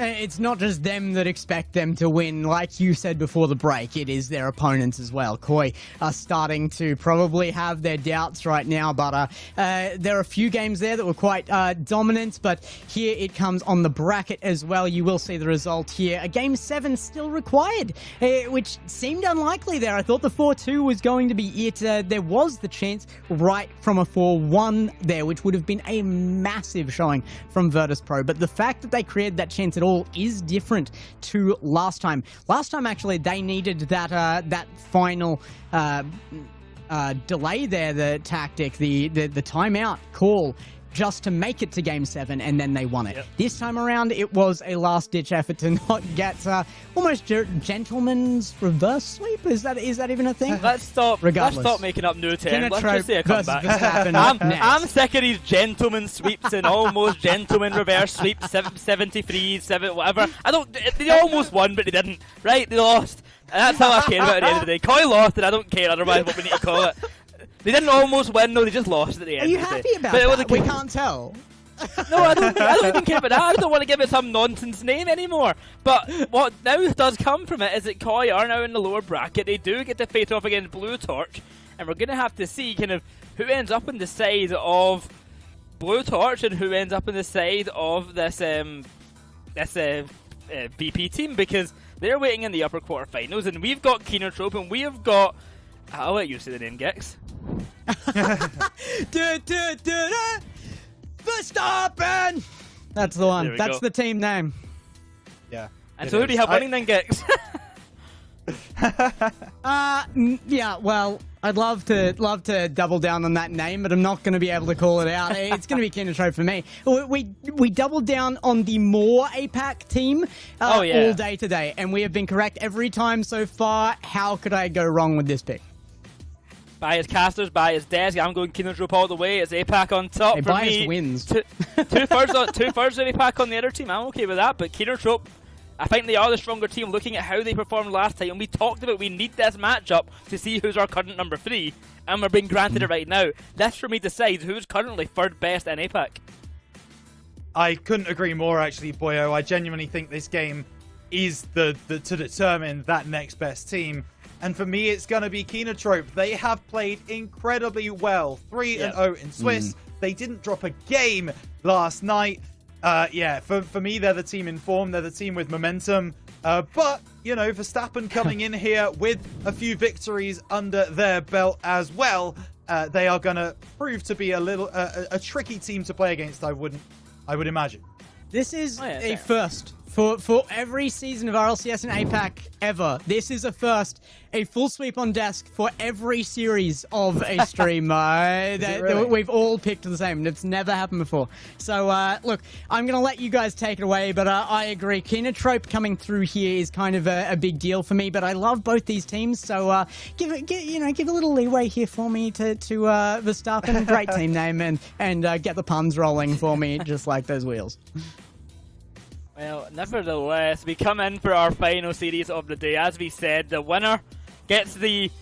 It's not just them that expect them to win. Like you said before the break, it is their opponents as well. Koi are starting to probably have their doubts right now, but there are a few games there that were quite dominant, but here it comes on the bracket as well. You will see the result here. A game 7 still required, which seemed unlikely there. I thought the 4-2 was going to be it. There was the chance right from a 4-1 there, which would have been a massive showing from Virtus Pro, but the fact that they created that chance at all is different to last time. Last time, actually, they needed that final delay there, the tactic, the timeout call, just to make it to game 7, and then they won it. This time around, it was a last-ditch effort to not get almost gentleman's reverse sweep. Is that even a thing? Let's stop making up new terms. Let's just say a comeback. I'm sick of these gentleman sweeps and almost gentleman reverse sweeps, 73, 7, whatever. They almost won, but they didn't. Right? They lost. And that's how I care about it at the end of the day. Koi lost, and I don't care otherwise what we need to call it. They didn't almost win, no, they just lost at the end. Are you happy about that? We can't tell. No, I don't even care about that. I don't want to give it some nonsense name anymore. But what now does come from it is that Koi are now in the lower bracket. They do get to face off against Blue Torch, and we're going to have to see kind of who ends up on the side of Blue Torch and who ends up on the side of this VP team, because they're waiting in the upper quarterfinals, and we've got Keener Trope and we have got... I'll let you say the name, Gex. Verstappen! That's the one. That's the team name. Yeah. And so who do you have winning then, Gex? Yeah, well, I'd love to double down on that name, but I'm not going to be able to call it out. It's going to be Keener Trope for me. We doubled down on the more Apac team all day today, and we have been correct every time so far. How could I go wrong with this pick? Bias casters, bias desk. I'm going Keener Trope all the way. It's Apac on top for bias me. Wins. Two thirds of Apac on the other team. I'm okay with that, but Keener Trope, I think they are the stronger team looking at how they performed last time, and we talked about we need this matchup to see who's our current number 3, and we're being granted it right now. This for me decides who's currently third best in Apac. I couldn't agree more, actually, Boyo. I genuinely think this game is to determine that next best team. And for me, it's going to be Keener Trope. They have played incredibly well. 3-0 in Swiss. They didn't drop a game last night. For me, they're the team in form. They're the team with momentum. But, you know, Verstappen coming in here with a few victories under their belt as well. They are going to prove to be a tricky team to play against, I would imagine. This is a first for every season of RLCS and Apac ever. This is a first. A full sweep on desk for every series of a stream. Really? We've all picked the same. It's never happened before. So, look, I'm going to let you guys take it away, but I agree. Keener Trope coming through here is kind of a big deal for me, but I love both these teams, so give a little leeway here for me to Verstappen. Great team name, and get the puns rolling for me, just like those wheels. Well, nevertheless, we come in for our final series of the day. As we said, the winner gets the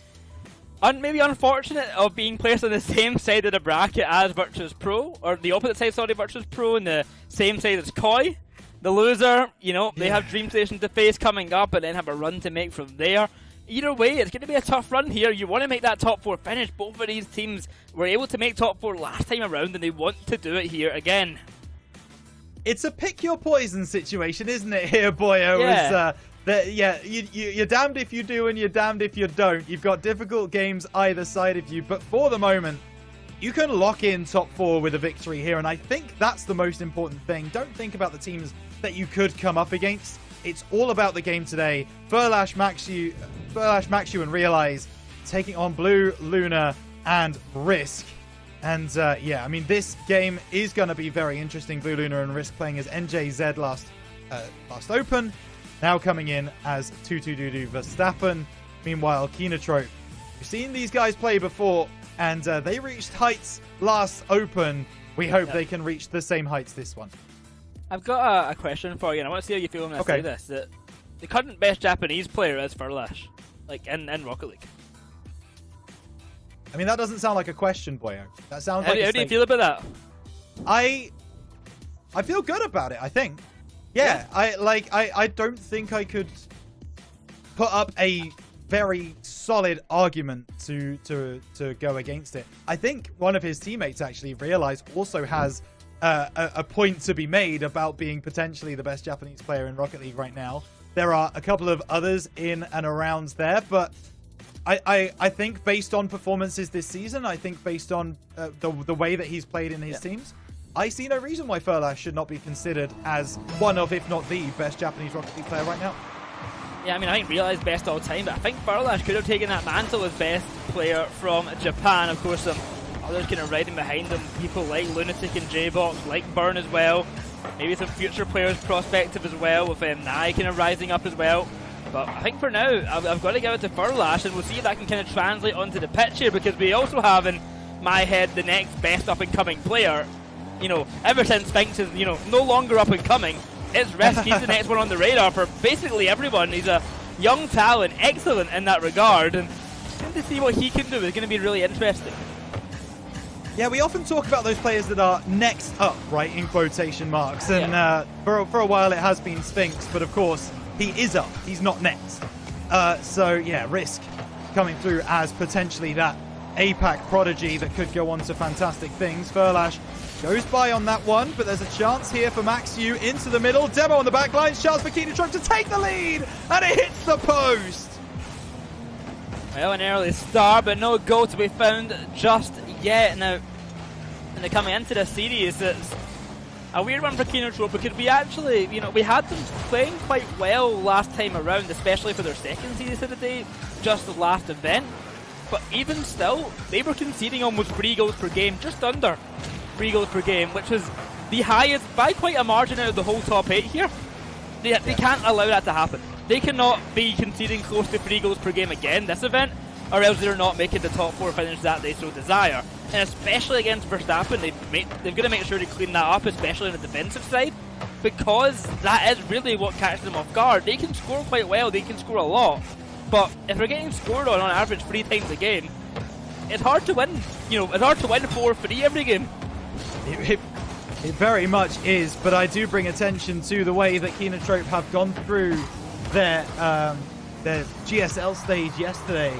maybe unfortunate of being placed on the same side of the bracket as Virtus Pro, or the opposite side, sorry, Virtus Pro, and the same side as Koi. The loser, they have Dream Station to face coming up and then have a run to make from there. Either way, it's going to be a tough run here. You want to make that top 4 finish. Both of these teams were able to make top 4 last time around, and they want to do it here again. it's a pick your poison situation, isn't it here, Boyo? Yeah. You're damned if you do and you're damned if you don't. You've got difficult games either side of you, but for the moment, you can lock in top 4 with a victory here, and I think that's the most important thing. Don't think about the teams that you could come up against. It's all about the game today. Furlash, Maxu, and Realize taking on Blue, Luna, and Risk. And yeah, I mean, this game is going to be very interesting. Blue, Luna, and Risk playing as NJZ last Open, now coming in as Tutududu Verstappen. Meanwhile, Kinotrope, we've seen these guys play before, and they reached heights last Open. We hope they can reach the same heights this one. I've got a question for you, and I want to see how you feel when I say this. That the current best Japanese player is Furlash, like in Rocket League. I mean, that doesn't sound like a question, Boyo. That sounds like a How do you feel about that? I feel good about it, I think. Yeah. I don't think I could put up a very solid argument to go against it. I think one of his teammates actually realized also has a point to be made about being potentially the best Japanese player in Rocket League right now. There are a couple of others in and around there, but I think based on performances this season, I think based on the way that he's played in his teams, I see no reason why Furlash should not be considered as one of, if not the best Japanese Rocket League player right now. Yeah, I mean, I think Realize best all time, but I think Furlash could have taken that mantle as best player from Japan. Of course, others kind of riding behind him, people like Lunatic and J-Box, like Burn as well. Maybe some future players prospective as well, with Nai kind of rising up as well. But I think for now, I've got to give it to Furlash, and we'll see if that can kind of translate onto the pitch here, because we also have in my head the next best up-and-coming player. You know, ever since Sphinx is, no longer up-and-coming, it's Risk. He's the next one on the radar for basically everyone. He's a young talent, excellent in that regard, and to see what he can do is going to be really interesting. Yeah, we often talk about those players that are next up, right, in quotation marks, and for a while it has been Sphinx, but of course, he is up. He's not next. So, yeah, Risk coming through as potentially that Apac prodigy that could go on to fantastic things. Furlash goes by on that one, but there's a chance here for Maxu into the middle. Demo on the back line. Chance for Kinotrope to take the lead, and it hits the post. Well, an early start, but no goal to be found just yet. Now, and coming into this series, it's a weird one for Kinotrope, because we actually, we had them playing quite well last time around, especially for their second series of the day, just the last event. But even still, they were conceding almost 3 goals per game, just under 3 goals per game, which was the highest by quite a margin out of the whole top 8 here. They can't allow that to happen. They cannot be conceding close to 3 goals per game again this event, or else they're not making the top 4 finish that they so desire. And especially against Verstappen, they've got to make sure to clean that up, especially on the defensive side, because that is really what catches them off guard. They can score quite well, they can score a lot, but if they're getting scored on average 3 times a game, it's hard to win. It's hard to win 4-3 every game. It very much is, but I do bring attention to the way that Kinotrope have gone through their GSL stage yesterday.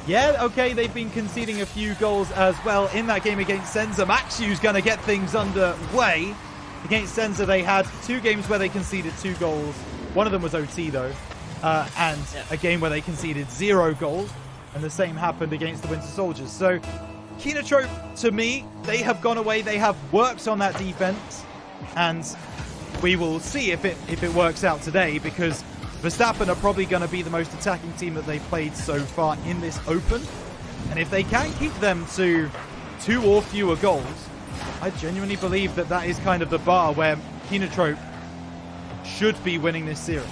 Yeah, okay, they've been conceding a few goals as well in that game against Senza. Maxu's going to get things underway. Against Senza, they had 2 games where they conceded 2 goals. One of them was OT, though, and a game where they conceded 0 goals, and the same happened against the Winter Soldiers. So, Kinotrope, to me, they have gone away. They have worked on that defense, and we will see if it works out today, because Verstappen are probably going to be the most attacking team that they've played so far in this Open. And if they can keep them to 2 or fewer goals, I genuinely believe that is kind of the bar where Kinotrope should be winning this series.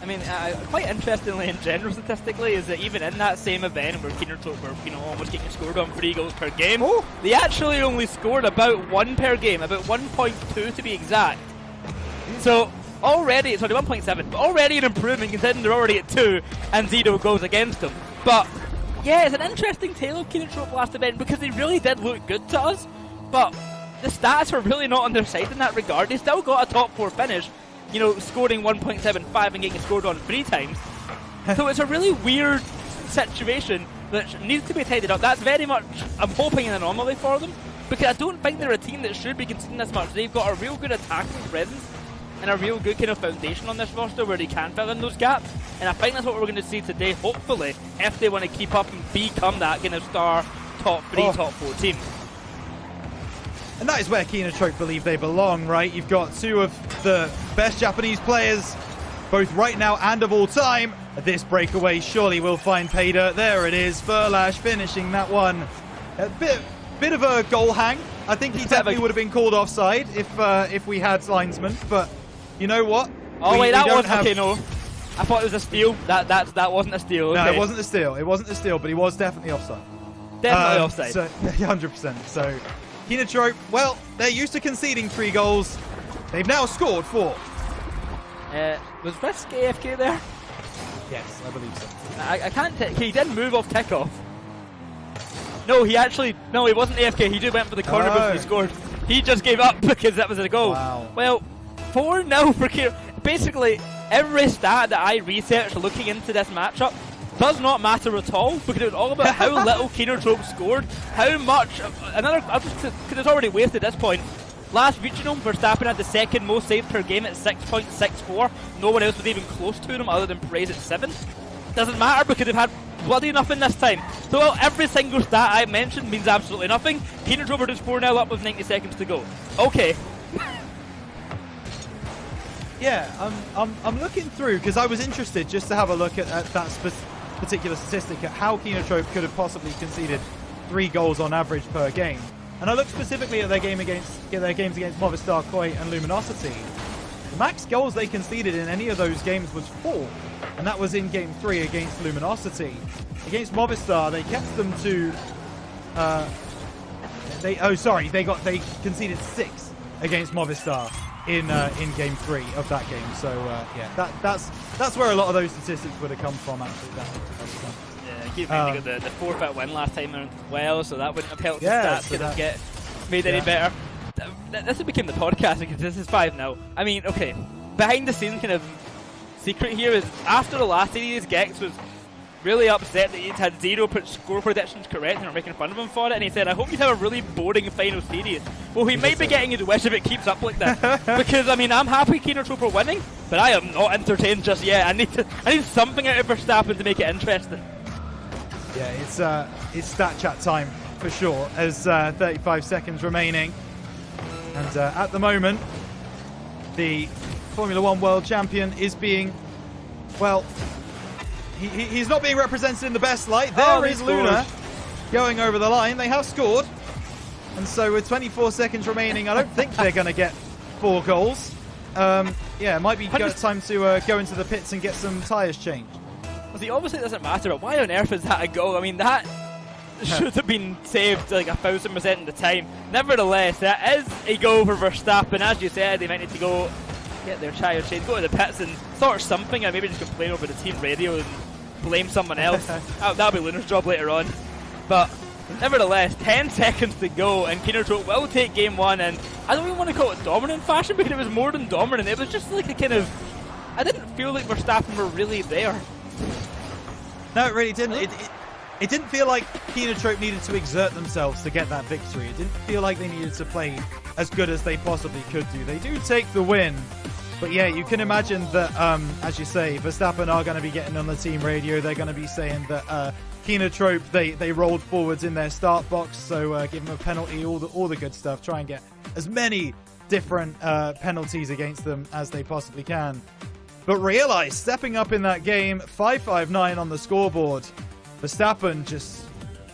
I mean, quite interestingly in general statistically, is that even in that same event where Kinotrope were almost getting scored on 3 goals per game, they actually only scored about 1 per game, about 1.2 to be exact. So already, sorry, 1.7, but already an improvement considering they're already at 2 and 0 goals against them. But yeah, it's an interesting tale of Kinotrope last event, because they really did look good to us, but the stats are really not on their side in that regard. They still got a top 4 finish, scoring 1.75 and getting scored on 3 times. So it's a really weird situation that needs to be tidied up. That's very much, I'm hoping, an anomaly for them. because I don't think they're a team that should be conceding this much. They've got a real good attacking presence and a real good kind of foundation on this roster where they can fill in those gaps, and I think that's what we're going to see today, hopefully, if they want to keep up and become that kind of star top 3, top 4 team. And that is where Kinotrope believe they belong, right? You've got two of the best Japanese players, both right now and of all time. This breakaway surely will find pay dirt. There it is, Furlash finishing that one. A bit of a goal hang. I think he definitely would have been called offside if we had linesmen, but you know what? Oh wait, that wasn't okay. No, I thought it was a steal. That wasn't a steal. Okay. No, it wasn't a steal. It wasn't a steal, but he was definitely offside. Definitely offside. So 100%. So Kinotrope, well, they're used to conceding 3 goals. They've now scored 4. Was Risk AFK there? Yes, I believe so. I can't. He did move off kickoff. No, he wasn't AFK. He just went for the corner before he scored. He just gave up because that was a goal. Wow. Well, 4-0 for Kino. Basically, every stat that I researched looking into this matchup does not matter at all, because it was all about how little Kinotrope scored, how much. Because it's already wasted at this point. Last regional, Verstappen had the second most saves per game at 6.64. No one else was even close to them other than Perez at 7. Doesn't matter because they've had bloody nothing this time. So every single stat I mentioned means absolutely nothing. Kinotrope are just 4-0 up with 90 seconds to go. Okay. Yeah, I'm looking through because I was interested just to have a look at that particular statistic at how Kinotrope could have possibly conceded 3 goals on average per game. And I looked specifically at their games against Movistar, Koi and Luminosity. The max goals they conceded in any of those games was 4, and that was in Game 3 against Luminosity. Against Movistar, they kept them to. They conceded 6 against Movistar in Game 3 of that game. So yeah, that's where a lot of those statistics would have come from. Actually, keep got the forfeit win last time around as well, so that wouldn't have helped the stats couldn't get made any better. This became the podcast because this is 5-0. I mean, okay, behind the scenes kind of secret here is after the last series, Gex was really upset that he'd had 0 score predictions correct and were making fun of him for it, and he said, I hope you have a really boring final series. Well, he might be getting his wish if it keeps up like that. Because, I mean, I'm happy Kinotrope are winning, but I am not entertained just yet. I need something out of Verstappen to make it interesting. Yeah, it's stat chat time for sure, as 35 seconds remaining. And at the moment, the Formula 1 World Champion is being, well, he's not being represented in the best light. There is Luna going over the line. They have scored. And so with 24 seconds remaining, I don't think they're going to get 4 goals. Yeah, it might be time to go into the pits and get some tyres changed. Well, see, obviously it doesn't matter, but why on earth is that a goal? I mean, that should have been saved like 1000% at the time. Nevertheless, that is a goal for Verstappen. As you said, they might need to go get their tyre changed, go to the pits and sort something, and maybe just complain over the team radio and blame someone else. That'll be Luna's job later on. But nevertheless, 10 seconds to go, and Kinotrope will take game 1, and I don't even want to call it dominant fashion because it was more than dominant. It was just like a kind of, I didn't feel like Verstappen were really there. No, it really didn't. It didn't feel like Kinotrope needed to exert themselves to get that victory. It didn't feel like they needed to play as good as they possibly could do. They do take the win. But yeah, you can imagine that, as you say, Verstappen are going to be getting on the team radio. They're going to be saying that Kinotrope, they rolled forwards in their start box, so give them a penalty, all the good stuff. Try and get as many different penalties against them as they possibly can. But realize, stepping up in that game, 5-5-9 on the scoreboard. Verstappen just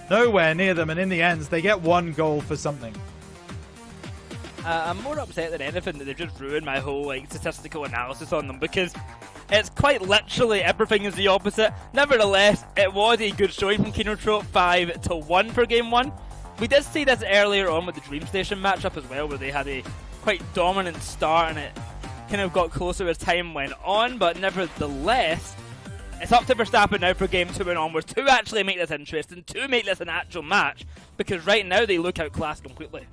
nowhere near them, and in the end, they get 1 goal for something. I'm more upset than anything that they've just ruined my whole statistical analysis on them, because it's quite literally everything is the opposite. Nevertheless, it was a good showing from Kinotrope, 5-1 for game 1. We did see this earlier on with the Dream Station matchup as well, where they had a quite dominant start and it kind of got closer as time went on, but nevertheless, it's up to Verstappen now for game 2 and onwards to actually make this interesting, to make this an actual match, because right now they look outclassed completely.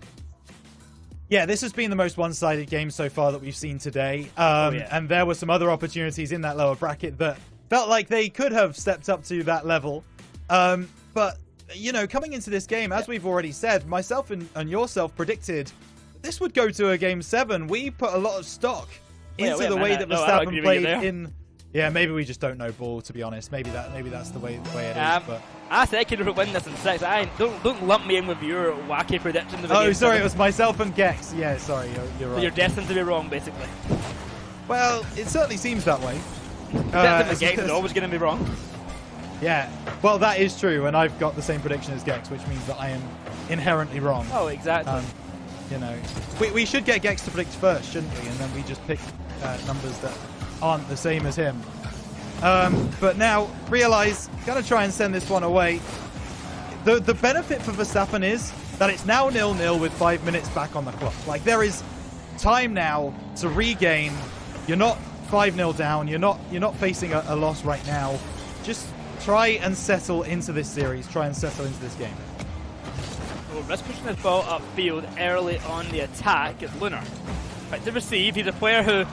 Yeah, this has been the most one-sided game so far that we've seen today. And there were some other opportunities in that lower bracket that felt like they could have stepped up to that level. But you know, coming into this game, as we've already said, myself and yourself predicted this would go to a Game 7. We put a lot of stock into the way that Verstappen played in... Yeah, maybe we just don't know ball, to be honest. Maybe that's the way it is. But I said Kino would win this in 6. Don't lump me in with your wacky predictions. Of oh, sorry, it was myself and Gex. Yeah, sorry, you're right. So you're destined to be wrong, basically. Well, it certainly seems that way. Gex is always going to be wrong. Yeah, well, that is true, and I've got the same prediction as Gex, which means that I am inherently wrong. Oh, exactly. You know, we should get Gex to predict first, shouldn't we? And then we just pick numbers that aren't the same as him. But now, realize, gonna try and send this one away. The benefit for Verstappen is that it's now 0-0 with 5 minutes back on the clock. Like, there is time now to regain. You're not 5-0 down. You're not facing a loss right now. Just try and settle into this series. Try and settle into this game. Well, Risk pushing his ball upfield early on the attack is Lunar. Right to receive. He's a player who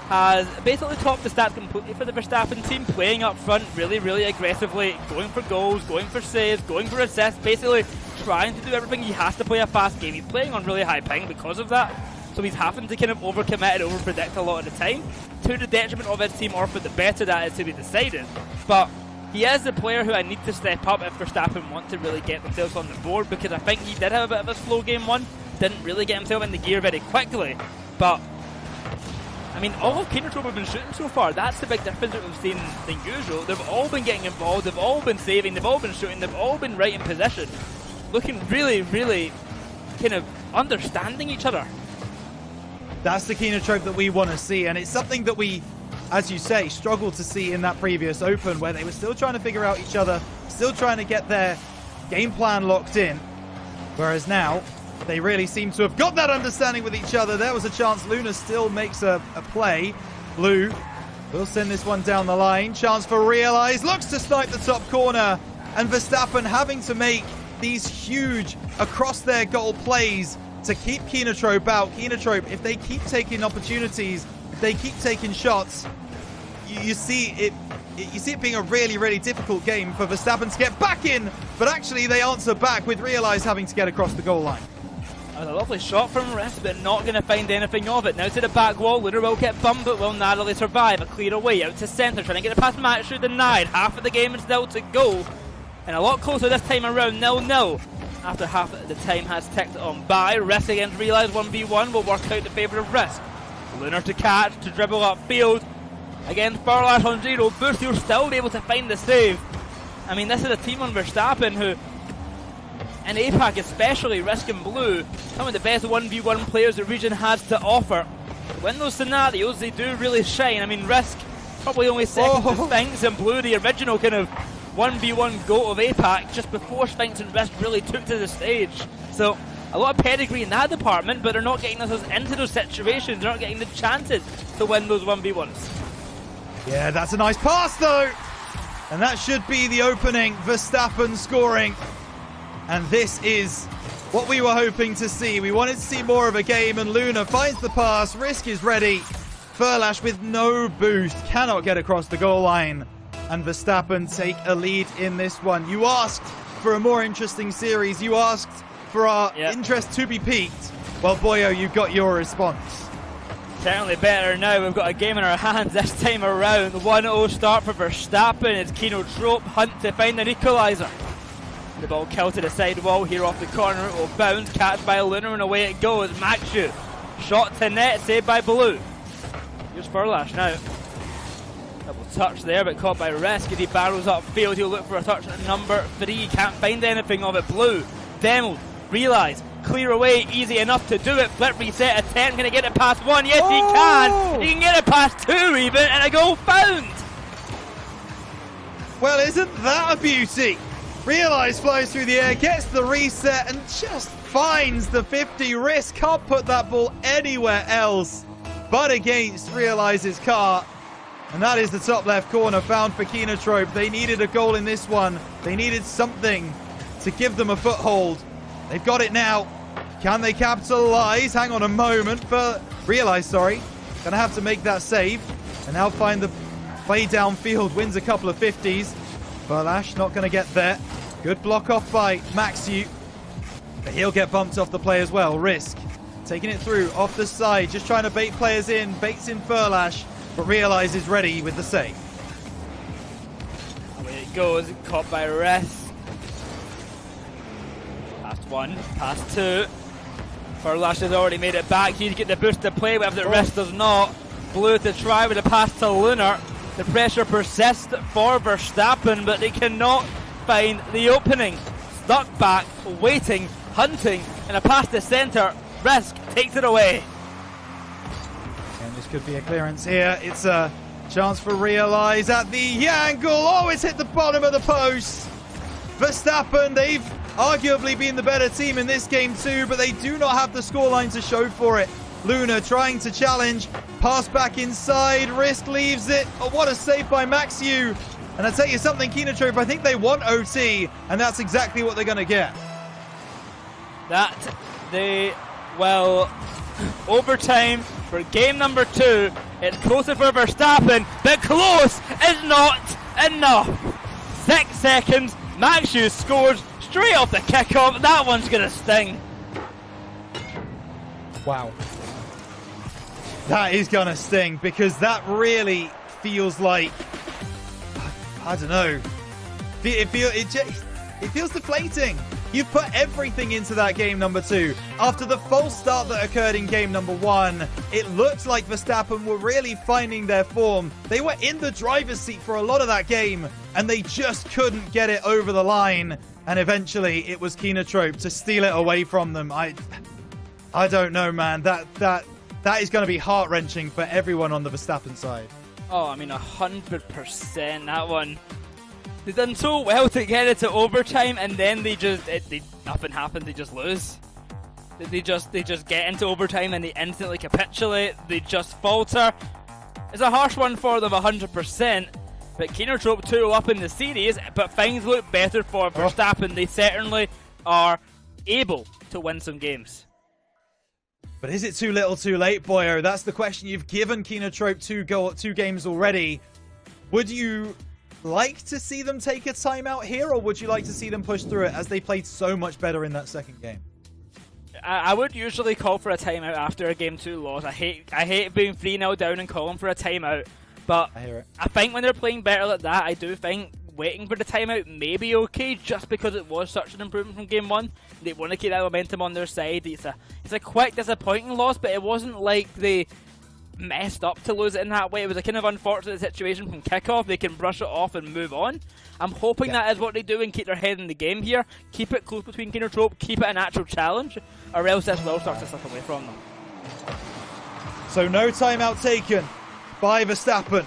has basically topped the stats completely for the Verstappen team, playing up front really, really aggressively, going for goals, going for saves, going for assists, basically trying to do everything. He has to play a fast game. He's playing on really high ping because of that, so he's having to kind of overcommit and overpredict a lot of the time, to the detriment of his team, or for the better, that is to be decided. But he is the player who I need to step up if Verstappen want to really get themselves on the board, because I think he did have a bit of a slow game one, didn't really get himself in the gear very quickly. But I mean, all of Kinotrope have been shooting so far. That's the big difference that we've seen than usual. They've all been getting involved, they've all been saving, they've all been shooting, they've all been right in position, looking really, really kind of understanding each other. That's the Kinotrope that we want to see, and it's something that we, as you say, struggled to see in that previous Open, where they were still trying to figure out each other, still trying to get their game plan locked in, whereas now they really seem to have got that understanding with each other. There was a chance. Luna still makes a play. Blue will send this one down the line. Chance for Realize. Looks to snipe the top corner. And Verstappen having to make these huge across their goal plays to keep Kinotrope out. Kinotrope, if they keep taking opportunities, if they keep taking shots, you see it being a really, really difficult game for Verstappen to get back in. But actually they answer back with Realize having to get across the goal line. A lovely shot from Risk, but not going to find anything of it. Now to the back wall, Lunar will get bummed, but will narrowly survive. A clear away out to centre, trying to get it past Matchu, denied. Half of the game is still to go, and a lot closer this time around, 0-0. After half of the time has ticked on by. Risk against Realize 1v1 will work out the favour of Risk. Lunar to catch, to dribble upfield. Against Furlash on 0, Boost, still able to find the save. I mean, this is a team on Verstappen who, and Apac especially, Risk and Blue, some of the best 1v1 players the region has to offer. When those scenarios, they do really shine. I mean, Risk probably only second to Sphinx, and Blue, the original kind of 1v1 goat of Apac, just before Sphinx and Risk really took to the stage. So a lot of pedigree in that department, but they're not getting themselves into those situations. They're not getting the chances to win those 1v1s. Yeah, that's a nice pass though, and that should be the opening. Verstappen scoring. And this is what we were hoping to see. We wanted to see more of a game, and Luna finds the pass. Risk is ready. Furlash with no boost cannot get across the goal line. And Verstappen take a lead in this one. You asked for a more interesting series. You asked for our interest to be piqued. Well, Boyo, you got your response. Certainly better now. We've got a game in our hands this time around. 1-0 start for Verstappen. It's Kinotrope hunt to find an equaliser. The ball killed to the side wall here off the corner. It will bounce, catch by Lunar, and away it goes. Matchu, shot to net, saved by Blue. Here's Furlash now. Double touch there, but caught by Risk as he barrels upfield. He'll look for a touch at number 3. Can't find anything of it. Blue, demoed, Realize, clear away, easy enough to do it. Flip reset attempt, can he get it past 1? Yes, he can. He can get it past 2 even, and a goal found. Well, isn't that a beauty? Realize flies through the air, gets the reset, and just finds the 50. Risk can't put that ball anywhere else but against Realize's car. And that is the top left corner found for Kinotrope. They needed a goal in this one. They needed something to give them a foothold. They've got it now. Can they capitalize? Hang on a moment. Realize, sorry. Gonna have to make that save. And now find the play downfield. Wins a couple of 50s. Furlash not gonna get there. Good block off by Maxiu. But he'll get bumped off the play as well. Risk taking it through off the side, just trying to bait players in, baits in Furlash, but Realize is ready with the save. Away it goes, caught by Risk. Past one, past two. Furlash has already made it back. He's getting the boost to play with, the Risk does not. Blue to try with a pass to Lunar. The pressure persists for Verstappen, but they cannot find the opening. Stuck back, waiting, hunting, and a pass to centre. Risk takes it away. And this could be a clearance here. It's a chance for Realize at the angle. Oh, it's hit the bottom of the post. Verstappen, they've arguably been the better team in this game too, but they do not have the scoreline to show for it. Luna trying to challenge, pass back inside, Risk leaves it. Oh, what a save by Maxiu. And I tell you something, Kinotrope, I think they want OT, and that's exactly what they're going to get. That they will. Overtime for game number 2. It's closer for Verstappen, but close is not enough. 6 seconds, Maxiu scores straight off the kickoff. That one's going to sting. Wow. That is going to sting, because that really feels like, I don't know, it feels deflating. You've put everything into that game number 2. After the false start that occurred in game number 1, it looked like Verstappen were really finding their form. They were in the driver's seat for a lot of that game, and they just couldn't get it over the line. And eventually, it was Kinotrope to steal it away from them. I don't know, man. That is going to be heart-wrenching for everyone on the Verstappen side. Oh, I mean, 100% that one. They've done so well to get it to overtime, and then nothing happens. They just lose. They just get into overtime and they instantly capitulate. They just falter. It's a harsh one for them, 100%. But Kinotrope 2 up in the series, but things look better for Verstappen. They certainly are able to win some games. But is it too little too late, Boyo? That's the question. You've given Kinotrope 2 games already. Would you like to see them take a timeout here, or would you like to see them push through it as they played so much better in that second game? I would usually call for a timeout after a game 2 loss. I hate being 3-0 down and calling for a timeout, but I hear it. I think when they're playing better like that, I do think waiting for the timeout may be okay, just because it was such an improvement from game 1. They want to keep that momentum on their side. It's a quite disappointing loss, but it wasn't like they messed up to lose it in that way. It was a kind of unfortunate situation from kickoff. They can brush it off and move on. I'm hoping that is what they do and keep their head in the game here. Keep it close between Kinotrope, keep it an actual challenge, or else this will start to slip away from them. So no timeout taken by Verstappen.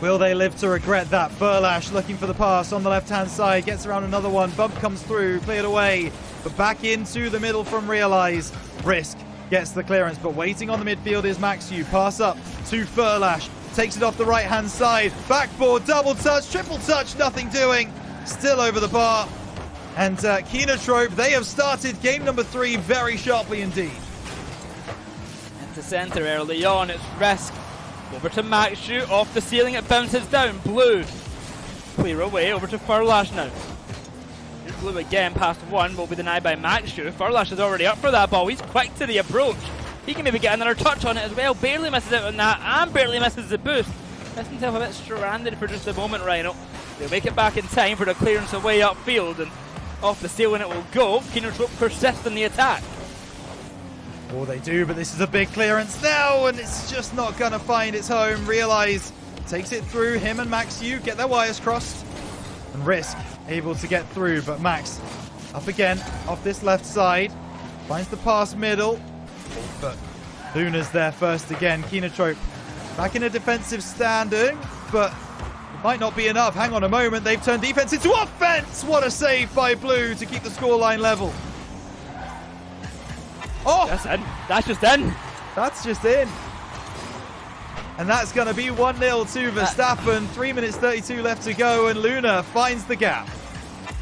Will they live to regret that? Furlash looking for the pass on the left-hand side. Gets around another one. Bump comes through. Cleared away. But back into the middle from Realize. Risk gets the clearance, but waiting on the midfield is Maxiu. Pass up to Furlash. Takes it off the right-hand side. Backboard, double touch, triple touch, nothing doing. Still over the bar. And Kinotrope, they have started game number 3 very sharply indeed. Into centre early on, it's Risk. Over to Maxiu, off the ceiling, it bounces down. Blue, clear away, over to Furlash now. Here's Blue again, past one, will be denied by Maxiu. Furlash is already up for that ball, he's quick to the approach. He can maybe get another touch on it as well, barely misses out on that, and barely misses the boost. Gets himself a bit stranded for just a moment, Rhino. They'll make it back in time for the clearance away upfield, and off the ceiling it will go. Kinotrope persists in the attack. Oh, they do, but this is a big clearance now, and it's just not going to find its home. Realize takes it through. Him and Maxiu get their wires crossed. And Risk able to get through, but Max up again off this left side. Finds the pass middle, but Luna's there first again. Kinotrope back in a defensive standing, but it might not be enough. Hang on a moment. They've turned defense into offense. What a save by Blue to keep the scoreline level. Oh! That's in. That's just in. That's just in. And that's going to be 1-0 to Verstappen. 3 minutes 32 left to go, and Luna finds the gap.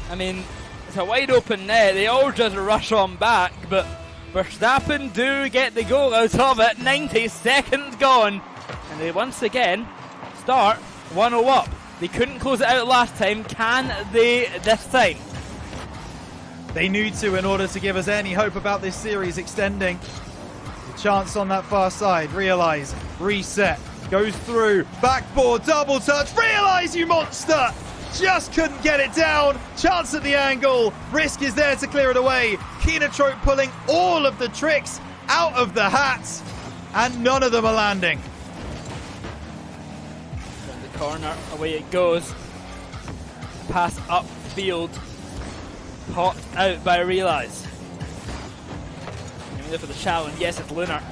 I mean, it's a wide open net. They all just rush on back, but Verstappen do get the goal out of it. 90 seconds gone. And they once again start 1-0 up. They couldn't close it out last time. Can they this time? They need to in order to give us any hope about this series extending. The chance on that far side. Realize. Reset. Goes through. Backboard. Double touch. Realize, you monster! Just couldn't get it down. Chance at the angle. Risk is there to clear it away. Keenatrope pulling all of the tricks out of the hat. And none of them are landing. From the corner. Away it goes. Pass upfield. Caught out by Realize. There for the challenge. Yes, it's Lunar.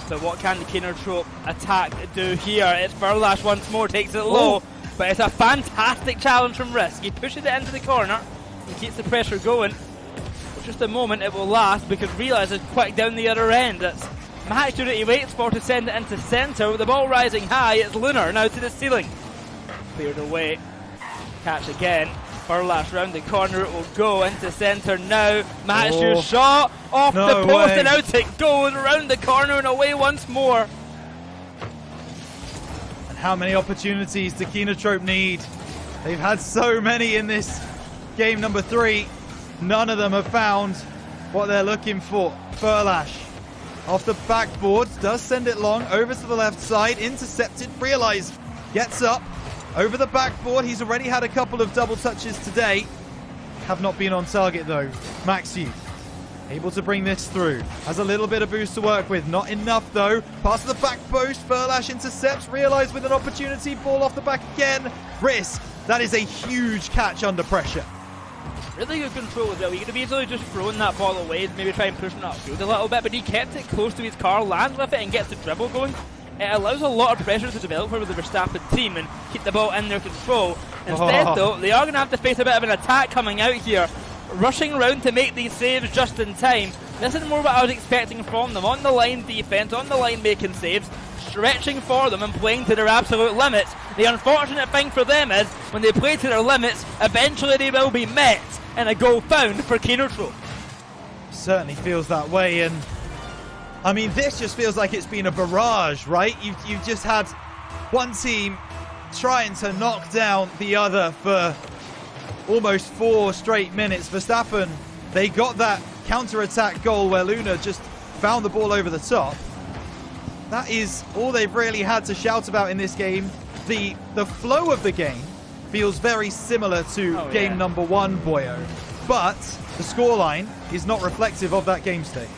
But what can the Keenatrope attack do here? It's Furlash once more, takes it low. Oh. But it's a fantastic challenge from Risk. He pushes it into the corner and keeps the pressure going. For just a moment it will last because Realize is quick down the other end. It's Max that he waits for to send it into centre. With the ball rising high, it's Lunar now to the ceiling. Cleared away. Catch again. Furlash round the corner, it will go into centre now. Matthew's shot off the post and out it goes around the corner and away once more. And how many opportunities do Keenatrope need? They've had so many in this game number 3. None of them have found what they're looking for. Furlash off the backboard, does send it long over to the left side, intercepted. Realize gets up. Over the backboard, he's already had a couple of double touches today. Have not been on target though. Maxi able to bring this through. Has a little bit of boost to work with. Not enough though. Pass to the back post. Furlash intercepts. Realize with an opportunity. Ball off the back again. Risk. That is a huge catch under pressure. Really good control as well. He could have easily just thrown that ball away and maybe try and push it upfield a little bit, but he kept it close to his car, lands with it and gets the dribble going. It allows a lot of pressure to develop for the Verstappen team and keep the ball in their control. Instead, though, they are going to have to face a bit of an attack coming out here. Rushing around to make these saves just in time. This is more what I was expecting from them. On the line defense, on the line making saves, stretching for them and playing to their absolute limits. The unfortunate thing for them is, when they play to their limits, eventually they will be met and a goal found for Keenatrope. Certainly feels that way, and I mean, this just feels like it's been a barrage, right? You've just had one team trying to knock down the other for almost 4 straight minutes. Verstappen, they got that counter-attack goal where Luna just found the ball over the top. That is all they've really had to shout about in this game. The flow of the game feels very similar to game number 1, Boyo. But the scoreline is not reflective of that game state.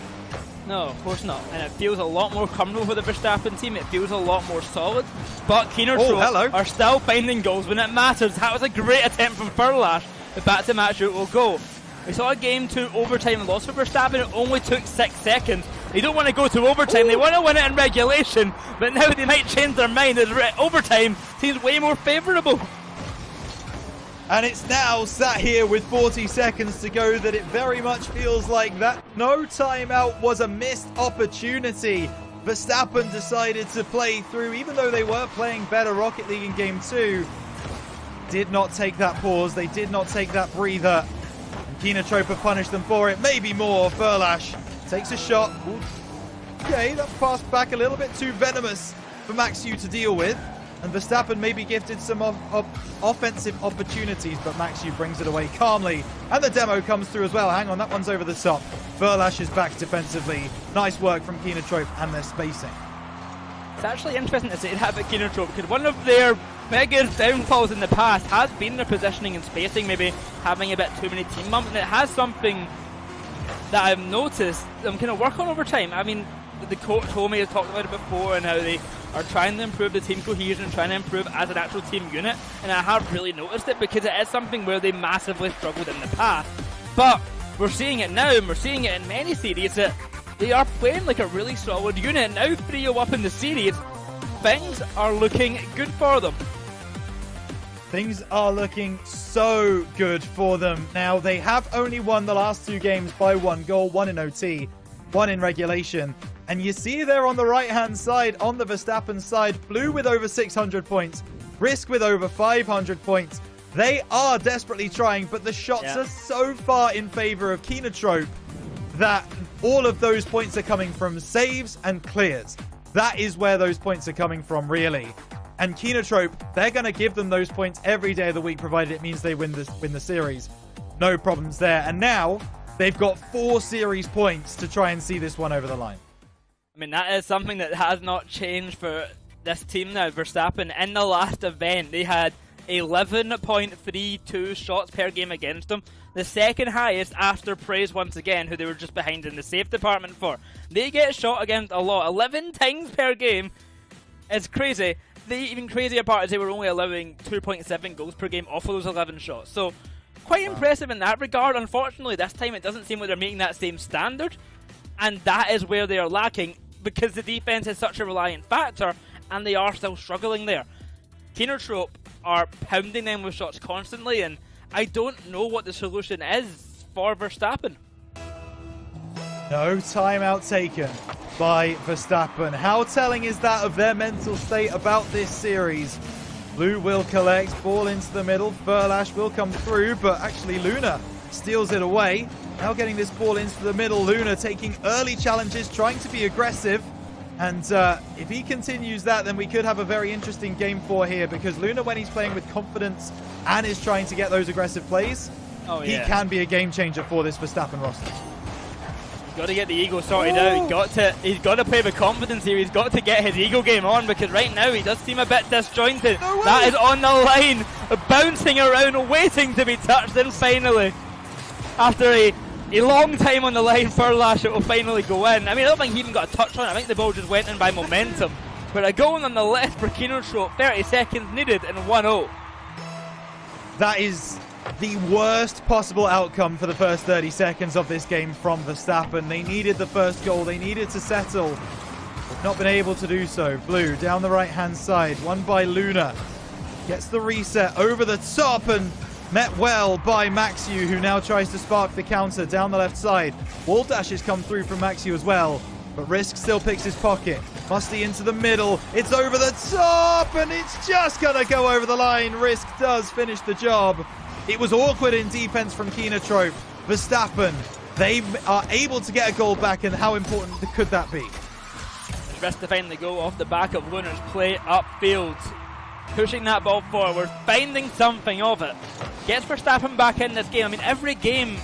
No, of course not. And it feels a lot more comfortable for the Verstappen team. It feels a lot more solid. But Keenatrope are still finding goals when it matters. That was a great attempt from Furlash. But back to match it will go. We saw a game 2 overtime loss for Verstappen. It only took 6 seconds. They don't want to go to overtime. They want to win it in regulation. But now they might change their mind as overtime seems way more favourable. And it's now sat here with 40 seconds to go that it very much feels like that no timeout was a missed opportunity. Verstappen decided to play through, even though they were playing better Rocket League in game 2. Did not take that pause. They did not take that breather. And Keenatrope have punished them for it. Maybe more. Furlash takes a shot. Ooh. Okay, that passed back a little bit too venomous for Maxiu to deal with. And Verstappen may be gifted some offensive opportunities, but Maxiu brings it away calmly. And the demo comes through as well. Hang on, that one's over the top. Furlash is back defensively. Nice work from Keenatrope and their spacing. It's actually interesting to say that about Keenatrope, because one of their biggest downfalls in the past has been their positioning and spacing, maybe having a bit too many team bumps, and it has something that I've noticed them kind of work on over time. I mean, the coach Tommy has talked about it before and how they are trying to improve the team cohesion and trying to improve as an actual team unit, and I have really noticed it because it is something where they massively struggled in the past. But we're seeing it now, and we're seeing it in many series that they are playing like a really solid unit. Now 3-0 up in the series, things are looking good for them. Things are looking so good for them. Now, they have only won the last 2 games by 1 goal, 1 in OT, 1 in regulation. And you see there on the right-hand side, on the Verstappen side, Blue with over 600 points, Risk with over 500 points. They are desperately trying, but the shots are so far in favor of Keenatrope that all of those points are coming from saves and clears. That is where those points are coming from, really. And Kenotrope, they're going to give them those points every day of the week, provided it means they win the series. No problems there. And now they've got 4 series points to try and see this one over the line. I mean, that is something that has not changed for this team now. Verstappen, in the last event, they had 11.32 shots per game against them. The second highest after Praise once again, who they were just behind in the safe department for. They get shot against a lot. 11 times per game is crazy. The even crazier part is they were only allowing 2.7 goals per game off of those 11 shots. So, quite impressive in that regard. Unfortunately, this time it doesn't seem like they're meeting that same standard. And that is where they are lacking, because the defense is such a reliant factor, and they are still struggling there. Kenotrope are pounding them with shots constantly, and I don't know what the solution is for Verstappen. No timeout taken by Verstappen. How telling is that of their mental state about this series? Blue will collect, ball into the middle, Furlash will come through, but actually Luna steals it away. Now getting this ball into the middle, Luna taking early challenges, trying to be aggressive. And if he continues that, then we could have a very interesting game 4 here, because Luna, when he's playing with confidence and is trying to get those aggressive plays, he can be a game changer for this Verstappen roster. He's got to get the ego sorted out. He's got to play with confidence here. He's got to get his ego game on, because right now he does seem a bit disjointed. That is on the line, bouncing around, waiting to be touched, and finally, after a long time on the line, Furlash, it will finally go in. I mean, I don't think he even got a touch on it. I think the ball just went in by momentum. But a goal on the left for Kenotrope, 30 seconds needed, and 1-0. That is the worst possible outcome for the first 30 seconds of this game from Verstappen. They needed the first goal. They needed to settle. They've not been able to do so. Blue down the right-hand side, won by Luna. Gets the reset over the top and met well by Maxiu, who now tries to spark the counter down the left side. Wall dashes come through from Maxiu as well, but Risk still picks his pocket. Musty into the middle. It's over the top, and it's just going to go over the line. Risk does finish the job. It was awkward in defense from Kenotrope. Verstappen, they are able to get a goal back, and how important could that be? Risk to finally go off the back of Luna's play upfield. Pushing that ball forward, finding something of it. Gets Verstappen back in this game. I mean, every game,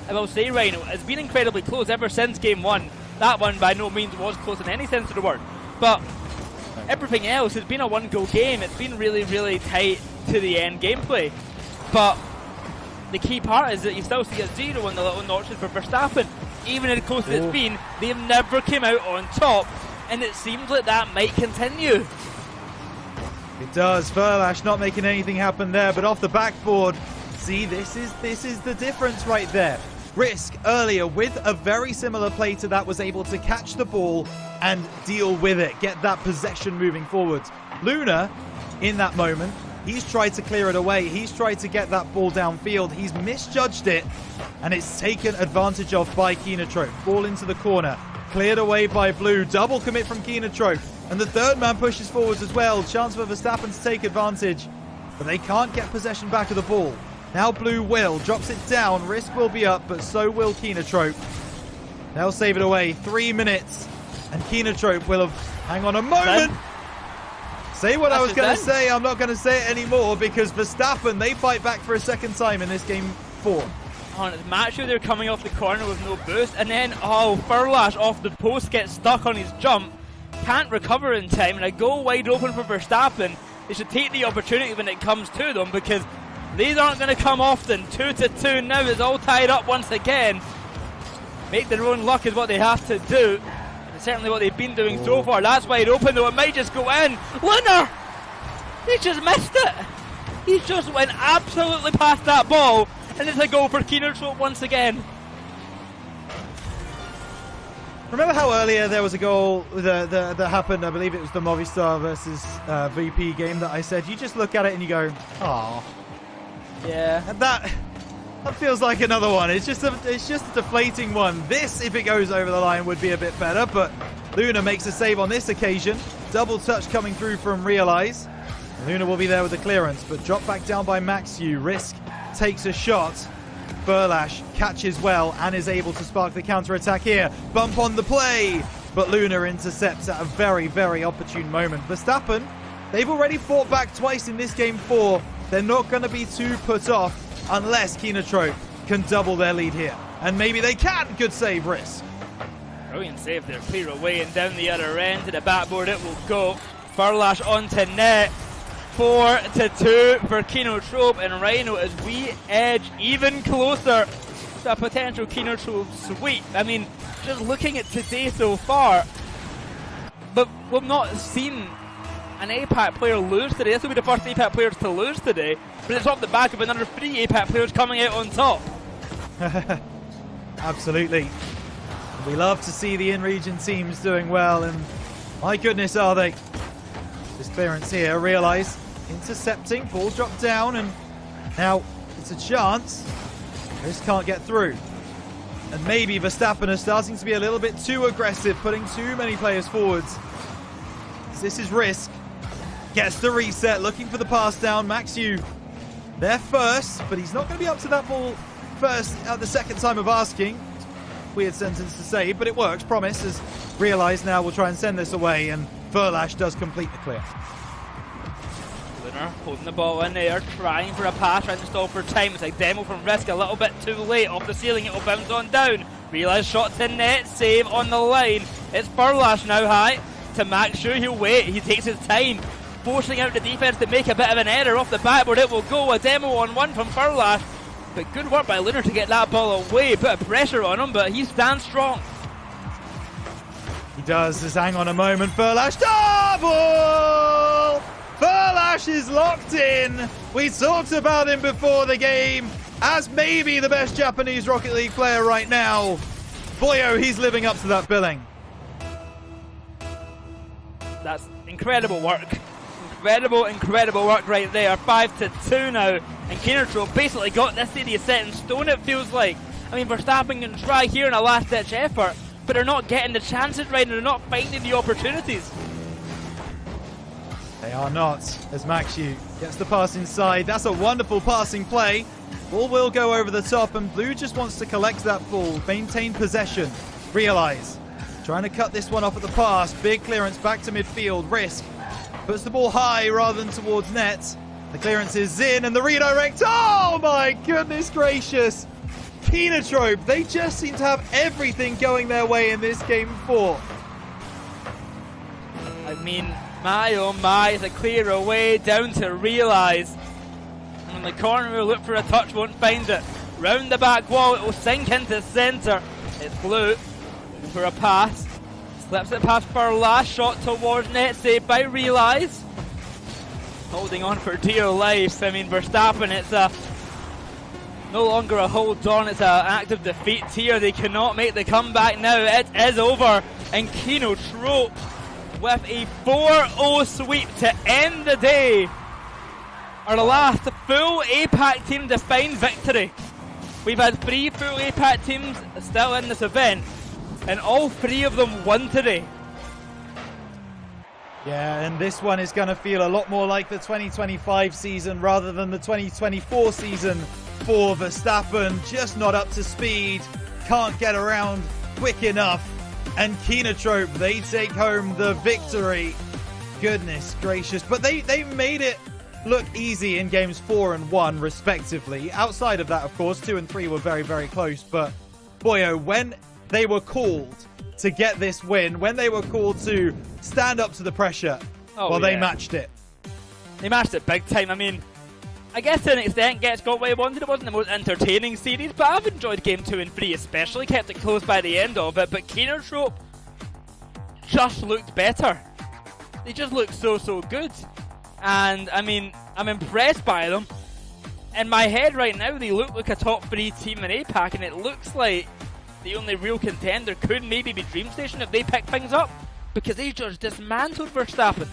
I will say, Rhino, has been incredibly close ever since game 1. That one by no means was close in any sense of the word. But everything else has been a one-goal game. It's been really, really tight to the end gameplay. But the key part is that you still see a 0 in the little notches for Verstappen. Even as close as it's been, they've never came out on top. And it seems like that might continue. It does. Furlash not making anything happen there, but off the backboard. See, this is the difference right there. Risk earlier with a very similar play to that was able to catch the ball and deal with it, get that possession moving forwards. Luna, in that moment, he's tried to clear it away. He's tried to get that ball downfield. He's misjudged it, and it's taken advantage of by Kenotrope. Ball into the corner, cleared away by Blue. Double commit from Kenotrope. And the third man pushes forwards as well. Chance for Verstappen to take advantage. But they can't get possession back of the ball. Now Blue will. Drops it down. Risk will be up, but so will Kenotrope. They'll save it away. 3 minutes. And Kenotrope will have... Hang on a moment. Say what I was going to say. I'm not going to say it anymore, because Verstappen, they fight back for a second time in this game 4. On it's Machu, they're coming off the corner with no boost. And then, Furlash off the post gets stuck on his jump. Can't recover in time, and a goal wide open for Verstappen. They should take the opportunity when it comes to them, because these aren't going to come often. 2-2 now is all tied up once again. Make their own luck is what they have to do, and it's certainly what they've been doing so far. That's wide open, though. It might just go in. Luna! He just missed it. He just went absolutely past that ball, and it's a goal for Kenotrope once again. Remember how earlier there was a goal that happened, I believe it was the Movistar versus VP game, that I said, you just look at it and you go, "Aw." Yeah. And that feels like another one. It's just a deflating one. This, if it goes over the line, would be a bit better, but Luna makes a save on this occasion. Double touch coming through from Realize. Luna will be there with the clearance, but dropped back down by Maxiu. Risk takes a shot. Furlash catches well and is able to spark the counter-attack here. Bump on the play, but Luna intercepts at a very, very opportune moment. Verstappen, They've already fought back twice in this game 4. They're not going to be too put off unless Kinotrope can double their lead here. And maybe they can. Good save, Risk. Brilliant save there. Clear away and down the other end to the backboard it will go. Furlash onto net. 4-2 for Kinotrope, and Rhino as we edge even closer to a potential Kinotrope sweep. I mean, just looking at today so far, but we've not seen an Apac player lose today. This will be the first Apac players to lose today, but it's off the back of another 3 Apac players coming out on top. Absolutely. We love to see the in-region teams doing well, and my goodness are they. This clearance here, realize, intercepting, ball dropped down, and now it's a chance. This can't get through. And maybe Verstappen is starting to be a little bit too aggressive, putting too many players forwards. This is Risk. Gets the reset, looking for the pass down. Maxu there first, but he's not going to be up to that ball first at the second time of asking. Weird sentence to say, but it works. Promise has realized now we'll try and send this away, and Furlash does complete the clear. Lunar holding the ball in there, trying for a pass, trying to stall for time. It's like demo from Risk, a little bit too late. Off the ceiling, it will bounce on down. Realize shots in net, save on the line. It's Furlash now high to Max. Sure, he'll wait. He takes his time, forcing out the defense to make a bit of an error off the backboard. It will go. A demo on 1 from Furlash. But good work by Lunar to get that ball away. Bit of pressure on him, but he stands strong. He does. Just hang on a moment. Furlash double! Furlash is locked in. We talked about him before the game as maybe the best Japanese Rocket League player right now. Boy, oh, he's living up to that billing. That's incredible work. Incredible work right there. 5-2 now. And Kinotrope basically got this area set in stone, it feels like. I mean, Verstappen can try here in a last-ditch effort, but they're not getting the chances right, and they're not finding the opportunities. They are not, as Maxu gets the pass inside. That's a wonderful passing play. Ball will go over the top, and Blue just wants to collect that ball, maintain possession. Realize, trying to cut this one off at the pass. Big clearance back to midfield. Risk puts the ball high rather than towards net. The clearance is in, and the redirect. Oh my goodness gracious. Kinotrope, they just seem to have everything going their way in this game 4. I mean, my oh my, it's a clear away down to Realize. And in the corner we'll look for a touch, won't find it. Round the back wall, it will sink into centre. It's Blue, looking for a pass. Slips it past for last shot towards net, saved by Realize. Holding on for dear life. I mean, Verstappen, it's no longer a hold on, it's an act of defeat here. They cannot make the comeback now. It is over. And Kinotrope with a 4-0 sweep to end the day. Our last full Apac team to find victory. We've had 3 full Apac teams still in this event, and all 3 of them won today. Yeah, and this one is going to feel a lot more like the 2025 season rather than the 2024 season for Verstappen. Just not up to speed, can't get around quick enough. And Kinotrope, they take home the victory. Goodness gracious. But they made it look easy in games 4 and 1, respectively. Outside of that, of course, 2 and 3 were very, very close. But, boy, oh, when they were called to get this win, when they were called to stand up to the pressure, they matched it. They matched it big time. I mean, I guess to an extent, Gets got what he wanted. It wasn't the most entertaining series, but I've enjoyed game 2 and 3 especially. Kept it close by the end of it, but Kinotrope just looked better. They just looked so good. And, I mean, I'm impressed by them. In my head right now, they look like a top 3 team in Apac, and it looks like the only real contender could maybe be DreamStation if they pick things up, because they just dismantled Verstappen.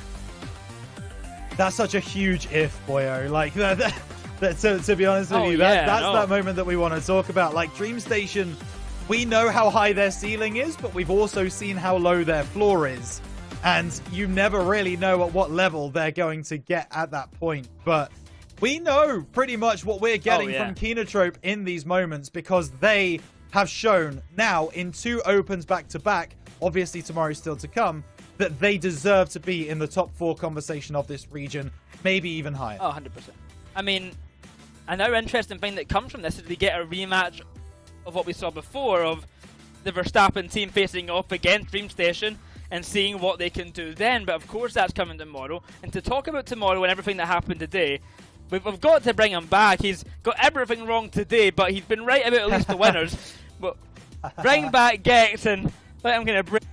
That's such a huge if, boyo. Like, to be honest with you, that's that moment that we want to talk about. Like, DreamStation, we know how high their ceiling is, but we've also seen how low their floor is. And you never really know at what level they're going to get at that point. But we know pretty much what we're getting from Kinotrope in these moments, because they have shown now in 2 opens back-to-back, obviously tomorrow's still to come, that they deserve to be in the top 4 conversation of this region, maybe even higher. Oh, 100%. I mean, another interesting thing that comes from this is we get a rematch of what we saw before, of the Verstappen team facing off against DreamStation and seeing what they can do then. But of course that's coming tomorrow. And to talk about tomorrow and everything that happened today, we've got to bring him back. He's got everything wrong today, but he's been right about at least the winners. But bring back Gex, and I'm going to bring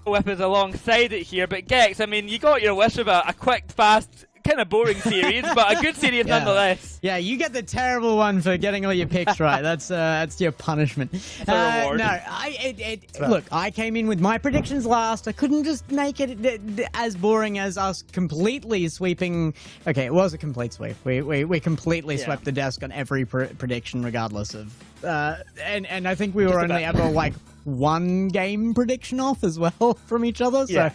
weapons alongside it here. But Gex, I mean, you got your wish of a quick, fast, kind of boring series, but a good series nonetheless. Yeah, you get the terrible one for getting all your picks right. That's your punishment. That's a reward. No, look, I came in with my predictions last. I couldn't just make it as boring as us completely sweeping. Okay, it was a complete sweep. We completely swept the desk on every prediction, regardless of. And I think we were only ever like one game prediction off as well from each other. So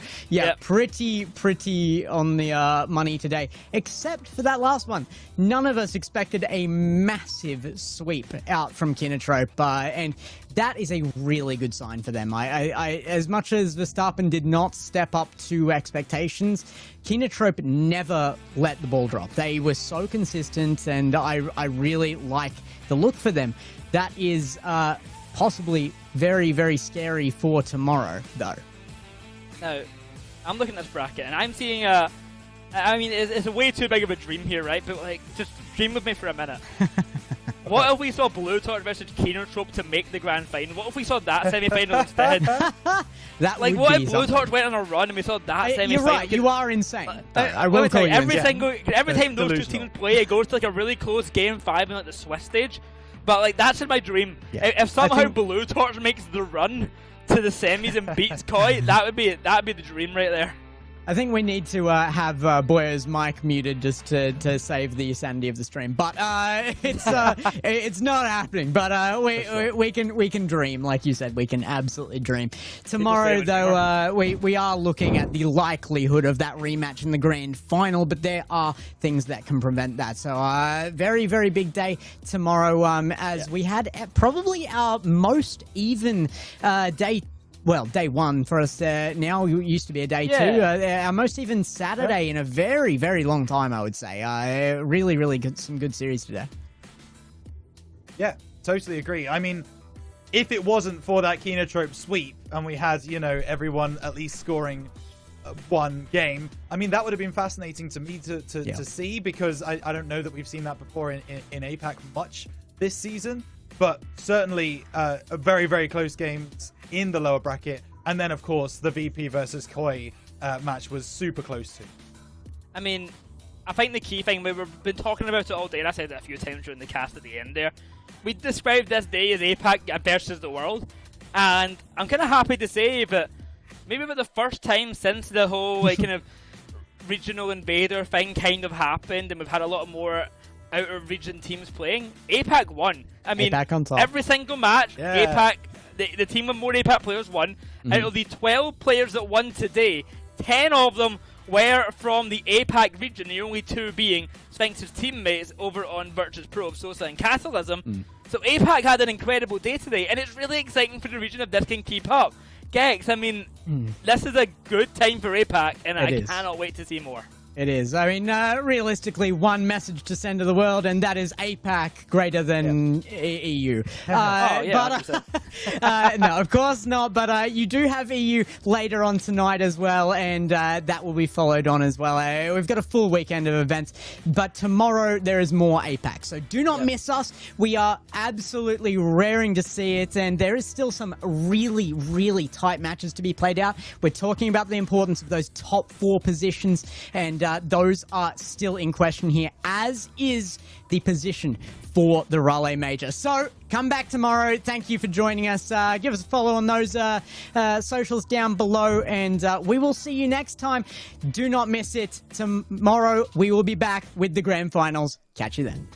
pretty on the money today, except for that last one. None of us expected a massive sweep out from Kinotrope, and that is a really good sign for them. I as much as Verstappen did not step up to expectations, Kinotrope never let the ball drop. They were so consistent, and I really like the look for them. That is possibly very, very scary for tomorrow, though. Now, I'm looking at this bracket, and I'm seeing I mean, it's a way too big of a dream here, right? But, like, just dream with me for a minute. What if we saw Blue Torch versus Kinotrope to make the grand final? What if we saw that semi-final instead? That like, would what be if Blue something. Torch went on a run and we saw that semi-final? You're right, you are insane. I will call you every insane. every time those two teams play, it goes to like a really close game 5 in like the Swiss stage. But like, that's in my dream. Yeah. If somehow Blue Torch makes the run to the semis and beats Koi, that'd be the dream right there. I think we need to have Boya's mic muted just to save the sanity of the stream, but it's not happening. But we can dream, like you said, we can absolutely dream. Tomorrow, though, we are looking at the likelihood of that rematch in the grand final, but there are things that can prevent that. So very, very big day tomorrow, as we had probably our most even day. Well, day one for us now used to be a day two. Our most even Saturday in a very, very long time, I would say. Really, really good, some good series today. Yeah, totally agree. I mean, if it wasn't for that Kinotrope sweep and we had, you know, everyone at least scoring one game, I mean, that would have been fascinating to me to see, because I don't know that we've seen that before in Apac much this season, but certainly a very, very close games in the lower bracket. And then, of course, the VP versus Koi match was super close too. I mean, I think the key thing, we've been talking about it all day, and I said it a few times during the cast at the end there. We described this day as Apac versus the world, and I'm kind of happy to say that maybe for the first time since the whole like kind of regional invader thing kind of happened, and we've had a lot more out-of-region teams playing, Apac won. I mean, every single match, Apac, the team with more Apac players won. Out of the 12 players that won today, 10 of them were from the Apac region, the only 2 being Sphinx's teammates over on Virtus Pro of Sosa and Castleism. So Apac had an incredible day today, and it's really exciting for the region if this can keep up. Gex, I mean, this is a good time for Apac, and I cannot wait to see more. It is. I mean, realistically, one message to send to the world, and that is APAC greater than EU. No, of course not. But you do have EU later on tonight as well, and that will be followed on as well. We've got a full weekend of events, but tomorrow there is more APAC. So do not miss us. We are absolutely raring to see it, and there is still some really, really tight matches to be played out. We're talking about the importance of those top 4 positions, and those are still in question here, as is the position for the Raleigh Major. So come back tomorrow. Thank you for joining us. Give us a follow on those socials down below, and we will see you next time. Do not miss it. Tomorrow we will be back with the grand finals. Catch you then.